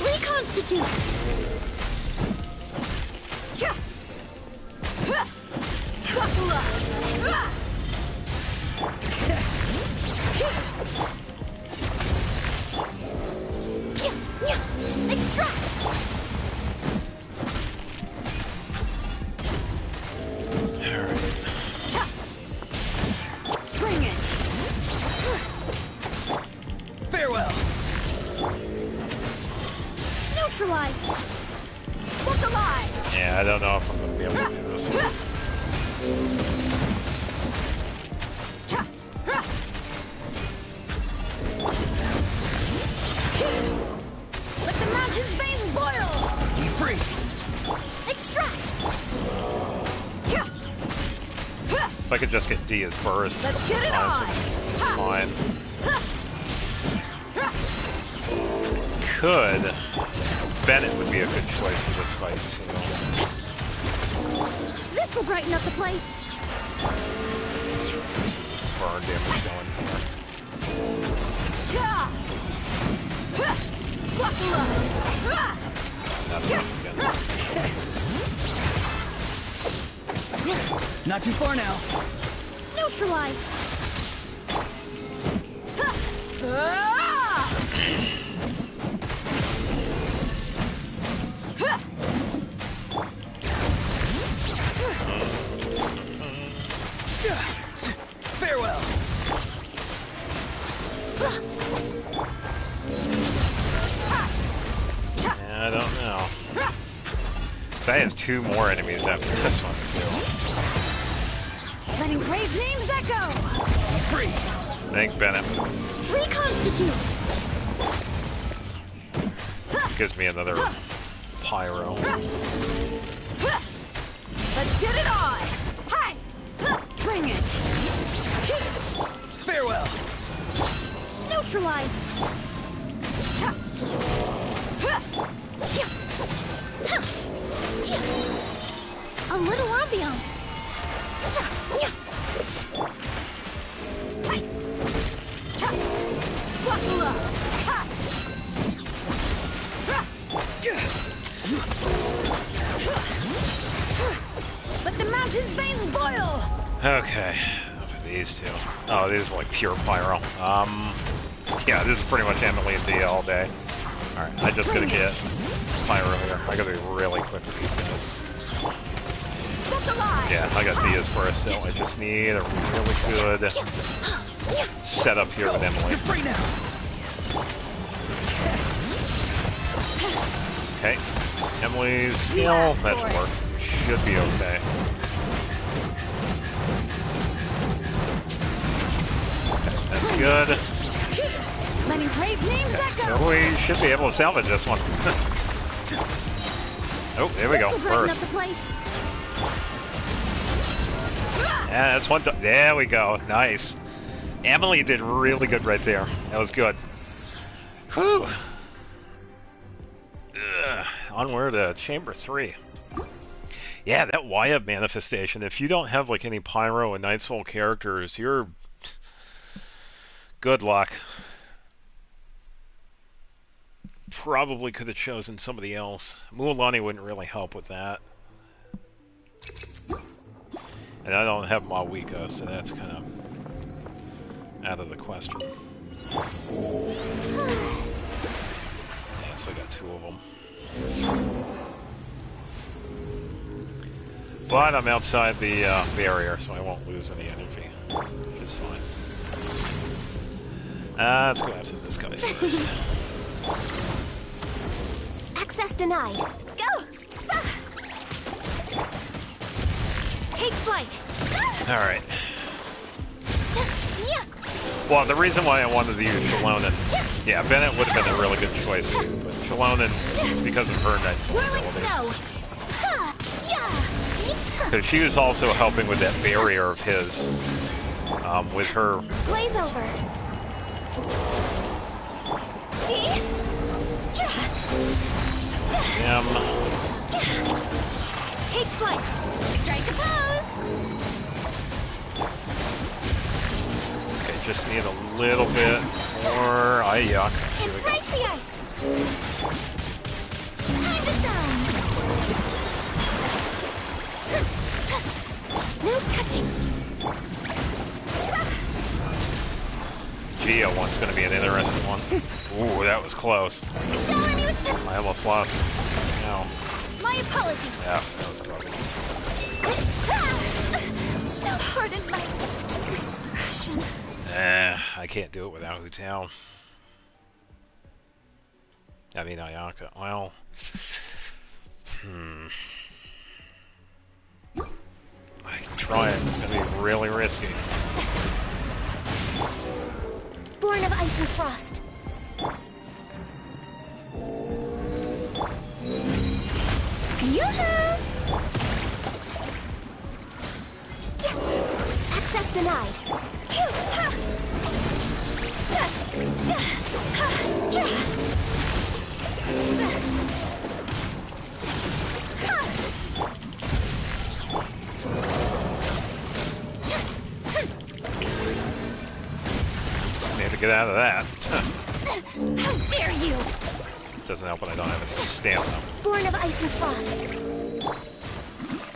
Reconstitute! Buckle up! Extract! Bring it! Farewell. Neutralize! Look alive! Yeah, I don't know if I'm going to be able to do this one. Let the mountain's veins boil! Be free. Extract! If I could just get Dia's burst. Let's get it on! Fine. Could. Bennett would be a good choice for this fight, too. This'll brighten up the place. Burn damage going here. Buckle up! Not enough again. Not too far now. Neutralize! Farewell. Yeah, I don't know. So I have 2 more enemies after this one, too. Letting brave names echo! Free! Thank Bennett. Reconstitute! Gives me another pyro. Let's get it on! Hi! Bring it! Farewell! Neutralize! A little ambiance. Buckle up! Let the mountain's veins boil! Okay. These two. Oh, these are like pure pyro. Yeah, this is pretty much Emily and Dia all day. Alright, I just gotta get pyro here. I gotta be really quick with these guys. Yeah, I got Dia's first, so I just need a really good setup here with Emily. You're free now! Okay. Emily's skill, that should work. Should be okay. Okay, that's good. Letting brave names echo! So we should be able to salvage this one. Oh, there we go. First. Yeah, that's one. There we go. Nice. Emily did really good right there. That was good. Whew. Onward to Chamber 3. Yeah, that Wyatt manifestation. If you don't have like any Pyro and Night Soul characters, you're good luck. Probably could have chosen somebody else. Mualani wouldn't really help with that. And I don't have Mawika, so that's kind of out of the question. Yeah, so I got 2 of them. But I'm outside the barrier, so I won't lose any energy, which is fine. Let's go after this guy first. Access denied. Go! Take flight. Alright. Well, the reason why I wanted to use Shalonen, yeah, Bennett would have been a really good choice too, but Shalonen, because of her Night Soul abilities. Because she was also helping with that barrier of his, with her... Blaze over. Take flight. Strike a pose. Okay, just need a little bit more. Yuck. Embrace the ice. Time to shine. No touching. Gia one's going to be an interesting one. Ooh, that was close. Shower me with the... I almost lost. No. My apologies. Yeah, that was close. So pardon my discretion. I can't do it without Hu Tao. I mean, Ayaka. Well... I can try it. It's going to be really risky. Born of ice and frost. Yoo-hoo! Access denied. Need to get out of that. How dare you! Doesn't help when I don't have any stamina. Born of ice and frost.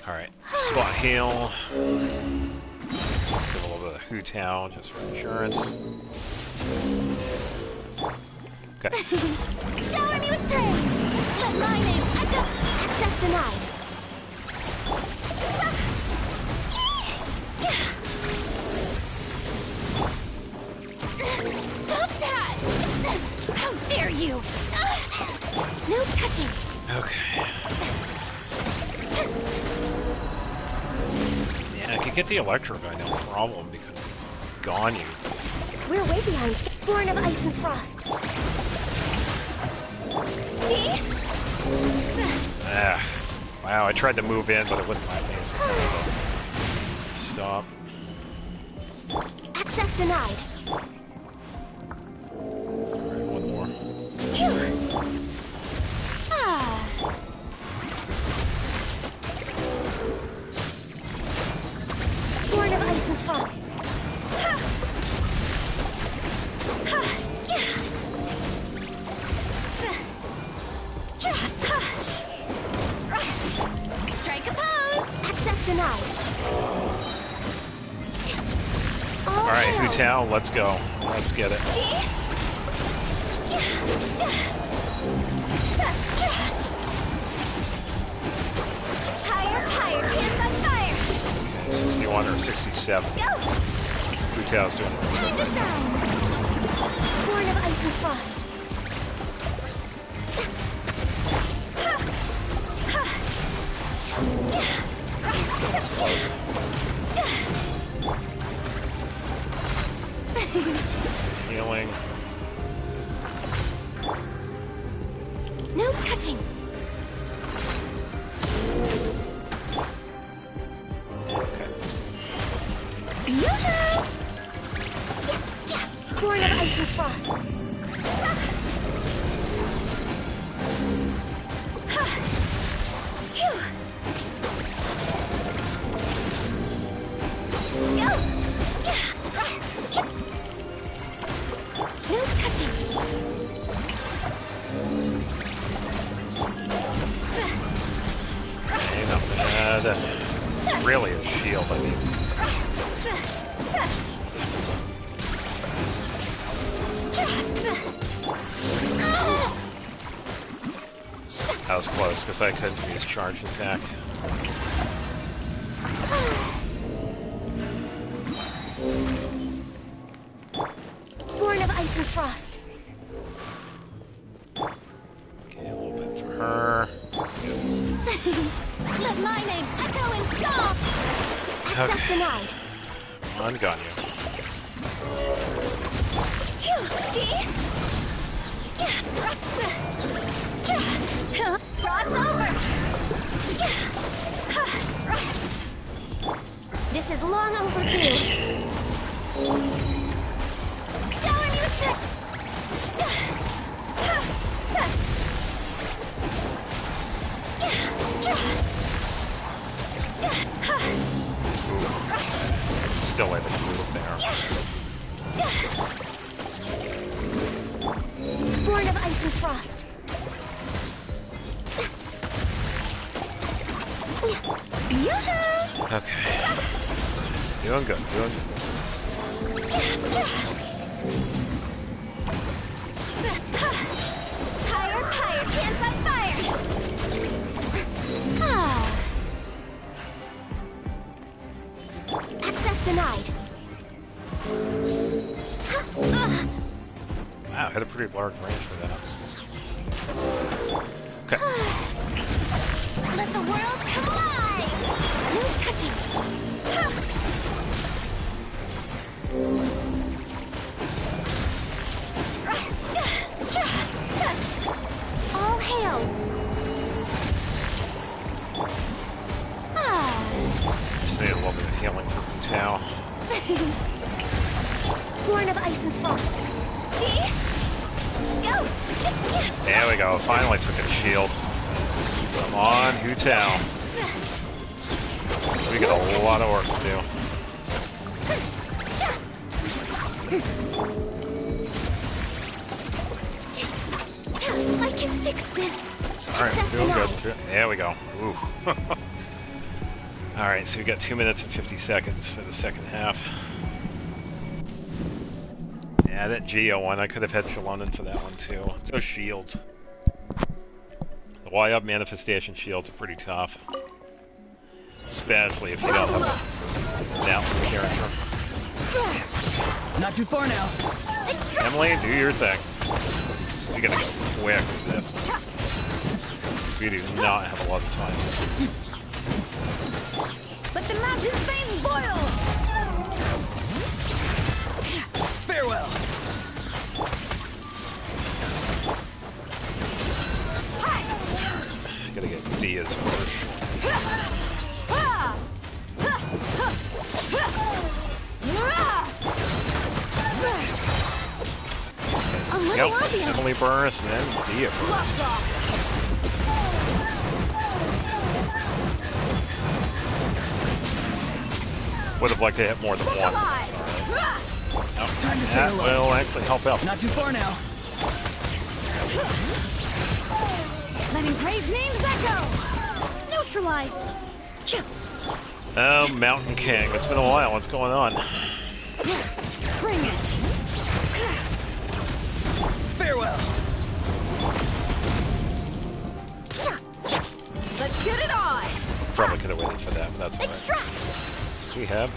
Alright, spot heal. Give a little bit of Hu Tao just for insurance. Okay. Shower me with praise! Let my name echo! Access denied. Stop that! How dare you! No touching! Okay. could get the electro guy, no problem, because he gone you. We're way behind. Born of ice and frost. See? Ah, wow, I tried to move in, but it wouldn't let me. So stop. Access denied. Alright, one more. Phew. Ah. Born of ice and frost. Strike a pose! Access denied. Alright, Hu-Tao, let's go. Let's get it. Higher, higher, hands on fire! 61 or 67. Hu-Tao's doing it. Time to shine! Born of ice and frost. That's close. Some healing. No touching. Okay. Yoo-hoo! Born of ice and frost. No touching. Ain't not bad. It's really a shield, I mean. That was close, because I couldn't use charge attack. Born of ice and frost. Okay, a little bit for her. Let my name echo in song! Access denied. Come on, Ganyu. Cross over. This is long overdue. Showing you Still able to move there. Born of ice and frost. Okay. Doing good, doing good. Higher, higher, hands on fire. Ah. Access denied. Wow, hit a pretty large range for that. Okay. Let the world come alive! No touching. All hail. Just need a little bit of healing for Hu-Tao. Born of ice and frost. See? Go! There we go, finally took a shield. Come on, Hu-Tao. We got a lot of work to do. I can fix this. Alright, doing good. There we go. Ooh. Alright, so we got 2 minutes and 50 seconds for the second half. Yeah, that Geo one, I could have had Shalonen for that one too. Those shields. The Y-Up manifestation shields are pretty tough. Especially if you don't have a doubtful character. Not too far now. Emily, do your thing. We gotta go quick with this. We do not have a lot of time. Let the mountain's veins boil! go. Emily Burris and then Dia Burris. Would have liked to hit more than one. Oh, Time to say that hello. will actually help out. Not too far now. Letting brave names echo. Neutralize. Oh, Mountain King. It's been a while. What's going on? Bring it. Farewell. Let's get it on. Probably could have waited for that, but that's alright. Extract. So we have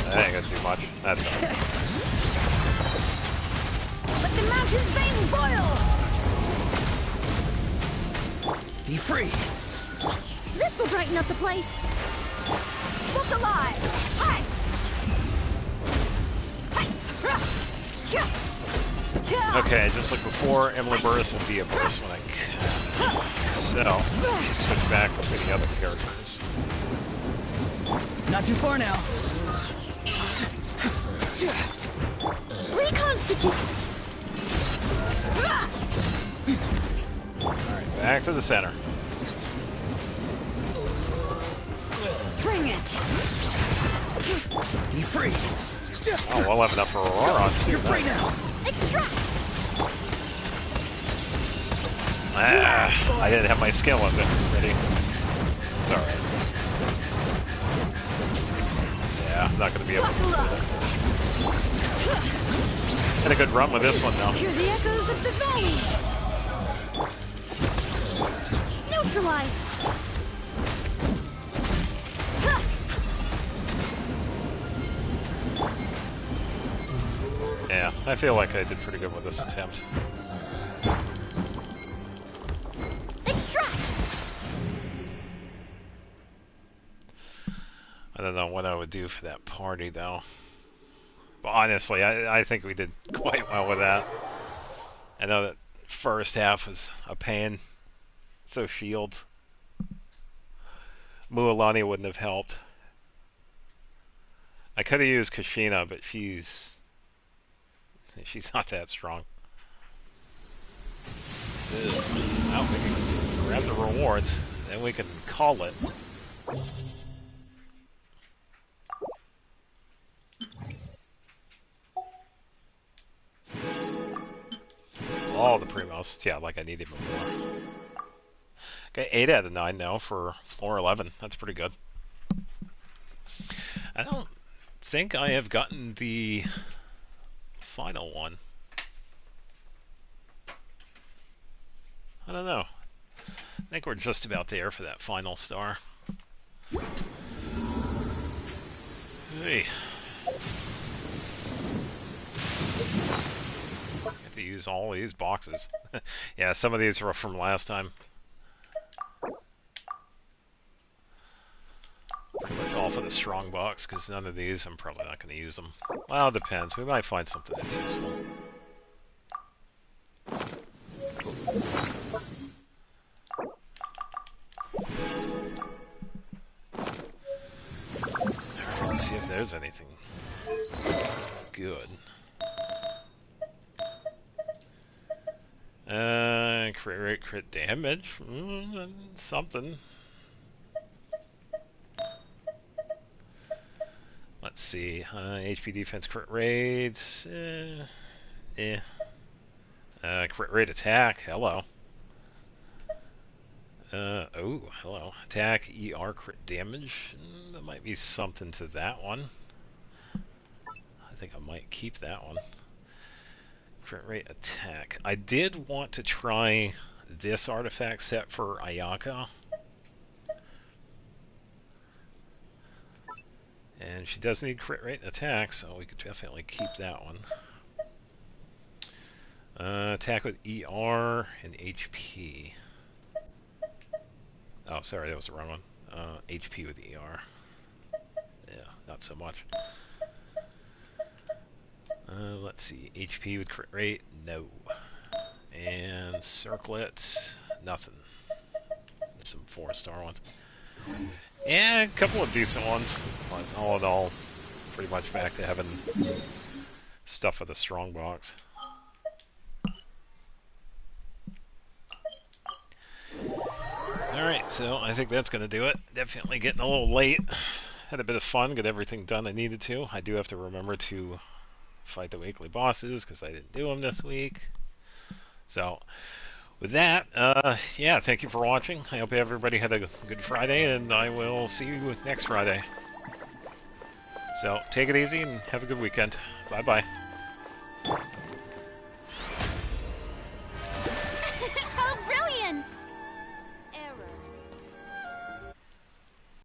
that ain't gonna do much. That's fine. Let the mountain's veins boil. Be free. This will brighten up the place. Look alive. Hi. Okay, just like before, Emily Burris and Dia Burris when I can. So, switch back to the other characters. Not too far now. Reconstitute. Alright, back to the center. Bring it. Be free. Oh, we'll have enough for Aurora too. You're free now. Extract. Ah, I didn't have my skill up it ready. It's alright. Yeah, I'm not gonna be able to do that. Had a good run with this one though. Hear the echoes of the valley. Neutralize. Yeah, I feel like I did pretty good with this attempt. Extract. I don't know what I would do for that party though. But honestly, I think we did quite well with that. I know that first half was a pain. So shields. Mualani wouldn't have helped. I could have used Kashina, but she's not that strong. Well, we can grab the rewards, then we can call it. All the primos. Yeah, like I need even more. Okay, 8 out of 9 now for floor 11. That's pretty good. I don't think I have gotten the final one. I don't know. I think we're just about there for that final star. Hey. Have to use all these boxes. Yeah, some of these were from last time. Pretty much all for the strong box, because none of these, I'm probably not going to use them. Well, it depends. We might find something that's useful. Alright, let's see if there's anything that's good. Crit rate, crit damage. Something. Let's see. HP defense, crit rates. Crit rate attack. Hello. Oh, hello. Attack, ER, crit damage. There might be something to that one. I think I might keep that one. Crit rate attack. I did want to try this artifact set for Ayaka. And she does need crit rate and attack, so we could definitely keep that one. Attack with ER and HP. Oh, sorry, that was the wrong one. HP with ER. Yeah, not so much. Let's see. HP with crit rate? No. And circlet? Nothing. Some 4-star ones. Yeah, a couple of decent ones, but all in all, pretty much back to having stuff with a strong box. Alright, so I think that's going to do it. Definitely getting a little late. Had a bit of fun, got everything done I needed to. I do have to remember to fight the weekly bosses, because I didn't do them this week. So, with that, yeah, thank you for watching. I hope everybody had a good Friday, and I will see you next Friday. So, take it easy and have a good weekend. Bye-bye.